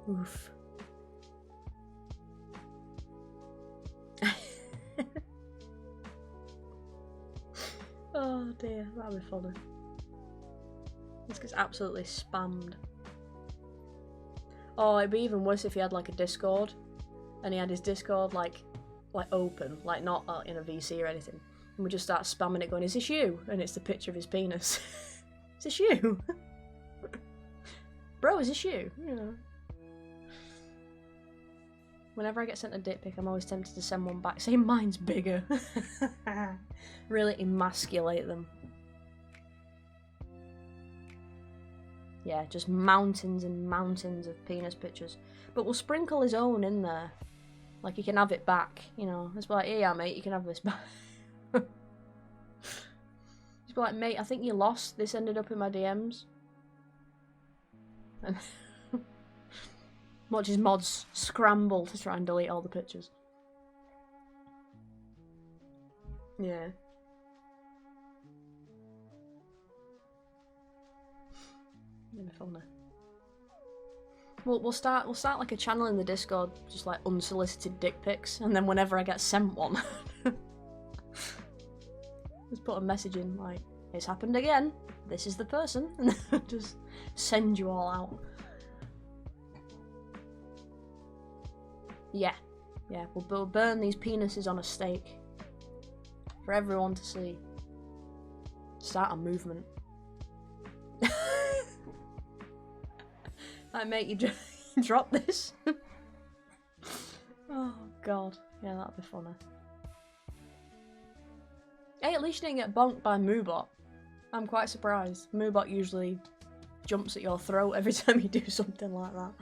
Oof. Oh dear, that'd be funny. This gets absolutely spammed. Oh, it'd be even worse if he had like a Discord, and he had his Discord like open, like not in a VC or anything, and we just start spamming it going, is this you? And it's the picture of his penis. Is this you? Bro, is this you? You know. Whenever I get sent a dick pic, I'm always tempted to send one back saying mine's bigger. Really emasculate them. Yeah, just mountains and mountains of penis pictures. But we'll sprinkle his own in there. Like, he can have it back, you know. It's like, yeah, mate, you can have this back. Just be like, mate, I think you lost. This ended up in my DMs. And watch his mods scramble to try and delete all the pictures. Yeah. Maybe funny. We'll start like a channel in the Discord, just like unsolicited dick pics, and then whenever I get sent one, just put a message in like, it's happened again. This is the person, and just send you all out. Yeah, we'll burn these penises on a stake for everyone to see. Start a movement. Like, mate, you drop this. Oh god, yeah, that'd be funny. Hey, at least you didn't get bonked by Moobot. I'm quite surprised. Moobot usually jumps at your throat every time you do something like that.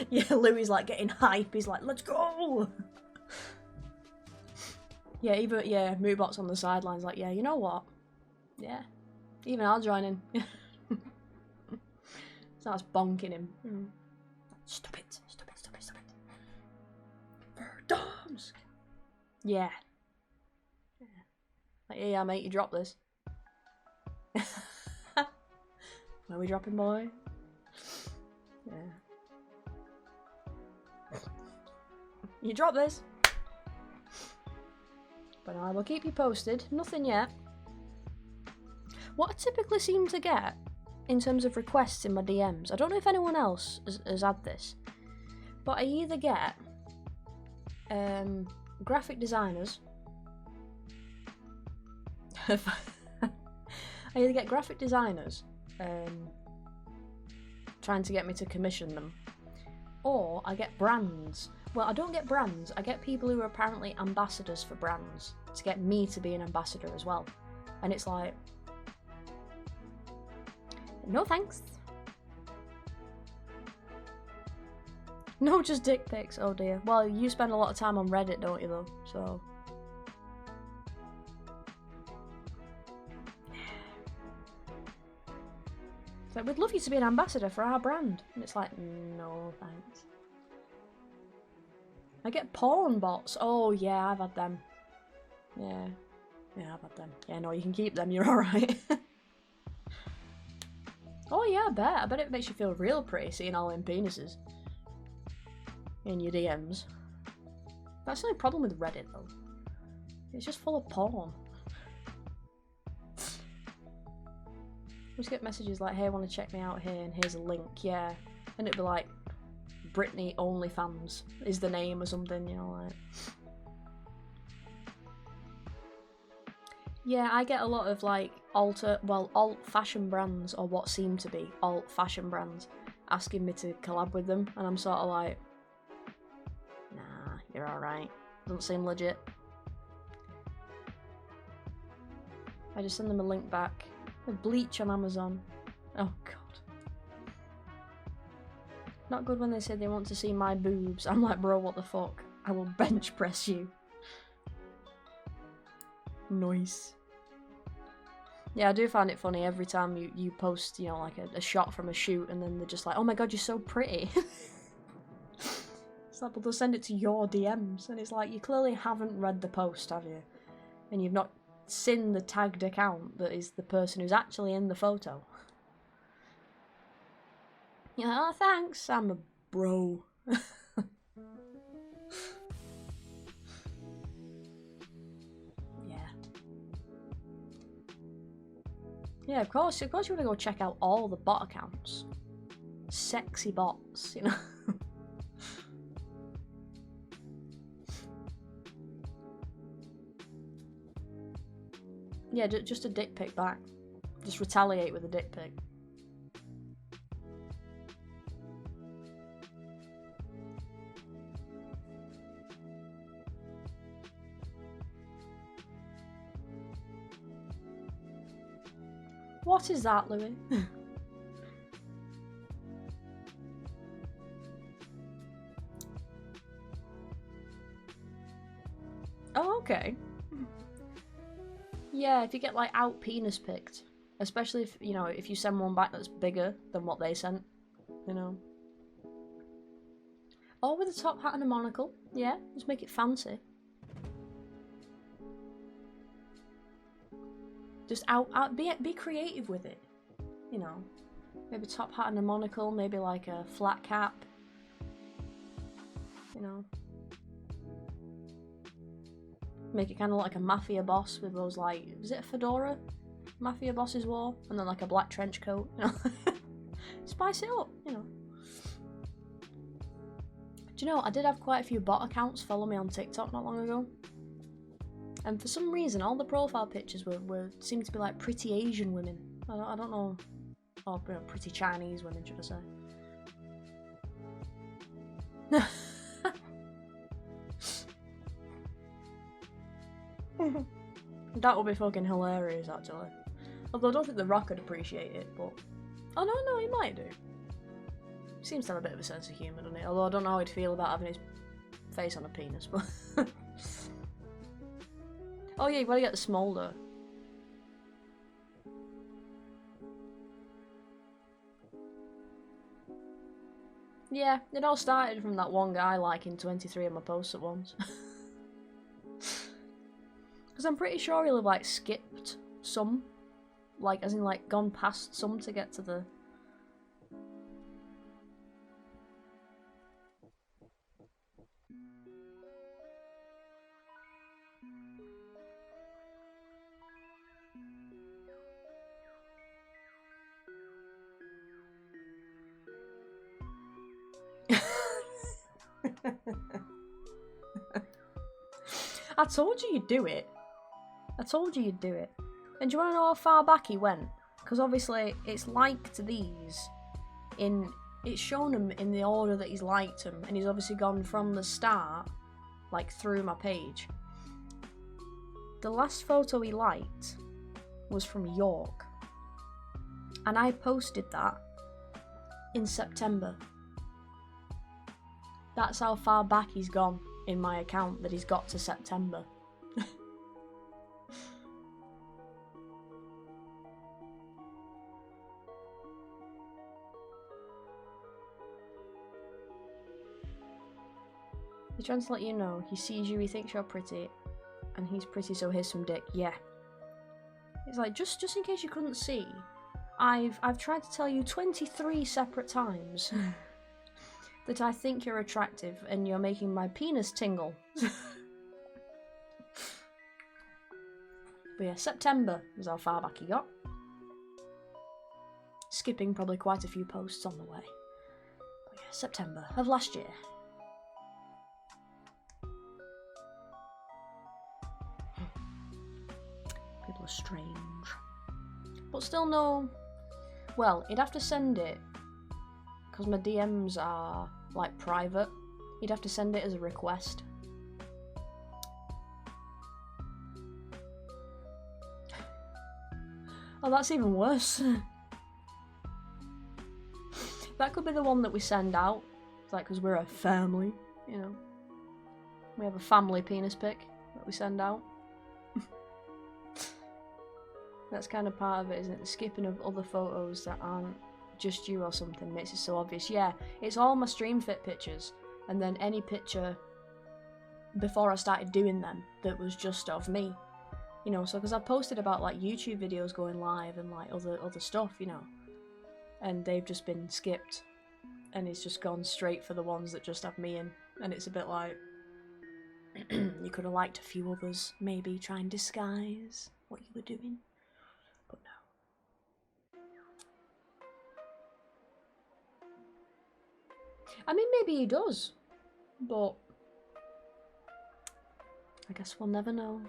Yeah, Louis like getting hype. He's like, let's go! Yeah, Moobot's on the sidelines like, yeah, you know what? Yeah, even I'll join in. Starts bonking him. Stop it, stop it, stop it, stop it. Verdomsk! Yeah. Like, yeah, mate, you drop this. Where are we dropping, boy? Yeah. You drop this. But I will keep you posted. Nothing yet. What I typically seem to get in terms of requests in my DMs, I don't know if anyone else has had this, but I either get graphic designers. I either get graphic designers trying to get me to commission them, or I get brands. Well, I don't get brands, I get people who are apparently ambassadors for brands to get me to be an ambassador as well. And it's like, no thanks. No, just dick pics, oh dear. Well, you spend a lot of time on Reddit, don't you though, so... It's like, we'd love you to be an ambassador for our brand. And it's like, no thanks. I get porn bots. Oh yeah, I've had them. Yeah. Yeah, I've had them. Yeah, no, you can keep them, you're alright. Oh yeah, I bet it makes you feel real pretty seeing all them penises in your DMs. That's the only problem with Reddit though. It's just full of porn. I just get messages like, hey, want to check me out here and here's a link, yeah. And it'd be like, Britney OnlyFans is the name or something, you know, like. Yeah, I get a lot of like alt fashion brands, or what seem to be alt fashion brands, asking me to collab with them, and I'm sort of like, nah, you're alright. Doesn't seem legit. I just send them a link back. Bleach on Amazon. Oh god. Not good when they say they want to see my boobs. I'm like, bro, what the fuck? I will bench press you. Nice. Yeah, I do find it funny every time you post, you know, like a shot from a shoot, and then they're just like, oh my god, you're so pretty. It's like, but they'll send it to your DMs, and it's like, you clearly haven't read the post, have you? And you've not seen the tagged account that is the person who's actually in the photo. You're like, oh thanks, I'm a bro. Yeah, of course you want to go check out all the bot accounts. Sexy bots, you know. Yeah, just a dick pic back. Just retaliate with a dick pic. What is that, Louis? Oh, okay. Yeah, if you get like out penis picked, especially if, you know, if you send one back that's bigger than what they sent, you know. Or with a top hat and a monocle, yeah, just make it fancy. Just be creative with it, you know. Maybe top hat and a monocle, maybe like a flat cap, you know. Make it kind of like a mafia boss with those, like, is it a fedora mafia bosses wore? And then like a black trench coat, you know. Spice it up, you know. Do you know, I did have quite a few bot accounts follow me on TikTok not long ago. And for some reason, all the profile pictures seemed to be like pretty Asian women. I don't know. Or pretty Chinese women, should I say. That would be fucking hilarious, actually. Although I don't think The Rock would appreciate it, but... Oh, no, he might do. Seems to have a bit of a sense of humour, doesn't he? Although I don't know how he'd feel about having his face on a penis, but... Oh yeah, you've got to get the smolder. Yeah, it all started from that one guy liking 23 of my posts at once. Because I'm pretty sure he'll have like skipped some. Like, as in like gone past some to get to the... I told you you'd do it. I told you you'd do it. And do you want to know how far back he went? Because obviously it's liked these in... It's shown him in the order that he's liked them. And he's obviously gone from the start, like through my page. The last photo he liked was from York. And I posted that in September. That's how far back he's gone in my account, that he's got to September. He's trying to let you know, he sees you, he thinks you're pretty, and he's pretty, so here's some dick. Yeah. It's like, just in case you couldn't see, I've tried to tell you 23 separate times that I think you're attractive and you're making my penis tingle. But yeah, September is how far back he got. Skipping probably quite a few posts on the way. But yeah, September of last year. People are strange. But still no... Well, he'd have to send it, because my DMs are, like, private. He'd have to send it as a request. Oh, that's even worse. That could be the one that we send out. It's like, because we're a family, you know. We have a family penis pic that we send out. That's kind of part of it, isn't it? The skipping of other photos that aren't just you or something makes it so obvious. Yeah, it's all my stream fit pictures, and then any picture before I started doing them that was just of me. You know, so because I posted about like YouTube videos going live and like other stuff, you know, and they've just been skipped, and it's just gone straight for the ones that just have me in, and it's a bit like you could have liked a few others, maybe try and disguise what you were doing. But no. I mean, maybe he does, but I guess we'll never know.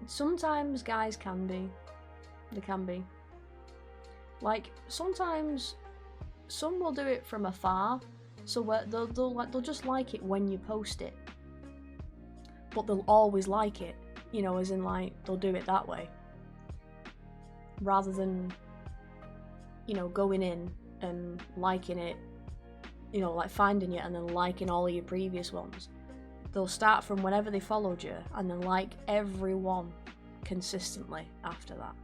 Sometimes guys can be. They can be. Like, sometimes some will do it from afar, so where they'll just like it when you post it. But they'll always like it. You know, as in like, they'll do it that way. Rather than, you know, going in and liking it, you know, like finding it and then liking all of your previous ones. They'll start from whenever they followed you and then like every one consistently after that.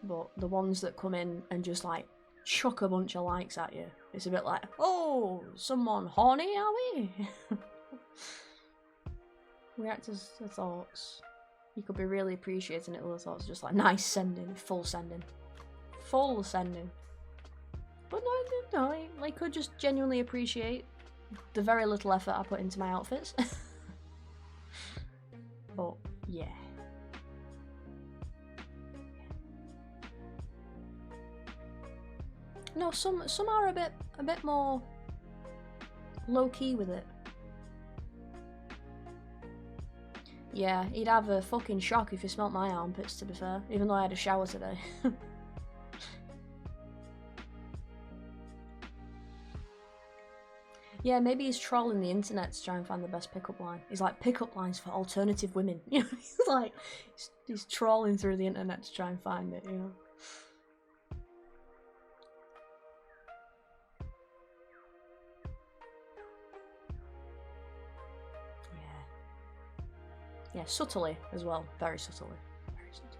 But the ones that come in and just like chuck a bunch of likes at you, it's a bit like, oh, someone horny, are we? React to thoughts. You could be really appreciating it, other thoughts just like, nice sending, full sending. Full sending. But no, I could just genuinely appreciate the very little effort I put into my outfits. But, yeah. No, some are a bit more low key with it. Yeah, he'd have a fucking shock if he smelt my armpits, to be fair, even though I had a shower today. Yeah, maybe he's trolling the internet to try and find the best pickup line. He's like, pickup lines for alternative women. You know, he's like, he's trawling through the internet to try and find it, you know. Yeah, subtly as well. Very subtly. Very subtly.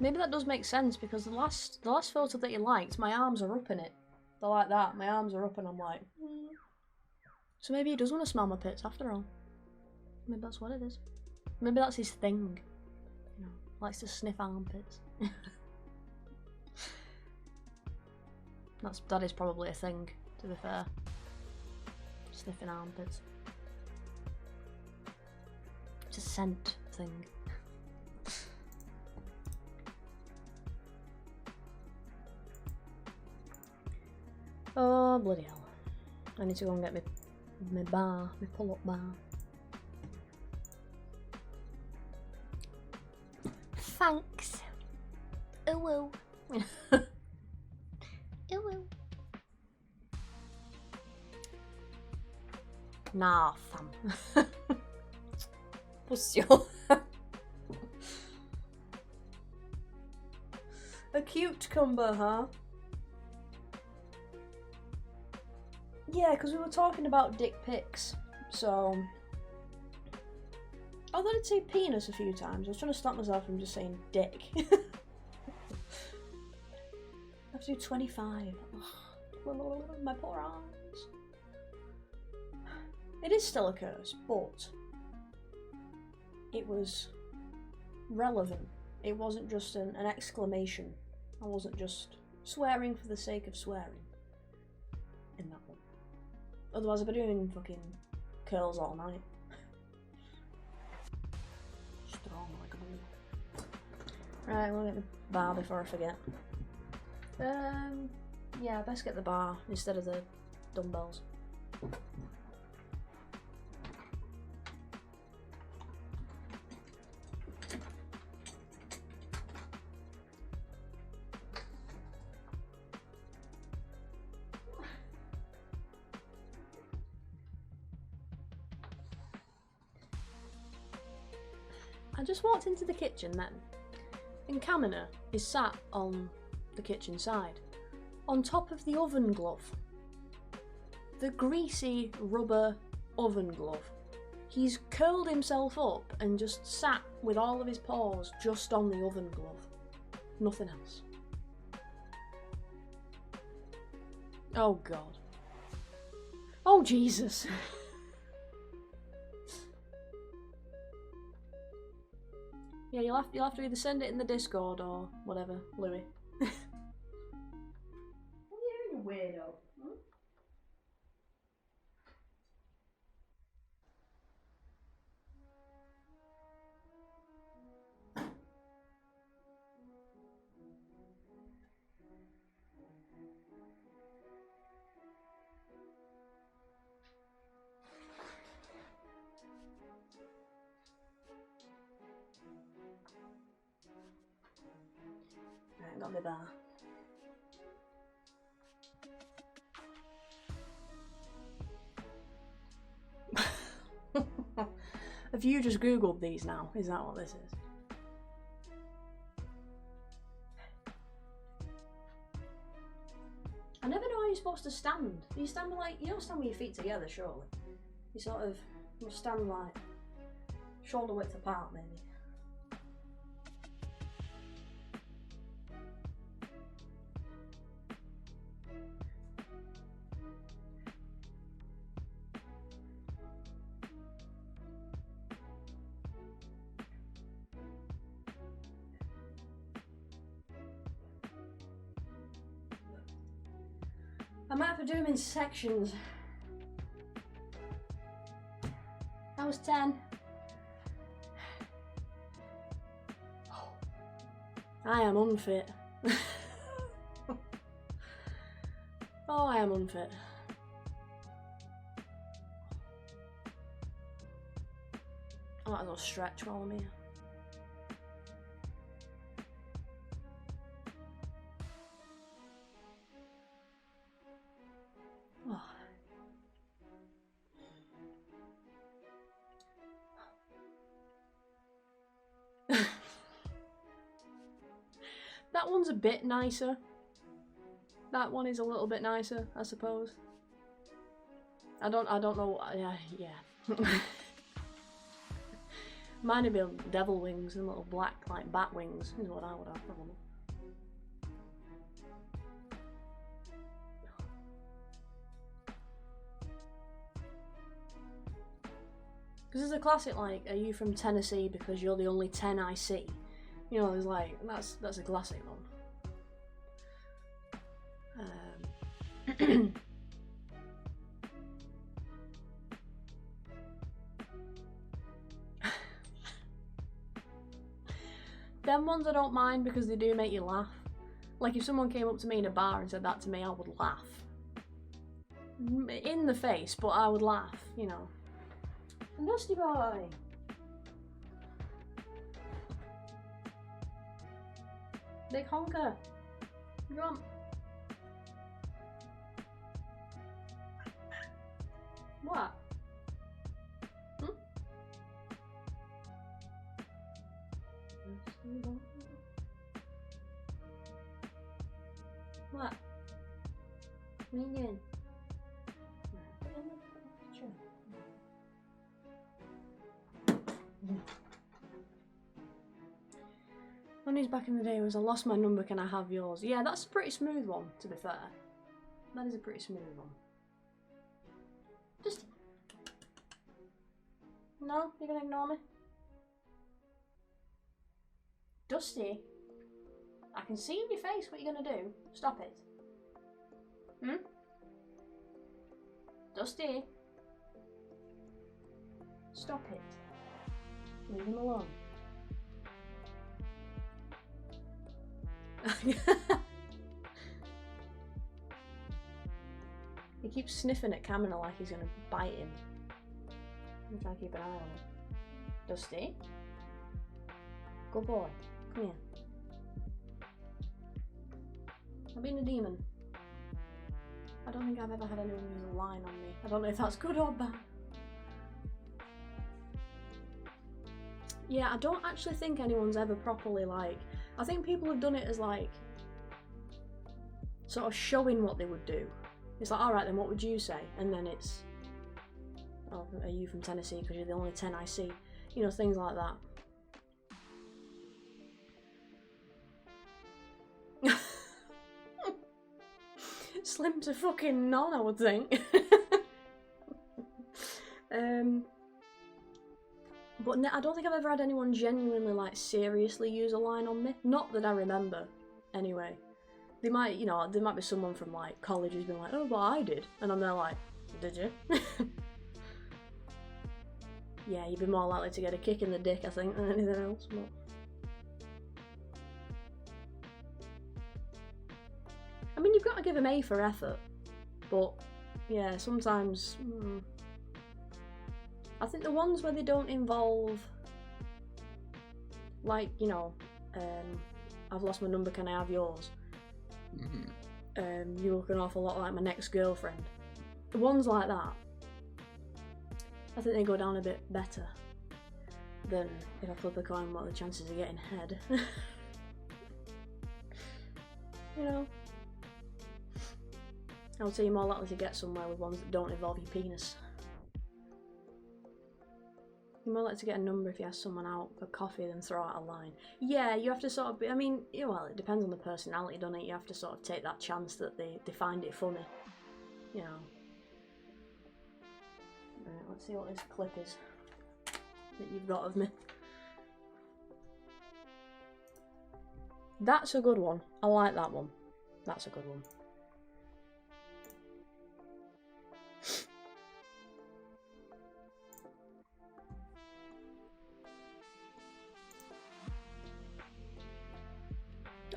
Maybe that does make sense because the last photo that you liked, my arms are up in it. They're like that. My arms are up and I'm like, So maybe he does want to smell my pits after all. Maybe that's what it is. Maybe that's his thing. You know, likes to sniff armpits. That is probably a thing, to be fair. Sniffing armpits. It's a scent thing. Oh, bloody hell. I need to go and get my bar, my pull-up bar. Thanks. Ooh. Ooh. Nah, fam. Pussy. A cucumber, huh? Yeah, because we were talking about dick pics, so... Although I did say penis a few times, I was trying to stop myself from just saying dick. I have to do 25. Ugh. My poor eyes. It is still a curse, but... it was relevant. It wasn't just an exclamation. I wasn't just swearing for the sake of swearing. In that one. Otherwise I'd be doing fucking curls all night. Strong like a bull. Right, we'll get the bar before I forget. Yeah, best get the bar instead of the dumbbells. I just walked into the kitchen then, and Kamina is sat on the kitchen side, on top of the oven glove. The greasy rubber oven glove. He's curled himself up and just sat with all of his paws just on the oven glove. Nothing else. Oh God. Oh Jesus. Yeah, you'll have to either send it in the Discord or whatever, Louis. Oh, you're a weirdo. Hmm? Right, got my bar. Have you just googled these now? Is that what this is? I never know how you're supposed to stand. You stand like, you don't stand with your feet together, surely. You sort of must stand like shoulder width apart, maybe. I might have to do them in sections. I was 10. I am unfit. Oh, I am unfit. I might as well stretch while I'm here. Oh. That one's a bit nicer. That one is a little bit nicer, I suppose. I don't know. Yeah. Mine would be devil wings and little black, like bat wings, is what I would have, probably. Because there's a classic, like, are you from Tennessee because you're the only 10 I see? You know, there's like, that's a classic one. Them ones I don't mind because they do make you laugh. Like if someone came up to me in a bar and said that to me, I would laugh. In the face, but I would laugh, you know. Nasty boy! Big honker! Jump! What? Hmm? What? Minion. One news back in the day was I lost my number, can I have yours? Yeah, that's a pretty smooth one, to be fair. That is a pretty smooth one. Just... No? You're gonna ignore me? Dusty? I can see in your face what you're gonna do. Stop it. Hmm? Dusty? Stop it. Leave him alone. He keeps sniffing at Kamina like he's gonna bite him. I'm trying to keep an eye on him. Dusty? Good boy. Come here. I've been a demon. I don't think I've ever had anyone use a line on me. I don't know if that's good or bad. Yeah, I don't actually think anyone's ever properly, like... I think people have done it as, like... sort of showing what they would do. It's like, alright then, what would you say? And then it's... oh, are you from Tennessee because you're the only 10 I see? You know, things like that. Slim to fucking none, I would think. But I don't think I've ever had anyone genuinely, like, seriously use a line on me. Not that I remember, anyway. They might, you know, there might be someone from, like, college who's been like, oh, but I did. And I'm there like, did you? Yeah, you'd be more likely to get a kick in the dick, I think, than anything else. But... I mean, you've got to give them A for effort. But, yeah, sometimes... I think the ones where they don't involve, like, you know, I've lost my number, can I have yours? You look an awful lot like my next girlfriend. The ones like that, I think they go down a bit better than if I flip a coin, what are the chances of getting head? You know? I would say you're more likely to get somewhere with ones that don't involve your penis. You're more likely to get a number if you ask someone out for coffee than throw out a line. Yeah, you have to sort of be, I mean, yeah, well, it depends on the personality, doesn't it? You have to sort of take that chance that they find it funny. You know. Right, let's see what this clip is that you've got of me. That's a good one. I like that one. That's a good one.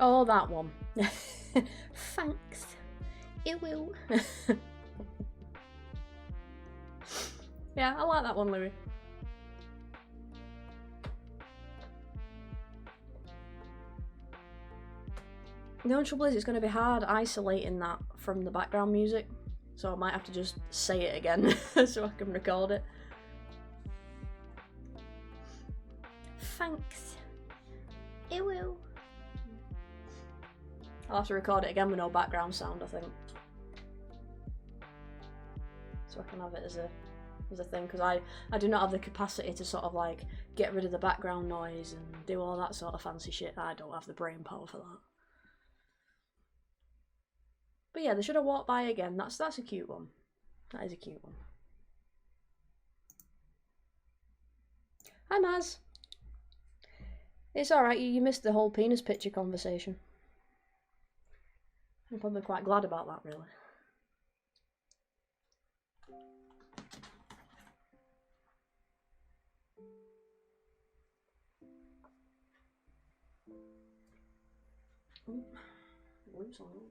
Oh, that one. Thanks. It will. Yeah, I like that one, Louis. The only trouble is it's going to be hard isolating that from the background music, so I might have to just say it again so I can record it. Thanks. It will. I'll have to record it again with no background sound, I think. So I can have it as a thing, because I do not have the capacity to sort of like get rid of the background noise and do all that sort of fancy shit. I don't have the brain power for that. But yeah, they should have walked by again. That's a cute one. That is a cute one. Hi Maz. It's alright, you missed the whole penis picture conversation. I'm probably quite glad about that, really. Loose on it.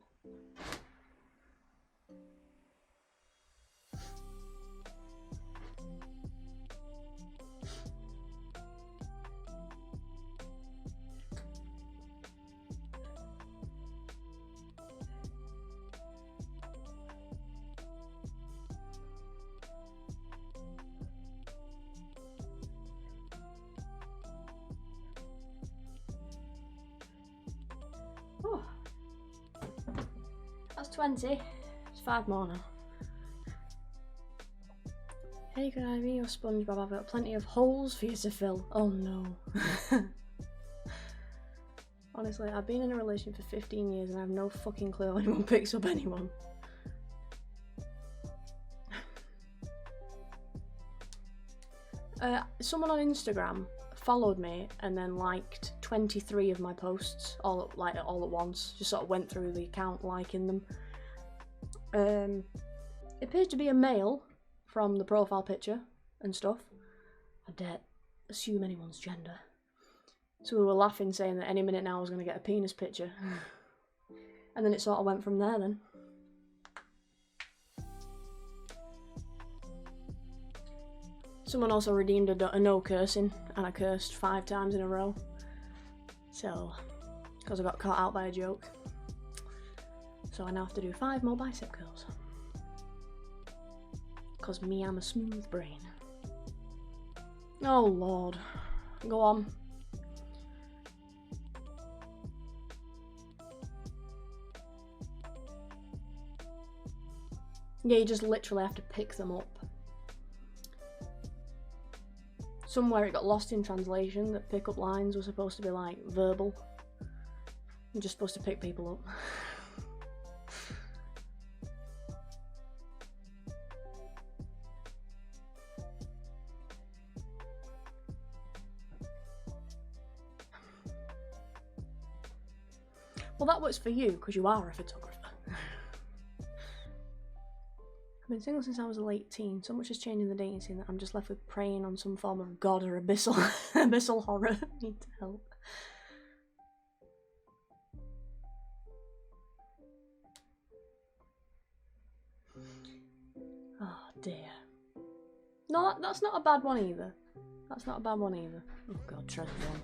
Oh, that's 20. It's 5 more now. Hey, could I be your SpongeBob? I've got plenty of holes for you to fill. Oh no. Honestly, I've been in a relationship for 15 years and I have no fucking clue how anyone picks up anyone. Someone on Instagram followed me and then liked 23 of my posts all at once. Just sort of went through the account liking them. It appears to be a male from the profile picture and stuff. I dare assume anyone's gender. So we were laughing, saying that any minute now I was going to get a penis picture. And then it sort of went from there then. Someone also redeemed a no cursing, and I cursed 5 times in a row. So, because I got caught out by a joke. So I now have to do 5 more bicep curls. Because me, I'm a smooth brain. Oh lord. Go on. Yeah, you just literally have to pick them up. Somewhere it got lost in translation that pick-up lines were supposed to be like verbal. You're just supposed to pick people up. Well, that works for you because you are a photographer. I've been single since I was a late teen. So much has changed in the dating scene that I'm just left with preying on some form of god or abyssal horror. Need help. Oh dear. No, that's not a bad one either. That's not a bad one either. Oh god, treasure one.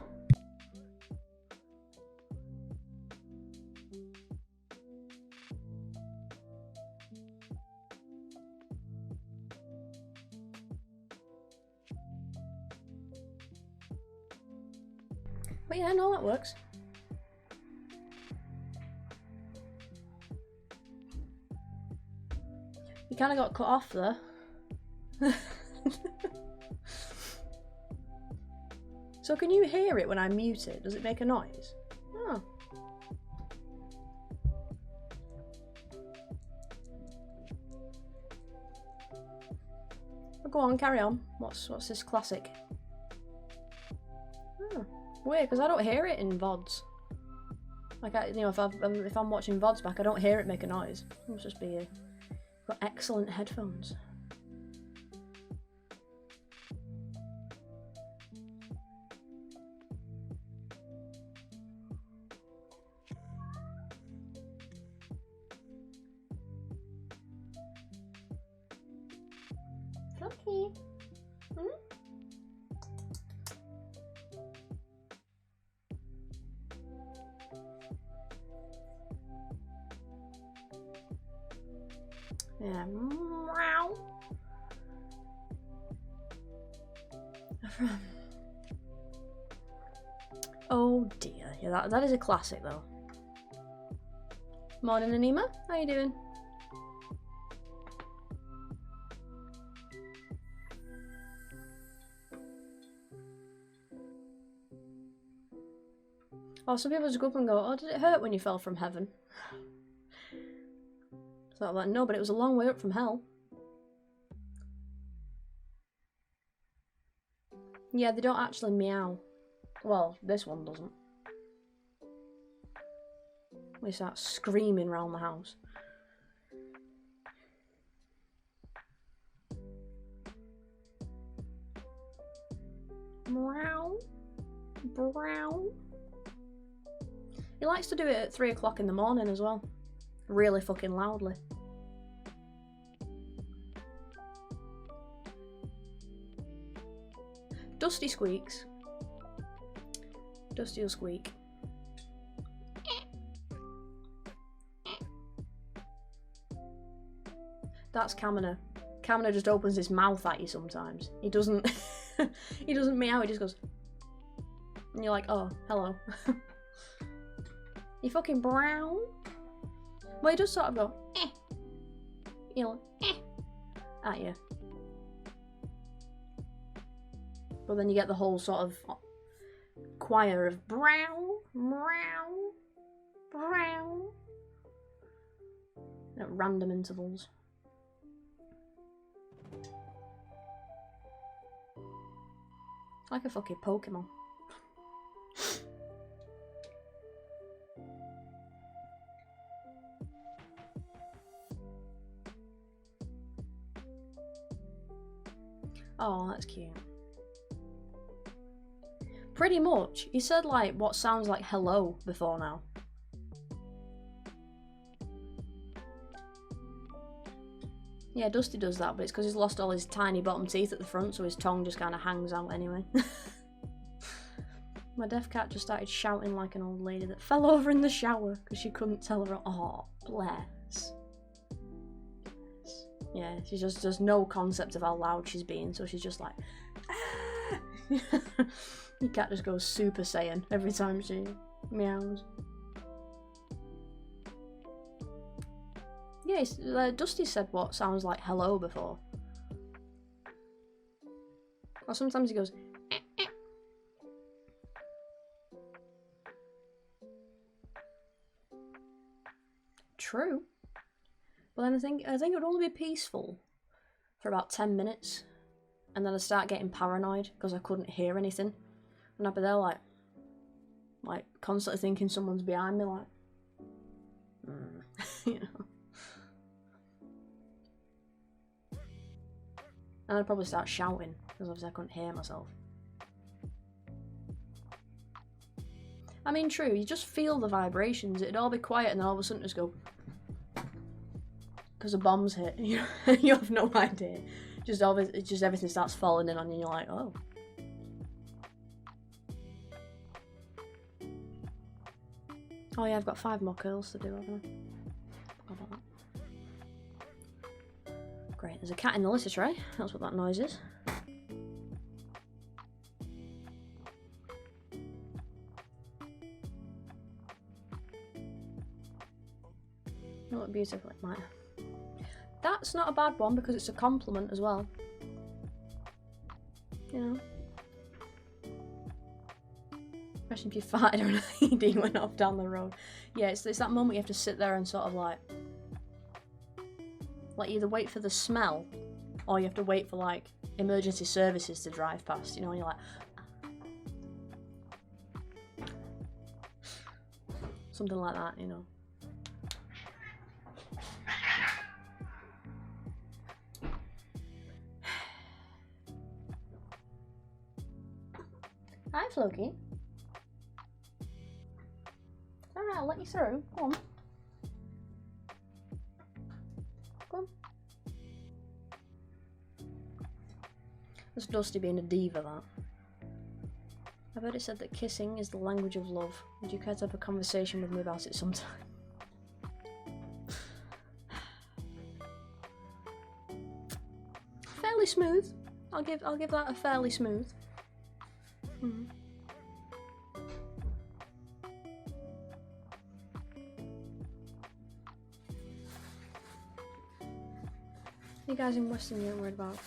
But yeah, no, that works. You kind of got cut off there. So can you hear it when I mute it? Does it make a noise? Oh. Well, go on, carry on. What's this classic? Oh. Weird, because I don't hear it in VODs. Like, if I'm watching VODs back, I don't hear it make a noise. It must just be got excellent headphones. Floki. Hmm? Yeah. Meow. Oh dear. Yeah, that is a classic though. Morning, Anima. How you doing? Oh, some people just go up and go, oh, did it hurt when you fell from heaven? So I'm like, no, but it was a long way up from hell. Yeah, they don't actually meow. Well, this one doesn't. We start screaming round the house. Meow. Brow. He likes to do it at 3 o'clock in the morning as well. Really fucking loudly. Dusty squeaks. Dusty will squeak. That's Kamina. Kamina just opens his mouth at you sometimes. He doesn't he doesn't meow, he just goes and you're like, oh, hello. You fucking brown. Well, he does sort of go you know, at you. But then you get the whole sort of choir of brown, brown, brown at random intervals. Like a fucking Pokemon. Oh, that's cute. Pretty much. He said like what sounds like hello before now. Yeah, Dusty does that, but it's because he's lost all his tiny bottom teeth at the front, so his tongue just kind of hangs out anyway. My deaf cat just started shouting like an old lady that fell over in the shower because she couldn't tell her. Oh, bless. Yeah, she just has no concept of how loud she's being, so she's just like, ah! Your cat just goes Super Saiyan every time she meows. Yeah, Dusty said what sounds like hello before. Or sometimes he goes, eh, eh. True. But then I think it would only be peaceful for about 10 minutes. And then I'd start getting paranoid because I couldn't hear anything. And I'd be there like constantly thinking someone's behind me, like, you know. And I'd probably start shouting because obviously I couldn't hear myself. I mean, true, you just feel the vibrations. It'd all be quiet and then all of a sudden just go, because a bomb's hit. You have no idea. Just everything starts falling in on you and you're like, oh. Oh yeah, I've got 5 more curls to do, haven't I? Forgot about that. Great, there's a cat in the litter tray. That's what that noise is. You look beautiful, it might. That's not a bad one because it's a compliment as well. You know? Especially if you farted or an ED went off down the road. Yeah, it's that moment you have to sit there and sort of like either wait for the smell or you have to wait for like emergency services to drive past, you know, and you're like something like that, you know. Hi, Floki. Alright, I'll let you through. Come on. Come on. That's Dusty being a diva, that. I've heard it said that kissing is the language of love. Would you care to have a conversation with me about it sometime? Fairly smooth. I'll give that a fairly smooth. Mm. You guys in Western Europe worried about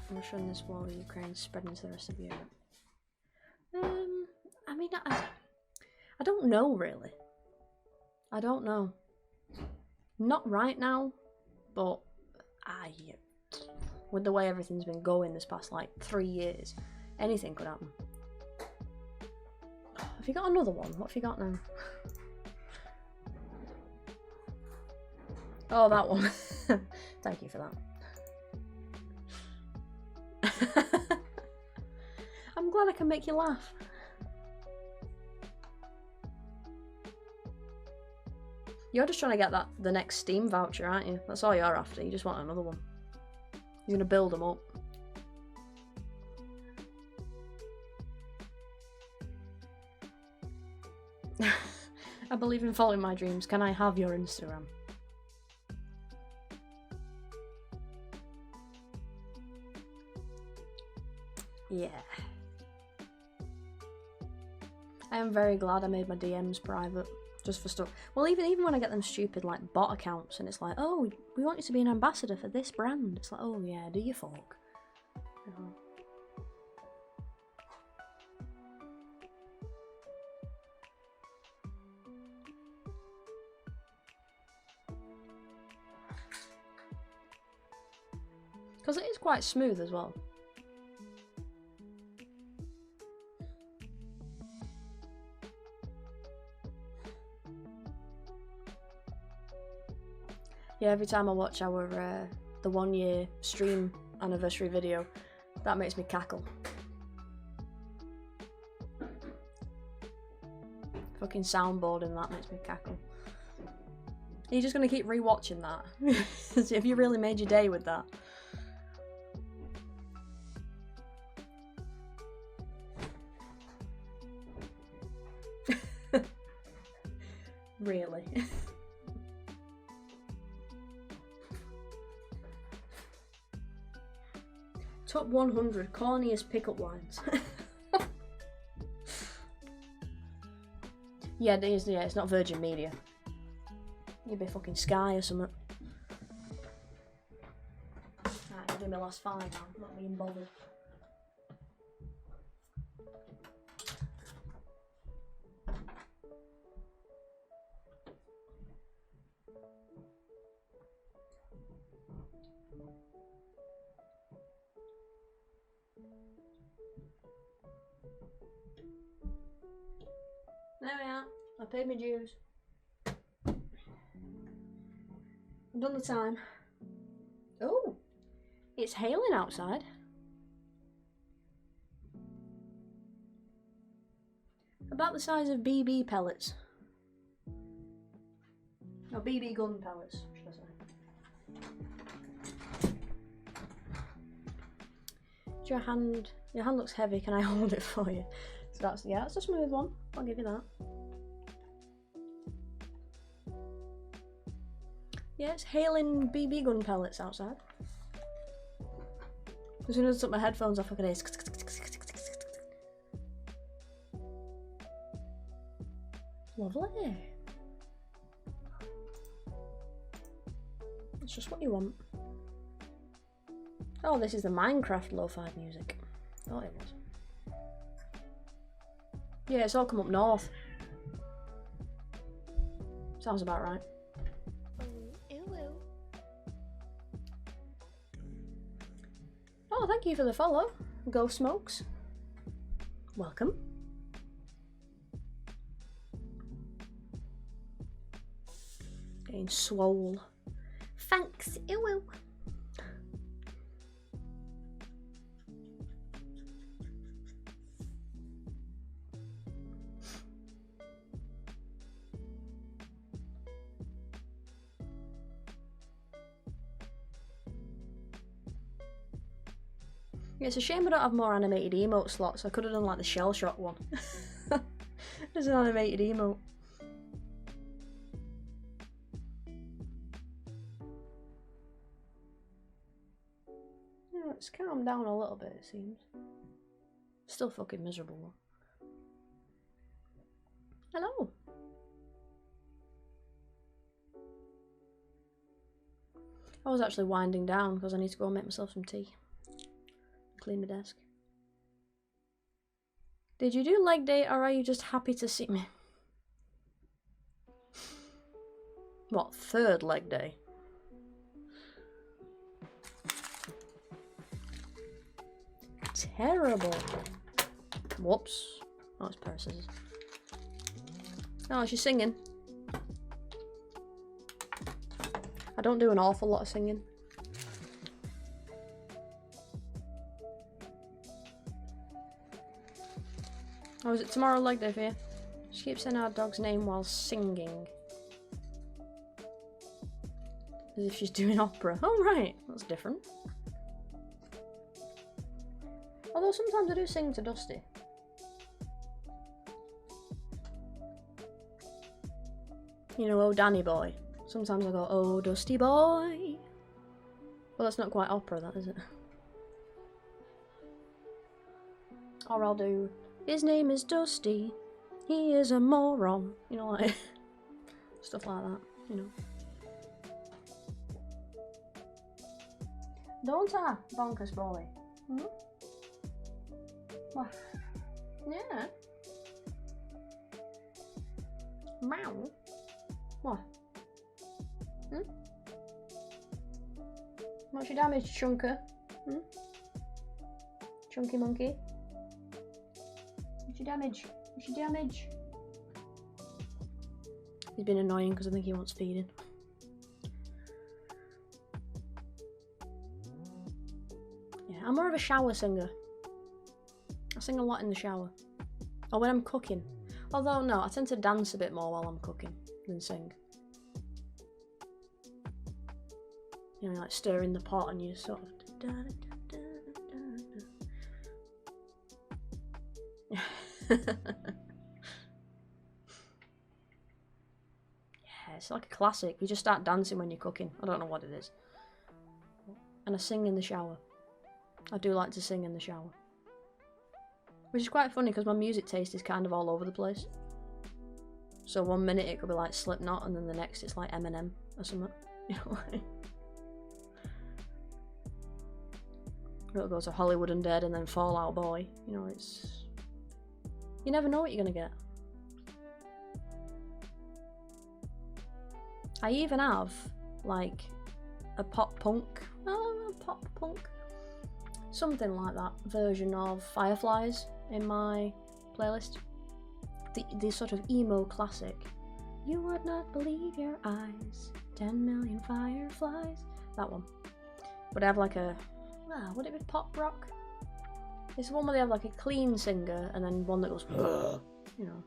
Russia and this war with Ukraine spreading to the rest of Europe? I mean, I don't know really. I don't know. Not right now, but with the way everything's been going this past like 3 years, anything could happen. Have you got another one? What have you got now? Oh, that one. Thank you for that. I'm glad I can make you laugh. You're just trying to get the next Steam voucher, aren't you? That's all you're after. You just want another one. You're gonna build them up. I believe in following my dreams. Can I have your Instagram? Yeah. I am very glad I made my DMs private. Just for stuff. Well, even when I get them stupid like bot accounts and it's like, oh, we want you to be an ambassador for this brand. It's like, oh yeah, do you fuck? Because it is quite smooth as well. Yeah, every time I watch our the 1 year stream anniversary video, that makes me cackle. Fucking soundboarding that makes me cackle. Are you just gonna keep rewatching that? Have you really made your day with that? Really? Top 100 corniest pickup lines. Yeah, it is. Yeah, it's not Virgin Media. You'd be fucking Sky or something. Right, I'll do my last 5 now. I'm not being bothered. There we are. I paid my dues. I've done the time. Oh, it's hailing outside. About the size of BB pellets. No, BB gun pellets, should I say. Your hand looks heavy. Can I hold it for you? So that's a smooth one. I'll give you that. Yeah, it's hailing BB gun pellets outside. As soon as I took my headphones off, I could hear. Lovely. It's just what you want. Oh, this is the Minecraft lo-fi music. Oh, it was. Yeah, it's all come up north. Sounds about right. Oh, thank you for the follow. Go Smokes. Welcome. Getting swole. Thanks, ew. Yeah, it's a shame I don't have more animated emote slots. I could have done like the shell shock one. There's an animated emote. Yeah, it's calmed down a little bit, it seems. Still fucking miserable though. Hello. I was actually winding down because I need to go and make myself some tea. Clean my desk. Did you do leg day or are you just happy to see me? What, third leg day? Terrible. Whoops. Oh, it's a pair of scissors. Oh, she's singing. I don't do an awful lot of singing. Oh, is it tomorrow leg day for you? She keeps saying our dog's name while singing. As if she's doing opera. Oh right, that's different. Although sometimes I do sing to Dusty. You know, oh Danny boy. Sometimes I go, oh Dusty boy. Well, that's not quite opera, that is it? Or I'll do, his name is Dusty. He is a moron. You know, like stuff like that. You know. Don't I, bonkers boy? Hmm? What? Yeah. Meow. What? Hmm? What's your damage, Chunker? Hmm? Chunky monkey? What's your damage? What's your damage? He's been annoying because I think he wants feeding. Yeah, I'm more of a shower singer. I sing a lot in the shower. Or when I'm cooking. Although, no, I tend to dance a bit more while I'm cooking than sing. You know, like stirring the pot and you sort of... Yeah, it's like a classic. You just start dancing when you're cooking. I don't know what it is. And I sing in the shower. I do like to sing in the shower. Which is quite funny because my music taste is kind of all over the place. So one minute it could be like Slipknot and then the next it's like Eminem or something. You know, like... It'll go to Hollywood Undead and then Fall Out Boy. You know, it's... You never know what you're gonna get. I even have, like, a pop punk, something like that version of Fireflies in my playlist. The sort of emo classic. You would not believe your eyes, 10 million fireflies. That one. But I have like a, would it be pop rock? It's the one where they have like a clean singer and then one that goes, you know.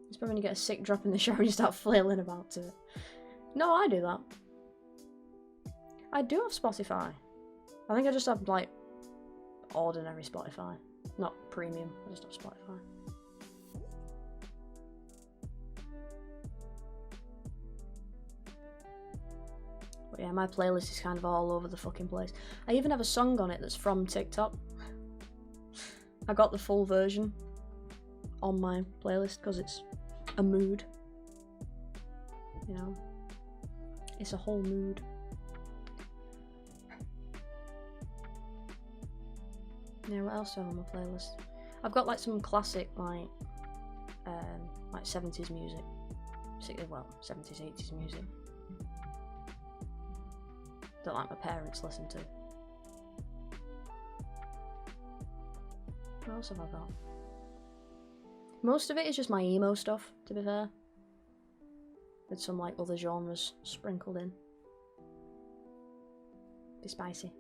It's probably when you get a sick drop in the shower and you start flailing about to it. No, I do that. I do have Spotify. I think I just have like ordinary Spotify, not premium. I just have Spotify. But yeah, my playlist is kind of all over the fucking place. I even have a song on it that's from TikTok. I got the full version on my playlist because it's a mood. You know, it's a whole mood. Yeah, what else do I have on my playlist? I've got like some classic like 70s music. Well, 70s, 80s music. That like my parents listen to. What else have I got? Most of it is just my emo stuff, to be fair. With some like other genres sprinkled in. Be spicy.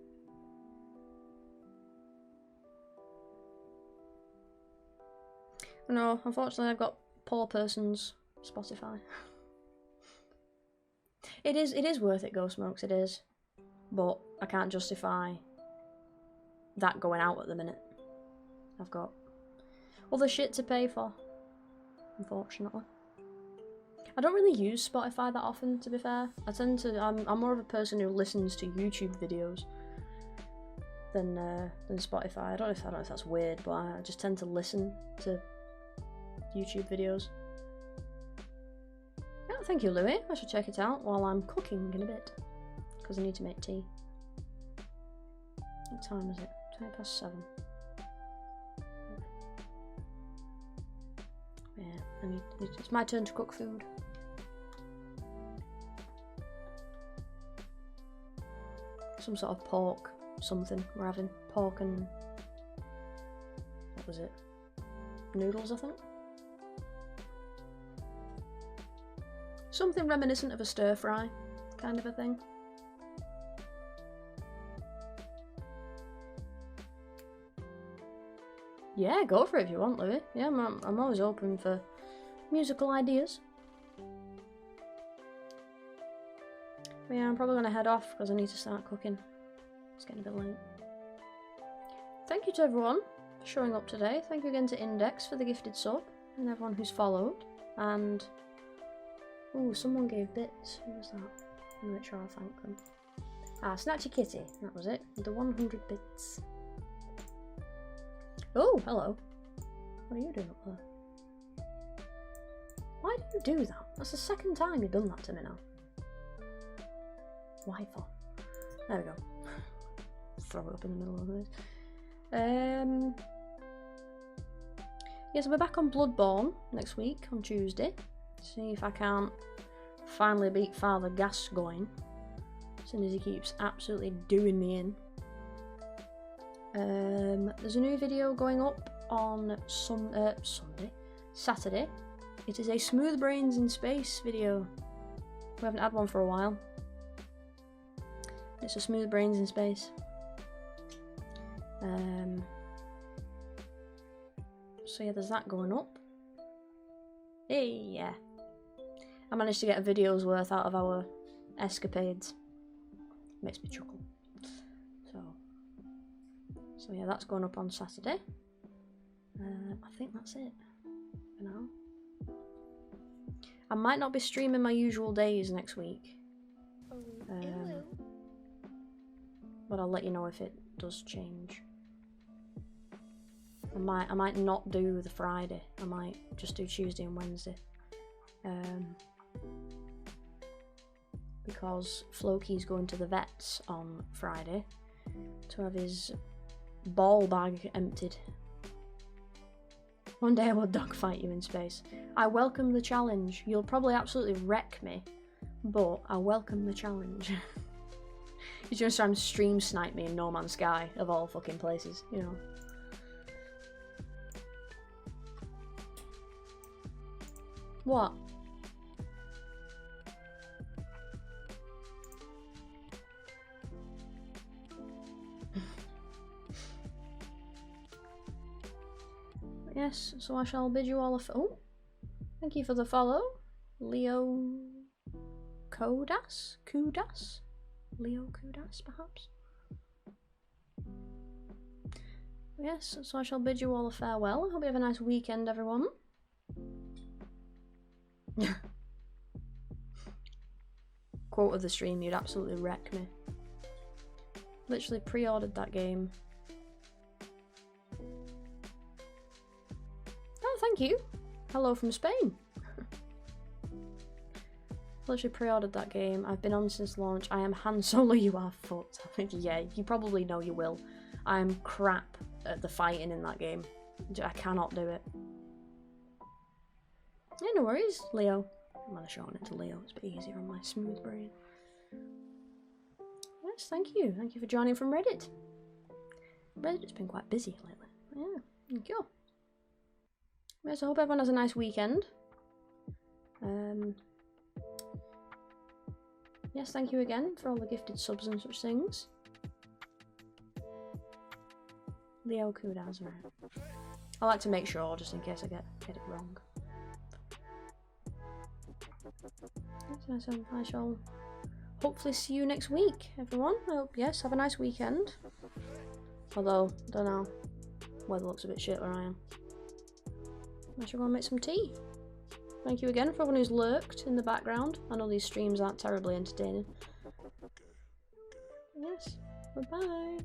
No, unfortunately I've got poor person's Spotify. It is worth it, Ghost Smokes, it is. But I can't justify that going out at the minute. I've got other shit to pay for, unfortunately. I don't really use Spotify that often, to be fair. I'm more of a person who listens to YouTube videos than Spotify. I don't know if that's weird, but I just tend to listen to YouTube videos. Yeah, thank you, Louis. I should check it out while I'm cooking in a bit, because I need to make tea. What time is it? 7:20. Yeah, it's my turn to cook food. Some sort of pork something we're having. Pork and... what was it? Noodles, I think? Something reminiscent of a stir-fry kind of a thing. Yeah, go for it if you want, Louis. Yeah, I'm always open for musical ideas. But yeah, I'm probably going to head off because I need to start cooking. It's getting a bit late. Thank you to everyone for showing up today. Thank you again to Index for the gifted sub and everyone who's followed. And... ooh, someone gave bits. Who was that? I'll make sure I thank them. Ah, Snatchy Kitty. That was it. The 100 bits. Oh, hello. What are you doing up there? Why do you do that? That's the second time you've done that to me now. Why for? There we go. Throw it up in the middle of this. Yeah, so we're back on Bloodborne next week on Tuesday. See if I can't finally beat Father Gascoigne, as soon as he keeps absolutely doing me in. There's a new video going up on Saturday. It is a Smooth Brains in Space video. We haven't had one for a while. It's a Smooth Brains in Space. So yeah, there's that going up. Hey, yeah. I managed to get a video's worth out of our escapades. Makes me chuckle. So yeah, that's going up on Saturday. I think that's it for now. I might not be streaming my usual days next week. But I'll let you know if it does change. I might not do the Friday. I might just do Tuesday and Wednesday. Because Floki's going to the vets on Friday to have his ball bag emptied. One day I will dogfight you in space. I welcome the challenge. You'll probably absolutely wreck me, but I welcome the challenge. You're just trying to stream snipe me in No Man's Sky, of all fucking places, you know. What? Yes, so I shall bid you all a oh, thank you for the follow, Leo Kudas? Leo Kudas, perhaps? Yes, so I shall bid you all a farewell. I hope you have a nice weekend, everyone. Quote of the stream, you'd absolutely wreck me. Literally pre-ordered that game. Oh, thank you. Hello from Spain. Literally pre-ordered that game. I've been on since launch. I am Han Solo, you are fucked. Yeah, you probably know you will. I am crap at the fighting in that game. I cannot do it. Yeah, no worries, Leo. I'm gonna show it to Leo. It's a bit easier on my smooth brain. Yes, thank you. Thank you for joining from Reddit. Reddit's been quite busy lately. Yeah, thank you. Yes, I hope everyone has a nice weekend. Yes, thank you again for all the gifted subs and such things. Leo Kudas, right. I like to make sure, just in case I get it wrong. So I shall hopefully see you next week, everyone. I hope, yes, have a nice weekend. Although, I don't know, weather looks a bit shit where I am. I should go and make some tea. Thank you again for everyone who's lurked in the background. I know these streams aren't terribly entertaining. Yes, bye-bye.